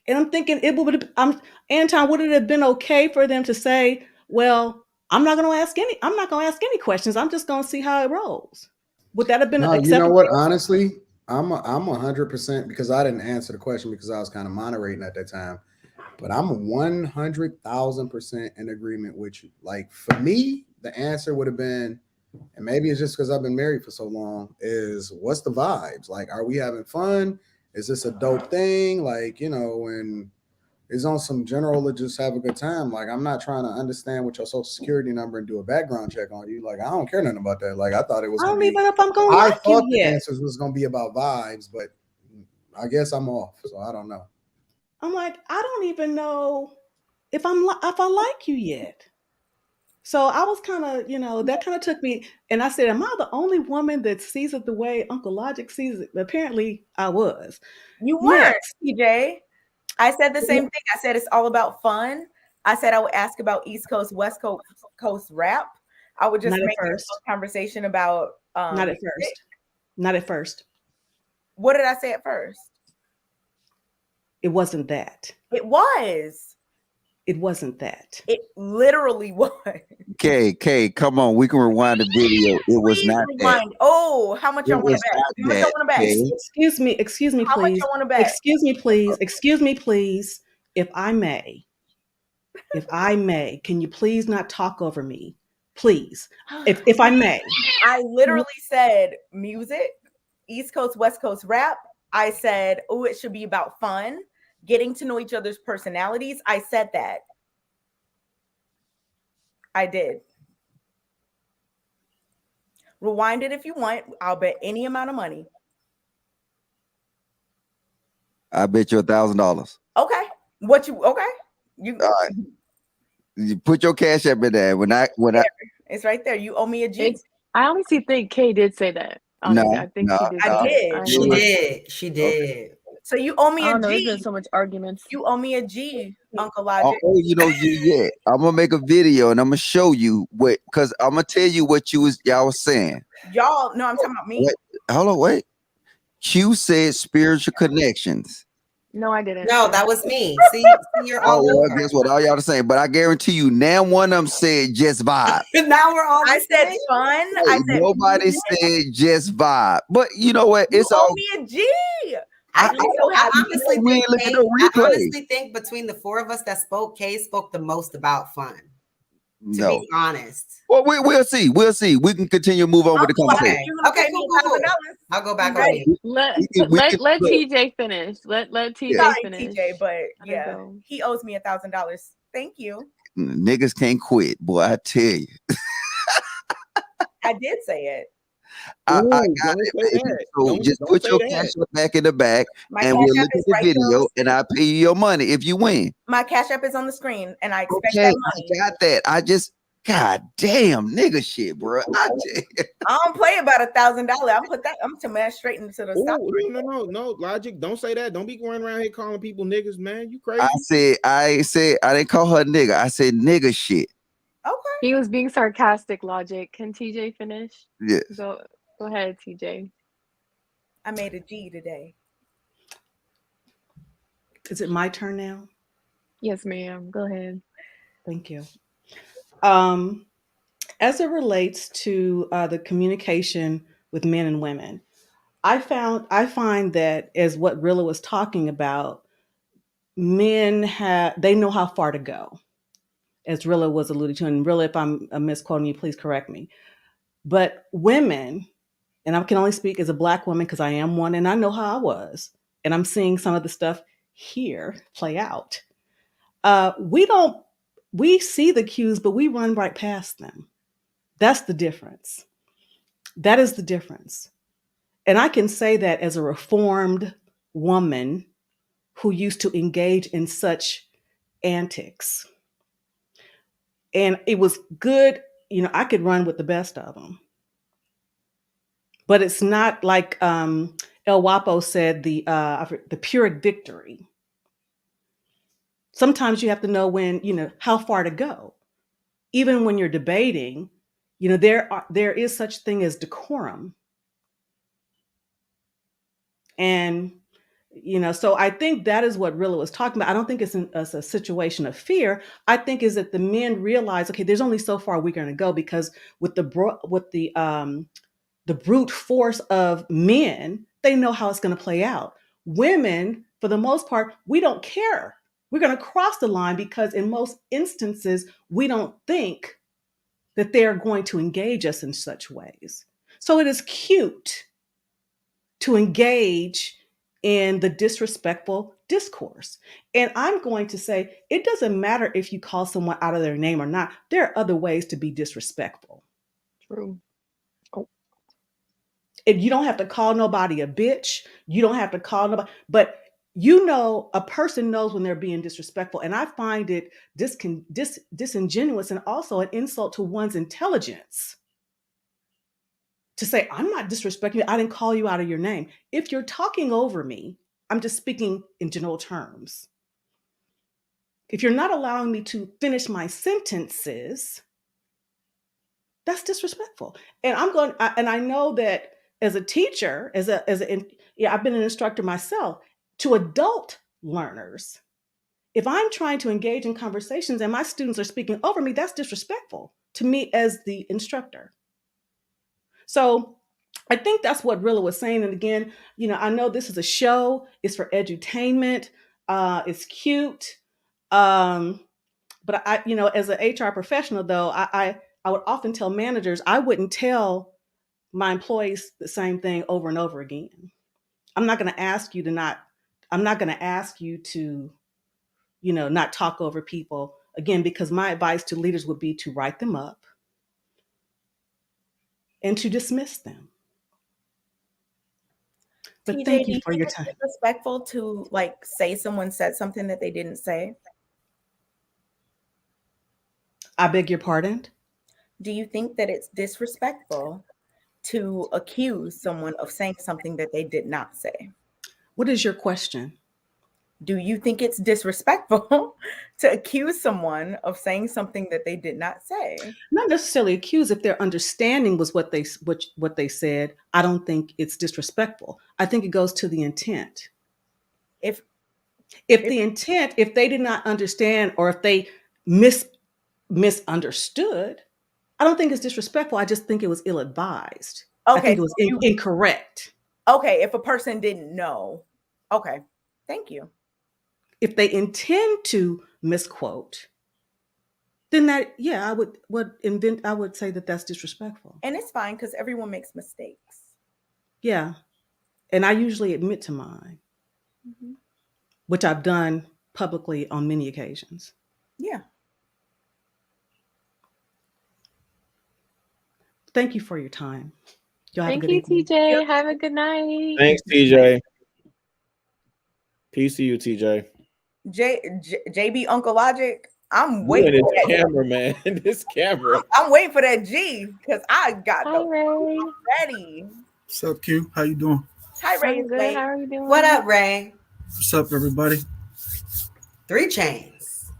And I'm thinking Anton, would it have been okay for them to say, well, I'm not gonna ask any questions. I'm just gonna see how it rolls. Would that have been acceptable? You know what? Honestly, I'm 100%, because I didn't answer the question because I was kind of moderating at that time. But I'm 100,000% in agreement with you. Like, for me, the answer would have been, and maybe it's just because I've been married for so long, is what's the vibes? Like, are we having fun? is this a dope thing? Like, and it's on some general to just have a good time. Like, I'm not trying to understand what your social security number and do a background check on you. Like, I don't care nothing about that. Like, I thought it was. I don't even know if I'm gonna I like thought you the yet. answers was gonna be about vibes, but I guess I'm off. So I don't know. I'm like, I don't even know if I like you yet. So I was kind of, that kind of took me, and I said, am I the only woman that sees it the way Uncle Logic sees it? Apparently I was. You weren't, TJ. I said the same thing. I said it's all about fun. I said I would ask about East Coast, West Coast rap. I would just make a conversation about not at first. Not at first. What did I say at first? It wasn't that. It was. It wasn't that. It literally was. K, come on. We can rewind the video. It was not that. Oh, how much y'all want to bet? How much y'all want to bet? Excuse me, how please. Much y'all want to bet? Excuse me, please. If I may, can you please not talk over me? Please. If I may. I literally said music, East Coast, West Coast rap. I said, oh, it should be about fun, getting to know each other's personalities. I said that. I did. Rewind it if you want. I'll bet any amount of money. I bet you $1,000. Okay. You all right. You put your cash up in there. It's right there. You owe me a G. I honestly think Kay did say that. Honestly, I think she did. I did. She did. Okay. So you owe me a G. There's been so much arguments. You owe me a G, Uncle Logic. Oh, you know you yet. I'm gonna make a video and I'm gonna show you what, because I'm gonna tell you what y'all was saying. Y'all, no, I'm talking about me. Hold on, wait. Q said spiritual connections. No, I didn't. No, that was me. See you're all over. Guess what? All y'all the same. But I guarantee you, now one of them said just vibe. Now we're all. I said fun. I said nobody said just vibe. But you know what? It's all. Me a G. I honestly think between the four of us that spoke, Kay spoke the most about fun. To be honest. Well, we'll see. We'll see. We can continue to move on with the conversation. Okay, cool. I'll go back on you. Let TJ finish. Let TJ finish. TJ, but yeah, he owes me $1,000. Thank you. Niggas can't quit, boy. I tell you. I did say it. I got it. So just put your cash up back in the back, and we'll look at the video, and I'll pay you your money if you win. My cash app is on the screen, and I expect that money. I got that. I just, god damn, nigga shit, bro. I don't play about $1,000. I'm to mash straight into the stock. No, Logic. Don't say that. Don't be going around here calling people niggas, man. You crazy. I didn't call her nigga. I said nigga shit. Okay. He was being sarcastic, Logic. Can TJ finish? Yes. Go ahead, TJ. I made a G today. Is it my turn now? Yes, ma'am. Go ahead. Thank you. As it relates to the communication with men and women, I find that, as what Rilla was talking about, men they know how far to go, as Rilla was alluding to. And Rilla, if I'm misquoting you, please correct me. But women, and I can only speak as a Black woman because I am one, and I know how I was, and I'm seeing some of the stuff here play out. We see the cues, but we run right past them. That's the difference. That is the difference. And I can say that as a reformed woman who used to engage in such antics. And it was good, I could run with the best of them. But it's not like El Wapo said, the Pyrrhic victory. Sometimes you have to know when, how far to go. Even when you're debating, there is such thing as decorum. And, so I think that is what Rilla was talking about. I don't think it's a situation of fear. I think is that the men realize, okay, there's only so far we're going to go, because with the brute force of men, they know how it's going to play out. Women, for the most part, we don't care. We're going to cross the line because in most instances, we don't think that they're going to engage us in such ways. So it is cute to engage in the disrespectful discourse. And I'm going to say, it doesn't matter if you call someone out of their name or not. There are other ways to be disrespectful. True. Oh. If you don't have to call nobody a bitch, you don't have to call nobody, but you know, a person knows when they're being disrespectful. And I find it disingenuous and also an insult to one's intelligence to say, I'm not disrespecting you. I didn't call you out of your name. If you're talking over me, I'm just speaking in general terms. If you're not allowing me to finish my sentences, that's disrespectful. And I know that as a teacher, I've been an instructor myself, to adult learners, if I'm trying to engage in conversations and my students are speaking over me, that's disrespectful to me as the instructor. So I think that's what Rilla was saying. And again, I know this is a show, it's for edutainment, it's cute. But as an HR professional though, I would often tell managers, I wouldn't tell my employees the same thing over and over again. I'm not going to ask you to not talk over people again, because my advice to leaders would be to write them up and to dismiss them. But TJ, thank you for your time. It's disrespectful to say someone said something that they didn't say? I beg your pardon? Do you think that it's disrespectful to accuse someone of saying something that they did not say? What is your question? Do you think it's disrespectful to accuse someone of saying something that they did not say? Not necessarily accuse. If their understanding was what they said, I don't think it's disrespectful. I think it goes to the intent. If they did not understand, or if they misunderstood, I don't think it's disrespectful. I just think it was ill-advised. Okay, I think it was incorrect. Okay, if a person didn't know. Okay, thank you. If they intend to misquote, then I would say that that's disrespectful. And it's fine because everyone makes mistakes. Yeah. And I usually admit to mine, which I've done publicly on many occasions. Yeah. Thank you for your time. Thank you, TJ. Have a good night. Thanks, TJ. Peace to you, TJ. JB Uncle Logic, I'm waiting for that camera, man. This camera. I'm waiting for that G because I got ready. What's up, Q? How you doing? Hi, Ray. I'm good. How are you doing? What up, Ray? What's up, everybody? 3 chains.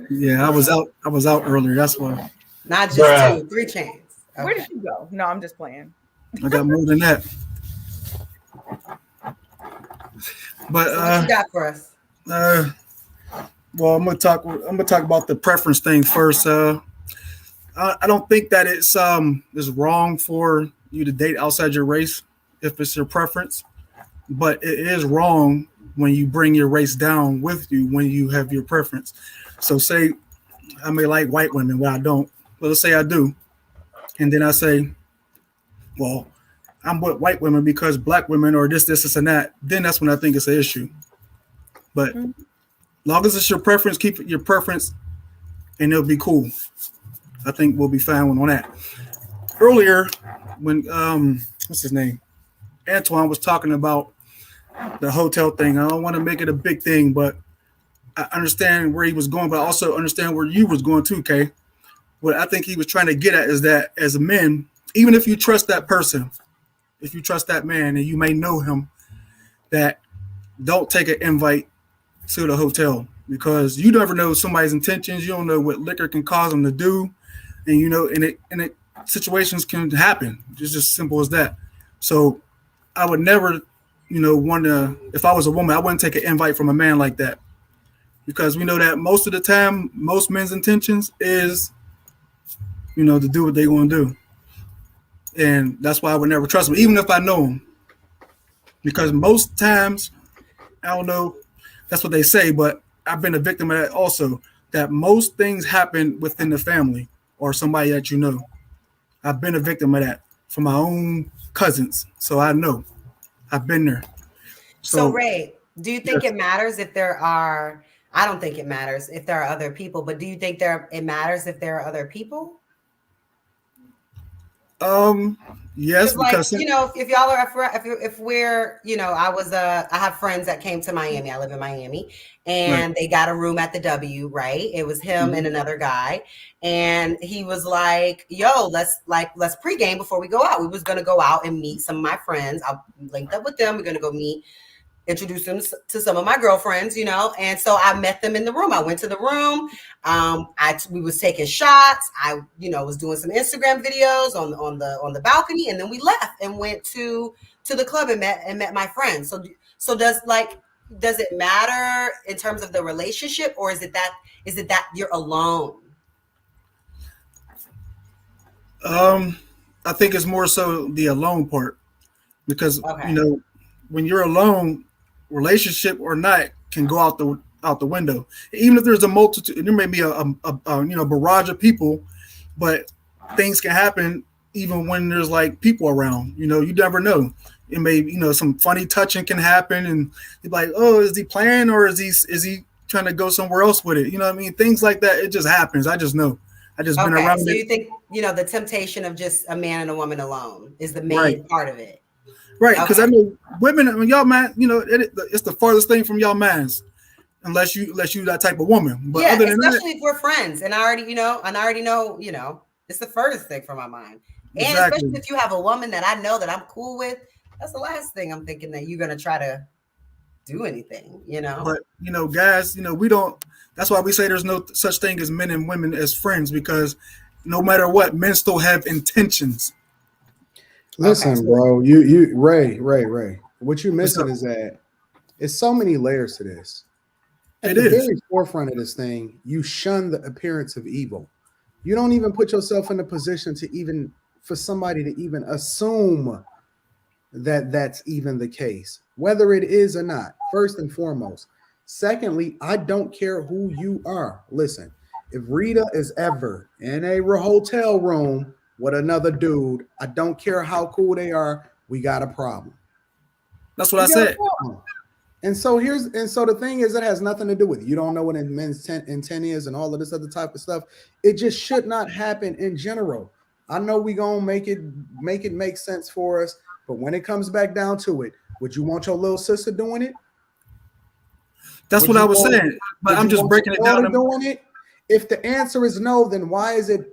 Yeah, I was out earlier. That's why. Not just 2, 3 chains. Okay. Where did you go? No, I'm just playing. I got more than that. But so what you got for us? Well, I'm gonna talk about the preference thing first. I don't think that it's wrong for you to date outside your race if it's your preference, but it is wrong when you bring your race down with you when you have your preference. So say I may like white women, well I don't. But let's say I do, and then I say, well, I'm with white women because black women or this, and that. Then that's when I think it's an issue. But long as it's your preference, keep it your preference, and it'll be cool. I think we'll be fine on that. Earlier, when what's his name, Antoine was talking about the hotel thing. I don't want to make it a big thing, but I understand where he was going, but I also understand where you was going too, Kay. What I think he was trying to get at is that as a man, even if you trust that person, if you trust that man and you may know him, that don't take an invite to the hotel because you never know somebody's intentions. You don't know what liquor can cause them to do. And situations can happen. It's just simple as that. So I would never, want to, if I was a woman, I wouldn't take an invite from a man like that because we know that most of the time, most men's intentions is, to do what they want to do. And that's why I would never trust them, even if I know them. Because most times, I don't know, that's what they say, but I've been a victim of that also, that most things happen within the family or somebody that you know. I've been a victim of that from my own cousins, so I know. I've been there. So Ray, do you think it matters if there are? I don't think it matters if there are other people, but do you think it matters if there are other people? Yes, because you know, if y'all are if we're, you know, I have friends that came to Miami. I live in Miami, and they got a room at the W, right? It was him and another guy, and he was like, "Yo, let's pregame before we go out." We was gonna go out and meet some of my friends. I linked up with them. We're gonna go introduce them to some of my girlfriends, you know, and so I met them in the room. I went to the room. We was taking shots. I, you know, was doing some Instagram videos on the balcony, and then we left and went to the club and met my friends. So does it matter in terms of the relationship, or is it that you're alone? I think it's more so the alone part, because you know, when you're alone, relationship or not can go out the window. Even if there's a multitude, there may be a you know, barrage of people, but things can happen even when there's like people around. You know, you never know. It may, you know, some funny touching can happen, and you're like, oh, is he playing, or is he trying to go somewhere else with it? You know what I mean? Things like that. It just happens. I just know. I just been around so it. You think, you know, the temptation of just a man and a woman alone is the main part of it. Right, because I know women. I mean, y'all man, you know, it's the farthest thing from y'all mans, unless you that type of woman. But yeah, other than especially that, if we're friends, and I already know, you know, it's the furthest thing from my mind. And exactly. especially if you have a woman that I know that I'm cool with, that's the last thing I'm thinking that you're gonna try to do anything, you know. But you know, guys, you know, we don't. That's why we say there's no such thing as men and women as friends, because no matter what, men still have intentions. Listen, bro, you Ray. What you're missing is that it's so many layers to this. At the very forefront of this thing, you shun the appearance of evil. You don't even put yourself in a position for somebody to even assume that that's even the case, whether it is or not, first and foremost. Secondly, I don't care who you are. Listen, if Rita is ever in a hotel room with another dude, I don't care how cool they are, we got a problem. That's what I said. And so the thing is, it has nothing to do with it. You don't know what men's intent is and all of this other type of stuff. It just should not happen in general. I know we gonna make it make sense for us, but when it comes back down to it, would you want your little sister doing it? That's what I was saying. But I'm just breaking it down. Doing it. If the answer is no, then why is it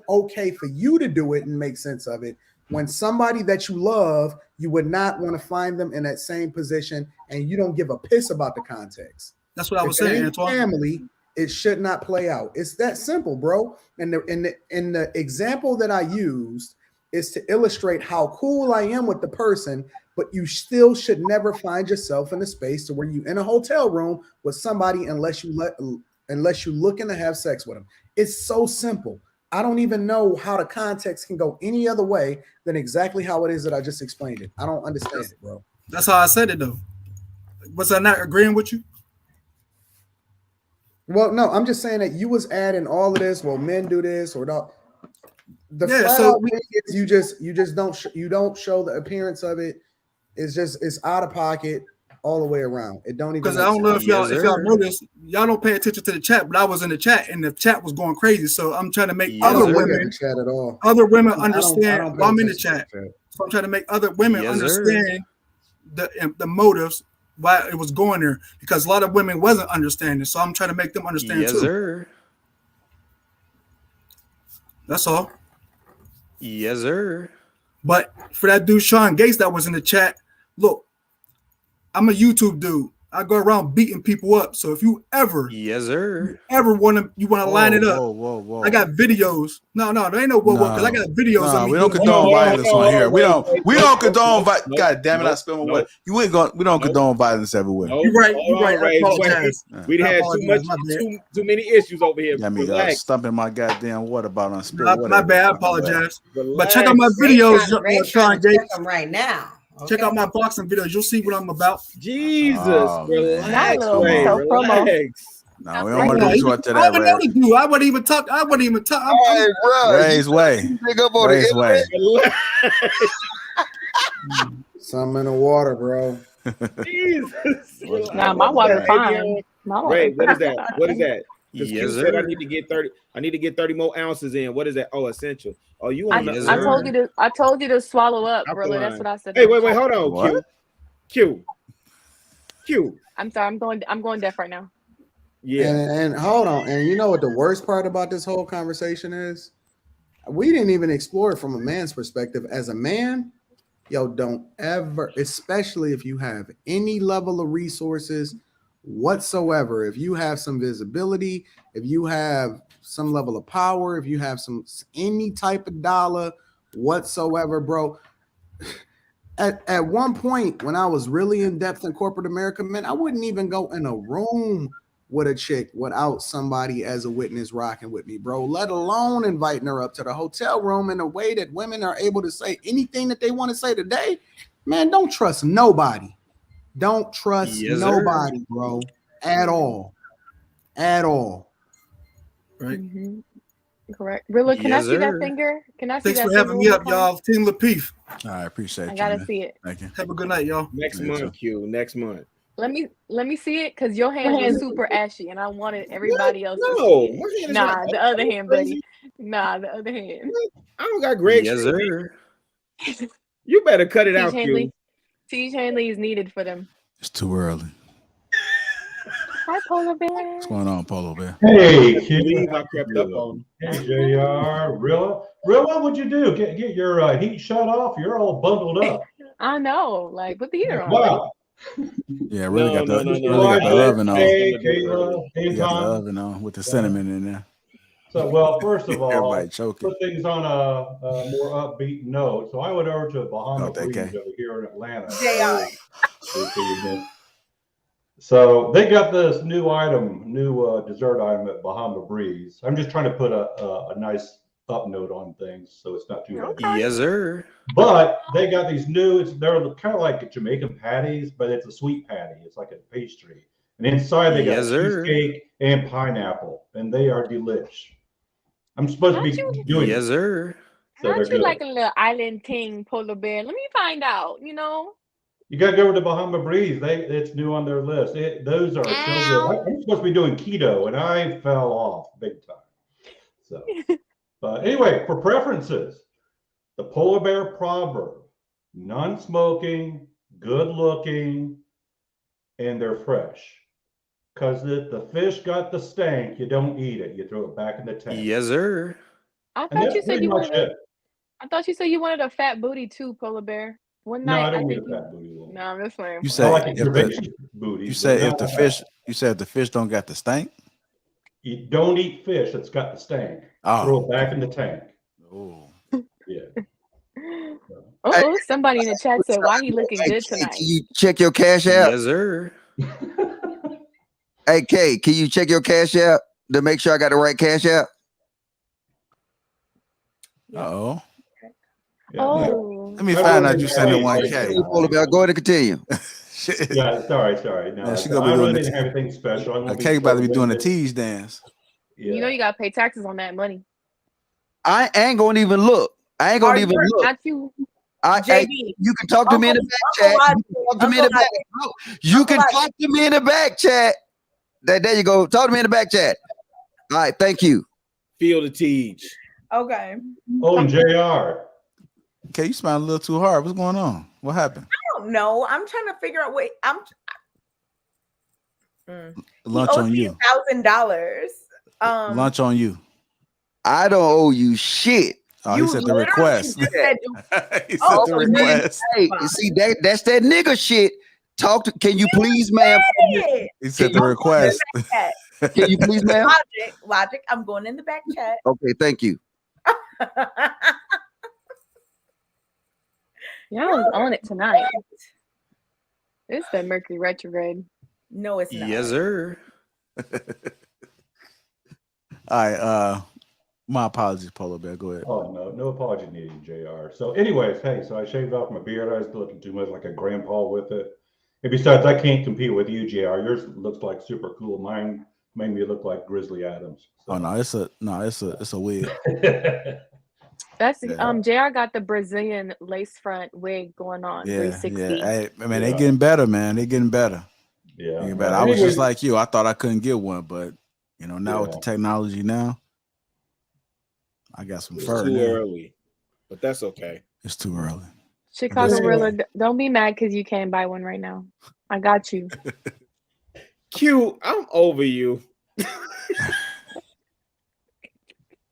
okay for you to do it and make sense of it, when somebody that you love, you would not want to find them in that same position, and you don't give a piss about the context? That's what I was saying, Antoine. Family, it should not play out. It's that simple, bro. And the example that I used is to illustrate how cool I am with the person, but you still should never find yourself in a space to where you in a hotel room with somebody unless you're looking to have sex with them. It's so simple. I don't even know how the context can go any other way than exactly how it is that I just explained it. I don't understand it, bro. That's how I said it, though. Was I not agreeing with you? Well, no, I'm just saying that you was adding all of this. Well, men do this or not. The you just don't show the appearance of it. It's out of pocket all the way around. It don't even. Because I don't know if y'all noticed, y'all don't pay attention to the chat, but I was in the chat and the chat was going crazy. So I'm trying to make other women understand. I'm in the chat, so I'm trying to make other women understand the motives why it was going there, because a lot of women wasn't understanding. So I'm trying to make them understand too. Sir. That's all. Yes, sir. But for that dude Sean Gates that was in the chat, look, I'm a YouTube dude. I go around beating people up. So if you ever, want to line it up, whoa. I got videos. No, there ain't no because I got videos. No, we don't condone violence on here. We don't condone violence. God damn it! I spilled my water. You ain't going. We don't condone violence everywhere. You're right. We'd had too many issues over here. I mean, stumping my goddamn water bottle and spilled water. My bad. I apologize. But check out my videos, Sean Gates. Check them right now. Okay. Check out my boxing videos. You'll see what I'm about. Jesus, relax. No, we don't want to resort to that. I wouldn't even talk. Hey, bro. Ray's way. Big up on the internet. something in the water, bro. Jesus. Nah, my water fine. My water Wait, what is that? fine. What is that? Because Yes, Q said I sir. need to get 30. I need to get 30 more ounces in. What is that? Oh, essential. Oh, you on Yes, the I told you to. I told you to swallow up, Rilla. That's alkaline. what I said. Hey, wait, hold on, What? Q. I'm sorry. I'm going deaf right now. Yeah. And hold on. And you know what the worst part about this whole conversation is? We didn't even explore it from a man's perspective. As a man, yo, don't ever, especially if you have any level of resources whatsoever, if you have some visibility, if you have some level of power, if you have any type of dollar whatsoever, bro. At one point when I was really in depth in corporate America, man, I wouldn't even go in a room with a chick without somebody as a witness rocking with me, bro, let alone inviting her up to the hotel room in a way that women are able to say anything that they want to say today. Man, don't trust nobody. Don't trust nobody, bro, at all. At all. Right. Mm-hmm. Correct. Rilla, can I see that finger? Can I see Thanks that for having me up, y'all. Team Lapeef. I appreciate you. I gotta man. see it. Thank you. Have a good night, y'all. Next month, Q. Next month. Let me see it because your hand was super ashy and I wanted everybody else to No, see my it. hand is Nah, not the other hand, buddy. Nah, the other hand. I don't got Greg. Yes, sir. You better cut it out, Hanley. Q. Teach Hanley is needed for them. It's too early. Hi, Polar Bear. What's going on, Polo Bear? Hey, I believe I crept up on him. Hey, JR. Rilla, what'd you do? Get your heat shut off? You're all bundled up. I know. Like, put the heater on. Wow. Yeah, really got the No. oven on. Hey, Kayla. Hey, You got the Tom. oven on with the cinnamon in there. So, well, first of all, Everybody choking. put things on a more upbeat note. So I went over to Bahama Breeze over here in Atlanta. So they got this new dessert item at Bahama Breeze. I'm just trying to put a nice up note on things so it's not too heavy. Yes, sir. But they got these they're kind of like Jamaican patties, but it's a sweet patty. It's like a pastry. And inside they got cheesecake and pineapple, and they are delish. I'm supposed to be doing Yes, sir. So Aren't they're you good. like a little island king, Polar Bear? Let me find out, you know? You got to go over to Bahama Breeze. It's new on their list. Those are so good. I'm supposed to be doing keto, and I fell off big time. So, but anyway, for preferences, the Polar Bear proverb: non-smoking, good-looking, and they're fresh. Because if the fish got the stank, you don't eat it. You throw it back in the tank. Yes, sir. I And thought that's you said pretty you much wanted it. I thought you said you wanted a fat booty too, Polar Bear. One No, night I don't need think a fat booty. No, I'm just playing. You I say like a if the curvaceous booty. you but say if not the fat. fish you said if the fish don't got the stank. You don't eat fish that's got the stank. Oh. Throw it back in the tank. Oh. Yeah. Oh, somebody in the chat said, "Why he looking good Can tonight?" you check your cash app? Yes, sir. Hey, Kay, can you check your cash app to make sure I got the right cash app? Uh-oh. Oh. Let me find out you sent the 1K. Go ahead and continue. Yeah, sorry. No, Yeah, she gonna be I doing really the didn't have anything special. I'm gonna Kay about to be doing the short-winded. tease dance. You know you gotta pay taxes on that money. I ain't gonna even look. I ain't gonna even look. Not you. Hey, you can talk to me in the back chat. You can talk to me in the back chat. There you go. Talk to me in the back chat. All right, thank you. Feel the teach. Okay. Oh, and JR. Okay, you smiling a little too hard. What's going on? What happened? I don't know. I'm trying to figure out. Wait, Lunch on you. $1,000. Lunch on you. I don't owe you shit. Oh, he said the request. He said the request. Hey, see that's that nigga shit. Can you please, ma'am? He said the request. Can you please, ma'am? Logic. I'm going in the back chat. Okay, thank you. Y'all was on it tonight. It's the Mercury retrograde. No, it's not. Yes, sir. All right. My apologies, Polar Bear. Go ahead. Oh, no apology needed, JR. So anyways, hey, so I shaved off my beard. I was looking too much like a grandpa with it. And besides, I can't compete with you, JR. Yours looks like super cool. Mine made me look like Grizzly Adams. So. Oh no, it's a wig. That's JR got the Brazilian lace front wig going on. Yeah, 360. yeah. Hey, man, they getting better, man. They getting better. Yeah. Getting better. I was just like you. I thought I couldn't get one, but now with the technology now, I got some fur. Too early, but that's okay. It's too early. Chicago Rilla, don't be mad because you can't buy one right now. I got you. Q, I'm over you.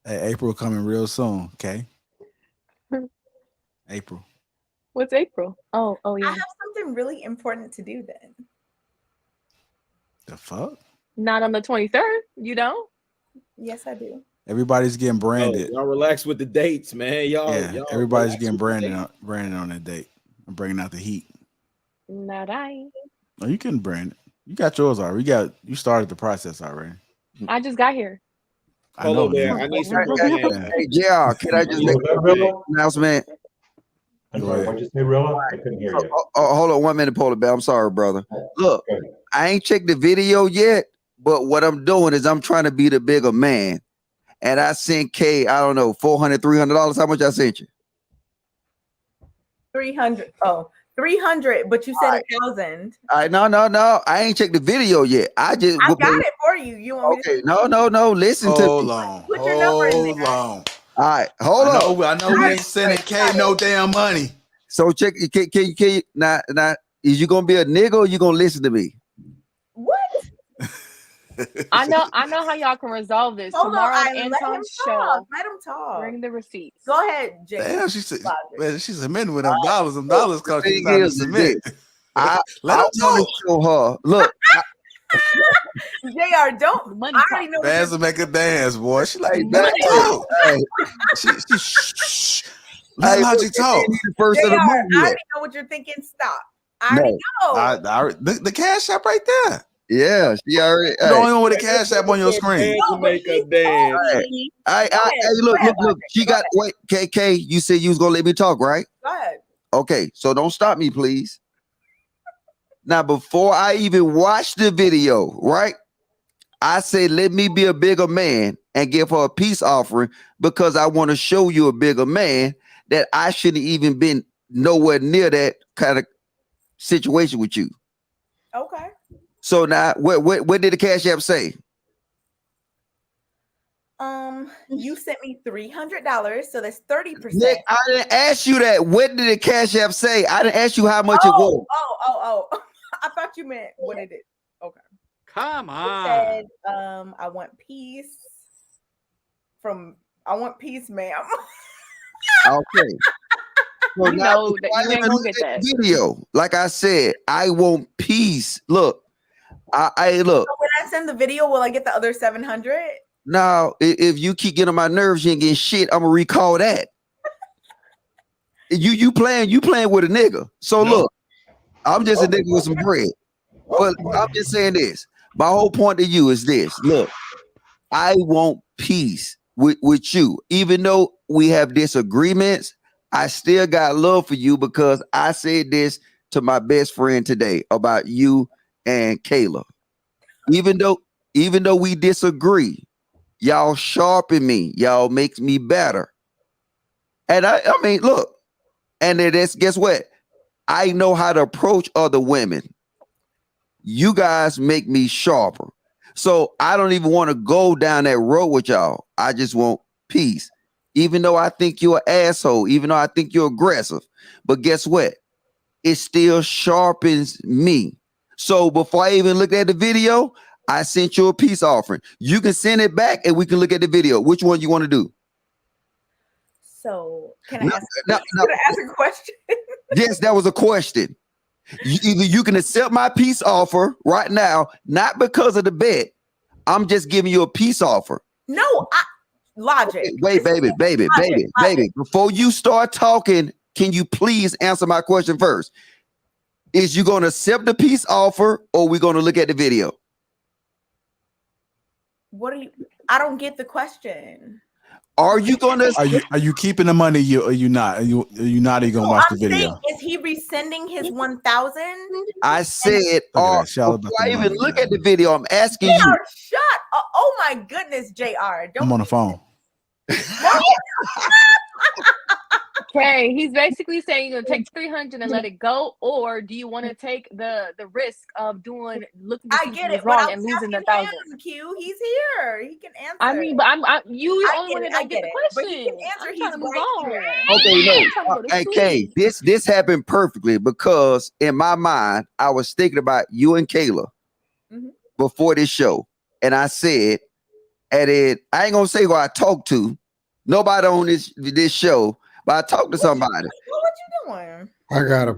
Hey, April coming real soon, okay? April. What's April? Oh, yeah. I have something really important to do then. The fuck? Not on the 23rd, you don't? Yes, I do. Everybody's getting branded. Y'all relax with the dates, man. Y'all, everybody's getting branded on that date. I'm bringing out the heat. Not I. Oh, you can brand it. You got yours already. You started the process already. I just got here. I know. There. I need some. Hey, JR, can I just make an announcement? What'd you say, Rilla? I couldn't hear you. Hold on 1 minute, Polar Bear. I'm sorry, brother. Look, I ain't checked the video yet, but what I'm doing is I'm trying to be the bigger man. And I sent Kay, I don't know, $400, $300. How much I sent you? 300. Oh, 300, but you said 1,000. All right, no. I ain't checked the video yet. I got it for you. You want me to? No. Listen to me. Hold on. Put your number in there. All right, hold on. I know we ain't sending K no damn money. So check. Can you now? Is you gonna be a nigga or you gonna listen to me? What? I know how y'all can resolve this. Hold Tomorrow on, on let him Anton's talk. show. Let him talk. Bring the receipts. Go ahead, Jay. Damn, she's amending with them dollars. Them dollars cost you time to submit. I want to show her. Look. JR, don't. Money I already know. Dance will make her dance, boy. She like that. Let Logic talk. First JR, of the I movie. already know what you're thinking. Stop. I already know. The cash app right there. Yeah, she already. You the only one with a cash app on your screen. To make a dance. Look. She got. Wait, KK. You said you was gonna let me talk, right? Go ahead. Okay, so don't stop me, please. Now, before I even watched the video, right? I said, let me be a bigger man and give her a peace offering because I want to show you a bigger man that I shouldn't even been nowhere near that kind of situation with you. Okay. So now, what did the Cash App say? You sent me $300, so that's 30%. Nick, I didn't ask you that. What did the Cash App say? I didn't ask you how much it was. Oh. I thought you meant what it is. Okay. Come on. Said, I want peace ma'am. Okay. So you know that you ain't gonna get that video. Like I said, I want peace. Look, I look. So when I send the video, will I get the other 700? Now, if you keep getting on my nerves, you ain't getting shit. I'm gonna recall that. you playing with a nigga. So look, I'm just a nigga with some bread. But I'm just saying this. My whole point to you is this. Look, I want peace with you. Even though we have disagreements, I still got love for you because I said this to my best friend today about you and Kayla. Even though we disagree, y'all sharpen me. Y'all makes me better. And I mean, look, and that's guess what? I know how to approach other women. You guys make me sharper. So I don't even want to go down that road with y'all. I just want peace. Even though I think you're an asshole, even though I think you're aggressive. But guess what? It still sharpens me. So before I even looked at the video, I sent you a peace offering. You can send it back and we can look at the video. Which one you want to do? So can I ask a question? Yes, that was a question. Either you can accept my peace offer right now, not because of the bet. I'm just giving you a peace offer. No, logic. Wait, baby. Before you start talking, can you please answer my question first? Is you going to accept the peace offer or we going to look at the video? I don't get the question. Are you going to? Are you keeping the money? Are you not? Are you not even going to watch the video? Saying, is he rescinding his 1,000? I said, before I even look at the video, I'm asking you. Shut up. Oh my goodness, JR. I'm on the phone. Okay, he's basically saying you're gonna take 300 and let it go, or do you want to take the risk of looking to see if he was wrong and losing the 1,000? Q, he's here. He can answer. I mean, but you the only one that don't get the question. But he can answer. I'm trying to move on. Okay, no. Hey, Kay, this happened perfectly because in my mind, I was thinking about you and Kayla before this show. And I said, I ain't gonna say who I talked to. Nobody on this show, but I talked to somebody. What you doing? I got a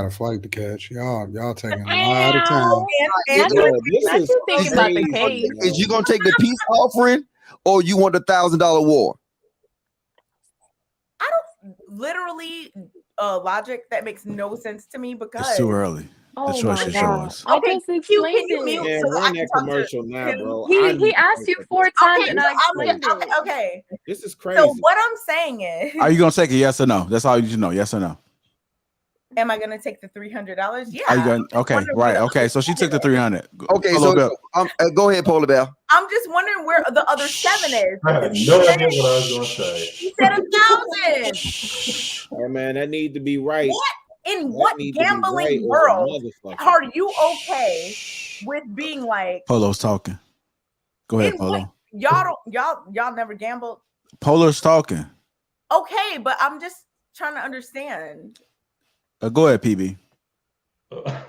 flight to catch. Y'all taking a lot of time. Is you gonna take the peace offering or you want the $1,000 war? I don't literally logic that makes no sense to me because it's too early. The choice is yours. Okay, so explain it. Yeah, run that commercial now, bro. He asked you 4 times and I explained it. Okay. This is crazy. So what I'm saying is, Are you gonna take it? Yes or no? That's all you need to know. Yes or no? Am I gonna take the $300? Yeah. Are you going? Okay, right. Okay, so she took the 300. Okay, so go ahead, Polar Bear. I'm just wondering where the other 7 is. I have no idea what I was gonna say. He said 1,000. Hey man, that need to be right. What? In what gambling world are you okay with being like Polo's talking? Go ahead, Polo. Y'all never gambled? Polo's talking. Okay, but I'm just trying to understand. Go ahead, PB. Are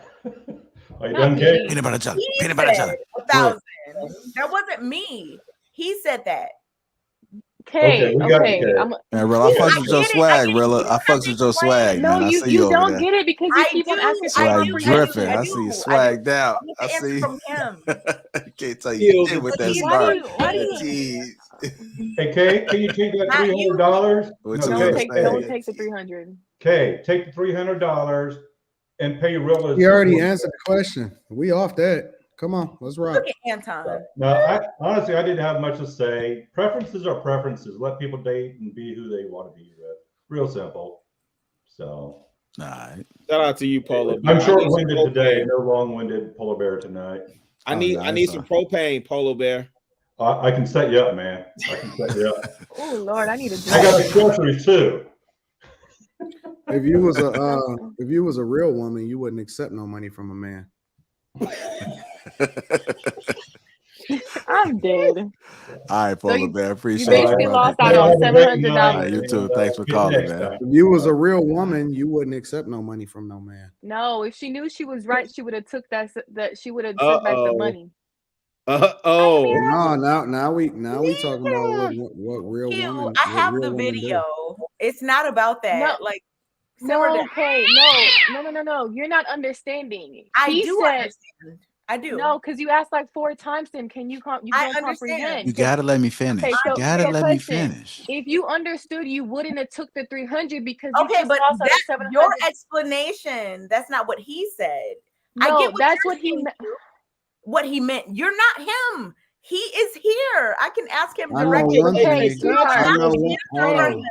you done, Kay? Peanut butter jelly. He Peanut butter said jelly. 1,000. That wasn't me. He said that. Okay. Man, Rilla, I fucks with your swag, Rilla. I fucks with your swag, No, man. I you see you over don't there. get it because you keep on asking Swag for dripping. I see you swagged out. I see. Can't tell you shit with that smart. Hey, Kay, can you take that $300? Don't take the 300. Okay, take the $300 and pay Rilla's. He already answered the question. We off that. Come on, let's rock. Look at Anton. No, honestly, I didn't have much to say. Preferences are preferences. Let people date and be who they want to be with. Real simple. So, all right. Shout out to you, Polar Bear. I'm short-winded today. No long-winded Polar Bear tonight. I need some propane, Polar Bear. I can set you up, man. I can set you up. Oh Lord, I need a I got the groceries too. If you was a real woman, you wouldn't accept no money from a man. I'm dead. All right, Polar Bear. Appreciate you. Basically lost out on $700. You too. Thanks for calling, man. If you was a real woman, you wouldn't accept no money from no man. No, if she knew she was right, she would have took that she would have took back the money. No, now we talking about what real woman. I have the video. It's not about that. No. Like no, okay, no. You're not understanding. I do understand. I do. No, because you asked like 4 times. Then can you don't comprehend? You gotta let me finish. Okay, so you gotta let me finish. If you understood, you wouldn't have took the 300 because but that's your explanation. That's not what he said. No, I get what that's what he meant. What he meant. You're not him. He is here. I can ask him directly. Hey, really?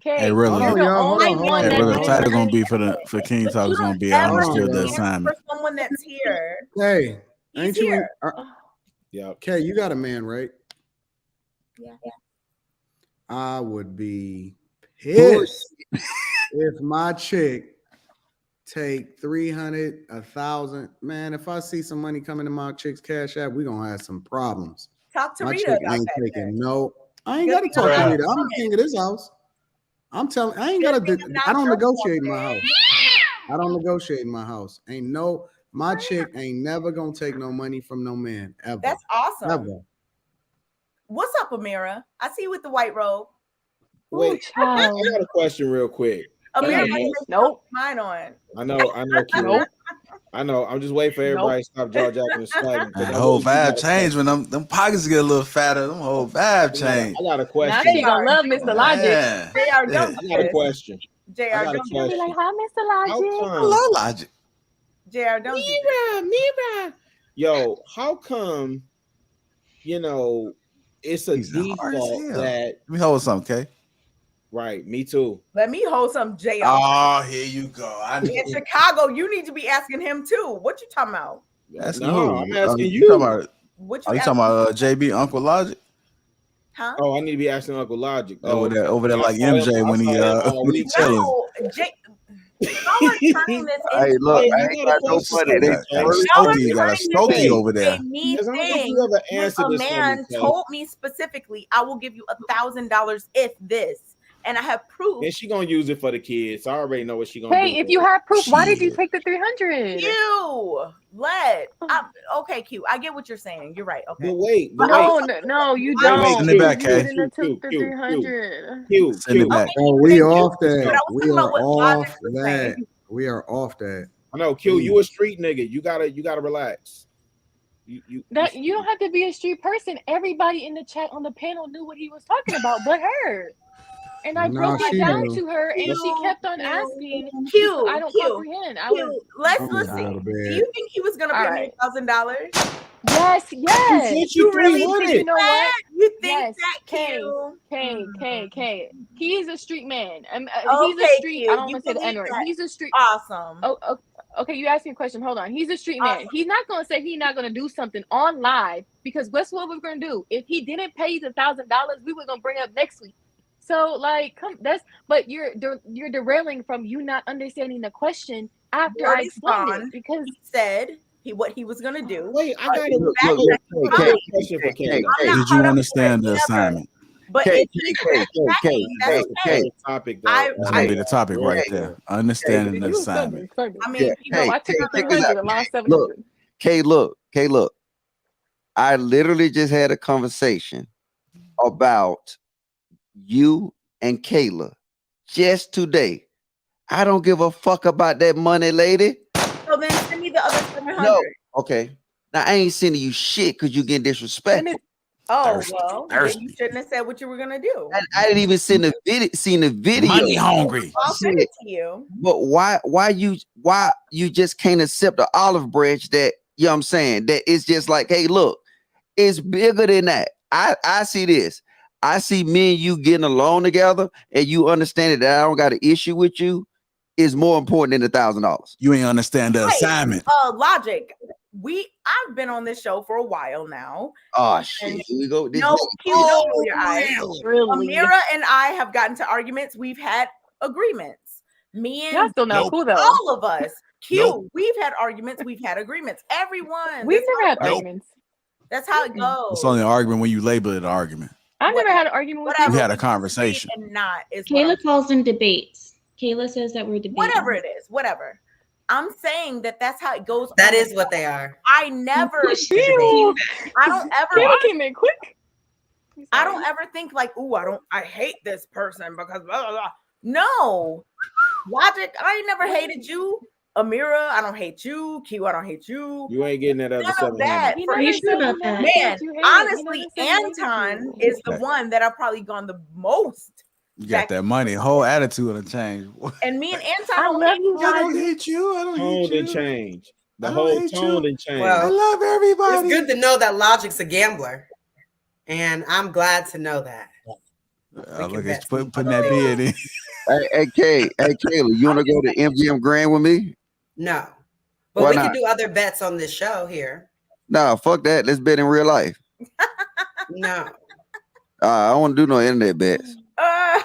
Hey, really? Title gonna be for King Talk is gonna be. I understood the assignment. For someone that's here. Hey, ain't you? Here. Yeah. Okay, you got a man, right? Yeah. I would be pissed if my chick take 300, 1,000. Man, if I see some money coming to my chick's cash app, we gonna have some problems. Talk to my Rita chick about ain't that. taking no. I ain't gotta talk to Rita. I'm the king of this house. I'm telling. I ain't gotta. I don't negotiate in my house. I don't negotiate in my house. My chick ain't never gonna take no money from no man ever. That's awesome. Ever. What's up, Amira? I see you with the white robe. Wait, I got a question real quick. Amira, nope. Mine on. I know. Nope. I know. I'm just waiting for everybody to stop jaw jacking and swagging. The whole vibe changed when them pockets get a little fatter. Them whole vibe change. I got a question. Now she gonna love Mr. Logic. JR, don't. I got a question. JR, don't be like, hi, Mr. Logic. Hello, Logic. JR, don't. Mira. Yo, how come? It's a default that. Let me hold something, okay? Right, me too. Let me hold some JR. Oh, here you go. In Chicago, you need to be asking him too. What you talking about? I'm asking you. What you talking about? Are you talking about JB Uncle Logic? Huh? Oh, I need to be asking Uncle Logic. Over there, like MJ when he chilling. No, Jay, y'all are turning this into. Hey, look, I ain't got no money. They You got a Stokey over there. Me As long as thing you ever when answer a this for me, man Kay. told me specifically, I will give you $1,000 if this, and I have proof. And she gonna use it for the kids. I already know what she gonna do. Hey, if you have proof, why did you take the 300? Okay, Q. I get what you're saying. You're right. Okay. But wait, No, you don't. Send it back, You Kay. shouldn't have took the 300. Send it back. Oh, we off that. But I was We talking are about what off Logic was that. saying. We are off that. I know, Q. You a street nigga. You gotta relax. You don't have to be a street person. Everybody in the chat on the panel knew what he was talking about, but her. And I broke it down to her, and she kept on asking. Q, I don't comprehend. Let's listen. Do you think he was gonna pay me $1,000? Yes. You really think you know what? You think Yes, that, Q? K. He is a street man. He's Okay, a street. Q, I don't you want to say the believe N-word. that. He's a street. Awesome. Oh, okay. You asked me a question. Hold on. He's a street man. He's not going to say he's not going to do something on live because guess what we're going to do? If he didn't pay you the $1,000, we were going to bring it up next week. So but you're derailing from you not understanding the question after I explained it because he said what he was gonna do. Wait, I got a question for Kay. Did you understand the assignment? But if he's that's the topic. That's gonna be the topic right there. Understanding the assignment. I mean, I took the 300 and lost 700. Kay, look. I literally just had a conversation about you and Kayla just today. I don't give a fuck about that money, lady. So then send me the other 700. No, okay. Now I ain't sending you shit because you getting disrespectful. Then you shouldn't have said what you were gonna do. I didn't even seen the video. Money hungry. I'll send it to you. But why you just can't accept the olive branch that, you know what I'm saying? That it's just like, hey, look, it's bigger than that. I see this. I see me and you getting along together and you understand that I don't got an issue with you is more important than $1,000. You ain't understand the assignment. Logic. I've been on this show for a while now. Oh shit. Here we go. Don't roll your eyes. Amira and I have gotten to arguments. We've had agreements. Me and Y'all still not cool though. All of us. We've had arguments. We've had agreements. Everyone. We've never had arguments. That's how it goes. It's only an argument when you label it an argument. I've never had an argument with you. We had a conversation. And not is Kayla calls them debates. Kayla says that we're debating. Whatever it is, whatever. I'm saying that's how it goes. That is what they are. I never. I don't ever. Came in quick. I don't ever think like, ooh, I hate this person because blah, blah, blah. No. Logic, I ain't never hated you. Amira, I don't hate you. Q, I don't hate you. You ain't getting that other $700. Are you sure about that? Man, honestly, Anton is the one that I've probably gone the most. You got that money. Whole attitude will change. And me and Anton, I love you. I don't hate you. I don't hate you. Tone didn't change. The whole tone didn't change. Well, I love everybody. It's good to know that Logic's a gambler, and I'm glad to know that. Look at putting that beard in. Hey, Kayla, you want to go to MGM Grand with me? No, but we can do other bets on this show here. Nah, fuck that. Let's bet in real life. No, I don't want to do no internet bets.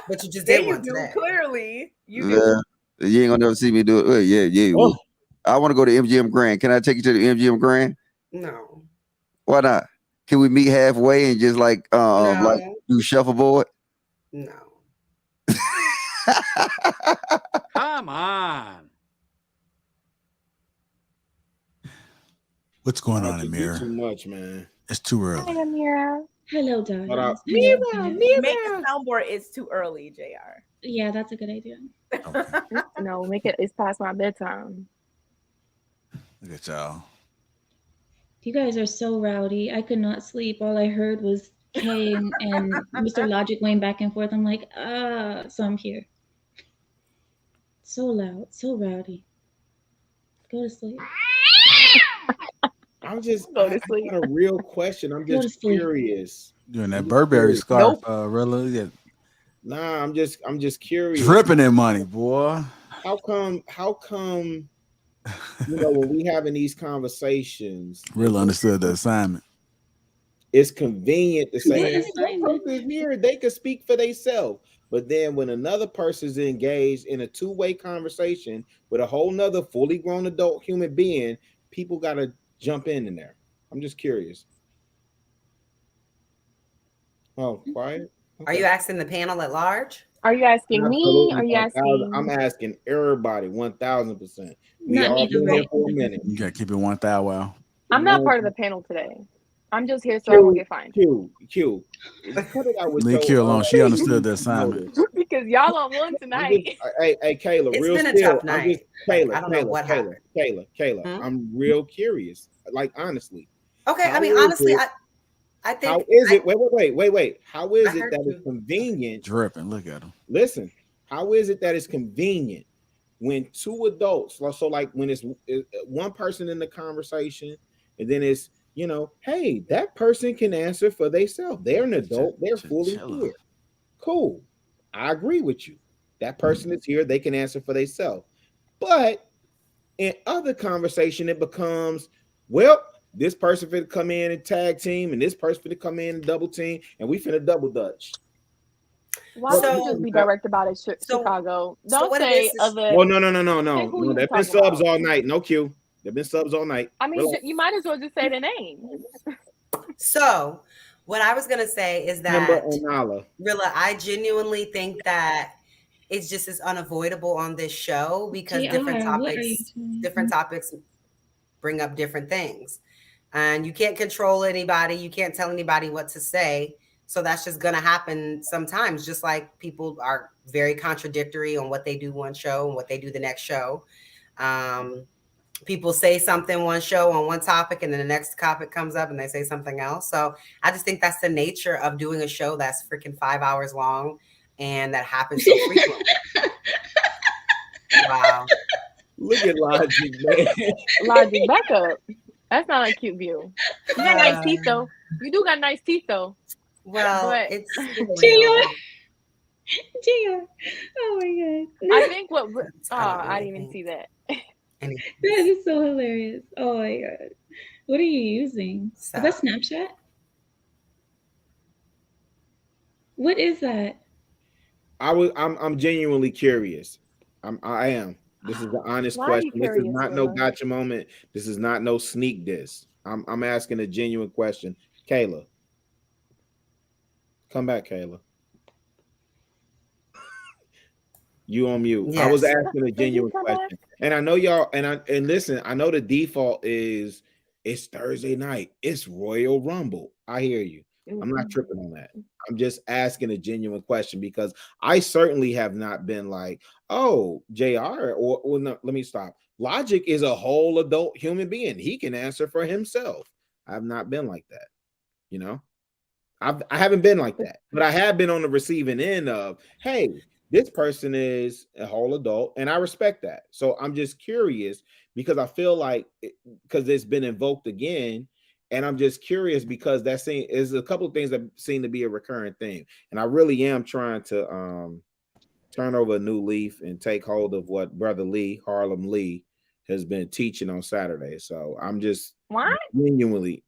But you just did one today. Clearly, you you ain't gonna never see me do it. Yeah. Oh. I want to go to MGM Grand. Can I take you to the MGM Grand? No. Why not? Can we meet halfway and just like do shuffleboard? No. Come on. What's going on, Amira? Too much, man. It's too early. Hi, Amira. Hello, darling. Mira. Make a soundboard. It's too early, JR. Yeah, that's a good idea. Okay. No, make it. It's past my bedtime. Look at y'all. You guys are so rowdy. I could not sleep. All I heard was Kay and Mr. Logic going back and forth. I'm like, so I'm here. So loud, so rowdy. Go to sleep. I'm just I got a real question. I'm just curious. Doing that Burberry scarf, Rilla. Yeah. Nah, I'm just curious. Dripping in money, boy. How come when we having these conversations, Rilla understood the assignment. it's convenient to say, That hey, is that fine. person is here, they can speak for themselves. But then when another person is engaged in a two-way conversation with a whole nother fully grown adult human being, people got to jump in there. I'm just curious. Oh, quiet. Are you asking the panel at large? Are you asking me? Absolutely, Are you 1,000. asking? I'm asking everybody 1,000%. We Not all me, been here direct. for a minute. You gotta keep it 1,000. Wow. I'm not part of the panel today. I'm just here so I won't get fined. Q. Cut it out with Leave Q alone. She understood the assignment. Because y'all on one tonight. Hey, Kayla, It's real been a still. tough I'm just night. I don't know what happened. Kayla. I'm real curious. Like honestly. Okay, how I mean, is honestly, it- I think. How is it? Wait. How is I it heard that you. it's convenient? Dripping. Look at him. Listen, how is it that it's convenient when two adults, so like when it's one person in the conversation, and then it's, hey, that person can answer for themselves. They're an adult. They're fully here. Cool. I agree with you. That person is here. They can answer for themselves. But in other conversation, it becomes, well, this person finna come in and tag team, and this person finna come in and double team, and we finna double dutch. Why don't you just be direct about it, Chicago? Don't say other. Well, no. Say who you They've been talking subs about. all night. No Q. They've been subs all night. I mean, Relax. you might as well just say the name. So, what I was gonna say is Kimber that and Nala. Rilla, I genuinely think that it's just as unavoidable on this show because JR, what are you doing? different topics bring up different things. And you can't control anybody, you can't tell anybody what to say. So that's just gonna happen sometimes, just like people are very contradictory on what they do one show and what they do the next show. People say something one show on one topic and then the next topic comes up and they say something else. So I just think that's the nature of doing a show that's freaking 5 hours long and that happens so frequently. Wow. Look at Logic, man. Logic, back up. That's not a cute view. You got nice teeth though. You do got nice teeth though. Well, but it's Gio. Oh my god. I think what I didn't even see that. That is so hilarious. Oh my god. What are you using? Is that Snapchat? What is that? I'm genuinely curious. I am. This is an honest question. This is not no gotcha moment. This is not no sneak diss. I'm asking a genuine question. Kayla. Come back, Kayla. You on mute. Yes. I was asking a genuine question. And I know y'all, and listen, I know the default is it's Thursday night. It's Royal Rumble. I hear you. I'm not tripping on that. I'm just asking a genuine question because I certainly have not been like, oh, JR, or no, let me stop. Logic is a whole adult human being. He can answer for himself. I've not been like that, I haven't been like that, but I have been on the receiving end of, hey, this person is a whole adult, and I respect that. So I'm just curious because I feel like because it's been invoked again, and I'm just curious because that is a couple of things that seem to be a recurring theme, and I really am trying to turn over a new leaf and take hold of what Brother Lee, Harlem Lee, has been teaching on Saturday. So I'm just genuinely,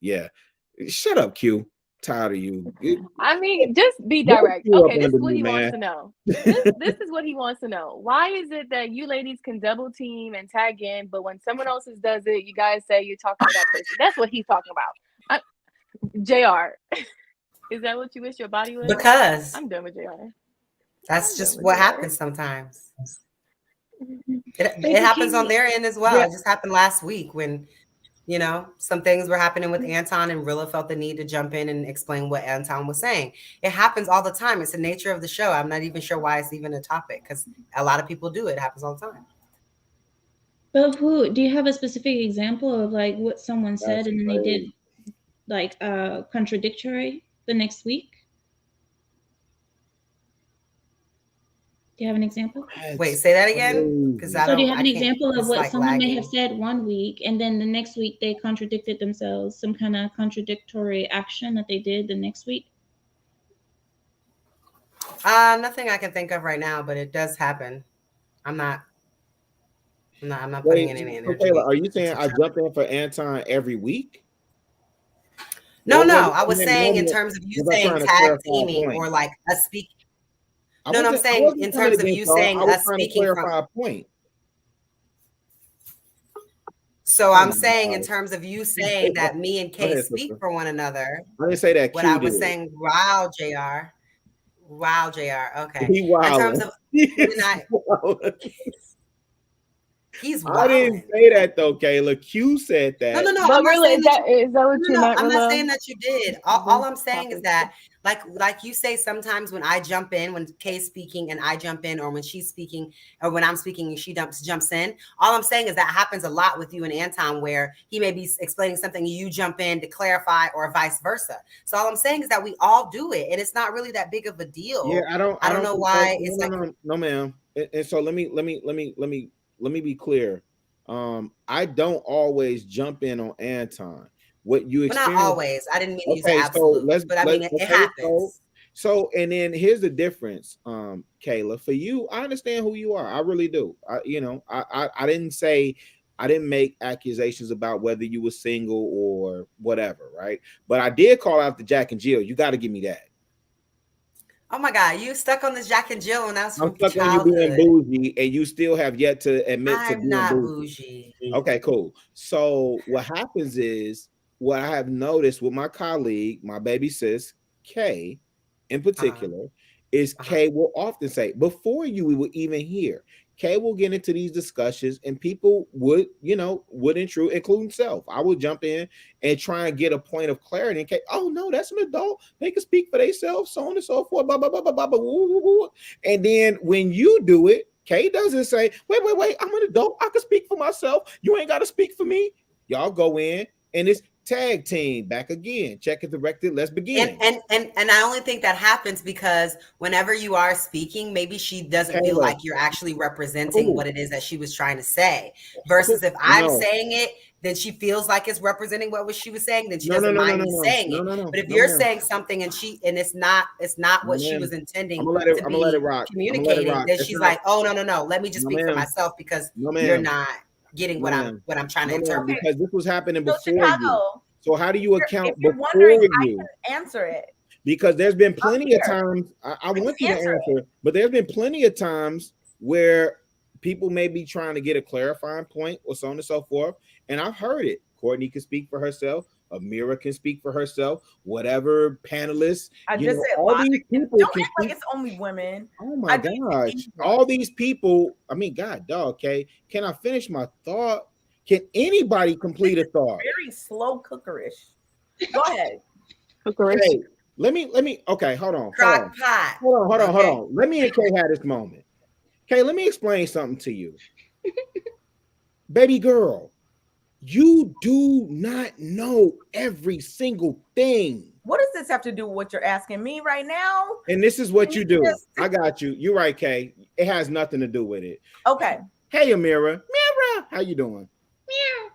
shut up, Q. Tired of you. I mean, just be direct. Okay, this is what he wants to know. This is what he wants to know. Why is it that you ladies can double team and tag in, but when someone else does it, you guys say you're talking to that person? That's what he's talking about. JR, is that what you wish your body was? Because I'm done with JR. That's just what happens sometimes. It happens on their end as well. Yeah. It just happened last week when some things were happening with Anton and Rilla felt the need to jump in and explain what Anton was saying. It happens all the time. It's the nature of the show. I'm not even sure why it's even a topic because a lot of people do it. It happens all the time. But do you have a specific example of like what someone said and then they did like contradictory the next week? Do you have an example? Wait, say that again. Because so do you have an example of what someone may have said one week and then the next week they contradicted themselves? Some kind of contradictory action that they did the next week? Nothing I can think of right now, but it does happen. I'm not putting any energy. Taylor, are you saying I jump in for Anton every week? No, What no. I in was that saying in moment terms of you was I saying trying to tag clarify a teaming point? or like a speak. I No, no, I'm wasn't saying in coming terms of against you y'all. saying I was us trying to speaking from. clarify a point. So Oh I'm my saying in God. terms of you saying that me and Go Kay ahead, speak sister. for one another. I didn't say that. What Q I was did. saying, wow, JR. Wow, JR. Okay. He In terms wilding. of he's I didn't wilding. say that though, Kayla. Q said No, that. no, no. But I'm not Rilla, saying that you. is that what No, you no, no. meant, I'm not Rilla? saying that you did. All I'm saying is that, like you say, sometimes when I jump in, when Kay's speaking and I jump in, or when she's speaking, or when I'm speaking and she jumps in. All I'm saying is that happens a lot with you and Anton, where he may be explaining something, you jump in to clarify, or vice versa. So all I'm saying is that we all do it, and it's not really that big of a deal. Yeah, I don't know think why that, it's no, ma'am. And so let me be clear. I don't always jump in on Anton. What you Well, not experience. always. I didn't mean to use Okay, so absolute, but I mean it happens. So and then here's the difference, Kayla. For you, I understand who you are. I really do. I didn't make accusations about whether you were single or whatever, right? But I did call out the Jack and Jill. You got to give me that. Oh my God, you stuck on this Jack and Jill, and that's I'm from stuck on you being bougie, and you still have yet to admit to I'm being not bougie. bougie. Okay, cool. So what happens is, what I have noticed with my colleague, my baby sis, Kay, in particular, is Kay will often say, before we were even here, Kay will get into these discussions, and people would intrude, including self. I would jump in and try and get a point of clarity. And Kay, oh no, that's an adult. They can speak for themselves, so on and so forth. Blah, blah, blah, blah, blah, blah, woo, woo, woo. And then when you do it, Kay doesn't say, wait, I'm an adult. I can speak for myself. You ain't got to speak for me. Y'all go in, and it's tag team back again. Check it directed. Let's begin. And I only think that happens because whenever you are speaking, maybe she doesn't feel like you're actually representing what it is that she was trying to say. Versus if I'm saying it, then she feels like it's representing what she was saying. Then she doesn't mind me saying it. But if you're saying something and it's not what she was intending to be communicating, then she's like, oh no, let me just speak for myself because you're not getting what I'm trying to interpret. Because this was happening So before you. Chicago, So how do you account if you're before wondering, you? I can answer it. Because there's been plenty of times, I want you to answer, but there's been plenty of times where people may be trying to get a clarifying point or so on and so forth. And I've heard it. Courtney can speak for herself. Amira can speak for herself. Whatever panelists. I just said all these people don't can act like it's only women. Oh my gosh. All these people. I mean, God, dog, okay. Can I finish my thought? Can anybody complete a thought? Very slow cookerish. Go ahead. Hey, let me. Okay, hold on. Pot. Hold on. Let me and Kay have this moment. Kay, let me explain something to you. Baby girl, you do not know every single thing. What does this have to do with what you're asking me right now? And this is what you do. I got you. You're right, Kay. It has nothing to do with it. Okay. Hey, Amira. How you doing?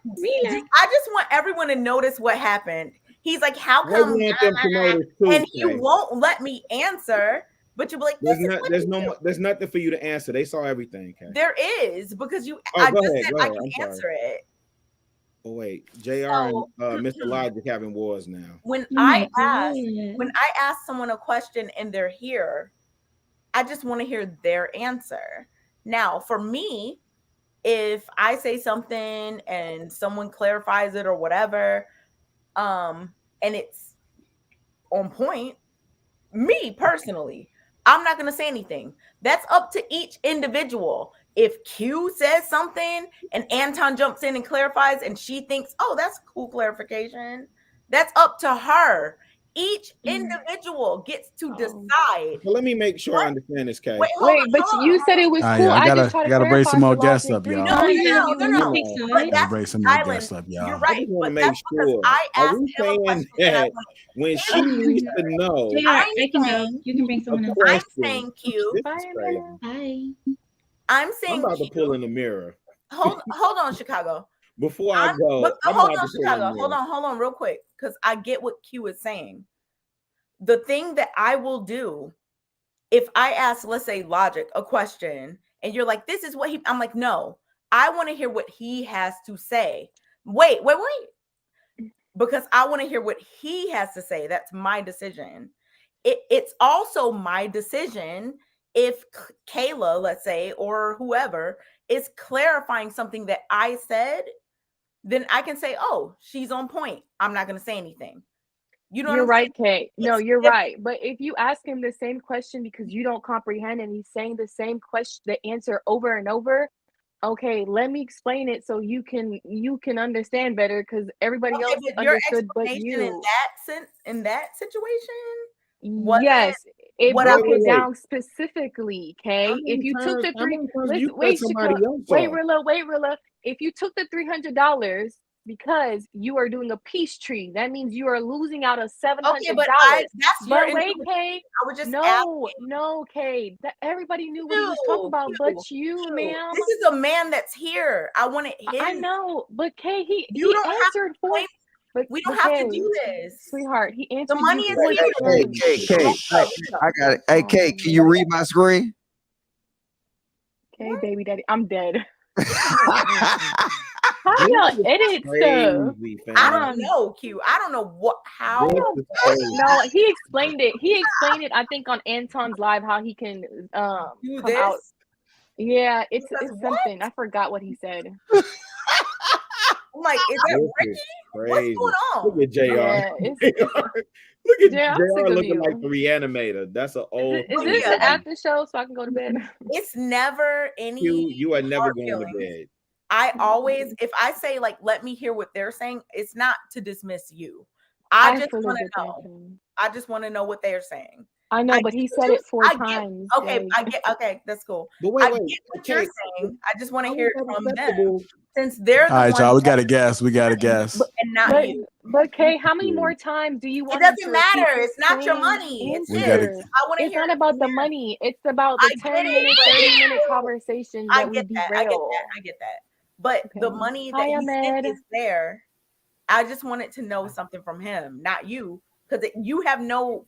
I just want everyone to notice what happened. He's like, how come? And you won't let me answer, but you'll be like, there's nothing for you to answer. They saw everything, Kay. There is, because I just said I can answer it. Oh wait, JR and Mr. Logic having wars now. When I ask someone a question and they're here, I just want to hear their answer. Now, for me, if I say something and someone clarifies it or whatever, and it's on point, me personally, I'm not going to say anything. That's up to each individual. If Q says something and Anton jumps in and clarifies and she thinks, oh, that's cool clarification, that's up to her. Each individual gets to decide. Well, let me make sure I understand this, Kay. Wait, but you said it was cool. I just tried to gotta bring some more guests Logic up, three y'all. times. No. But Gotta bring some more guests up, y'all. You're right. But that's because I asked him a question that when she needs to know, I can go. You can bring someone else. I'm saying Q. Hi. I'm saying I'm about to pull in the mirror. Hold on, Chicago. Before I go, hold on, Chicago. Hold on, real quick, because I get what Q is saying. The thing that I will do, if I ask, let's say, Logic a question, and you're like, "This is what he," I'm like, "No, I want to hear what he has to say." Wait. because I want to hear what he has to say. That's my decision. It's also my decision if Kayla, let's say, or whoever is clarifying something that I said, then I can say, oh, she's on point. I'm not going to say anything. You know You're what I'm right, saying? Kate. No, you're right. But if you ask him the same question because you don't comprehend and he's saying the same question, the answer over and over, okay, let me explain it so you can understand better because everybody Okay, else but your understood but explanation you. in that situation wasn't Yes, it what I broke Wait, it was. wait. down specifically, okay? If you took the How three, many times listen, you cut wait, somebody Shaka, else off? wait, Rilla. If you took the $300 because you are doing a peace tree, that means you are losing out of Okay, but $700. that's your But wait, interpretation. Kay, I was just no, asking. no, Kay, that everybody knew what he was talking about, but you, ma'am. This is a man that's here. I wanted his. I know, but Kay, You he don't have to answered for. explain. We don't have to do this. Sweetheart, he The answered money you is for here. Kate, I got it. Hey, Kate, can you read my screen? Okay, baby daddy, I'm dead. How y'all edit stuff? I don't know, Q. I don't know how. No, he explained it. He explained it, I think, on Anton's live how he can do come this. out. Yeah, it's Because something. I forgot what he said. I'm like, is that Ricky? What's going on? Look at JR. Yeah, Look at JR, I'm sick JR of looking you. like the reanimator. That's an old. Is this the after show so I can go to bed? It's never any. You are never hard going feelings. to bed. I always, if I say like, let me hear what they're saying, it's not to dismiss you. I just fully want to get that, know. too. I just want to know what they're saying. I know, but he said it 4 times. Okay, like- okay, that's cool. But wait, I get what you're saying. I just want to how hear is it that from them acceptable? since they're the All right, ones y'all. We that- got to guess. We got to guess. and not you. But Kay, how many more times do you It want him doesn't to repeat matter. the It's not your same money. It's We his. gotta- I want to It's hear not it about from the him. money. It's about the 10-minute, 30-minute conversations I that we get that. I get derail. that. I get that. But the Okay. money that Hi, he sent Ahmed. is there. I just wanted to know something from him, not you, because you have no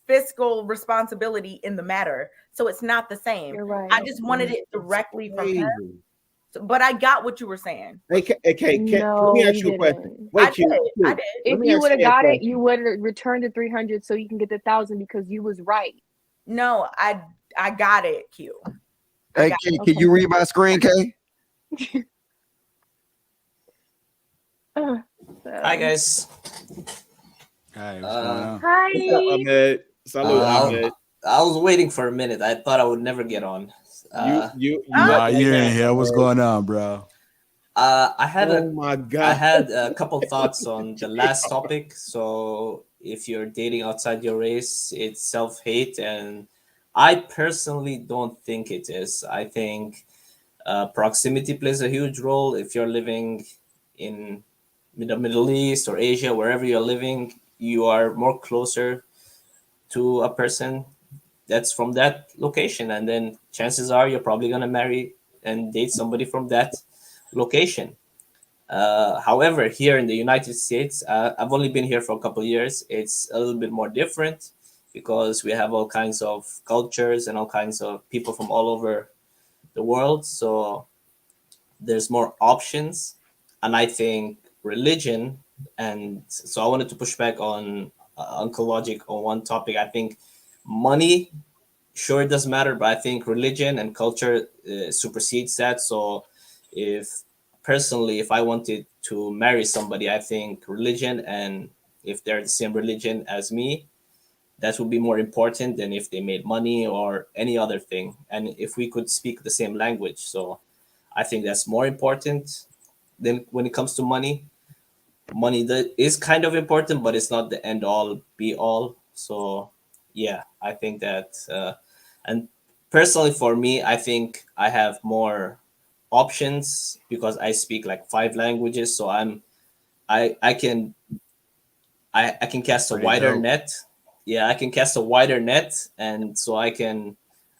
fiscal responsibility in the matter. So it's not the same. You're right. I just wanted it directly from him. Crazy. So, but I got what you were saying. Hey, let me ask you a question. Wait, I did. If you would have got it, you would have returned the 300 so you can get the 1,000 because you was right. No, I got it, Q. Hey, Kay, can you read my screen, Kay? Hi guys. Hi. What's going on? Hi. What's up, Ahmed? Salud, Ahmed. I was waiting for a minute. I thought I would never get on. Nah, you ain't here. What's going on, bro? I had Oh my God. I had a couple thoughts on the last topic. So if you're dating outside your race, it's self-hate, and I personally don't think it is. I think proximity plays a huge role. If you're living in the Middle East or Asia, wherever you're living, you are more closer to a person that's from that location, and then chances are you're probably going to marry and date somebody from that location. However, here in the United States, I've only been here for a couple of years. It's a little bit more different because we have all kinds of cultures and all kinds of people from all over the world. So there's more options. And I think religion, and so I wanted to push back on Uncle Logic on one topic. I think money, sure, it does matter, but I think religion and culture supersedes that. So if personally, if I wanted to marry somebody, I think religion, and if they're the same religion as me, that would be more important than if they made money or any other thing. And if we could speak the same language. So I think that's more important than when it comes to money. Money that is kind of important, but it's not the end all be all. So yeah, I think that, and personally for me, I think I have more options because I speak like 5 languages. So I can cast a Pretty wider dope. net. Yeah, I can cast a wider net, and so I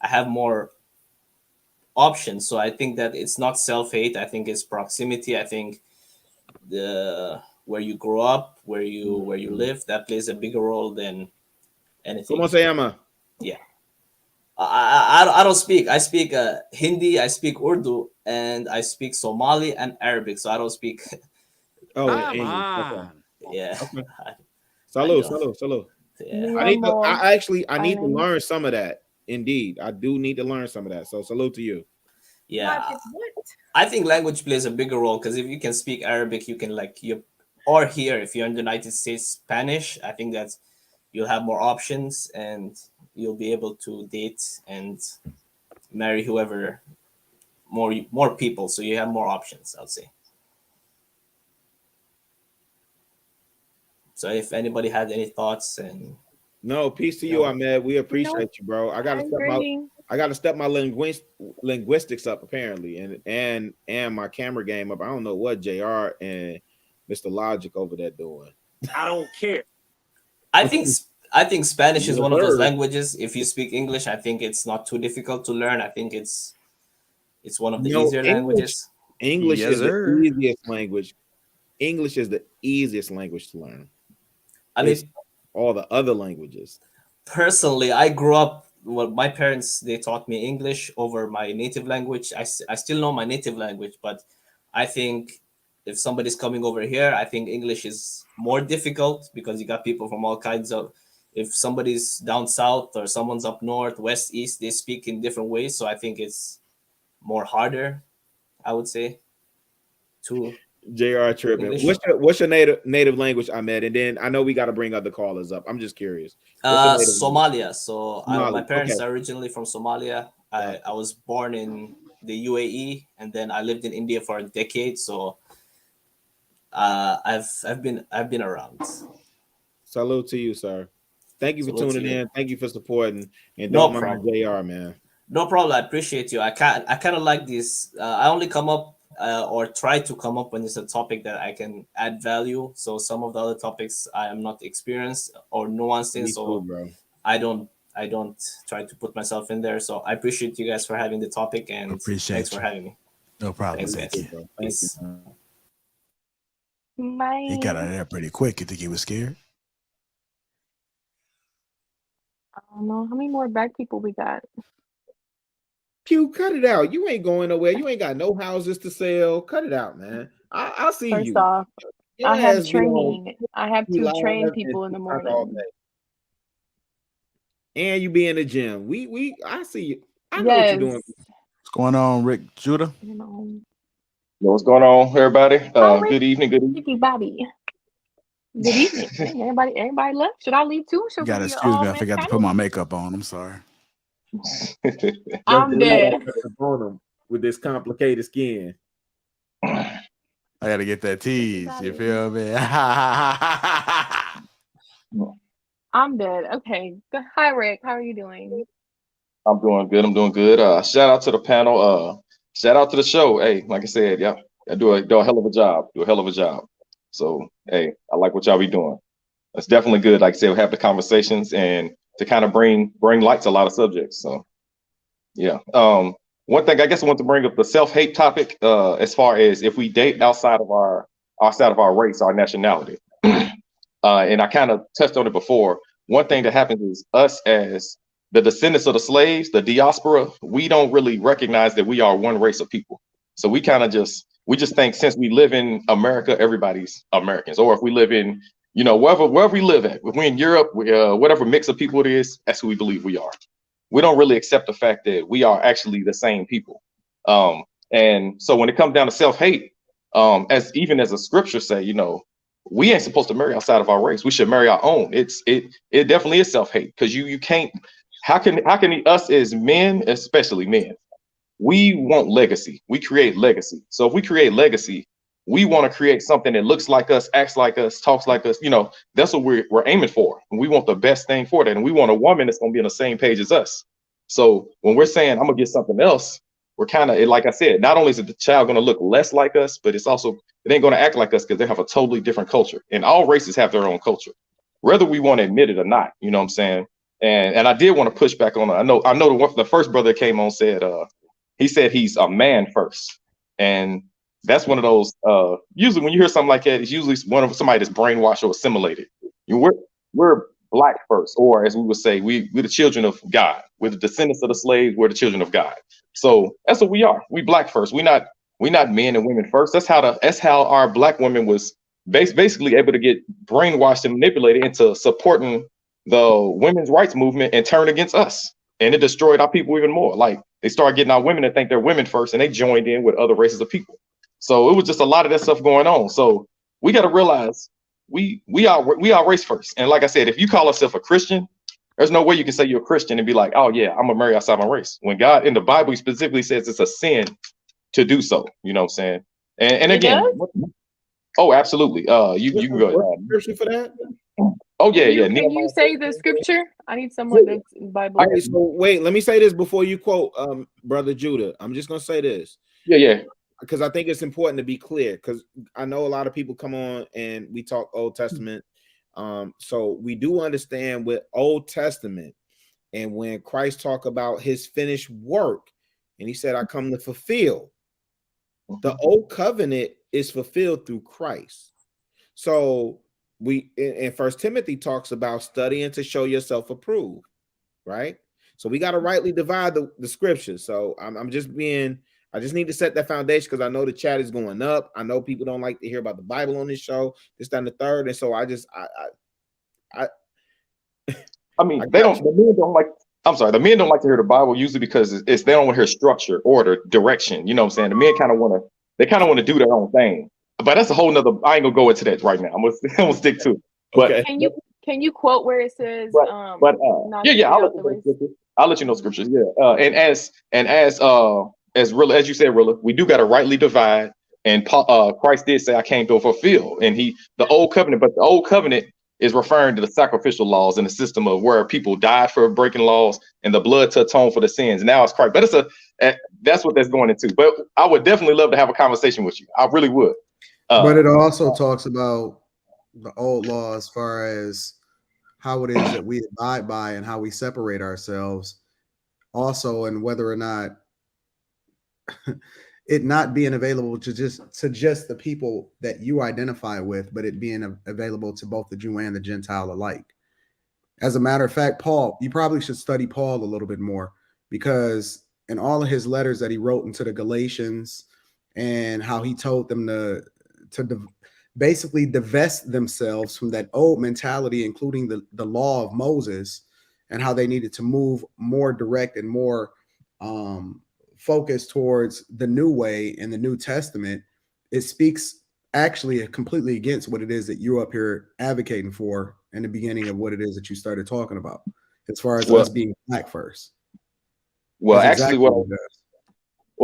have more options. So I think that it's not self-hate. I think it's proximity. I think the where you grow up, where you live, that plays a bigger role than anything. ¿Cómo se llama? Yeah. I don't speak. I speak Hindi, I speak Urdu, and I speak Somali and Arabic. So I don't speak. Oh, Come English. on. Okay. Yeah. Okay. I Salud, know. salud. Yeah. I need to. I need to Island. learn some of that. Indeed, I do need to learn some of that. So salute to you. Yeah. What? I think language plays a bigger role because if you can speak Arabic, you can or here if you're in the United States, Spanish. I think that you'll have more options and you'll be able to date and marry whoever more people. So you have more options, I'd say. So if anybody had any thoughts and No, peace to you, Ahmed. We appreciate you, bro. I gotta step my linguistics up apparently, and my camera game up. I don't know what JR and Mr. Logic over there doing. I don't care. I think Spanish is one of those Yes, sir. languages. If you speak English, I think it's not too difficult to learn. I think it's one of the No, easier languages. English Yes, is sir. the easiest language. English is the easiest language to learn. I mean, It's all the other languages. Personally, I grew up. Well, my parents they taught me English over my native language. I still know my native language, but I think if somebody's coming over here, I think English is more difficult because you got people from all kinds of. If somebody's down south or someone's up north, west, east, they speak in different ways. So I think it's more harder, I would say. To JR tripping. English. What's your native language, Ahmed? And then I know we got to bring other callers up. I'm just curious. What's your native Somalia. So my Somali. parents Okay. are originally from Somalia. I was born in the UAE and then I lived in India for a decade. So I've been around. Salute to you, sir. Thank you for Salute to tuning you. in. Thank you for supporting. And No don't mind problem. JR, man. No problem. I appreciate you. I kind of like this. I only come up or try to come up when it's a topic that I can add value. So some of the other topics I am not experienced or nuanced in. Me So too, bro. I don't try to put myself in there. So I appreciate you guys for having the topic and Appreciate thanks for you. having me. No problem. Thanks, Thank guys. you. Peace. Bye. He got out of there pretty quick. You think he was scared? I don't know how many more black people we got. Q, cut it out. You ain't going nowhere. You ain't got no houses to sell. Cut it out, man. I'll see First you. off, Your I have ass be on training. I have be to live train and people in the TikTok all morning. day. And you be in the gym. I see you. I know what Yes. you're doing. What's going on, Rick Judah? You know. Yo, what's going on, everybody? Oh, Rick, Good evening. Good evening. Ricky Bobby. Good evening. Dang, everybody left. Should I leave too? You Should gotta we excuse me. I end forgot to panel? put my makeup on. I'm sorry. I'm dead. On him with this complicated skin. I gotta get that tease. You feel me? I'm dead. Okay. Hi, Rick. How are you doing? I'm doing good. I'm doing good. Shout out to the panel. Shout out to the show. Hey, like I said, yeah, I do a hell of a job. Do a hell of a job. So, hey, I like what y'all be doing. It's definitely good. Like I said, we have the conversations and to kind of bring light to a lot of subjects. So, yeah. One thing I guess I want to bring up the self-hate topic. As far as if we date outside of our race, our nationality. And I kind of touched on it before. One thing that happens is us as the descendants of the slaves, the diaspora, we don't really recognize that we are one race of people. So we kind of just think since we live in America, everybody's Americans. Or if we live in, wherever we live at, if we're in Europe, whatever mix of people it is, that's who we believe we are. We don't really accept the fact that we are actually the same people. And so when it comes down to self-hate, as the scriptures say, we ain't supposed to marry outside of our race. We should marry our own. It definitely is self-hate because you can't. How can us as men, especially men, we want legacy. We create legacy. So if we create legacy, we want to create something that looks like us, acts like us, talks like us. That's what we're aiming for. And we want the best thing for that. And we want a woman that's going to be on the same page as us. So when we're saying I'm gonna get something else, we're kind of, like I said, not only is the child going to look less like us, but it ain't going to act like us because they have a totally different culture. And all races have their own culture, whether we want to admit it or not. You know what I'm saying? And I did want to push back on it. I know the first brother that came on said he said he's a man first, and that's one of those. Usually, when you hear something like that, it's usually somebody that's brainwashed or assimilated. We're black first, or as we would say, we're the children of God. We're the descendants of the slaves. We're the children of God. So that's what we are. We black first. We're not men and women first. That's how our black women was basically able to get brainwashed and manipulated into supporting the women's rights movement and turn against us. And it destroyed our people even more. Like they started getting our women to think they're women first, and they joined in with other races of people. So it was just a lot of that stuff going on. So we got to realize we are race first. And like I said, if you call yourself a Christian, there's no way you can say you're a Christian and be like, oh yeah, I'm gonna marry outside my race. When God in the Bible, he specifically says it's a sin to do so. You know what I'm saying? And again, oh, absolutely. You can go ahead. Scripture for that? Oh yeah, Can you say the scripture? I need someone that's Bible. Okay, so wait, let me say this before you quote Brother Judah. I'm just gonna say this. Yeah. Because I think it's important to be clear, because I know a lot of people come on and we talk Old Testament. So we do understand with Old Testament, and when Christ talked about his finished work, and he said, I come to fulfill, the old covenant is fulfilled through Christ. So we in First Timothy talks about studying to show yourself approved, right? So we got to rightly divide the scriptures. So I just need to set that foundation, because I know the chat is going up. I know people don't like to hear about the Bible on this show, this, that, and the third. And so I mean, the men don't like. I'm sorry, the men don't like to hear the Bible usually because they don't want to hear structure, order, direction. You know what I'm saying? The men kind of want to do their own thing. But that's a whole nother. I ain't gonna go into that right now. I'm gonna stick to it. But okay. Can you quote where it says? I'll let you know scriptures. Yeah, and as you said, Rilla, we do got to rightly divide. And Christ did say, "I came to fulfill." And the old covenant, but the old covenant is referring to the sacrificial laws and the system of where people died for breaking laws and the blood to atone for the sins. Now it's Christ, but that's what that's going into. But I would definitely love to have a conversation with you. I really would. But it also talks about the old law as far as how it is that we abide by and how we separate ourselves. Also, and whether or not it not being available to just the people that you identify with, but it being available to both the Jew and the Gentile alike. As a matter of fact, Paul, you probably should study Paul a little bit more, because in all of his letters that he wrote into the Galatians, and how he told them to basically divest themselves from that old mentality, including the law of Moses, and how they needed to move more direct and more focus towards the new way in the New Testament. It speaks actually completely against what it is that you're up here advocating for in the beginning of what it is that you started talking about, as far as us being black first. Well, actually,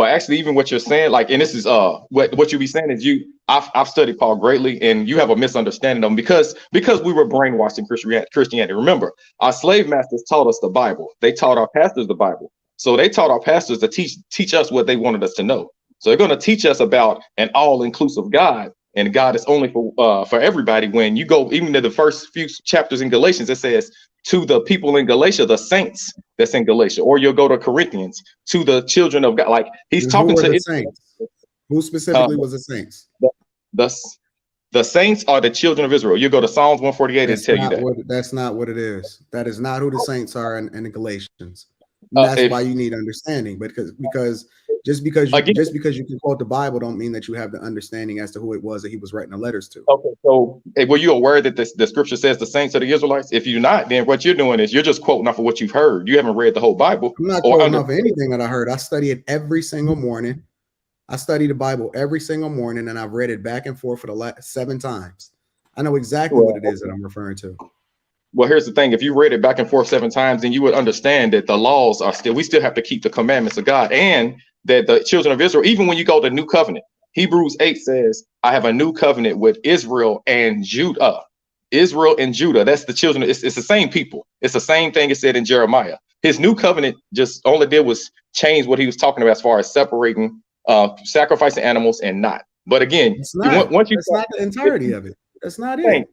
actually, even what you're saying, like, and this is what you be saying is I've studied Paul greatly, and you have a misunderstanding of him because we were brainwashed in Christianity. Remember, our slave masters taught us the Bible. They taught our pastors the Bible. So they taught our pastors to teach us what they wanted us to know. So they're going to teach us about an all-inclusive God, and God is only for everybody. When you go even to the first few chapters in Galatians, it says to the people in Galatia, the saints that's in Galatia, or you'll go to Corinthians, to the children of God. Like he's talking to the saints. Who specifically was the saints? The saints are the children of Israel. You go to Psalms 148 and tell you that. That's not what it is. That is not who the saints are in the Galatians. That's why you need understanding, because just because you can quote the Bible don't mean that you have the understanding as to who it was that he was writing the letters to. Okay, so were you aware that the scripture says the saints are the Israelites? If you're not, then what you're doing is you're just quoting off of what you've heard. You haven't read the whole Bible. I'm not quoting off of anything that I heard. I study it every single morning. I study the Bible every single morning, and I've read it back and forth for the last 7 times. I know exactly what it is that I'm referring to. Well, here's the thing. If you read it back and forth 7 times, then you would understand that the laws we still have to keep the commandments of God, and that the children of Israel, even when you go to New Covenant, Hebrews 8 says, I have a new covenant with Israel and Judah. Israel and Judah, that's the children. It's the same people. It's the same thing it said in Jeremiah. His new covenant just all it did was change what he was talking about as far as separating sacrificing animals and not. But again, that's not the entirety of it. That's not it.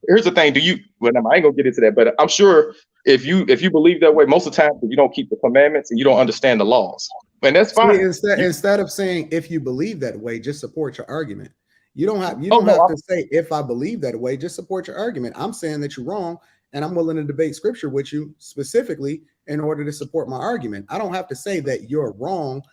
Here's the thing. Well, I ain't gonna get into that, but I'm sure if you believe that way, most of the time you don't keep the commandments and you don't understand the laws, and that's fine. Instead of saying if you believe that way, just support your argument. You don't have to say if I believe that way, just support your argument. I'm saying that you're wrong, and I'm willing to debate scripture with you specifically in order to support my argument. I don't have to say that you're wrong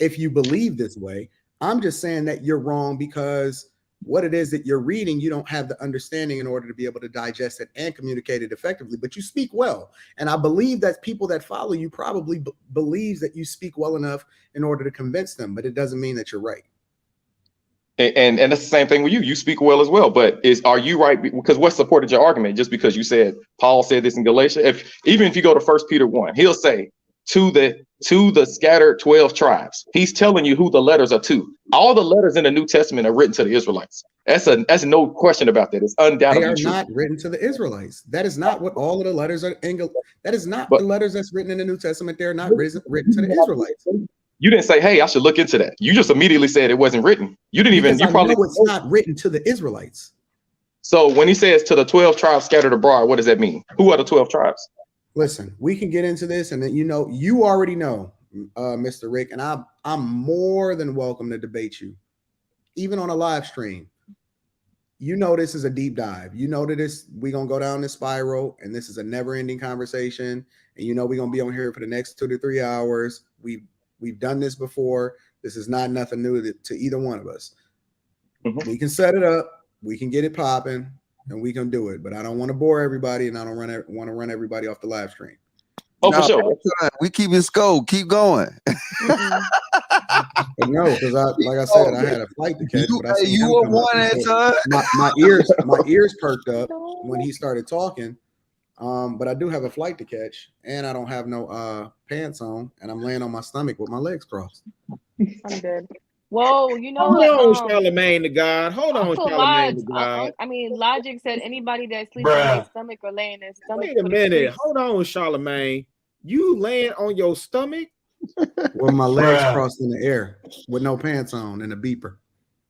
if you believe this way. I'm just saying that you're wrong because what it is that you're reading, you don't have the understanding in order to be able to digest it and communicate it effectively, but you speak well. And I believe that people that follow you probably believes that you speak well enough in order to convince them, but it doesn't mean that you're right. And that's the same thing with you. You speak well as well, but are you right? Because what supported your argument? Just because you said Paul said this in Galatia, even if you go to 1 Peter 1, he'll say to the scattered 12 tribes. He's telling you who the letters are to. All the letters in the New Testament are written to the Israelites. That's no question about that. It's undoubtedly They are true. not written to the Israelites. That is not what all of the letters are. That is not the letters that's written in the New Testament. They're not written to the Israelites. You didn't say, hey, I should look into that. You just immediately said it wasn't written. You didn't even. Because You probably know it's not written to the Israelites. So when he says to the 12 tribes scattered abroad, what does that mean? Who are the 12 tribes? Listen, we can get into this, and then you already know, Mr. Rick, and I'm more than welcome to debate you, even on a live stream. You know this is a deep dive. You know that we're gonna go down this spiral, and this is a never-ending conversation. And you know we're gonna be on here for the next 2 to 3 hours. We've done this before. This is not nothing new to either one of us. Mm-hmm. We can set it up. We can get it popping, and we can do it. But I don't want to bore everybody, and I don't want to run everybody off the live stream. Oh, no, for sure. We keep it scope. Keep going. No, because like I said, I had a flight to catch. But I you were one at a time. My ears perked up when he started talking. But I do have a flight to catch, and I don't have no pants on, and I'm laying on my stomach with my legs crossed. I'm dead. Whoa, you know Hold on, Charlemagne the God. Hold on, Charlemagne the God. I mean, Logic said anybody that sleeps on their stomach or lay in their stomach. Wait a minute. Hold on, Charlemagne. You laying on your stomach? With my legs crossed in the air with no pants on and a beeper.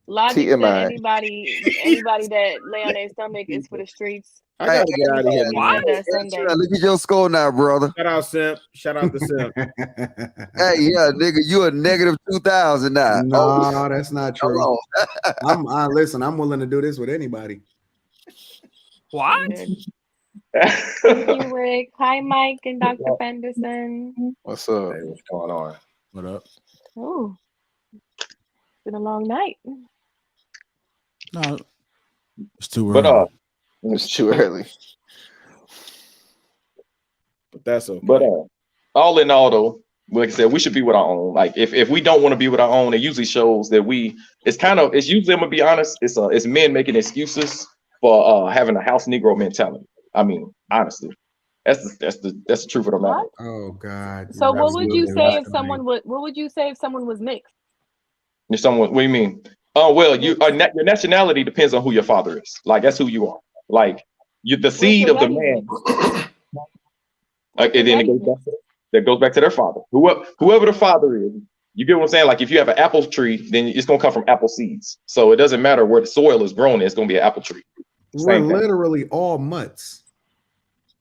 Logic said anybody that lay on their stomach is for the streets. I gotta get out of here. Look at your score now, brother. Shout out Simp. Shout out to Simp. Hey, yeah, nigga, you a negative 2,000 now. No, that's not true. Listen, I'm willing to do this with anybody. What? Thank you, Rick. Hi, Mike and Dr. Fenderson. What's up? Hey, what's going on? What up? Oh, it's been a long night. No, it's too early. It's too early. But that's okay. But all in all, though, like I said, we should be with our own. Like if we don't want to be with our own, it usually shows that it's usually, I'm gonna be honest, it's men making excuses for having a house Negro mentality. I mean, honestly, that's the truth of the matter. Oh God. So what would you say if someone was mixed? If someone, what do you mean? Oh well, your nationality depends on who your father is. Like that's who you are. Like the seed of the man. And then it goes back to their father. Whoever the father is, you get what I'm saying? Like if you have an apple tree, then it's gonna come from apple seeds. So it doesn't matter where the soil is grown, it's gonna be an apple tree. We're literally all mutts.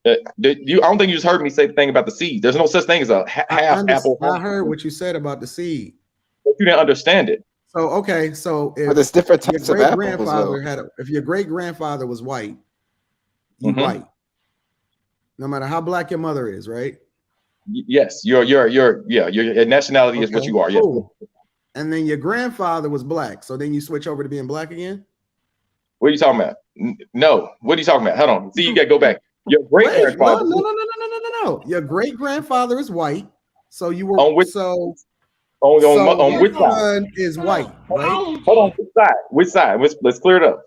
I don't think you just heard me say the thing about the seed. There's no such thing as a half apple. I heard what you said about the seed, but you didn't understand it. So okay, so if there's different types of apples. If your great grandfather was white, you white. No matter how black your mother is, right? Yes, your nationality is what you are. Yes. Cool. And then your grandfather was black, so then you switch over to being black again. What are you talking about? No. What are you talking about? Hold on. See, you got to go back. Your great grandfather. No. Your great grandfather is white, so you were on which so. On which side is white, right? Hold on, which side? Let's clear it up.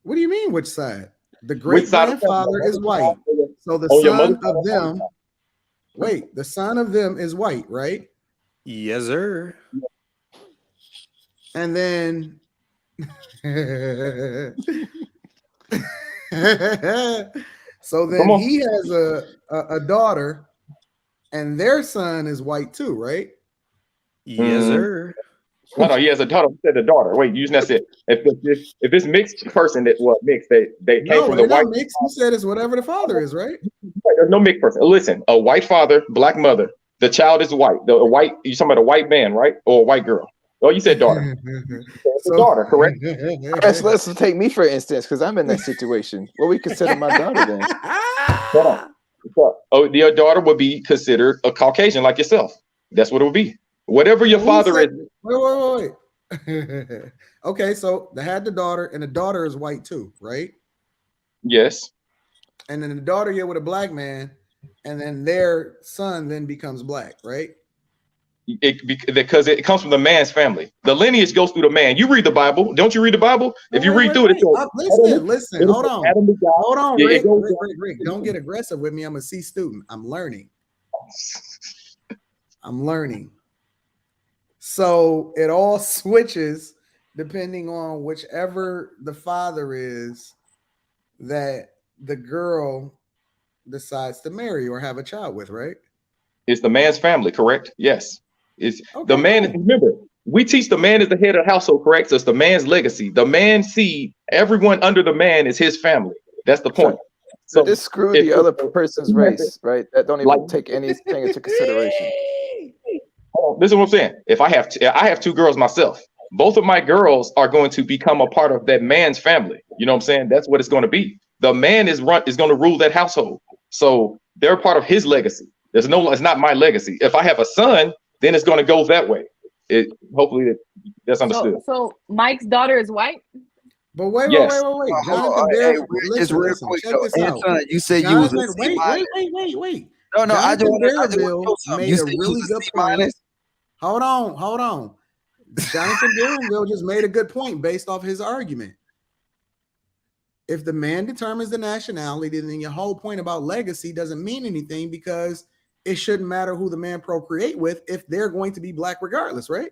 What do you mean, which side? The great grandfather is white, so the son of them. Wait, the son of them is white, right? Yes, sir. And then, so then he has a daughter, and their son is white too, right? Yes, sir. No, he has a daughter. Said the daughter. Wait, you just said if this mixed person that was mixed, they came from the white. Mixed. You said it's whatever the father is, right? There's no mixed person. Listen, a white father, black mother. The child is white. You talking about a white man, right, or a white girl? Oh, you said daughter. Daughter, correct? Let's take me for instance, because I'm in that situation. What we consider my daughter then? Hold on. Oh, your daughter would be considered a Caucasian like yourself. That's what it would be. Whatever your father is. Wait. Okay, so they had the daughter, and the daughter is white too, right? Yes. And then the daughter get with a black man, and then their son then becomes black, right? Because it comes from the man's family. The lineage goes through the man. You read the Bible. Don't you read the Bible? If you read through it, it goes, Listen, hold on. Hold on, Yeah, Rick. Rick. Don't get aggressive with me. I'm a C student. I'm learning. So it all switches depending on whichever the father is that the girl decides to marry or have a child with, right? It's the man's family, correct? Yes. It's the man. Remember, we teach the man is the head of the household, correct? So it's the man's legacy. The man's seed, everyone under the man is his family. That's the point. So just screw the other person's race, right? That don't even take anything into consideration. This is what I'm saying. If I have two girls myself, both of my girls are going to become a part of that man's family. You know what I'm saying? That's what it's going to be. The man is going to rule that household. So they're part of his legacy. It's not my legacy. If I have a son, then it's going to go that way. Hopefully that's understood. So Mike's daughter is white? But wait. Yes. Jonathan, listen, check this out. Anton, you said you was a Jonathan, wait. No, I Jonathan just Darrenville made a really good point. Hold on. Jonathan Darrenville just made a good point based off his argument. If the man determines the nationality, then your whole point about legacy doesn't mean anything because it shouldn't matter who the man procreate with if they're going to be black regardless, right?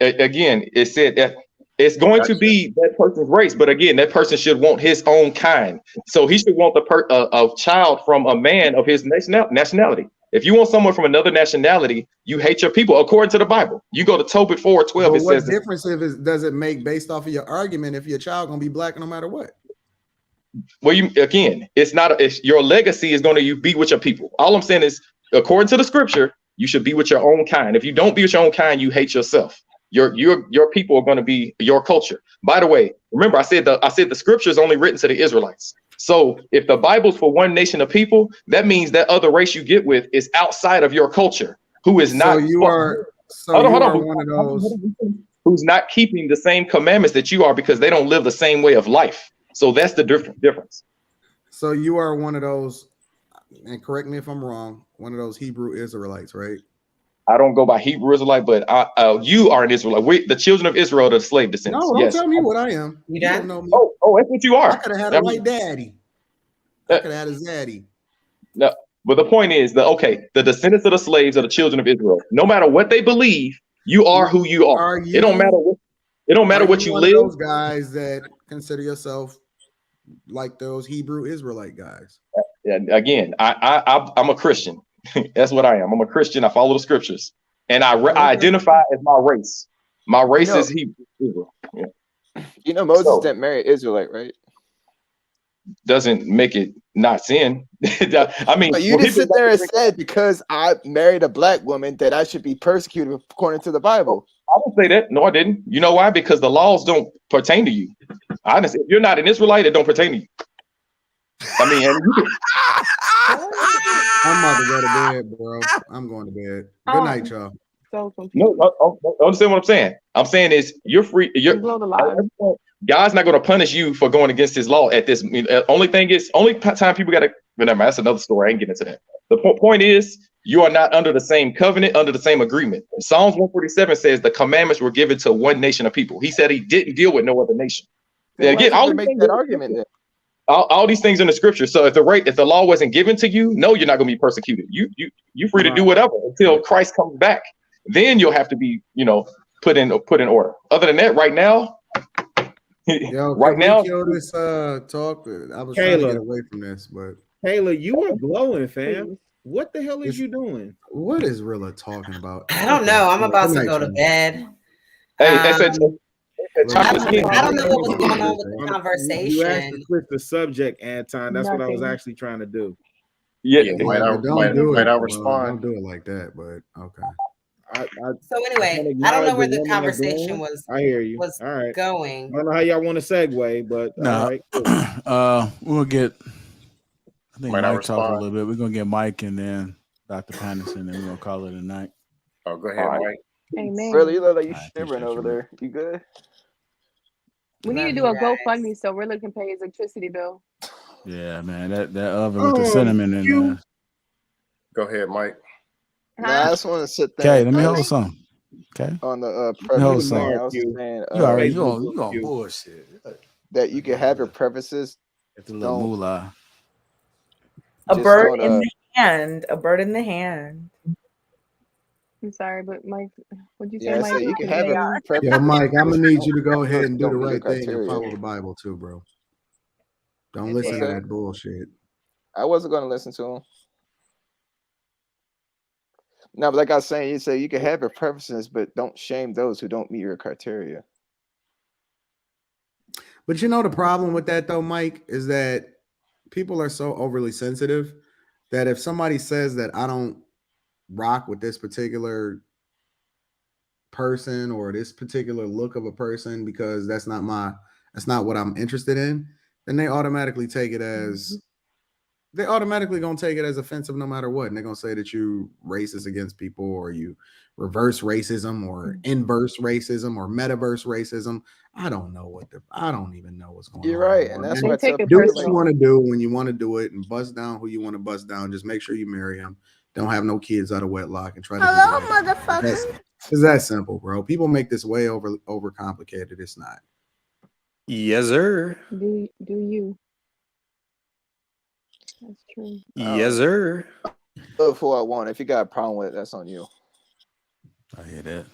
Again, it said that it's going to be that person's race, but again, that person should want his own kind. So he should want a child from a man of his nationality. If you want someone from another nationality, you hate your people, according to the Bible. You go to Tobit 4:12. But what difference does it make based off of your argument if your child gonna be black no matter what? Well, it's your legacy is going to be with your people. All I'm saying is, according to the scripture, you should be with your own kind. If you don't be with your own kind, you hate yourself. Your people are going to be your culture. By the way, remember I said the scripture is only written to the Israelites. So if the Bible's for one nation of people, that means that other race you get with is outside of your culture, who is not. Hold on. One of those who's not keeping the same commandments that you are because they don't live the same way of life. So that's the difference. So you are one of those, and correct me if I'm wrong, one of those Hebrew Israelites, right? I don't go by Hebrew Israelite, but you are an Israelite. The children of Israel are the slave descendants. No, don't tell me what I am. You don't know me. Oh, that's what you are. I could have had a white daddy. I could have had a zaddy. No, but the point is the descendants of the slaves are the children of Israel. No matter what they believe, you are who you are. It don't matter what you live. Those guys that consider yourself like those Hebrew Israelite guys. Yeah, again, I'm a Christian. That's what I am. I'm a Christian. I follow the scriptures, and I identify as my race. My race is Hebrew. Yeah. You know, Moses didn't marry Israelite, right? Doesn't make it not sin. I mean, but you just sit there and said because I married a black woman that I should be persecuted according to the Bible. I didn't say that. No, I didn't. You know why? Because the laws don't pertain to you. Honestly, if you're not an Israelite, it don't pertain to you. I mean, I'm about to go to bed, bro. I'm going to bed. Good night, y'all. No, understand what I'm saying. I'm saying is you're free. God's not going to punish you for going against his law at this. Only time people got to. Remember, that's another story. I ain't getting into that. The point is you are not under the same covenant, under the same agreement. Psalms 147 says the commandments were given to one nation of people. He said he didn't deal with no other nation. Again, all these things in the scripture. So if the law wasn't given to you, no, you're not going to be persecuted. You're free to do whatever until Christ comes back. Then you'll have to be, put in order. Other than that, right now, kill this talk. I was trying to get away from this, but Kayla, you are glowing, fam. What the hell is you doing? What is Rilla talking about? I don't know. I'm about to go to bed. Hey, I don't know what was going on with the conversation. You asked to flip the subject, Anton. That's what I was actually trying to do. Might I respond? Don't do it like that, but okay. So anyway, I don't know where the conversation was. I hear you. Was all right. Going. I don't know how y'all want to segue, but no. All right, cool. We'll get. I think Mike talk a little bit. We're gonna get Mike and then Dr. Patterson, and we're gonna call it a night. Oh, go ahead, Mike. Amen. Brother, you look like you I shivering appreciate over you, man. there. You good? We need to do a GoFundMe so Rilla can pay his electricity bill. Yeah, man. That oven with the cinnamon in there. Go ahead, Mike. Nah, I just want to sit there. Okay, and let me think hold some. Okay. on the Let me preface hold thing. some. I was saying You already you on bullshit. that you can have your prefaces. Get the little moolah. A Just bird don't, in the hand. A bird in the hand. I'm sorry, but Mike, what'd you say, Yeah, I Mike? say you can have a preface. Yo, Mike, I'm gonna need you to go Those ahead and do the don't meet your right thing and criteria. follow the Bible too, bro. Don't What's listen to that? that bullshit. I wasn't gonna listen to him. No, but like I was saying, you say you can have your preferences, but don't shame those who don't meet your criteria. But you know the problem with that though, Mike, is that people are so overly sensitive that if somebody says that I don't rock with this particular person or this particular look of a person because that's not what I'm interested in, then they automatically take it as they automatically gonna take it as offensive no matter what. And they're gonna say that you racist against people or you reverse racism or inverse racism or metaverse racism. I don't even know what's going on. You're right, and that's why I tell people do what like, you want to do when you want to do it and bust down who you want to bust down. Just make sure you marry him. Don't have no kids out of wedlock and try to Hello, do that. motherfucker. It's that simple, bro. People make this way over complicated. It's not. Yes, sir. Do you? That's true. Yes, sir. Love who I want. If you got a problem with it, that's on you. I hear that.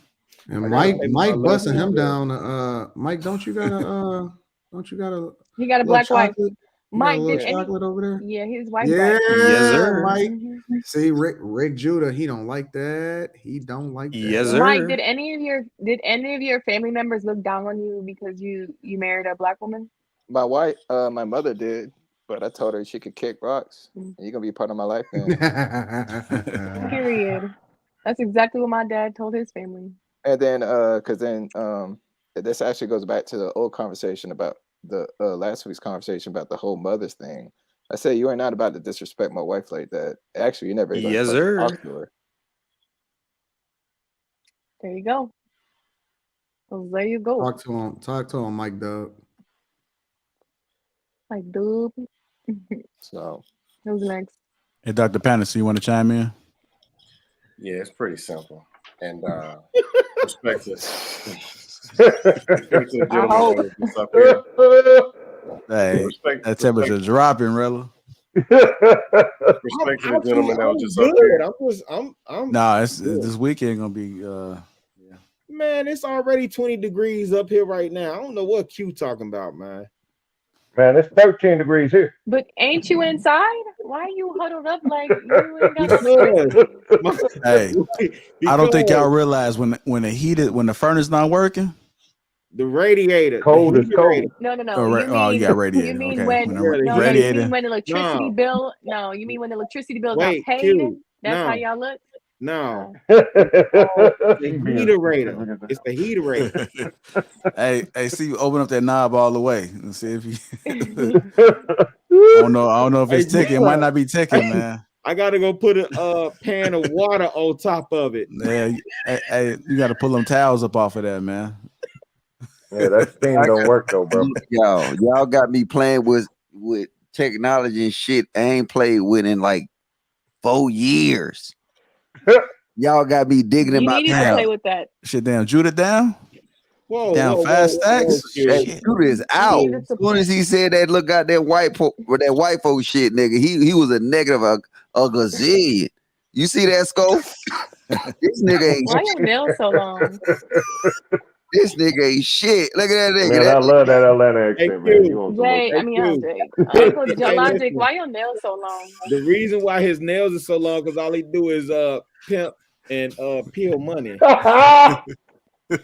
And I gotta Mike pay my busting love him bill. down. Mike, don't you got a He got a little black wife. chocolate? You got a Mike, little did any? chocolate over there? Yeah, his wife. Yeah, black. Yes, sir. Mike. See, Rick Judah, he don't like that. He don't like that. Yes, Mike, sir. did any of your family members look down on you because you married a black woman? My wife, my mother did, but I told her she could kick rocks. And you're gonna be part of my life then. Period. That's exactly what my dad told his family. And then, this actually goes back to the old conversation about the last week's conversation about the whole mothers thing. I said you are not about to disrespect my wife like that. Actually, you never even Yes, sir. talk to her. There you go. Well, there you go. Talk to him, Mike Dub. Like, dude. So, who's next? Hey, Dr. Patterson, you want to chime in? Yeah, it's pretty simple. And perspective. I hope. Hey, that temperature dropping, Rilla. Respect to the gentleman that was just up here. Nah, this weekend gonna be. Man, it's already 20 degrees up here right now. I don't know what Q talking about, man. Man, it's 13 degrees here. But ain't you inside? Why are you huddled up like you ain't got Hey, I don't think y'all realize when the furnace not working. The radiator. Cold is cold. No. Oh, you got radiator. You mean okay. when radiator. you mean when the electricity bill? No, you mean when the electricity bill Wait, got paid? Q, That's no. how y'all look. No, the heaterator. It's the heaterator. hey, see you open up that knob all the way and see if you. I don't know if it's ticking. It might not be ticking, man. I gotta go put a pan of water on top of it. Yeah, hey, you got to pull them towels up off of that, man. Yeah, that steam don't work though, bro. Y'all got me playing with technology and shit I ain't played with in like 4 years. Y'all got me digging You in my need to play with that. Shit, damn, Judah down. Whoa, fast stacks. Hey, Judah is out. As soon as he said that, look out that white folk shit, nigga. He was a negative a gazillion. You see that, Scope? This nigga ain't Why your nails so long? This nigga ain't shit. Look at that nigga. Man, I love that Atlanta accent, man. You want Jay, Uncle Logic, why your nails so long? The reason why his nails are so long because all he do is pimp and peel money. Hey,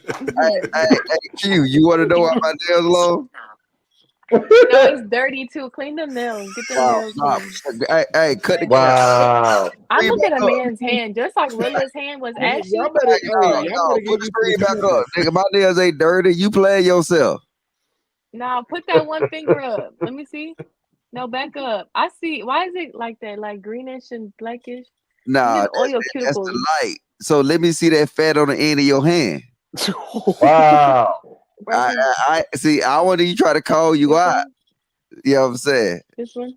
Q, you want to know why my nails long? No, it's dirty too. Clean them nails. Get them nails clean. Hey, cut the wow. I look at a man's hand just like Rilla's hand was ashy. Y'all better put the screen back up. Nigga, my nails ain't dirty. You play yourself. Nah, put that one finger up. Let me see. No, back up. I see. Why is it like that? Like greenish and blackish? Nah, oil that's cuticles. the light. So let me see that fat on the end of your hand. Wow. I see. I want you try to call you out. You know what I'm saying? This one.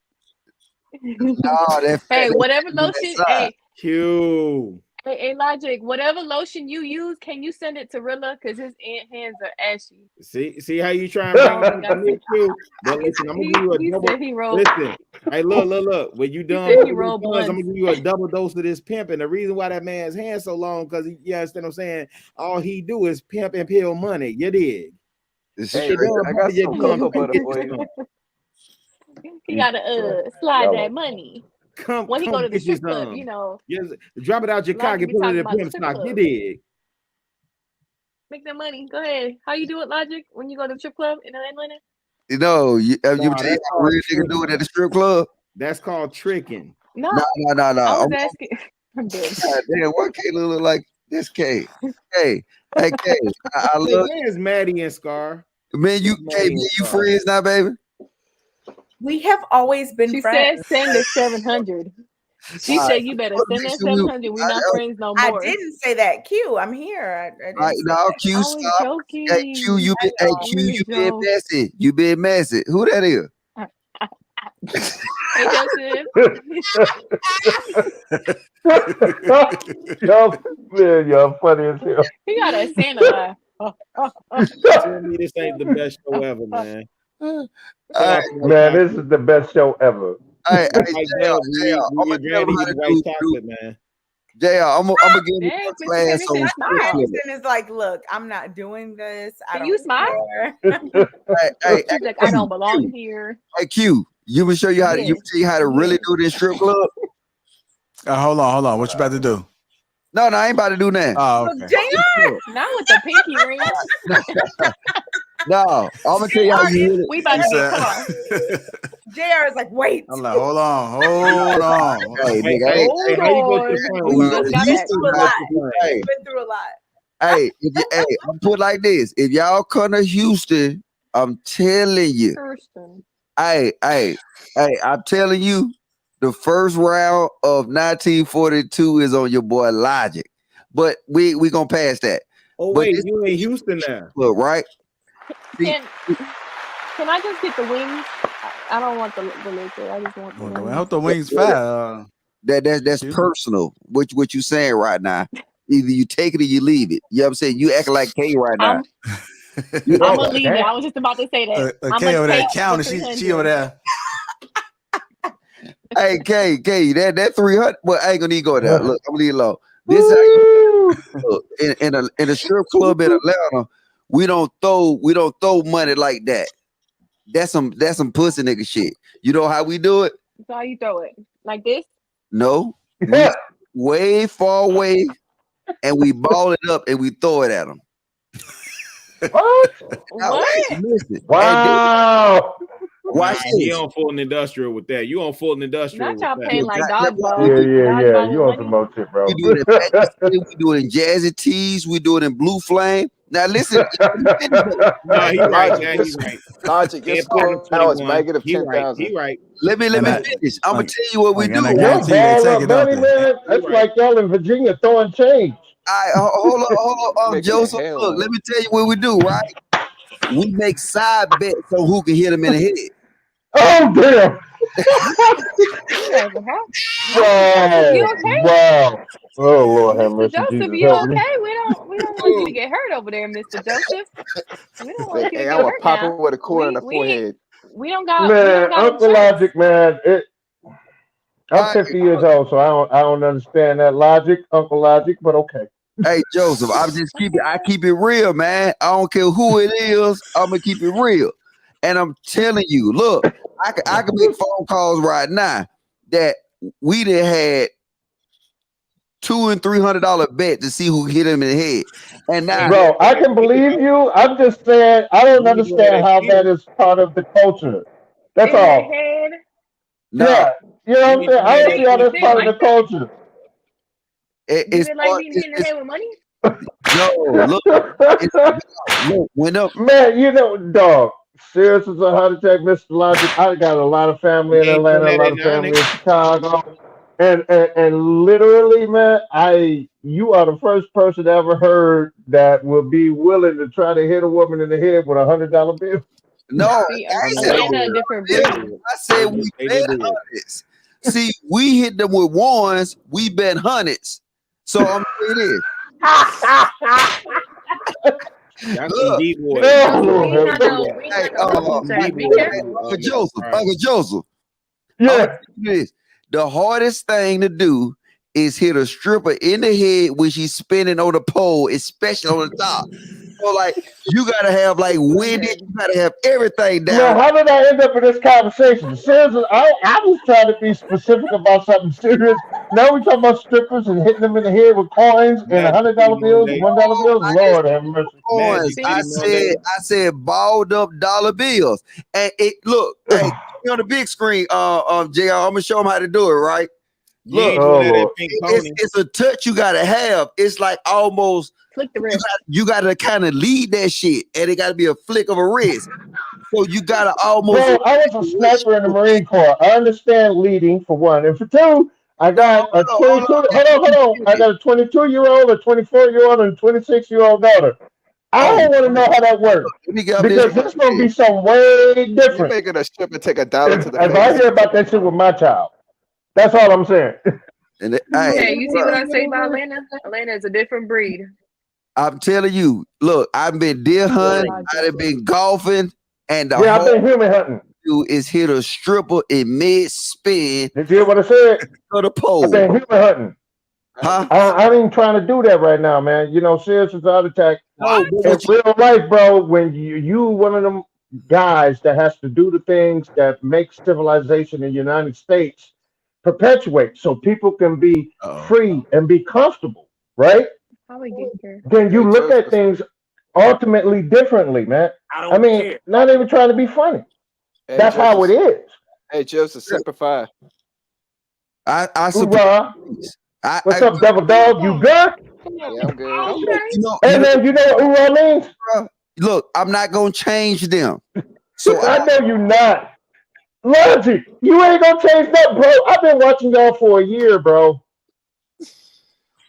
No, that Hey, fat, whatever lotion. Hey, Q. hey, Logic. Whatever lotion you use, can you send it to Rilla? Because his hands are ashy. See how you try and bring it to me, Q. But listen, I'm gonna give you a He double. said he rolled. Listen, hey, look. When you done, said he rolled I'm blunts. gonna give you a double dose of this pimp. And the reason why that man's hands so long, because you understand what I'm saying? All he do is pimp and peel money. You dig? Hey, I got some cocoa butter for you. He gotta slide that money. When he go to the get you strip club, some. you know. Yes, drop it out your cock Logic and be put it talking in about the pimp strip stock. You club. dig? Make that money. Go ahead. How you do it, Logic? When you go to the strip club in Atlanta? You know, you tell you that's how a real nigga do it at the strip club. That's called tricking. No. No. I was asking. I'm dead. God damn, why Kayla look like this? K. Hey, K. I love His name's Maddie and Scar. Man, you friends now, baby? We have always been She friends. said send the 700. She said you better send that 700. We're not friends no more. I didn't say that. Q, I'm here. I didn't say No, that. Q, I was stop. joking. Hey, Q, you been messy. You been messy. Who that is? Hey, Joseph. Y'all funny as hell. He got a Santa laugh. Tell me this ain't the best show ever, man. Man, this is the best show ever. Hey, JR, I'm gonna tell him how to do chocolate, man. JR, I'm gonna give you Dang, a class on Anderson is like, look, I'm not doing this. Can you smile? Hey, She's like, I don't belong here. Hey, Q, you will show you how to really do this strip club. Hold on. What you about to do? No, I ain't about to do that. Oh, okay. Not with the pinky ring. No, I'm gonna tell you how you really. We about to get caught. JR is like, wait. I'm like, hold on. Hey, nigga, Hold on. We just got We've been through a lot. Hey, I'm put like this. If y'all come to Houston, I'm telling you. Hey, I'm telling you, the first round of 1942 is on your boy Logic. But we gonna pass that. Oh, but wait, you in Houston now. Look, right? Can I just get the wings? I don't want the liquor. I just want the wings. I hope the wings fat. That's personal. What you saying right now? Either you take it or you leave it. You know what I'm saying? You acting like K right now. I'm gonna leave it. I was just about to say that. I'm K over there take counting. the She over there. Hey, K, that 300. Well, I ain't gonna need to go there. Look, I'm gonna leave it alone. This is how you look, in a strip club in Atlanta. We don't throw money like that. That's some pussy nigga shit. You know how we do it? So how you throw it? Like this? No. Way far away, and we ball it up and we throw it at them. What? Listen. Wow. Watch this. You on full industrial with that. You on full industrial Not y'all with paying that. like dodgeball. Yeah. You on some more shit, bro. We do it in Pakistan, we do it in Jazzy Tees, we do it in Blue Flame. Now listen. No, he's right. Now he's right. Logic, your score now is negative 10,000. He right. Let me finish. I'm gonna tell you what we do. Y'all ball up money, man. That's like y'all in Virginia throwing change. Hold on, Mixing Joseph. hell Look, up. let me tell you what we do, right? We make side bets on who can hit him in the head. Oh damn! You okay? Wow! Oh Lord, have Mr. mercy, Joseph, Jesus, you help me. okay? We don't want you to get hurt over there, Mr. Joseph. We don't want you to Hey, get I would hurt pop now. him with a cord in the forehead. We don't got Man, Uncle insurance. Logic, man. I'm 50 years old, so I don't understand that logic, Uncle Logic, but okay. Hey Joseph, I keep it real, man. I don't care who it is. I'm gonna keep it real, and I'm telling you, look, I can make phone calls right now that we done had $200 and $300 bet to see who hit him in the head, and now, Bro, I can believe you. I'm just saying I don't understand how that is part of the culture. That's In the all. head. Yeah, you know what I'm saying. I don't see how that's part of the culture. You didn't like being hit in the head with money? No, look, went up. Man, you know, dog. Serious as a heart attack, Mr. Logic. I got a lot of family in Atlanta, a lot of family in Chicago. And literally, man, you are the first person I ever heard that would be willing to try to hit a woman in the head with $100 bill. No, See, I ain't said Atlanta a different breed. I said we bet hundreds. See, we hit them with ones, we bet hundreds. So I'm saying this. That's Look, some D-boy. Uncle Joseph. Yeah. This. The hardest thing to do is hit a stripper in the head when she's spinning on the pole, especially on the top. So like you gotta have like windage, you gotta have everything down. Man, how did I end up in this conversation? Seriously, I was trying to be specific about something serious. Now we talking about strippers and hitting them in the head with coins and $100 bills, $1 bills. Lord have mercy. Coins. I said balled up dollar bills. And it look, hey, on the big screen, JR, I'm gonna show them how to do it, right? Look, it's a touch you gotta have. It's like almost flick the wrist. You gotta kind of lead that shit, and it gotta be a flick of a wrist. So you gotta almost. Bro, I was a sniper in the Marine Corps. I understand leading for one, and for two, I got a 22. Hold on. I got a 22-year-old, a 24-year-old, and a 26-year-old daughter. I don't want to know how that works because it's gonna be some way different. You're making a stripper take $1 to the If face. I hear about that shit with my child, that's all I'm saying. And You see what I say about Atlanta? Atlanta is a different breed. I'm telling you, look, I've been deer hunting, I've been golfing, and I've been human hunting. Do is hit a stripper in mid spin. Did you hear what I said? For the pole. I've been human hunting. Huh? I ain't trying to do that right now, man. You know, serious as heart attack. In real life, bro, when you one of them guys that has to do the things that make civilization in the United States perpetuate so people can be free and be comfortable, right? How we get here? Then you look at things ultimately differently, man. I mean, not even trying to be funny. Hey, That's how it is. Hey, Joseph, simplify. Hoorah. What's up, Devil Dog? You good? Yeah, I'm good. And then you know what hoorah means? Look, I'm not gonna change them. So I know you not. Logic, you ain't gonna change that, bro. I've been watching y'all for a year, bro.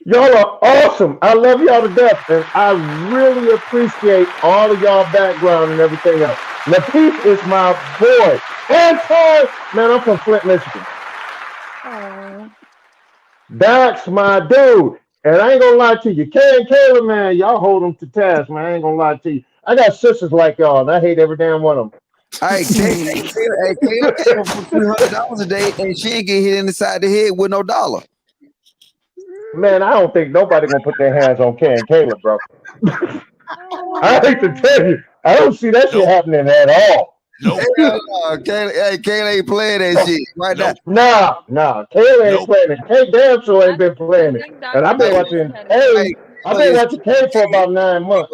Y'all are awesome. I love y'all to death, and I really appreciate all of y'all background and everything else. Lapeef is my boy. Anton, man, I'm from Flint, Michigan. That's my dude. And I ain't gonna lie to you. Kay and Kayla, man, y'all hold them to task, man. I ain't gonna lie to you. I got sisters like y'all, and I hate every damn one of them. Hey, Kayla came for $300 a day, and she ain't get hit inside the head with no dollar. Man, I don't think nobody gonna put their hands on Kay and Kayla, bro. I hate to tell you, I don't see that shit happening at all. Kayla ain't playing that shit right now. Nah, Kayla ain't playing it. Kay damn sure ain't been playing it. And I've been watching Kay. I've been watching Kay for about 9 months.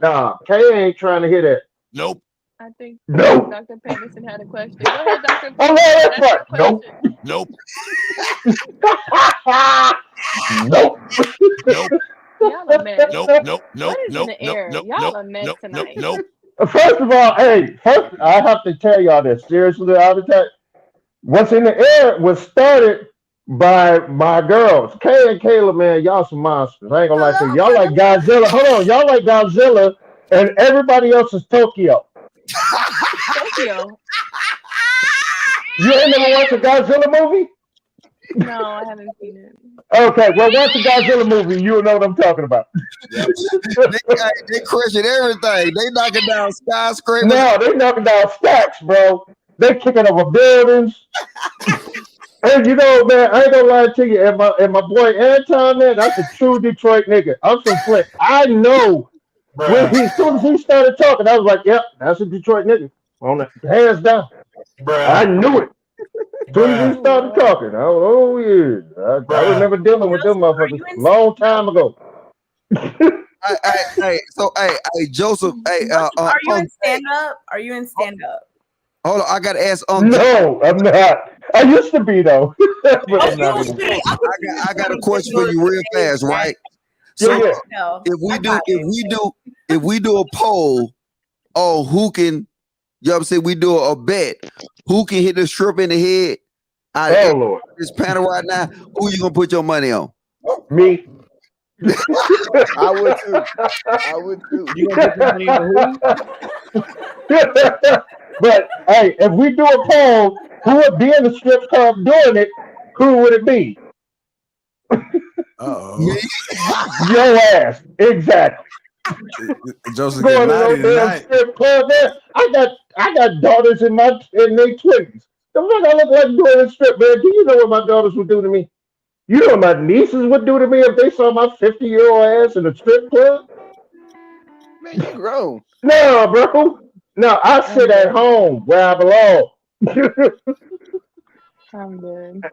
Nah, Kay ain't trying to hear that. Nope. I think Nope. Dr. Peterson had a question. Go ahead, Dr. Oh, Peterson. no, that's right. Nope. Nope. Y'all a mess. Nope. What is in the air? Y'all a mess tonight. First of all, I have to tell y'all this seriously. What's in the air was started by my girls, Kay and Kayla. Man, y'all some monsters. I ain't gonna lie to you. Y'all like Godzilla. Hold on, y'all like Godzilla, and everybody else is Tokyo. Tokyo. You ain't never watched a Godzilla movie? No, I haven't seen it. Okay, well, watch the Godzilla movie. You'll know what I'm talking about. They crushing everything. They knocking down skyscrapers. No, they knocking down stacks, bro. They kicking over buildings. And you know, man, I ain't gonna lie to you. And my boy Anton, man, that's a true Detroit nigga. I'm from Flint. I know. As soon as he started talking, I was like, yep, that's a Detroit nigga. On it, hands down. I knew it. As soon as he started talking, I remember dealing with them motherfuckers a long time ago. Hey, Joseph. Are you in stand up? Are you in stand up? Hold on, I gotta ask. No, I'm not. I used to be though. But I'm not anymore. I got a question for you real fast, right? So if we do a poll on who can, you know what I'm saying, we do a bet, who can hit the strip in the head Oh Lord. This panel right now, who you gonna put your money on? Me. I would too. I would too. You gonna put your money on But hey, if we do a poll, who would be in the strip club doing it? Who would it be? Uh-oh. Your ass. Exactly. Joseph Going get to no naughty damn tonight. strip club, man. I got daughters in their 20s. The fuck I look like doing a strip, man. Do you know what my daughters would do to me? You know what my nieces would do to me if they saw my 50-year-old ass in a strip club? Man, you grown. No, bro. No, I sit at home where I belong. I'm good.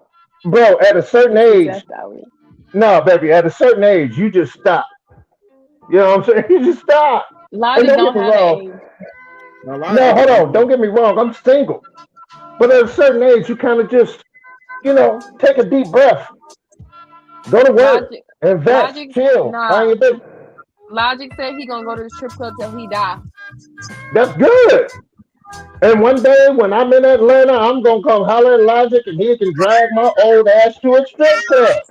Bro, at a certain age, That's hours. no, baby, at a certain age, you just stop. You know what I'm saying? You just stop. Logic And don't get me have an wrong. age. No, hold on. Don't get me wrong. I'm single. But at a certain age, you kind of just, take a deep breath. Go to work. Logic, Invest. Logic, Chill. nah. Find your business. Logic said he gonna go to the strip club till he die. That's good. And one day when I'm in Atlanta, I'm going to come holler at Logic and he can drag my old ass to a strip club.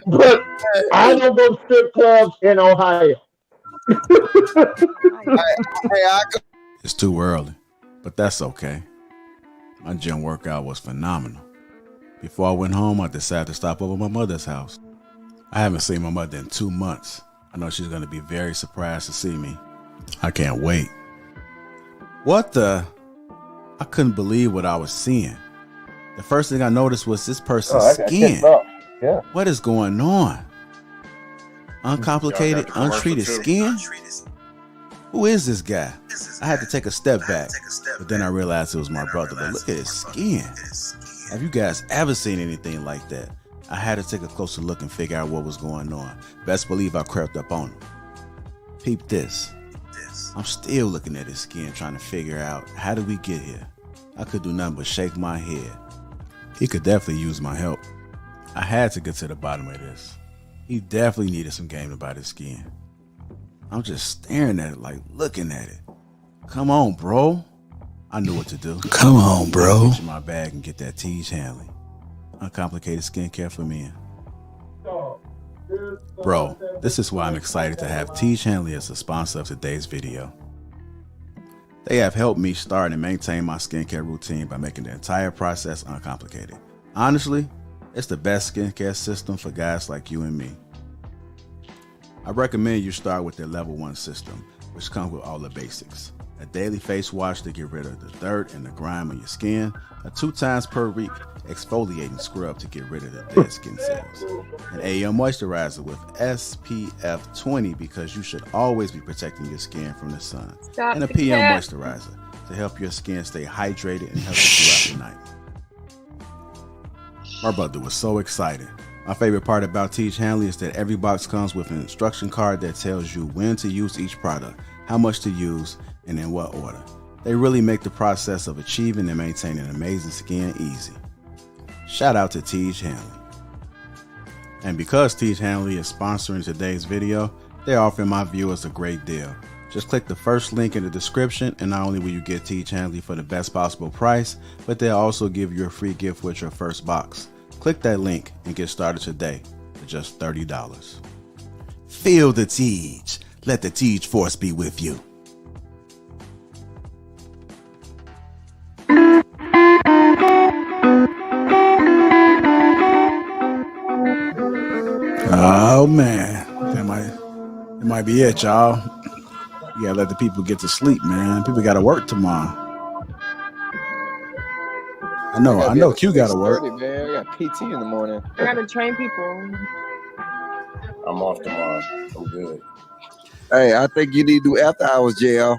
But I don't go to strip clubs in Ohio. It's too early, but that's okay. My gym workout was phenomenal. Before I went home, I decided to stop over at my mother's house. I haven't seen my mother in 2 months. I know she's going to be very surprised to see me. I can't wait. What the? I couldn't believe what I was seeing. The first thing I noticed was this person's skin. Yeah. What is going on? Uncomplicated, untreated skin? Who is this guy? I had to take a step back, but then I realized it was my brother. But look at his skin. Have you guys ever seen anything like that? I had to take a closer look and figure out what was going on. Best believe I crept up on him. Peep this. I'm still looking at his skin, trying to figure out how did we get here. I could do nothing but shake my head. He could definitely use my help. I had to get to the bottom of this. He definitely needed some game about his skin. I'm just staring at it, like looking at it. Come on, bro. I knew what to do. Come on, bro. Reach in my bag and get that Tej Hanley. Uncomplicated skincare for men. Bro, this is why I'm excited to have Tej Hanley as the sponsor of today's video. They have helped me start and maintain my skincare routine by making the entire process uncomplicated. Honestly, it's the best skincare system for guys like you and me. I recommend you start with their level 1 system, which comes with all the basics. A daily face wash to get rid of the dirt and the grime on your skin, a 2 times per week exfoliating scrub to get rid of the dead skin cells, an AM moisturizer with SPF 20 because you should always be protecting your skin from the sun, and a PM moisturizer to help your skin stay hydrated and healthy throughout the night. My brother was so excited. My favorite part about Tej Hanley is that every box comes with an instruction card that tells you when to use each product, how much to use, and in what order. They really make the process of achieving and maintaining amazing skin easy. Shout out to Tej Hanley. And because Tej Hanley is sponsoring today's video, they're offering my viewers a great deal. Just click the first link in the description, and not only will you get Tej Hanley for the best possible price, but they'll also give you a free gift with your first box. Click that link and get started today for just $30. Feel the Tej. Let the Tej force be with you. Oh man, that might be it, y'all. You gotta let the people get to sleep, man. People gotta work tomorrow. I know Q gotta work. Man, I got PT in the morning. I gotta train people. I'm off tomorrow. I'm good. Hey, I think you need to do after hours, JL.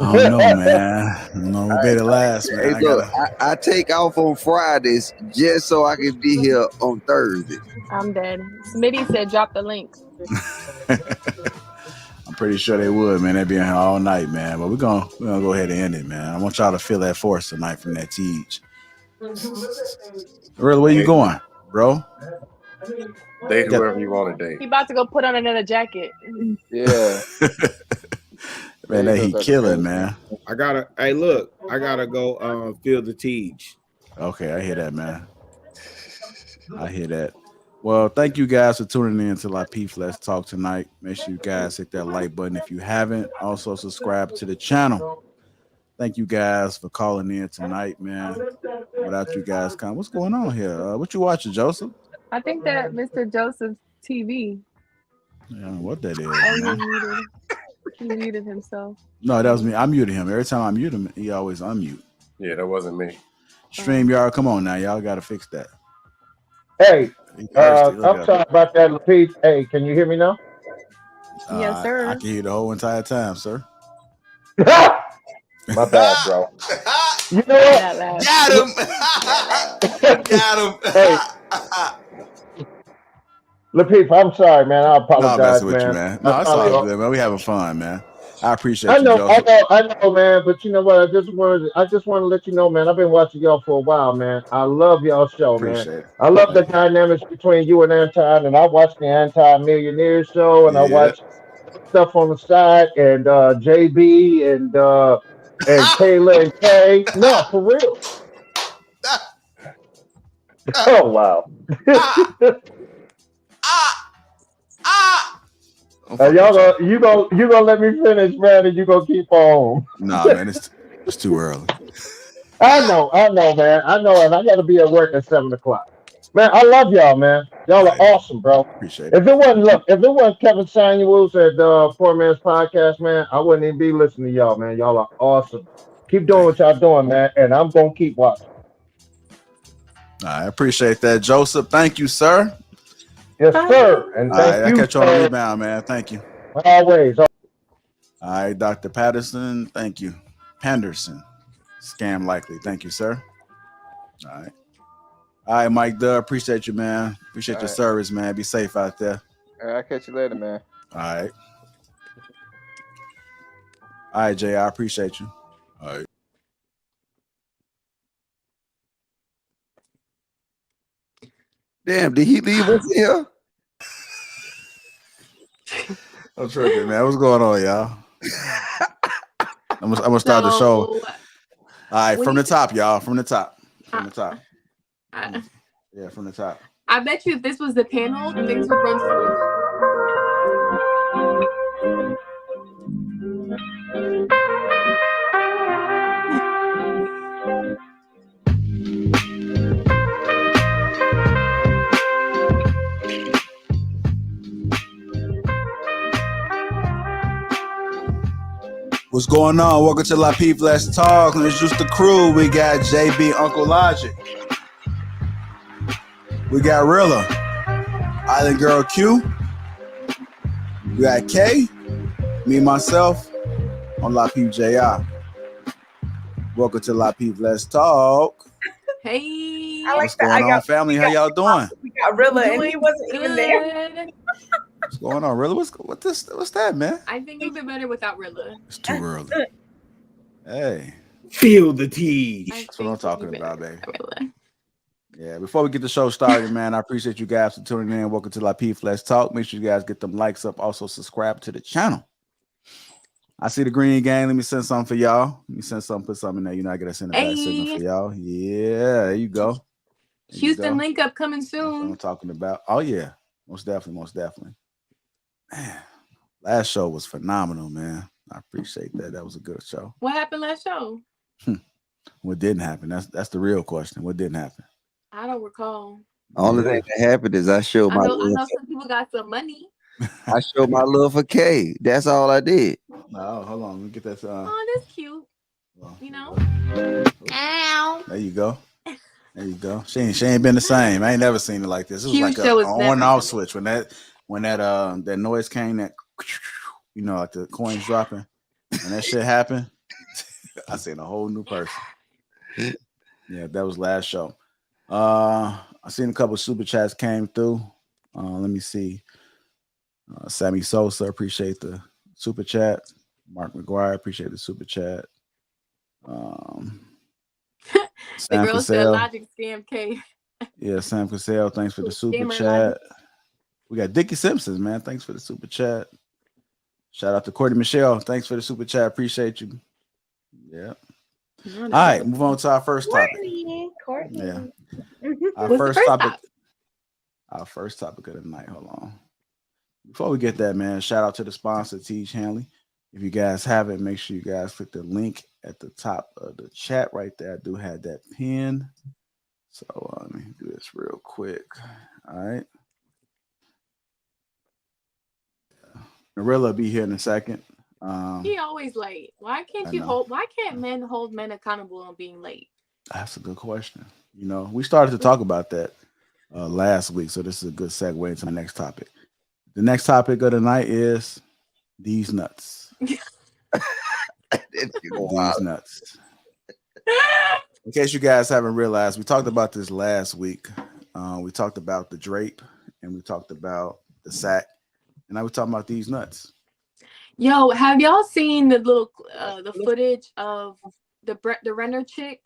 I don't know, man. No, we better last, man. Hey, look, I take off on Fridays just so I can be here on Thursday. I'm dead. Smitty said drop the link. I'm pretty sure they would, man. They'd be in here all night, man. But we're gonna go ahead and end it, man. I want y'all to feel that force tonight from that Tej. Really, where you going, bro? Date whoever you want to date. He about to go put on another jacket. Yeah. Man, that he killing, man. I gotta. Hey, look, I gotta go. Feel the teach. Okay, I hear that, man. I hear that. Well, thank you guys for tuning in to Lapeef Let's Talk tonight. Make sure you guys hit that like button if you haven't. Also, subscribe to the channel. Thank you guys for calling in tonight, man. Without you guys coming, what's going on here? What you watching, Joseph? I think that Mr. Joseph's TV. Yeah, what that is, Oh, man. he muted. He muted himself. No, that was me. I muted him. Every time I mute him, he always unmute. Yeah, that wasn't me. StreamYard, come on now. Y'all got to fix that. Hey, He cursed it. Look I'm at sorry him. about that, Lapeef. Hey, can you hear me now? Yes, sir. I can hear the whole entire time, sir. My bad, bro. You know what? Got him. Got him. Hey, Lapeef, I'm sorry, man. I No, I'm apologize, messing with you, man. man. No, it's all good, man. We having fun, man. I appreciate I you, know, Joseph. I know, man. But you know what? I just wanted to let you know, man. I've been watching y'all for a while, man. I love y'all show, man. Appreciate it. I love the dynamics between you and Anton, and I watch the Anti-Millionaire show, and I Yeah. watch stuff on the side, and JB and Kayla and Kay. No, for real. Oh wow. You gonna let me finish, man, and you gonna keep on. Nah, man, it's too early. I know, man. I know, and I got to be at work at 7:00. Man, I love y'all, man. Y'all are awesome, bro. Appreciate it. If it wasn't Kevin Samuels at Poor Man's Podcast, man, I wouldn't even be listening to y'all, man. Y'all are awesome. Keep doing what y'all doing, man, and I'm gonna keep watching. I appreciate that, Joseph. Thank you, sir. Yes, sir. And All right, I thank you. catch you on the rebound, man. Thank you. Always. All right, Dr. Patterson. Thank you. Penderson. Scam likely. Thank you, sir. All right. All right, Mike Duh. Appreciate you, man. Appreciate your service, man. Be safe out there. All right, I'll catch you later, man. All right. All right, Jay. I appreciate you. All right. Damn, did he leave us here? I'm tripping, man. What's going on, y'all? I'm gonna start the show. All right, from the top, y'all. From the top. From the top. Yeah, from the top. I bet you if this was the panel, things would run smooth. What's going on? Welcome to Lapeef Let's Talk. Let's introduce the crew. We got JB, Uncle Logic. We got Rilla, Island Girl Q. We got K, me, myself, on Lapeef JR. Welcome to Lapeef Let's Talk. Hey. What's going on, family? How y'all doing? We got Rilla, and he wasn't even there. What's going on, Rilla? What's that, man? I think we've been better without Rilla. It's too early. Hey. Feel the tea. That's what I'm talking about, baby. Yeah, before we get the show started, man, I appreciate you guys for tuning in. Welcome to Lapeef Let's Talk. Make sure you guys get them likes up. Also, subscribe to the channel. I see the green gang. Let me send something for y'all. Let me send something, put something in there. You know, I got to send a back signal for y'all. Yeah, there you go. There Houston you go. link up coming That's what soon. I'm talking about. Oh, yeah. Most definitely. Most definitely. Man, last show was phenomenal, man. I appreciate that. That was a good show. What happened last show? What didn't happen? That's the real question. What didn't happen? I don't recall. Only thing that happened is I showed I my know love. some people got some money. I showed my love for Kay. That's all I did. No, hold on. Let me get that. Oh, that's cute. You know. Ow. There you go. There you go. She ain't been the same. I ain't never seen it like this. It was like show a is on never and off the switch when that noise came, that you know, like the coins dropping. When that shit happened, I seen a whole new person. Yeah, that was last show. I seen a couple super chats came through. Let me see. Sammy Sosa, appreciate the super chat. Mark McGuire, appreciate the super chat. The Sam girl said Cassell. Logic scam K. Yeah, Sam Cassell, thanks for the super Scammer chat. Logic. We got Dickie Simpsons, man. Thanks for the super chat. Shout out to Courtney Michelle. Thanks for the super chat. Appreciate you. Yeah. No, All no, right, no. move on to our first topic. Courtney. Yeah. Our What's the first first topic. topic? Our first topic of the night. Hold on. Before we get that, man, shout out to the sponsor, Teach Hanley. If you guys have it, make sure you guys click the link at the top of the chat right there. I do have that pin. So let me do this real quick. All right. Marilla will be here in a second. He always late. Why can't you hold? Why can't men hold men accountable on being late? That's a good question. You know, we started to talk about that last week, so this is a good segue into the next topic. The next topic of the night is these nuts. These nuts. In case you guys haven't realized, we talked about this last week. We talked about the drape, and we talked about the sack, and now we're talking about these nuts. Yo, have y'all seen the little the footage of the Renner chick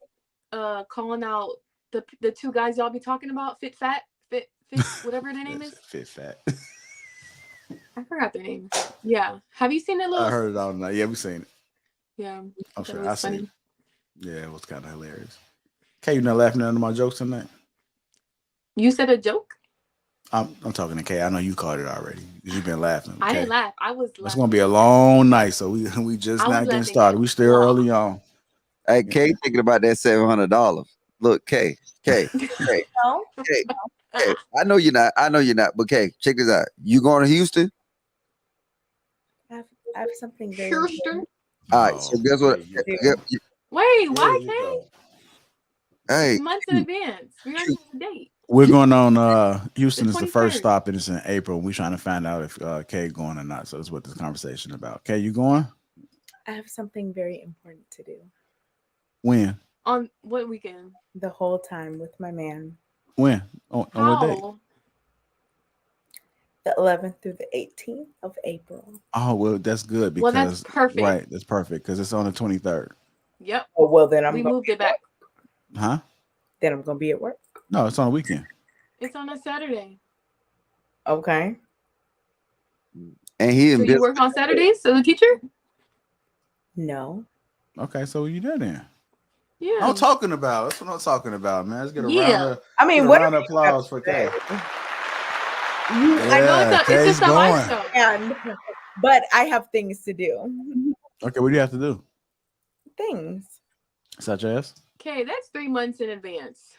calling out the two guys y'all be talking about, fit whatever their name is? Fit fat. I forgot their names. Yeah. Have you seen it, Lil? I heard it all night. Yeah, we seen it. Yeah. I'm sure I I seen it. Yeah, it was kind of hilarious. Okay, you're not laughing at my jokes tonight? You said a joke? I'm talking to Kay. I know you caught it already because you've been laughing. Okay? I didn't laugh. I was laughing. It's gonna be a long night, so we just not getting started. We still early on. Hey, Kay, thinking about that $700. Look, Kay. I know you're not. But Kay, check this out. You going to Houston? I have something very Houston. All right. So guess what? Wait, why can't? Hey, Months in advance. We're on a date. We're going on. Houston is the first stop, and it's in April. We're trying to find out if Kay going or not. So that's what this conversation about. Kay, you going? I have something very important to do. When? On what weekend? The whole time with my man. When? On what day? The 11th through the 18th of April. Oh, well, that's good because that's perfect. Right, that's perfect because it's on the 23rd. Yep. Oh, well, then we moved it back. Huh? Then I'm gonna be at work. No, it's on a weekend. It's on a Saturday. Okay. And he so you work on Saturdays as a teacher? No. Okay, so you there then? Yeah. I'm talking about. That's what I'm talking about, man. Let's get a round of applause for Kay. I know it's just a live show. But I have things to do. Okay, what do you have to do? Things. Such as? Okay, that's 3 months in advance.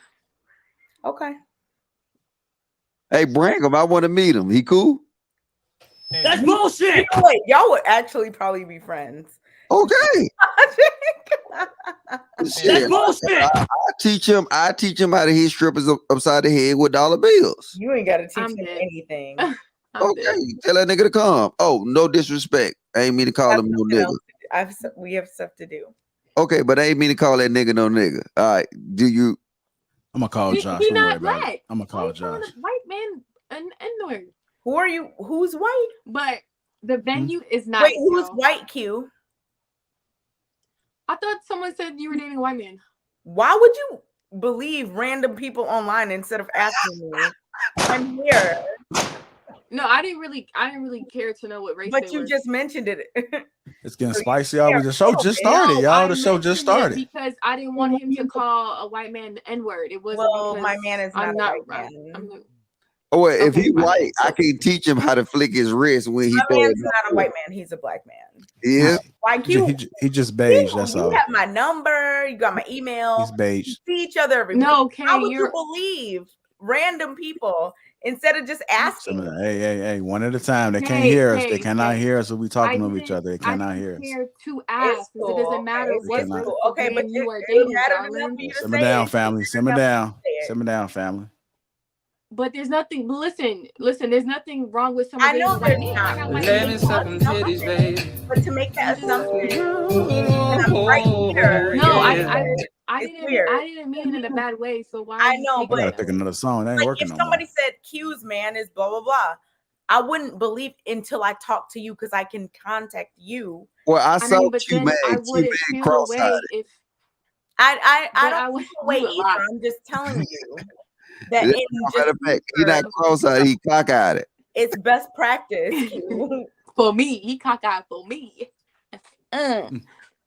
Okay. Hey, bring him. I want to meet him. He cool? That's bullshit. You know what? Y'all would actually probably be friends. Okay. That's bullshit. I teach him how to hit strippers upside the head with dollar bills. You ain't got to teach him anything. Okay, tell that nigga to come. Oh, no disrespect. I ain't mean to call him no nigga. We have stuff to do. Okay, but I ain't mean to call that nigga no nigga. All right, do you? I'm gonna call Josh. He Don't worry not about black. it. I'm gonna call Josh. White man and N-word. Who are you? Who's white? But the venue is not. Wait, who's white, Q? I thought someone said you were dating a white man. Why would you believe random people online instead of asking me? I'm here. No, I didn't really care to know what race. But they you were. just mentioned it. It's getting spicy, y'all. The show just started, y'all. The show just started. Because I didn't want him to call a white man the N-word. It wasn't because my man is not a white man. Oh, wait, if he white, I can teach him how to flick his wrist when he. My man's not a white man. He's a black man. Yeah. Like you. He just beige. That's all. You have my number. You got my email. He's beige. We see each other every week. How would you believe random people instead of just asking? Hey, one at a time. They can't hear us. They cannot hear us. So we talking over each other. They cannot hear us. Here to ask. It doesn't matter what okay, but you are dating, darling. Simmer down, family. Simmer down. Simmer down, family. But there's nothing. Listen. There's nothing wrong with someone. I know there's not. Let me suck them titties, babe. But to make that assumption, I'm right here. No, I didn't mean it in a bad way. So why? I know, I gotta pick another song. That ain't working if no more. somebody said Q's man is blah blah blah, I wouldn't believe until I talk to you because I can contact you. Well, I saw you man. I wouldn't feel away if I don't feel away either. I'm just telling you. That matter of fact, he not cross-eyed, he cock-eyed. It's best practice for me. He cock-eyed for me.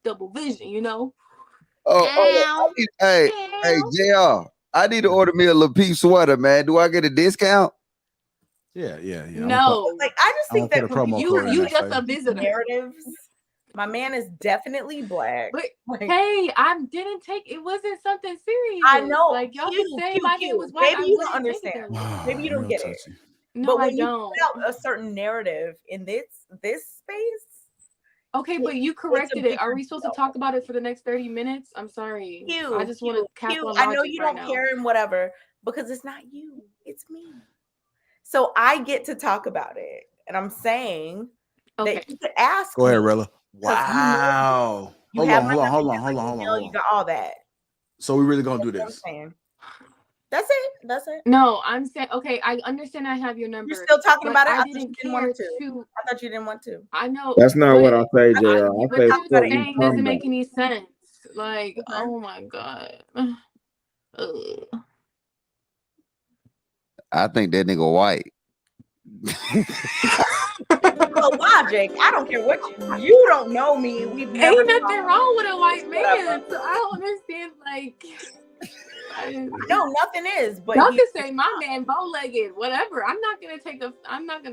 double vision, you know. Hey, JR, I need to order me a Lapeef sweater, man. Do I get a discount? Yeah. No, like I just think that when you just a visitor. narratives, my man is definitely black. But like, hey, I didn't take it. Wasn't something serious. I know. Like y'all can say my name was white. Maybe I you don't wouldn't take it understand. that way. Maybe you don't get it. No, but when I you don't. put out a certain narrative in this space. Okay, but you corrected it. Are we supposed to talk about it for the next 30 minutes? I'm sorry. I just want to cap on I know logic you right don't now. care and whatever, because it's not you, it's me. So I get to talk about it. And I'm saying that you could ask Go ahead, me, Rilla. 'cause Wow. you Hold have on. my email, you got all that. So we really gonna do That's this? what I'm saying. That's it. That's it. No, I'm saying, okay, I understand I have your number. You're still talking about it? I I didn't didn't care want to. I thought you didn't want to. I know. That's not what I say, JR. I What say you're fuck you, saying come doesn't back. make any sense. Like, oh my God. I think that nigga white. Well, logic. I don't care what you don't know me. We've never Ain't nothing talked. wrong with a white Whatever. man. So I don't understand, like. No, nothing is. But y'all can say my man bow-legged, whatever. I'm not gonna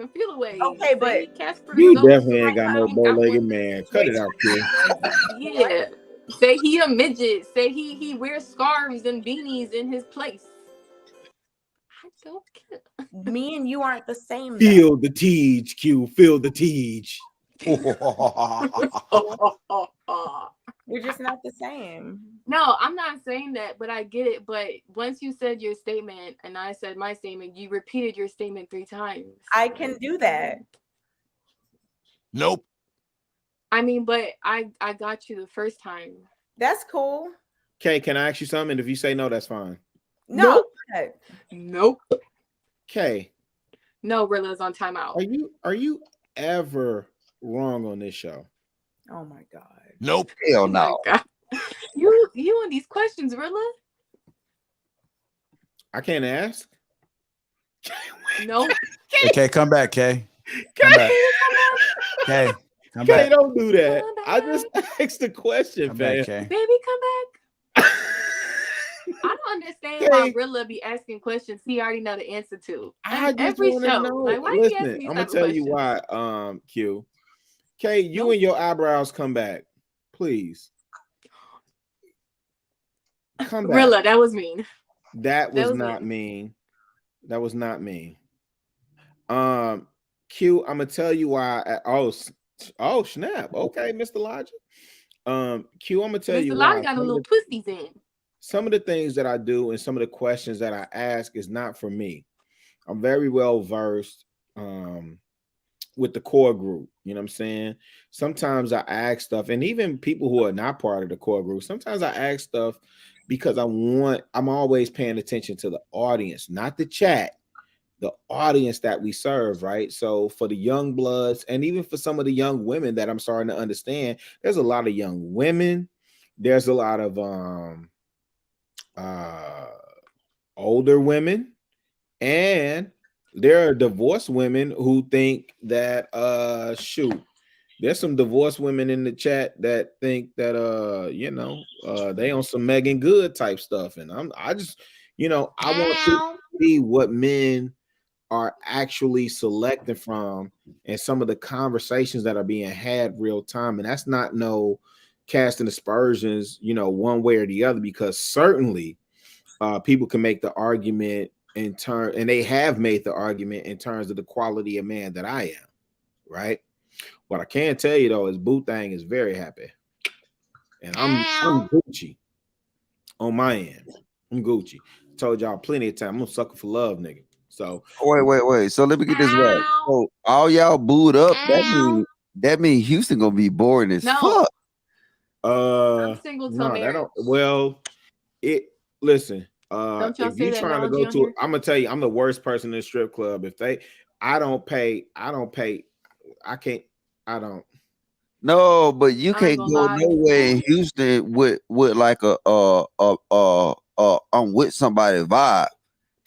feel away. Okay, but Casper You the Ghost, definitely ain't got no bow-legged man. Cut it out, kid. yeah. Say he a midget. Say he wears scarves and beanies in his place. I don't care. Me and you aren't the same. Feel the teach, Q. Feel the teach. We're just not the same. No, I'm not saying that, but I get it. But once you said your statement and I said my statement, you repeated your statement 3 times. I can do that. Nope. I mean, but I got you the first time. That's cool. Okay, can I ask you something? And if you say no, that's fine. No. Nope. Okay. No, Rilla's on timeout. Are you ever wrong on this show? Oh my God. Nope. Hell no. You and these questions, Rilla? I can't ask. Nope. Okay, come back, Kay. Come back. Kay, come back. Kay, don't do that. I just asked the question, Come fam. back, Kay. Baby, come back. I don't understand why Rilla be asking questions he already know the answer to. I just Every want to show. know. Like, why Listen, you asking these I'm gonna type of tell you questions? why. Q. Kay, you and your eyebrows come back, please. Come back. Rilla, that was mean. That was not mean. That was not mean. Q, I'm gonna tell you why. Oh snap. Okay, Mr. Logic. Q, I'm gonna tell you Mr. why. Lottie got a little pussies in. Some of the things that I do and some of the questions that I ask is not for me. I'm very well versed with the core group. You know what I'm saying? Sometimes I ask stuff, and even people who are not part of the core group, sometimes I ask stuff because I'm always paying attention to the audience, not the chat, the audience that we serve, right? So for the young bloods, and even for some of the young women that I'm starting to understand, there's a lot of young women. There's a lot of older women, and there are divorced women who think that there's some divorced women in the chat that think that they on some Megan Good type stuff, and I just I want to see what men are actually selecting from and some of the conversations that are being had real time, and that's not no casting aspersions one way or the other, because certainly people can make the argument in turn, and they have made the argument in terms of the quality of man that I am, right? What I can tell you though is Boo Thang is very happy, and I'm Gucci on my end. I'm Gucci. Told y'all plenty of time. I'm a sucker for love, nigga. So wait. So let me get this right. So all y'all booed up. That mean Houston gonna be boring as fuck. I'm single till marriage. Listen. Don't y'all If say you that trying to analogy go on to, here? I'm gonna tell you, I'm the worst person in the strip club. I don't pay. No, but you can't go nowhere in Houston with like I'm with somebody vibe.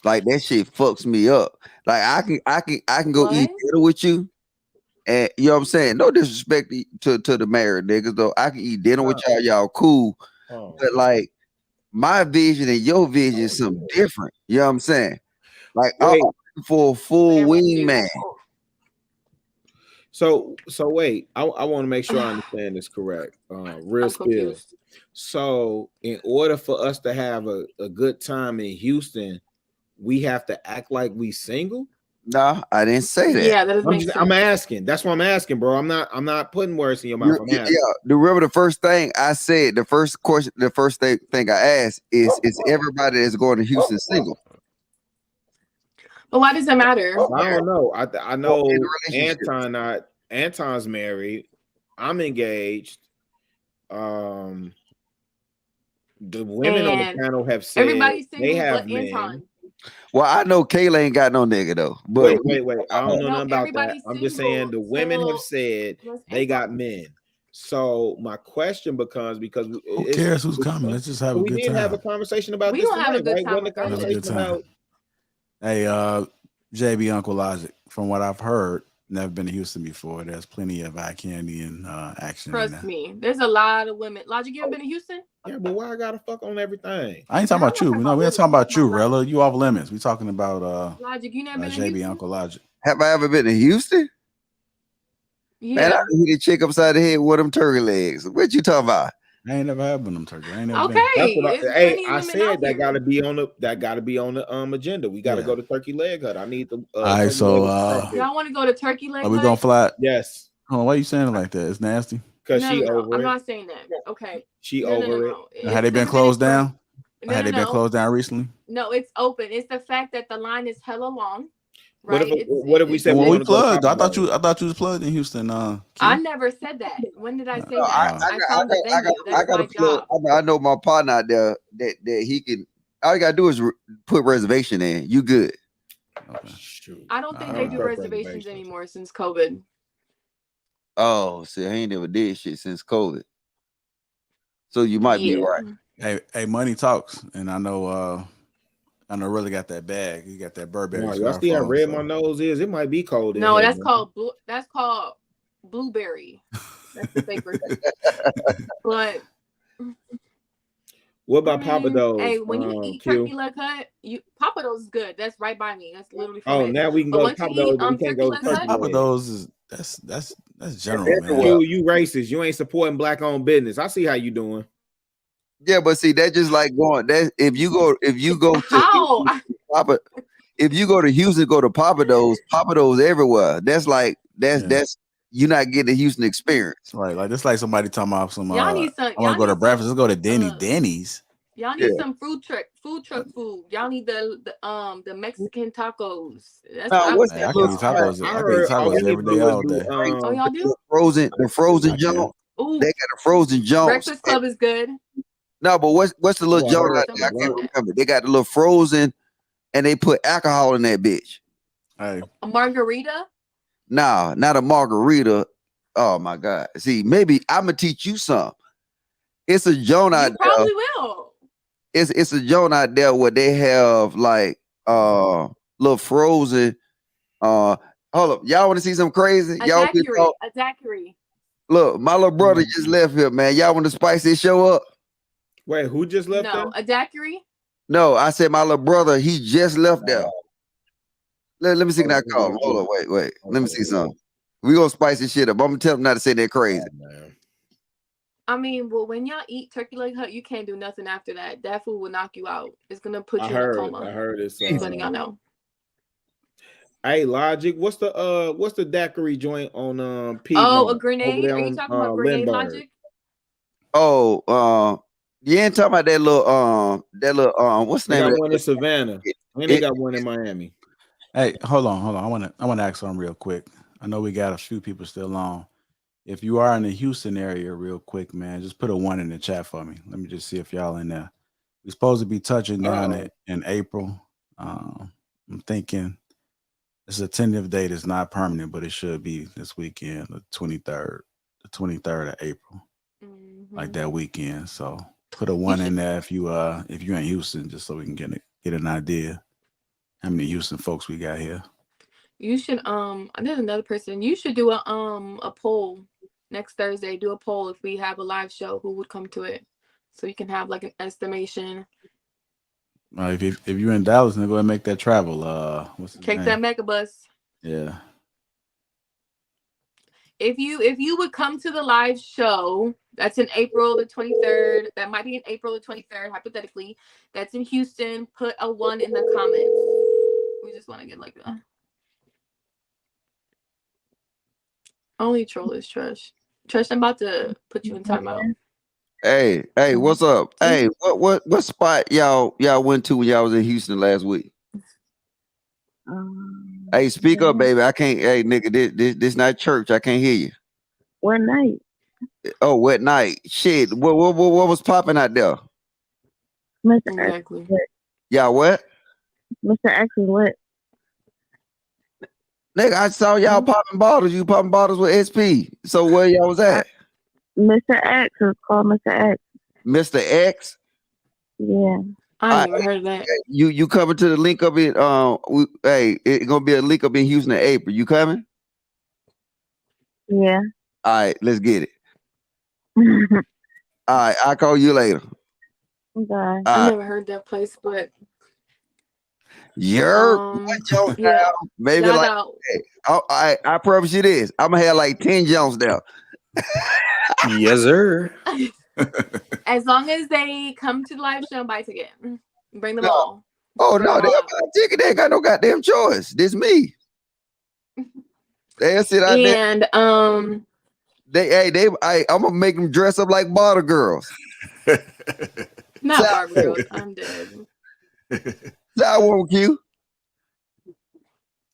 Like that shit fucks me up. Like I can go eat dinner with you, And you know what I'm saying? No disrespect to the married niggas though. I can eat dinner with y'all cool. But like my vision and your vision is something different. You know what I'm saying? Like I'm looking for a full wingman. So wait, I want to make sure I understand this correct. Real spill. So in order for us to have a good time in Houston, we have to act like we single? No, I didn't say that. Yeah, that doesn't make sense. I'm asking. That's what I'm asking, bro. I'm not putting words in your mouth. I'm asking. Remember the first thing I said, the first question, the first thing I asked is everybody that's going to Houston single? But why does it matter? I don't know. I know Anton's married. I'm engaged. The women on the panel have said everybody's single, they have but men. Anton. Well, I know Kayla ain't got no nigga though. But wait. I don't know nothing about that. I'm just saying the women have said they got men. So my question becomes because who cares who's coming? Let's just have a good time. We did have a conversation about we this. We don't have a good time. Wasn't the conversation about? Hey, JB Uncle Logic. From what I've heard, never been to Houston before. There's plenty of eye candy and action. Trust me, there's a lot of women. Logic, you ever been to Houston? Yeah, but why I gotta fuck on everything? I ain't talking about you. No, we ain't talking about you, Rella. You off limits. We talking about Logic. You never been to JB Houston? Uncle Logic. Have I ever been to Houston? Yeah. Man, I hit a chick upside the head with them turkey legs. What you talking about? I ain't never had one of them turkey. I ain't never Okay. Hey, I said that gotta be on the agenda. We gotta go to Turkey Leg Hut. I need the all right, so y'all want to go to Turkey Leg Are we Hut? gonna fly? Yes. Hold on, why are you saying it like that? It's nasty. Because she over I'm it. not saying that. Okay. She over it. Had they been closed down? Had they been closed down recently? No, it's open. It's the fact that the line is hella long. Right? What if we said we plugged? I thought you was plugged in Houston. I never said that. When did I say that? I found the venue. That's my job. I know my partner out there that he can. All you gotta do is put reservation in. You good? I don't think they do reservations anymore since COVID. Oh, see, I ain't never did shit since COVID. So you might be right. Hey, money talks, and I know really got that bag. You got that Burberry. Wow, y'all see how red my nose is? It might be cold. No, that's called blueberry. That's the paper. But what about Papados? Hey, when you eat Turkey Leg Hut, Papados is good. That's right by me. That's literally. Now we can go to Papados, but we can't go to Turkey. Papados is that's general, man. You racist. You ain't supporting black-owned business. I see how you doing. Yeah, but see, that's just like going. That if you go to Houston, if you go to Houston, go to Papados everywhere. That's you're not getting the Houston experience, right? Like that's like somebody talking about some. Y'all need some. I want to go to breakfast. Let's go to Denny's. Y'all need some food truck food. Y'all need the Mexican tacos. That's I can eat tacos. I can eat tacos every day, all day. Oh, y'all do? The frozen jump. Ooh. They got a frozen jump. Breakfast Club is good. No, but what's the little jump out there? I can't remember. They got the little frozen, and they put alcohol in that bitch. Hey, a margarita? No, not a margarita. Oh my God! See, maybe I'm gonna teach you something. It's a joint out there. Probably will. It's a joint out there where they have like little frozen. Hold up, y'all want to see something crazy? A daiquiri. Look, my little brother just left here, man. Y'all want to spice this show up? Wait, who just left there? No, a daiquiri? No, I said my little brother, he just left there. Let me see can I call him. Hold on, wait. Let me see something. We gonna spice this shit up. I'm gonna tell him not to say that crazy. I mean, well, when y'all eat Turkey Leg Hut, you can't do nothing after that. That food will knock you out. It's gonna put you in a coma. I heard it. Letting y'all know. Hey, Logic, what's the daiquiri joint on Piedmont? Oh, a grenade? Are you talking about grenade, Logic? Oh, you ain't talking about that little what's the name? They got one in Savannah, and they got one in Miami. Hey, hold on. I want to ask something real quick. I know we got a few people still on. If you are in the Houston area, real quick, man, just put a 1 in the chat for me. Let me just see if y'all in there. We're supposed to be touching down in April. I'm thinking it's a tentative date. It's not permanent, but it should be this weekend, the 23rd of April, like that weekend. So put a 1 in there if you're in Houston, just so we can get an idea how many Houston folks we got here. You should there's another person. You should do a poll next Thursday. Do a poll if we have a live show, who would come to it, so you can have like an estimation. If you're in Dallas, then go ahead and make that travel. What's his Take name? that megabus. Yeah. If you would come to the live show, that's in April the 23rd. That might be in April the 23rd, hypothetically. That's in Houston. Put a 1 in the comments. We just want to get like a only troll is Trush. Trush, I'm about to put you in timeout. Hey, what's up? Hey, what spot y'all went to when y'all was in Houston last week? Hey, speak up, baby. I can't. Hey, nigga, this not church. I can't hear you. What night? Oh, what night? Shit. What was popping out there? Mr. Exactly. What? Y'all what? Mr. X is what? Nigga, I saw y'all popping bottles. You popping bottles with SP. So where y'all was at? Mr. X is called Mr. X. Mr. X? Yeah. I never heard of that. You coming to the link up in hey, it's gonna be a link up in Houston in April. You coming? Yeah. All right, let's get it. All right, I'll call you later. Okay. I never heard that place, but yeah, maybe y'all like got- I promise you this. I'm gonna have like 10 Jones there. Yes, sir. as long as they come to the live show and buy a ticket, bring them all. Oh Bring no, them they all got a ticket. They ain't got no goddamn choice. This me. They sit out there. And I'm gonna make them dress up like bottle girls. not Barbie girls. I'm dead. I won't you.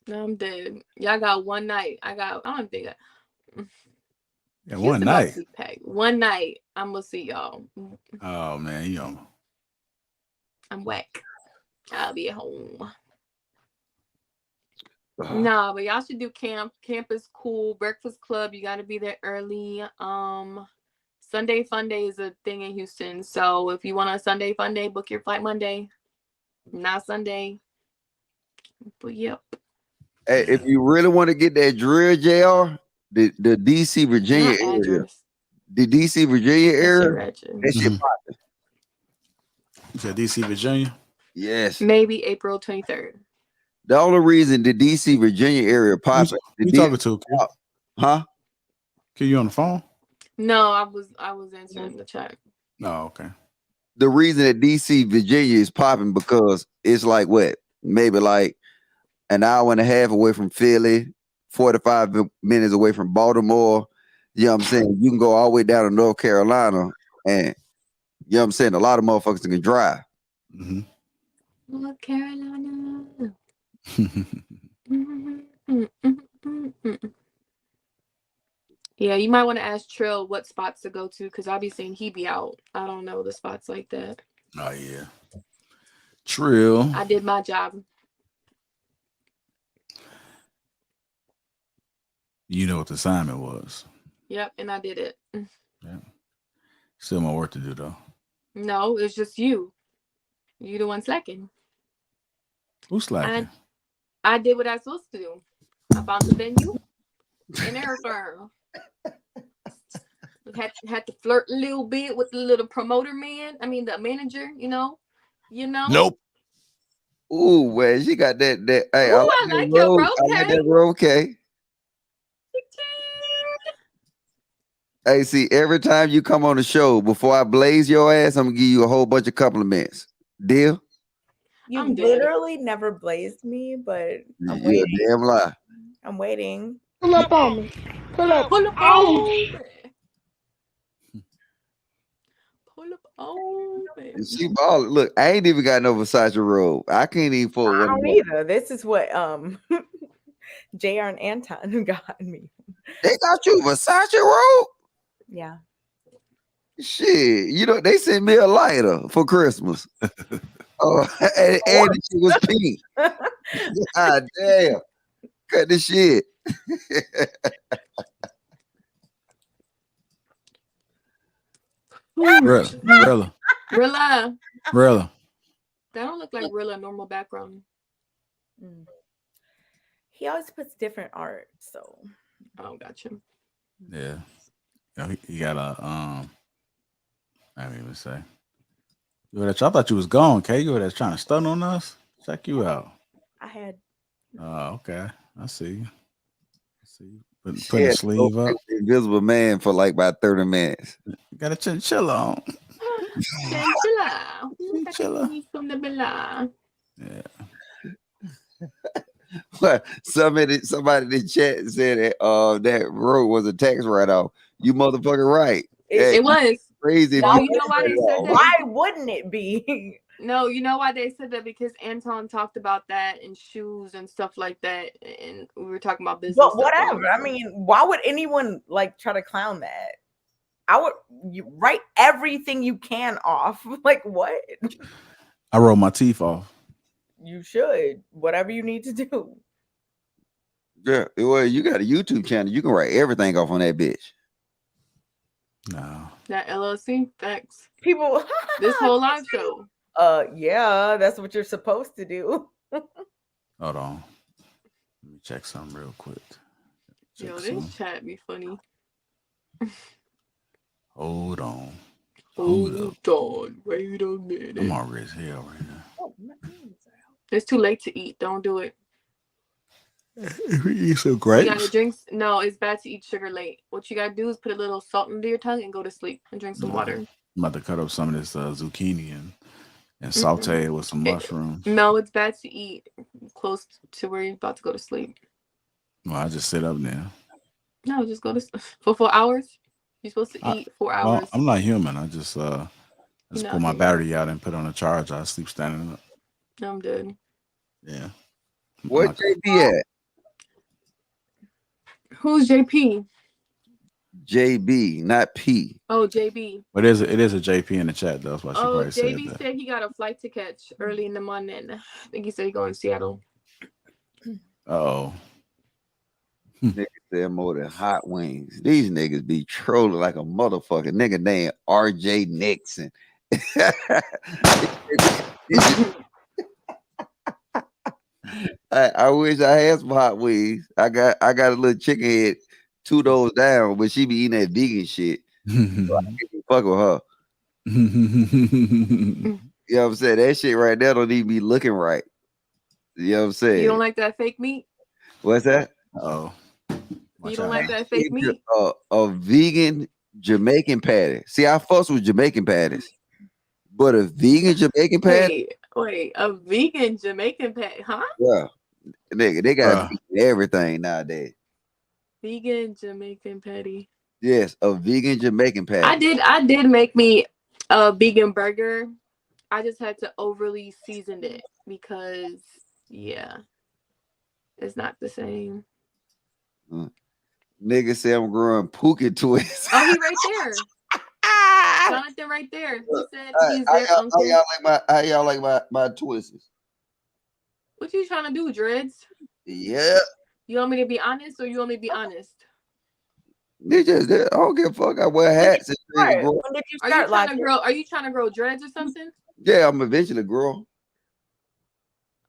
No, I'm dead. Y'all got one night. I don't think Yeah, one night. One night. I'm gonna see y'all. Oh man, I'm whack. I'll be at home. Nah, but y'all should do camp. Camp is cool. Breakfast club, you gotta be there early. Sunday fun day is a thing in Houston. So if you want a Sunday fun day, book your flight Monday. Not Sunday. But yep. Hey, if you really want to get that drill, JR, the DC Virginia Not area. address. The DC Virginia area. That shit Mhm. popping. You said DC Virginia? Yes. Maybe April 23rd. The only reason the DC Virginia area popping. You talking to? Q? Huh? Q, you on the phone? No, I was answering the chat. Oh, okay. The reason that DC Virginia is popping because it's like what? Maybe like an hour and a half away from Philly, 45 minutes away from Baltimore. You know what I'm saying? You can go all the way down to North Carolina and you know what I'm saying? A lot of motherfuckers can drive. Mm-hmm. North Carolina. Yeah, you might want to ask Trill what spots to go to because I'll be saying he be out. I don't know the spots like that. Oh yeah. Trill. I did my job. You know what the assignment was. Yep, and I did it. Yeah. Still more work to do though. No, it's just you. You the one slacking. Who's slacking? I did what I was supposed to do. I found the venue and everything. Had to flirt a little bit with the little promoter man. I mean the manager, you know. Nope. Ooh, man, she got that. Hey, Ooh, I like your robe. I like that robe. Okay. Hey, see, every time you come on the show, before I blaze your ass, I'm gonna give you a whole bunch of compliments. Deal? You I'm dead. literally never blazed me, but I'm You're waiting. a damn lie. I'm waiting. Pull up on me. Pull up. Pull up on me. Pull up on me. She ball. Look, I ain't even got no Versace robe. I can't even afford I one. don't either. This is what JR and Anton got me. They got you a Versace robe? Yeah. Shit, you know, they sent me a lighter for Christmas. Oh, and the shit was pink. God damn. Cut the shit. Rilla. That don't look like Rilla normal background. He always puts different art, so. Oh, gotcha. Yeah. You know, he got a I didn't even say. I thought you was gone, Kay. You were there trying to stun on us? Check you out. I had. Oh, okay. I see you. Putting She the had to go sleeve up. play with the Invisible Man for like about 30 minutes. Got a chinchilla on. Chinchilla. Chinchilla. From the Bella. Yeah. But somebody in the chat said that road was a tax write-off. You motherfucker right. It was Crazy. No, you know why they said that? Why wouldn't it be? No, you know why they said that? Because Anton talked about that and shoes and stuff like that, and we were talking about business. But whatever. I mean, why would anyone like try to clown that? I would write everything you can off. Like what? I rolled my teeth off. You should. Whatever you need to do. Yeah, well, you got a YouTube channel. You can write everything off on that bitch. No. That LLC, facts. People, this whole live show. Yeah, that's what you're supposed to do. Hold on. Let me check something real quick. Yo, this chat be funny. Hold on. Hold on. Wait a minute. I'm hungry as hell right now. It's too late to eat. Don't do it. You so You great. gotta drink. No, it's bad to eat sugar late. What you gotta do is put a little salt into your tongue and go to sleep and drink some water. I'm about to cut up some of this zucchini and saute it with some mushrooms. No, it's bad to eat close to where you're about to go to sleep. Well, I just sit up now. No, just go to sleep for 4 hours. You're supposed to eat 4 hours. Well, I'm not human. I just No, pull my battery out and put it on a charge. I sleep standing up. I'm dead. Yeah. Where JB at? Who's JP? JB, not P. Oh, JB. But it is a JP in the chat though. That's why she Oh, probably said JB that. said he got a flight to catch early in the morning. I think he said he going to Seattle. Oh. Niggas said more than hot wings. These niggas be trolling like a motherfucker. Nigga named RJ Nixon. I wish I had some hot wings. I got a little chicken head 2 doors down, but she be eating that vegan shit. So I can't fuck with her. You know what I'm saying? That shit right there don't even be looking right. You know what I'm saying? You don't like that fake meat? What's that? Oh. You don't like that fake meat? A vegan Jamaican patty. See, I fuss with Jamaican patties, but a vegan Jamaican patty. Wait, a vegan Jamaican patty, huh? Yeah, nigga, they got everything nowadays. Vegan Jamaican patty. Yes, a vegan Jamaican patty. I did make me a vegan burger. I just had to overly season it because it's not the same. Nigga say I'm growing Pookie twists. Oh, he right there. Jonathan right there. He said he's their uncle. How y'all like my twists? What you trying to do, Dreads? Yeah. You want me to be honest or you want me to be honest? I don't give a fuck. I wear hats. When did you start? Are you trying to grow dreads or something? Yeah, I'm eventually grow.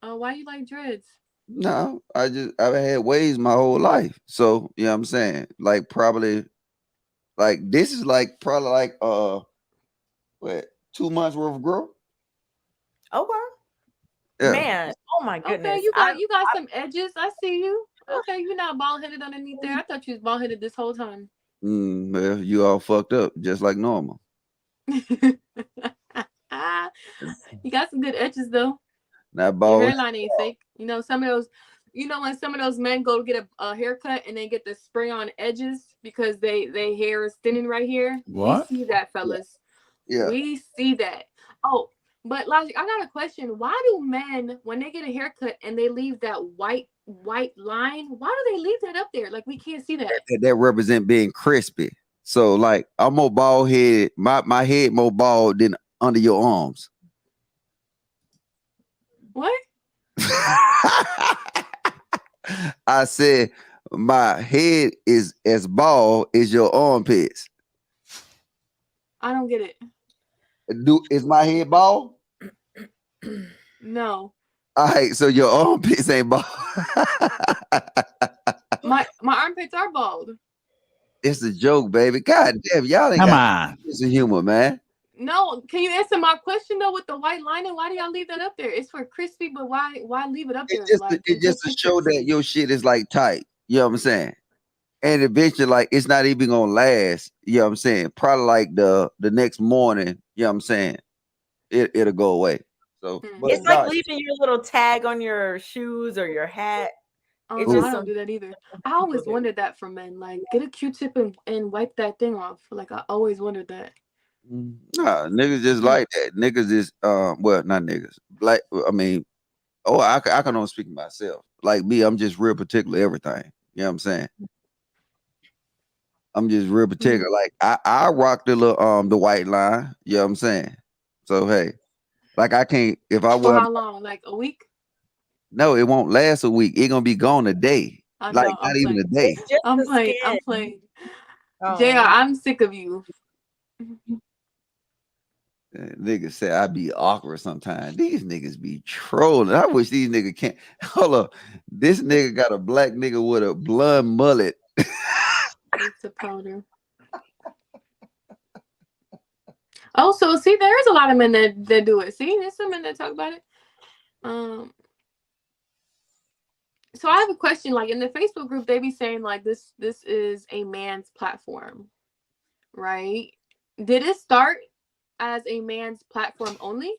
Oh, why you like dreads? No, I've had waves my whole life. So, you know what I'm saying? Like probably like this is like probably like 2 months worth of growth. Okay. Yeah. Man, oh my goodness. Okay, you got some edges. I see you. Okay, you're not bald headed underneath there. I thought you was bald headed this whole time. Well, you all fucked up just like normal. You got some good edges though. Not bald. Your hairline ain't fake. You know, some of those, when some of those men go to get a haircut and they get the spray on edges because they hair is thinning right here. What? We see that, fellas. Yeah. We see that. Oh, but Logic, I got a question. Why do men, when they get a haircut and they leave that white line, why do they leave that up there? Like we can't see that. That represent being crispy. So like I'm more bald headed. My head more bald than under your arms. What? I said my head is as bald as your armpits. I don't get it. Is my head bald? No. All right, so your armpits ain't bald. My armpits are bald. It's a joke, baby. God damn, y'all ain't Come got on. sense of humor, man. No, can you answer my question though with the white lining? Why do y'all leave that up there? It's for crispy, but why leave it up there? Like It's just to show that your shit is like tight. You know what I'm saying? And eventually, like it's not even gonna last. You know what I'm saying? Probably like the next morning. You know what I'm saying? It'll go away. So but It's like leaving your little tag on your shoes or your hat. Oh It's no, just I don't do that either. I always wondered that for men. Like, get a Q-tip and wipe that thing off. Like, I always wondered that. nah, niggas just like that. Niggas is well, not niggas. Black. I mean, I can only speak for myself. Like me, I'm just real particular. Everything. You know what I'm saying? I'm just real particular. Like I rock the little the white line. You know what I'm saying? So hey, like I can't if I For wear. how long? Like a week? No, it won't last a week. It gonna be gone a day. I Like know. not I'm even playing. a day. I'm playing. I'm playing. Oh. JR, I'm sick of you. Niggas say I be awkward sometimes. These niggas be trolling. I wish these niggas can't. Hold up. This nigga got a black nigga with a blonde mullet. It's a powder. Oh, so see, there's a lot of men that do it. See, there's some men that talk about it. So I have a question. Like in the Facebook group, they be saying like this is a man's platform, right? Did it start as a man's platform only?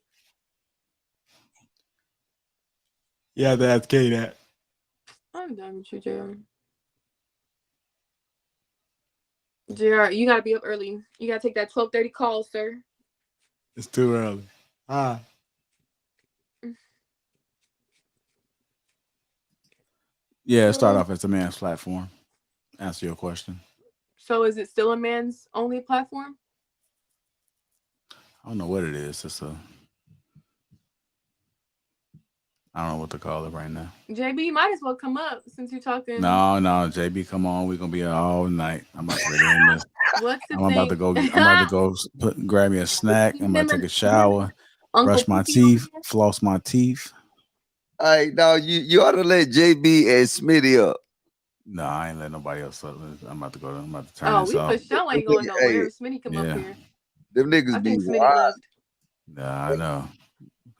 Yeah, that's gay. That I'm done with you, JR. JR, you gotta be up early. You gotta take that 12:30 call, sir. it's too early. Yeah, start off as a man's platform. Answer your question. So is it still a man's only platform? I don't know what it is. I don't know what to call it right now. JB, you might as well come up since you're talking. No, JB, come on. We're gonna be here all night. I'm about to ready in this. What's the I'm thing? about to go grab me a snack. I'm about to take a shower, brush my teeth, floss my teeth. All right, now you ought to let JB and Smitty up. No, I ain't letting nobody else up. I'm about to turn Oh, this we off. for sure ain't going nowhere. Smitty come up here. Them niggas I be think Smitty wild. left. Nah, I know.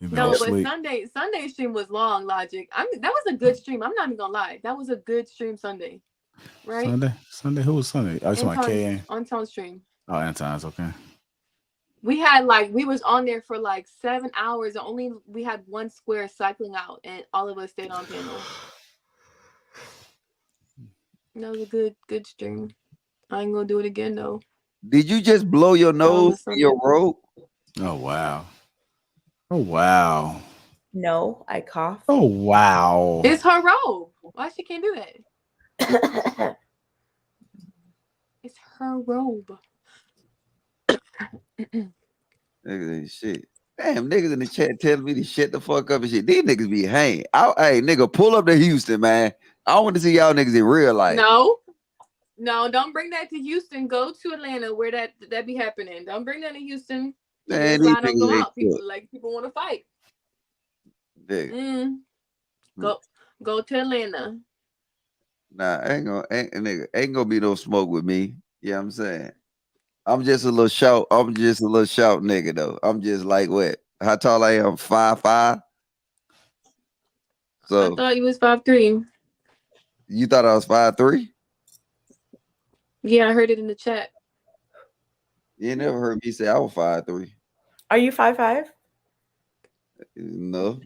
No, but Sunday stream was long, Logic. That was a good stream. I'm not even gonna lie. That was a good stream Sunday. Right? Sunday. Who was Sunday? Oh, it's my KA. Anton's stream. Oh, Anton's okay. We had we was on there for like 7 hours and we had one square cycling out and all of us stayed on panel. That was a good stream. I ain't gonna do it again though. Did you just blow your nose in your robe? Oh wow. Oh wow. No, I coughed. Oh wow. It's her robe. Why she can't do that? It's her robe. Niggas ain't shit. Damn, niggas in the chat telling me to shut the fuck up and shit. These niggas be hanging. Hey, nigga, pull up to Houston, man. I want to see y'all niggas in real life. No, don't bring that to Houston. Go to Atlanta where that be happening. Don't bring that to Houston. Man, I don't go out. People want to fight. Go to Atlanta. Nah, ain't gonna be no smoke with me. You know what I'm saying? I'm just a little short nigga though. I'm just like what? How tall I am? 5'5". So I thought you was 5'3". You thought I was 5'3"? Yeah, I heard it in the chat. You never heard me say I was 5'3". Are you 5'5"? No.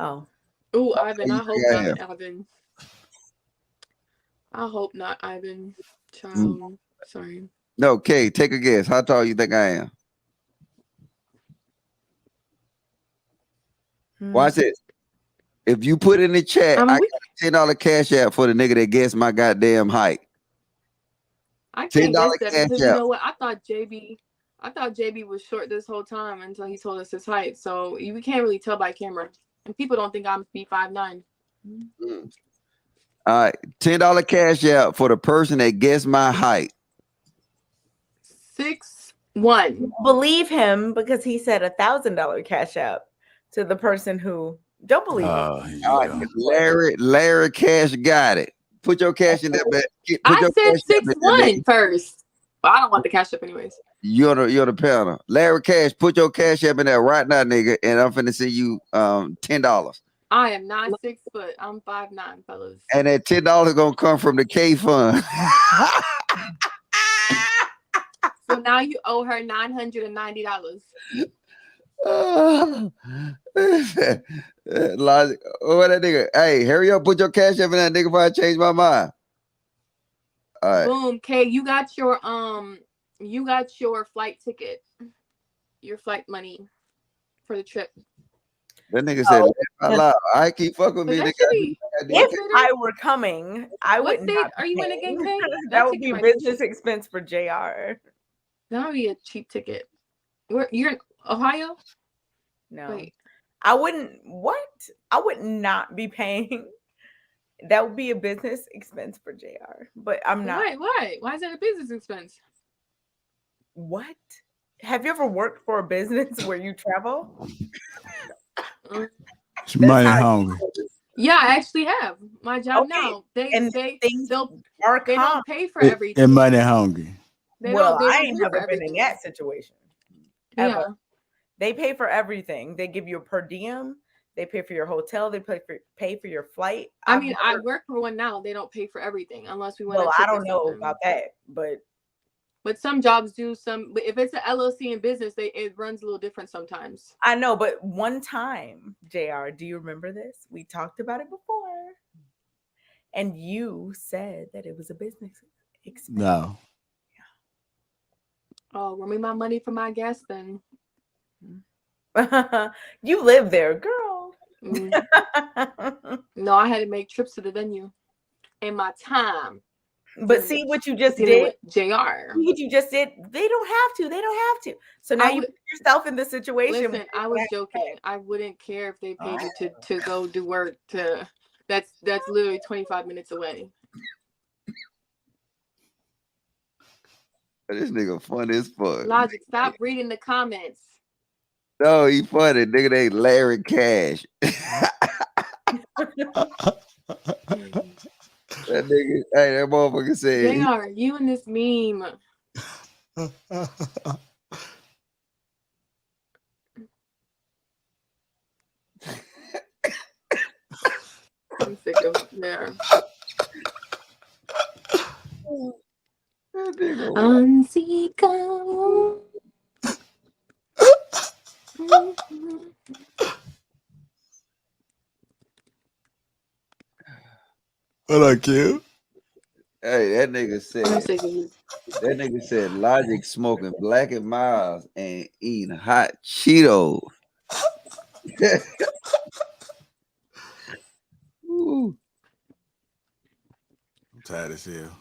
Oh. Ooh, Ivan, I hope not, Ivan. I hope not, Ivan. Child. Sorry. No, Kay, take a guess. How tall you think I am? Watch this. If you put in the chat, I got a $10 cash app for the nigga that guessed my goddamn height. I can't guess that because you know what? I thought JB was short this whole time until he told us his height. So we can't really tell by camera. And people don't think I'm 5'9". All right, $10 cash app for the person that guessed my height. 6'1". Believe him because he said $1,000 cash app to the person who Don't believe him. Here you All right, go. Larry Cash got it. Put your cash in that bag. Put I your said cash app in there, 6-1 lady. first. But I don't want the cash up anyways. You're the panel. Larry Cash, put your cash app in there right now, nigga, and I'm finna send you $10. I am not 6 foot. I'm 5'9", fellas. And that $10 gonna come from the K fund. So now you owe her $990. Logic. What that nigga? Hey, hurry up, put your cash app in that nigga before I change my mind. All right. Boom, Kay, you got your flight ticket, your flight money for the trip. That nigga said, I keep fucking with me. That Nigga. should be- If I were coming, I What would state not. are you in again, Kay? That would ticket be might be business expense for JR. That would be a cheap ticket. You're in Ohio? No. Wait. I wouldn't. What? I would not be paying. That would be a business expense for JR. But I'm not. Why? Why is that a business expense? What? Have you ever worked for a business where you travel? She mighty hungry. Yeah, I actually have. My job Okay. now. They are don't pay for everything. It mighty hungry. They Well, don't I pay ain't for never been everything. in that situation. Yeah. Ever. They pay for everything. They give you a per diem. They pay for your hotel. They pay for your flight. I mean, I work for one now. They don't pay for everything unless we want to. Well, I don't know about that, but some jobs do. But if it's an LLC in business, it runs a little different sometimes. I know. But one time, JR, do you remember this? We talked about it before, and you said that it was a business expense. No. Oh, run me my money for my gas then. You live there, girl. No, I had to make trips to the venue in my time. But see what you just did, JR. What you just did. They don't have to. They don't have to. So now you put yourself in the situation. Listen, I was joking. I wouldn't care if they paid you to go do work. That's literally 25 minutes away. This nigga funny as fuck. Logic, stop reading the comments. No, he funny. Nigga, they Larry Cash. That nigga, hey, that motherfucker said. JR, you and this meme. I'm sick of there. Unseeker. What up, Q? Hey, that nigga said Logic smoking Black and Miles and eating hot Cheetos. I'm tired as hell.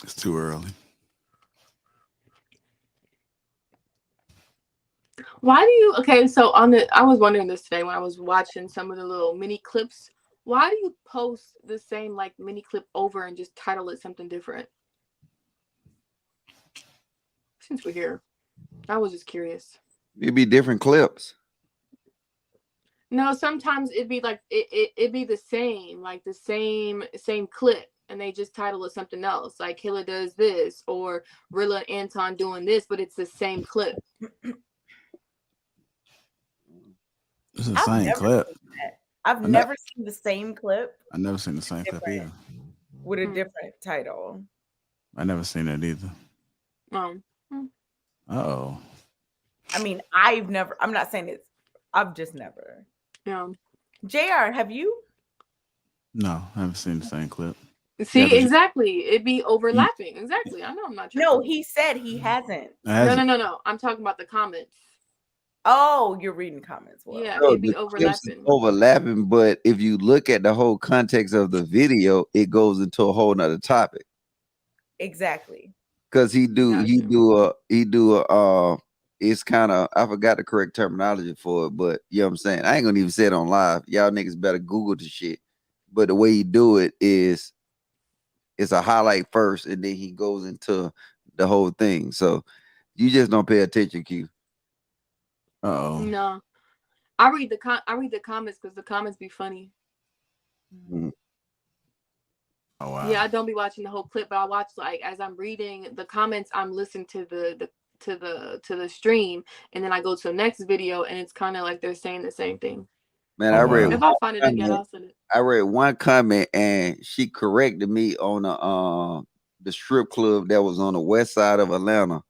It's too early. Why do you so I was wondering this today when I was watching some of the little mini clips. Why do you post the same like mini clip over and just title it something different? Since we're here, I was just curious. It'd be different clips. No, sometimes it'd be like it'd be the same, like the same clip, and they just title it something else. Like Hilla does this, or Rilla and Anton doing this, but it's the same clip. It's the same clip. I've never seen the same clip. I never seen the same clip either. With a different title. I never seen that either. Uh-oh. I mean, I'm not saying it's, I've just never. Yeah. JR, have you? No, I haven't seen the same clip. See, exactly. It'd be overlapping. Exactly. I know I'm not. No, he said he hasn't. No. I'm talking about the comments. Oh, you're reading comments. Well. Yeah, it'd be overlapping. But if you look at the whole context of the video, it goes into a whole nother topic. Exactly. Because he do it's kind of, I forgot the correct terminology for it, but you know what I'm saying? I ain't gonna even say it on live. Y'all niggas better Google the shit. But the way he do it is it's a highlight first and then he goes into the whole thing. So you just don't pay attention, Q. Uh-oh. No. I read the comments because the comments be funny. Mm. Oh wow. Yeah, I don't be watching the whole clip, but I watch like as I'm reading the comments, I'm listening to the stream, and then I go to the next video, and it's kind of like they're saying the same thing. Man, I read. If I find it again, I'll send it. I read one comment, and she corrected me on the strip club that was on the west side of Atlanta,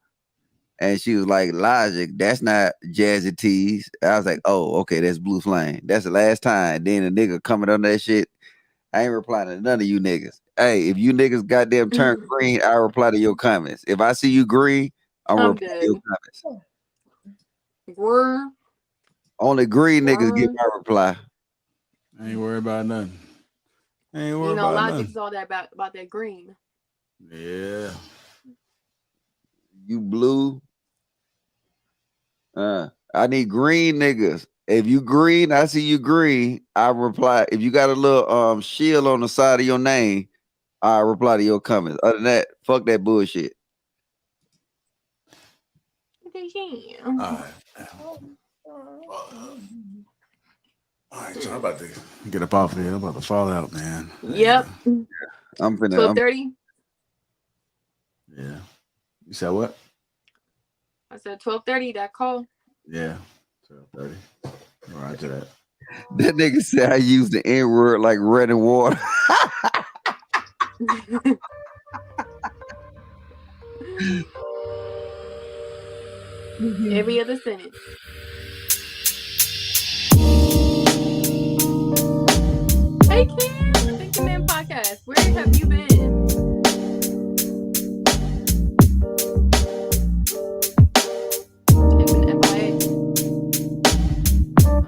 and she was like, "Logic, that's not Jazzy Tees." I was like, "Oh, okay, that's Blue Flame. That's the last time." Then the nigga coming on that shit. I ain't replying to none of you niggas. Hey, if you niggas goddamn turn green, I reply to your comments. If I see you green, I'm reply to your comments. We're Only green niggas get my reply. I ain't worried about nothing. I ain't worried you know, about Logic's nothing. all that about that green. Yeah. You blue. I need green niggas. If you green, I see you green. I reply. If you got a little shield on the side of your name, I reply to your comments. Other than that, fuck that bullshit. All right. All right, so I'm about to get up off here. I'm about to fall out, man. Yep. I'm finna. 12:30. Yeah. You said what? I said 12:30. That call. Yeah. 12:30. Roger that. That nigga said I use the N word like running water. Every other sentence. Hey Kim, Think the Man Podcast. Where have you been? Kim FIA.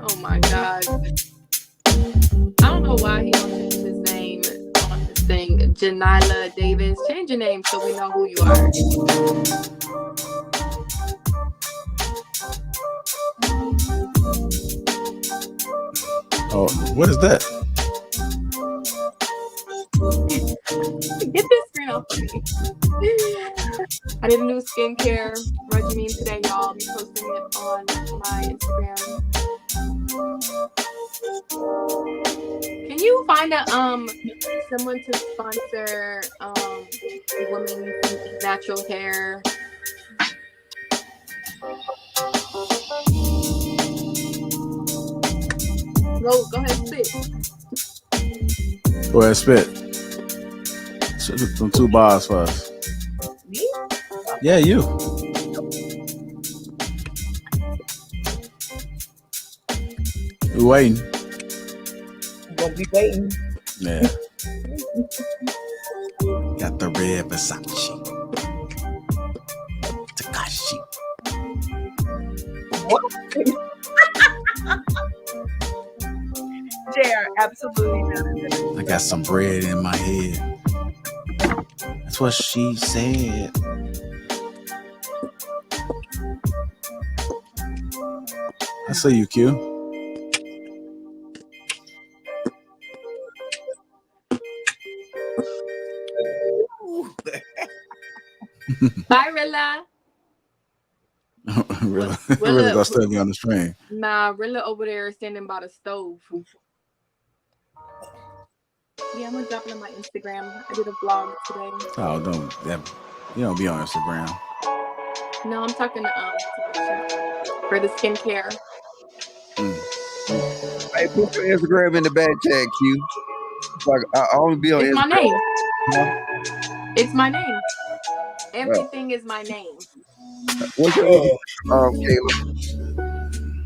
Oh my god. I don't know why he don't change his name on his thing. Janila Davis. Change your name so we know who you are. Oh, what is that? Get this screen off of me. I did a new skincare regimen today, y'all. I'll be posting it on my Instagram. Can you find someone to sponsor women's natural hair? Go ahead, spit. Go ahead, spit. Some 2 bars for us. Me? Yeah, you. We waiting. Won't be waiting. Yeah. Got the red Versace. Takashi. What? JR, absolutely not. I got some bread in my head. That's what she said. I see you, Q. Bye, Rilla. Really gonna stay me on the stream. Nah, Rilla over there standing by the stove. Yeah, I'm gonna drop it on my Instagram. I did a vlog today. Oh, you don't be on Instagram. No, I'm talking to for the skincare. Hey, put your Instagram in the back chat, Q. Like, I only be on It's Instagram. my name. Huh? It's my name. Everything is my name. What's your name? Kayla.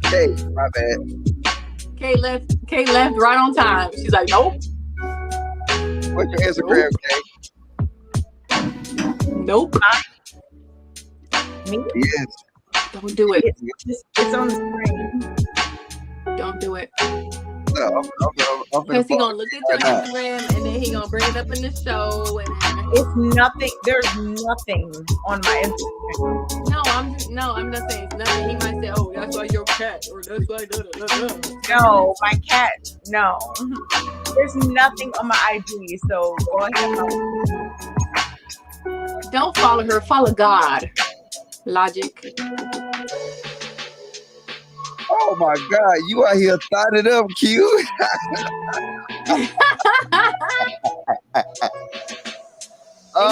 Hey, my bad. Kate left right on time. She's like, nope. What's your Instagram, Kate? Nope. Me? Yes. Don't do it. It's on the screen. Don't do it. No, I'm Because he gonna look at your Instagram and then he gonna bring it up in the show and it's nothing. There's nothing on my Instagram. I'm not saying it's nothing. He might say, oh, that's why your cat, or that's why No, my cat. No. There's nothing on my IG, so go ahead. Don't follow her, follow God. Logic. Oh my God, you out here thought it up, Q. Thank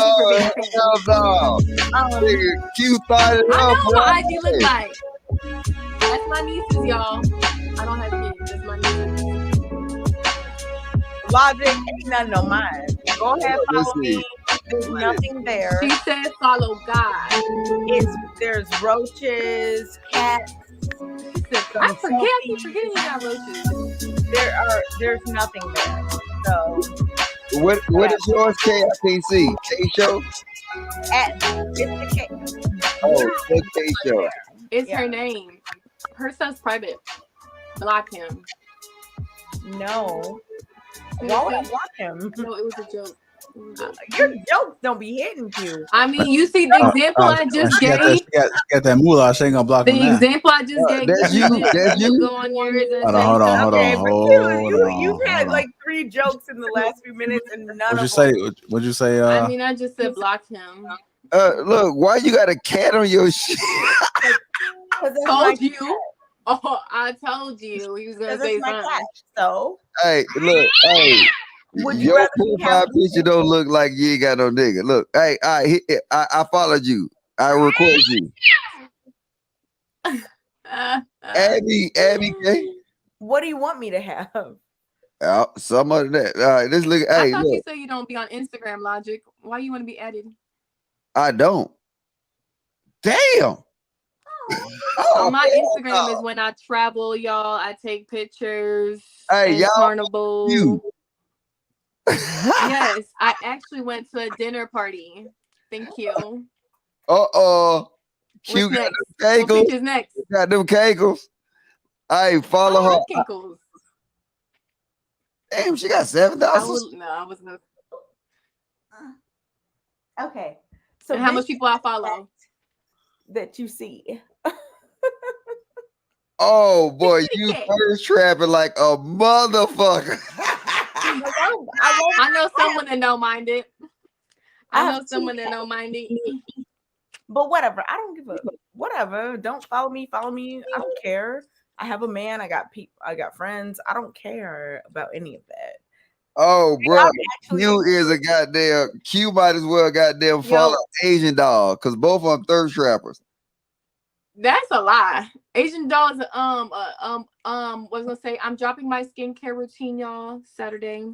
you for being Oh, a fan. hell no. Nigga, Q thought it I up, know bro. what my IG look like. That's my nieces, y'all. I don't have kids. That's my nieces. Logic ain't nothing on mine. Go ahead, follow me. There's nothing there. She said follow God. There's roaches, cats. I forget. I keep forgetting you got roaches. There's nothing there. So What is yours, K? I can't see. K show? it's the K. Oh, the K show. It's her name. Her stuff's private. Block him. No. Why would I block him? No, it was a joke. Your jokes don't be hitting you. I mean, you see the example I just She gave. got that moolah. She ain't gonna block him The now. example I just gave. That's you. That's you. Go on yours and Hold on. You've had like 3 jokes in the last few minutes and none What'd of you say? them. What'd you say? I mean, I just said block him. Look, why you got a cat on your shit? Told you. Oh, I told you he was gonna say something. So Hey, look, hey. Would you Your rather profile picture don't look like you ain't got no nigga. Look, hey, I followed you. I request you. Abby, K. What do you want me to have? Some of that. All right, let's look. I Hey, thought you look, said you don't be on Instagram, Logic. Why you want to be added? I don't. Damn. On my Instagram is when I travel, y'all. I take pictures. Hey, and y'all. Carnival. You. Yes, I actually went to a dinner party. Thank you. Q What's got next? them What kegels. picture's next? Got them kegels. Hey, follow her. Kinkles. Damn, she got 7,000. I was not. Okay. So And how much people I follow? That you see. Oh boy, you first trapping like a motherfucker. I know someone that don't mind it. I know someone that don't mind it. But whatever. I don't give a whatever. Don't follow me. Follow me. I don't care. I have a man. I got people. I got friends. I don't care about any of that. Oh, bro, Q is a goddamn. Q might as well goddamn follow Asian dog because both of them thirst trappers. That's a lie. Asian doll is was gonna say I'm dropping my skincare routine, y'all, Saturday.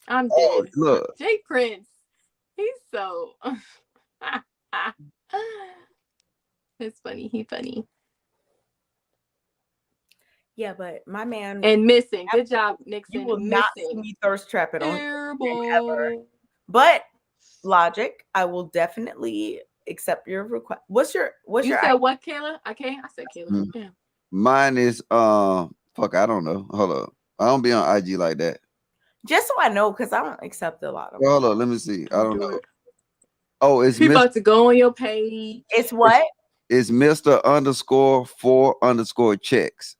I'm dead. Look. Jay Prince. He's so it's funny. He's funny. Yeah, but my man and missing. Good job, Nixon. You will missing. not see me thirst trapping on ever. But Logic, I will definitely accept your request. What's your You said what, Kayla? I said Kayla. Yeah. Mine is fuck, I don't know. Hold up. I don't be on IG like that. Just so I know, because I don't accept a lot of Hold up, let me see. I don't know. Oh, it's you about to go on your page. It's what? It's Mr._4_checks.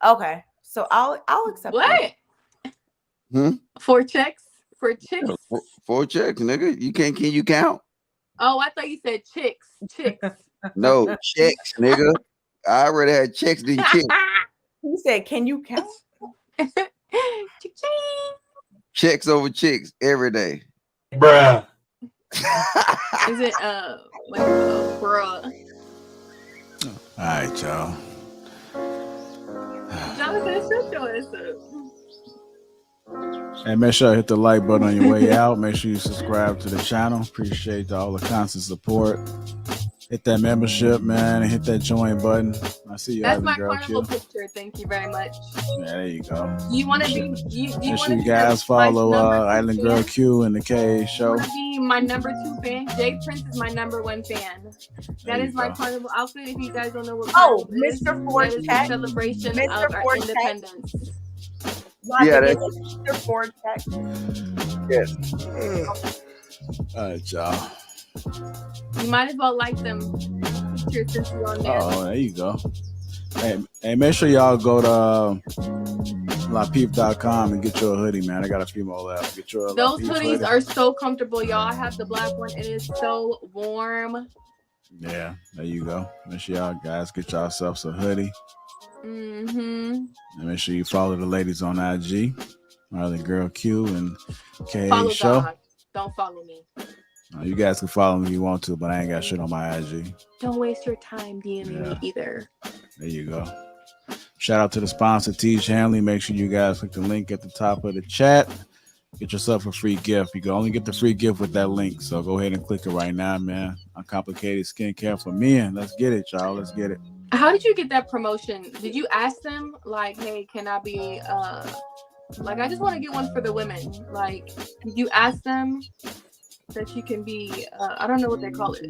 Okay. So I'll accept what? That. 4 checks? For chicks? 4 checks, nigga. Can you count? Oh, I thought you said chicks. Chicks. No, checks, nigga. I already had checks, didn't chicks. He said, can you count? Checks over chicks every day. Bruh. Is it bruh? All right, y'all. Jonathan, shut your ass up. And make sure you hit the like button on your way out. Make sure you subscribe to the channel. Appreciate all the constant support. Hit that membership, man, and hit that join button. I see you. That's my girl carnival Q. picture. Thank you very much. Yeah, there you go. You want to be? You Make want sure to you guys follow Island Girl Q and the K show. Want to be my number 2 fan? Jay Prince is my number 1 fan. That is my carnival outfit. If you guys don't know what carnival is, Mr. Ford that is Tech. the celebration Mr. of our Ford independence. Yeah, that's Mr. Ford Tech. Yes. All right, y'all. You might as well like them pictures since you're on there. Oh, there you go. Hey, make sure y'all go to Lapeef.com and get your hoodie, man. I got a few more left. Get your Those Lapeef hoodies hoodie. are so comfortable, y'all. I have the black one. It is so warm. Yeah, there you go. Make sure y'all guys get yourselves a hoodie. Mm-hmm. And make sure you follow the ladies on IG, Marley Girl Q and KA Follow Show. God. Don't follow me. You guys can follow me if you want to, but I ain't got shit on my IG. Don't waste your time DMing me either. There you go. Shout out to the sponsor, Teach Hanley. Make sure you guys click the link at the top of the chat. Get yourself a free gift. You can only get the free gift with that link. So go ahead and click it right now, man. Uncomplicated skincare for men. Let's get it, y'all. Let's get it. How did you get that promotion? Did you ask them like, hey, can I be like I just want to get one for the women? Like, did you ask them that you can be I don't know what they call it.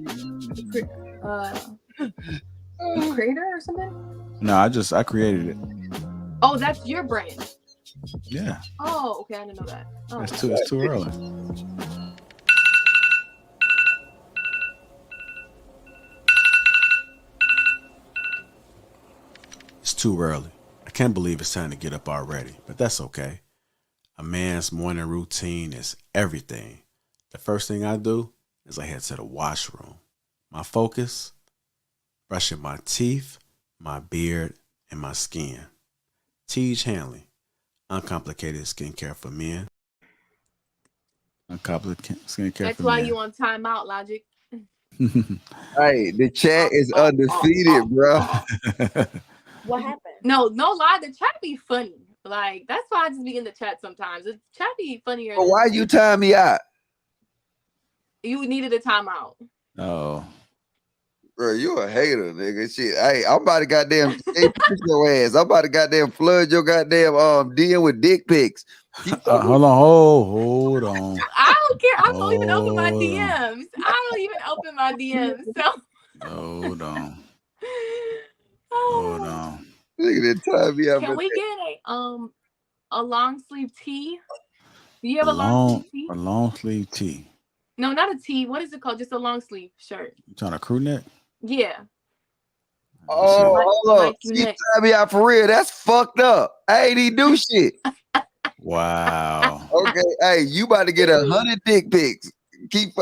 Creator or something? No, I created it. Oh, that's your brand. Yeah. Oh, okay, I didn't know that. Oh. It's too early. It's too early. I can't believe it's time to get up already, but that's okay. A man's morning routine is everything. The first thing I do is I head to the washroom. My focus, brushing my teeth, my beard, and my skin. Teach Hanley. Uncomplicated skincare for men. Uncomplicated skincare for men. That's why you on timeout, Logic. Hey, the chat is undefeated, bro. What happened? No lie, the chat be funny. Like that's why I just be in the chat sometimes. The chat be funnier. But why you time me out? You needed a timeout. Oh. Bro, you a hater, nigga. Shit. Hey, I'm about to goddamn your ass. I'm about to goddamn flood your goddamn DM with dick pics. Hold on. I don't care. I don't even open my DMs. I don't even open my DMs. So hold on. Hold on. Look at that time me out. Can we get a long sleeve tee? Do you have a long sleeve tee? A long sleeve tee. No, not a tee. What is it called? Just a long sleeve shirt. You trying to crew neck? Yeah. Oh, hold up. You tie me out for real. That's fucked up. I ain't even do shit. Wow. Okay. Hey, you about to get 100 dick pics. It's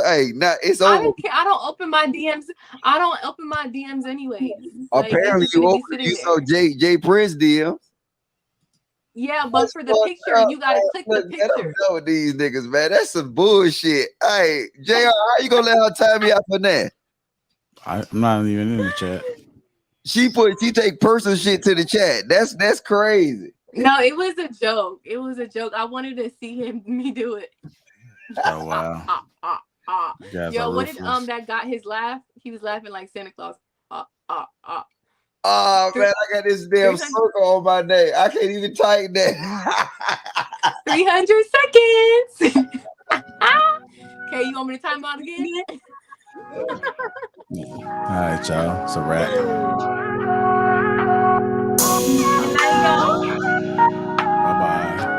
over. I don't care. I don't open my DMs. I don't open my DMs anyways. Apparently, you saw Jay Prince DM. Yeah, but for the picture, you gotta click the picture. I'm done with these niggas, man. That's some bullshit. Hey, JR, how you gonna let her tie me out for that? I'm not even in the chat. She take personal shit to the chat. That's crazy. No, it was a joke. It was a joke. I wanted to see me do it. Oh wow. Yo, what did that got his laugh? He was laughing like Santa Claus. Oh man, I got this damn circle on my neck. I can't even tighten that. 300 seconds. Okay, you want me to time out again? All right, y'all. It's a wrap. Bye-bye.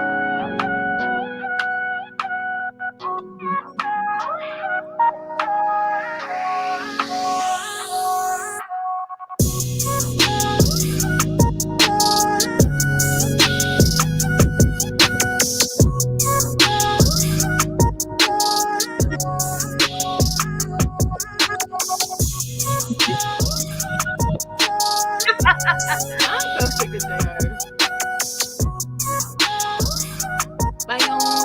I'm so sick of JR. Bye, y'all.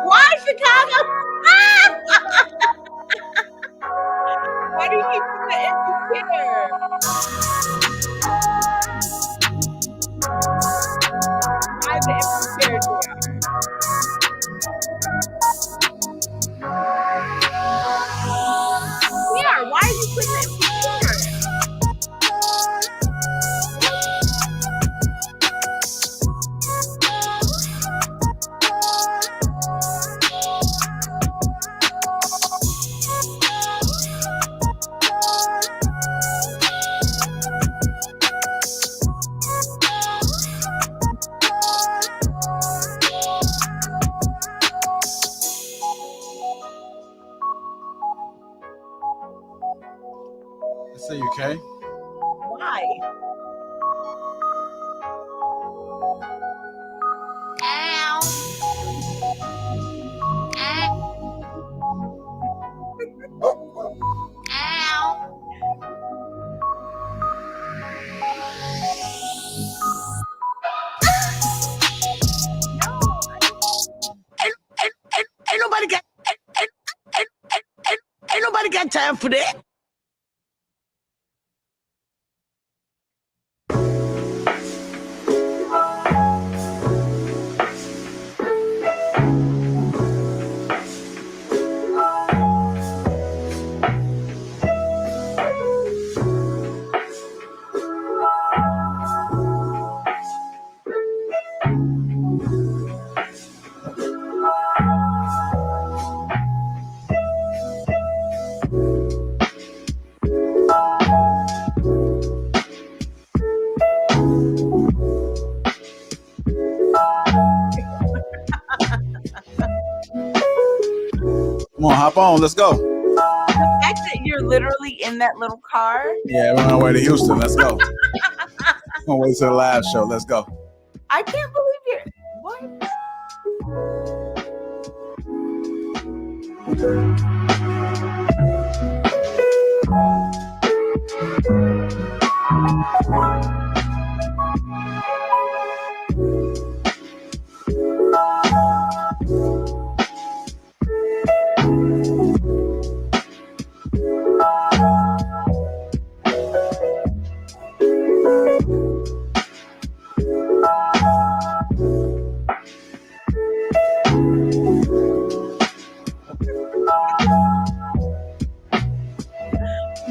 Why Chicago? Why do you keep putting the empty chair? Why the empty chair there? Yeah, why are you putting the empty chair? Say you okay? Why? for that. Come on, hop on. Let's go. The fact that you're literally in that little car. Yeah, we're on our way to Houston. Let's go. We're on our way to the live show. Let's go. I can't believe it. What?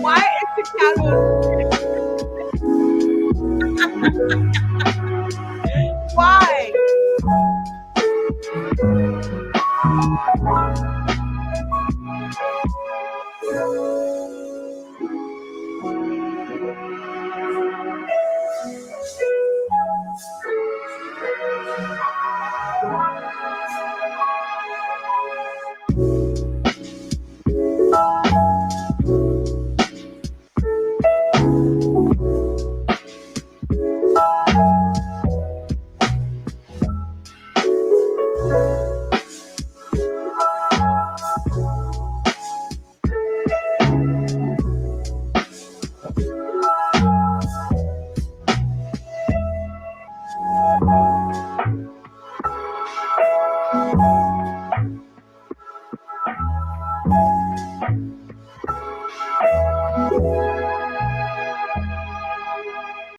Why is the cattle? Why?